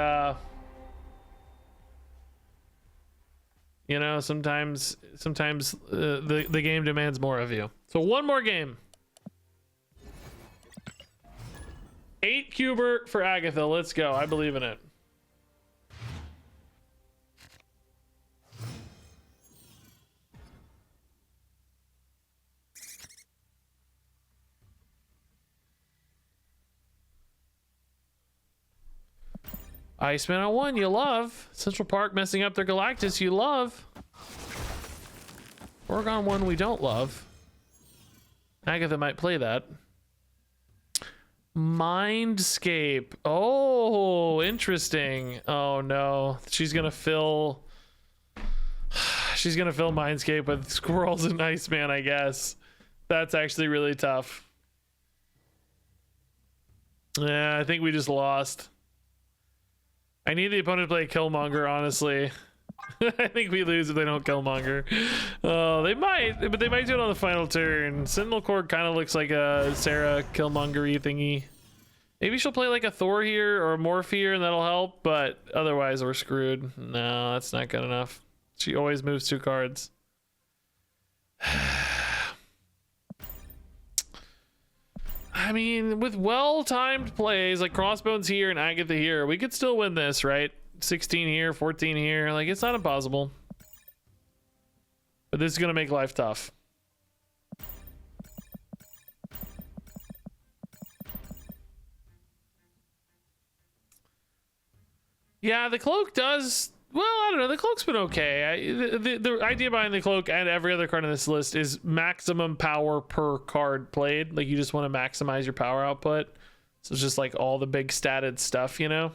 you know, sometimes the game demands more of you. So one more game. 8 Cubert for Agatha. Let's go. I believe in it. Iceman on 1, you love. Central Park messing up their Galactus, you love. Oregon 1, we don't love. Agatha might play that. Mindscape. Oh, interesting. Oh no, she's gonna fill Mindscape with squirrels and Iceman, I guess. That's actually really tough. Yeah, I think we just lost. I need the opponent to play Killmonger, honestly. I think we lose if they don't Killmonger. Oh, they might, but they might do it on the final turn. Sentinel Cord kind of looks like a Sarah Killmonger-y thingy. Maybe she'll play like a Thor here or a Morph here and that'll help, but otherwise we're screwed. No, that's not good enough. She always moves 2 cards. I mean, with well-timed plays like Crossbones here and Agatha here, we could still win this, right? 16 here, 14 here. Like, it's not impossible. But this is gonna make life tough. Yeah, the cloak does. Well, I don't know. The cloak's been okay. The idea behind the cloak and every other card on this list is maximum power per card played. Like, you just want to maximize your power output. So it's just like all the big statted stuff, you know?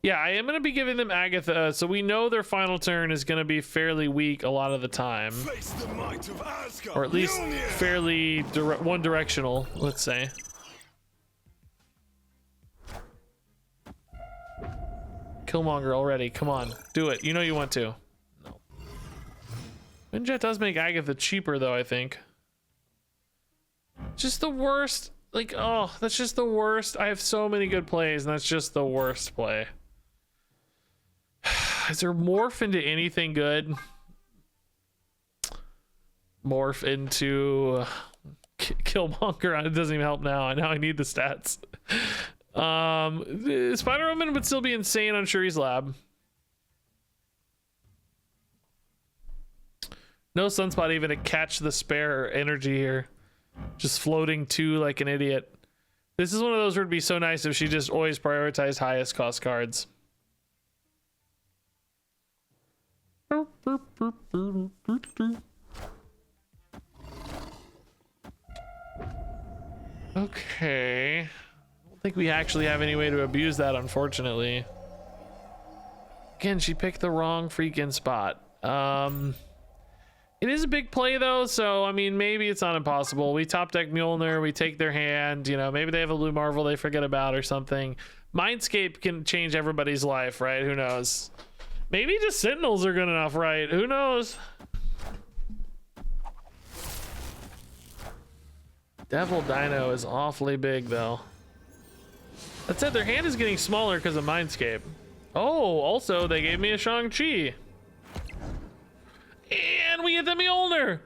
Yeah, I am going to be giving them Agatha. So we know their final turn is going to be fairly weak a lot of the time. Face the might of Asgard. Or at least fairly one directional, let's say. Killmonger already. Come on, do it. You know you want to. No. Windjet does make Agatha cheaper, though, I think. Just the worst. Like, oh, that's just the worst. I have so many good plays, and that's just the worst play. Is there morph into anything good? Morph into Killmonger. It doesn't even help now. Now I need the stats. Spider-Woman would still be insane on Shuri's lab. No Sunspot even to catch the spare energy here. Just floating two like an idiot. This is one of those where it'd be so nice if she just always prioritized highest cost cards. Okay. I think we actually have any way to abuse that, unfortunately. Again, she picked the wrong freaking spot. It is a big play, though, so, I mean, maybe it's not impossible. We top deck Mjolnir, we take their hand, you know, maybe they have a Blue Marvel they forget about or something. Mindscape can change everybody's life, right? Who knows? Maybe just Sentinels are good enough, right? Who knows? Devil Dino is awfully big, though. That said, their hand is getting smaller because of Mindscape. Oh, also, they gave me a Shang-Chi. And we get the Mjolnir.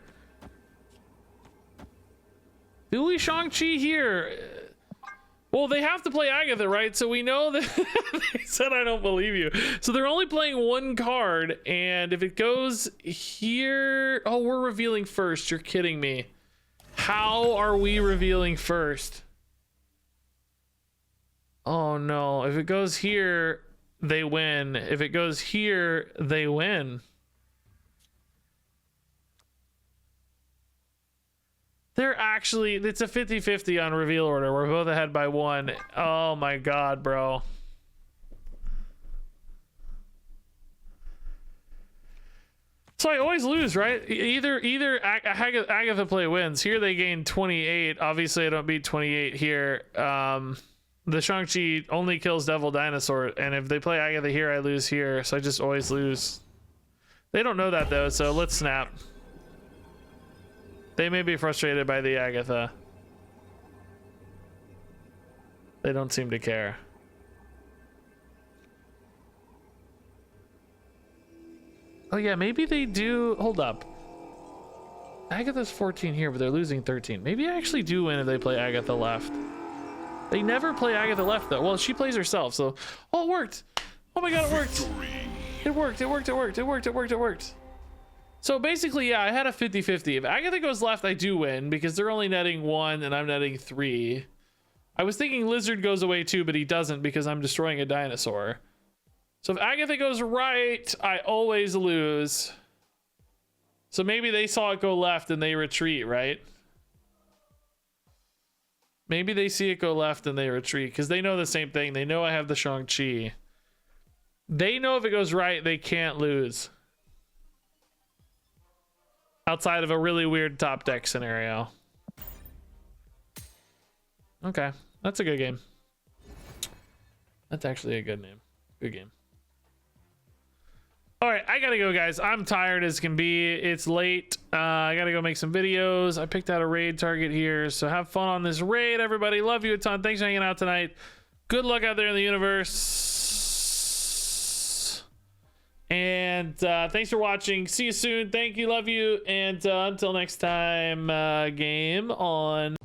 Do we Shang-Chi here? Well, they have to play Agatha, right? So we know that they said I don't believe you. So they're only playing one card, and if it goes here... Oh, we're revealing first. You're kidding me. How are we revealing first? Oh no, if it goes here, they win. If it goes here, they win. They're actually, it's a 50-50 on reveal order. We're both ahead by one. Oh my god, bro. So I always lose, right? Either Agatha play wins. Here they gain 28. Obviously I don't beat 28 here. The Shang-Chi only kills Devil Dinosaur, and if they play Agatha here, I lose here, so I just always lose. They don't know that, though, so let's snap. They may be frustrated by the Agatha. They don't seem to care. Oh yeah, maybe they do. Hold up. Agatha's 14 here, but they're losing 13. Maybe I actually do win if they play Agatha left. They never play Agatha left, though. Well, she plays herself, so... Oh, it worked! Oh my god, it worked! It worked, it worked, it worked, it worked, it worked, it worked. So basically, yeah, I had a 50-50. If Agatha goes left, I do win, because they're only netting 1 and I'm netting 3. I was thinking Lizard goes away too, but he doesn't because I'm destroying a dinosaur. So if Agatha goes right, I always lose. So maybe they saw it go left and they retreat, right? Maybe they see it go left and they retreat because they know the same thing. They know I have the Shang-Chi. They know if it goes right, they can't lose. Outside of a really weird top deck scenario. Okay, that's a good game. That's actually a good name. Good game. All right, I gotta go, guys. I'm tired as can be. It's late. I gotta go make some videos. I picked out a raid target here, so have fun on this raid, everybody. Love you a ton. Thanks for hanging out tonight. Good luck out there in the universe. And thanks for watching. See you soon. Thank you. Love you. And until next time, game on.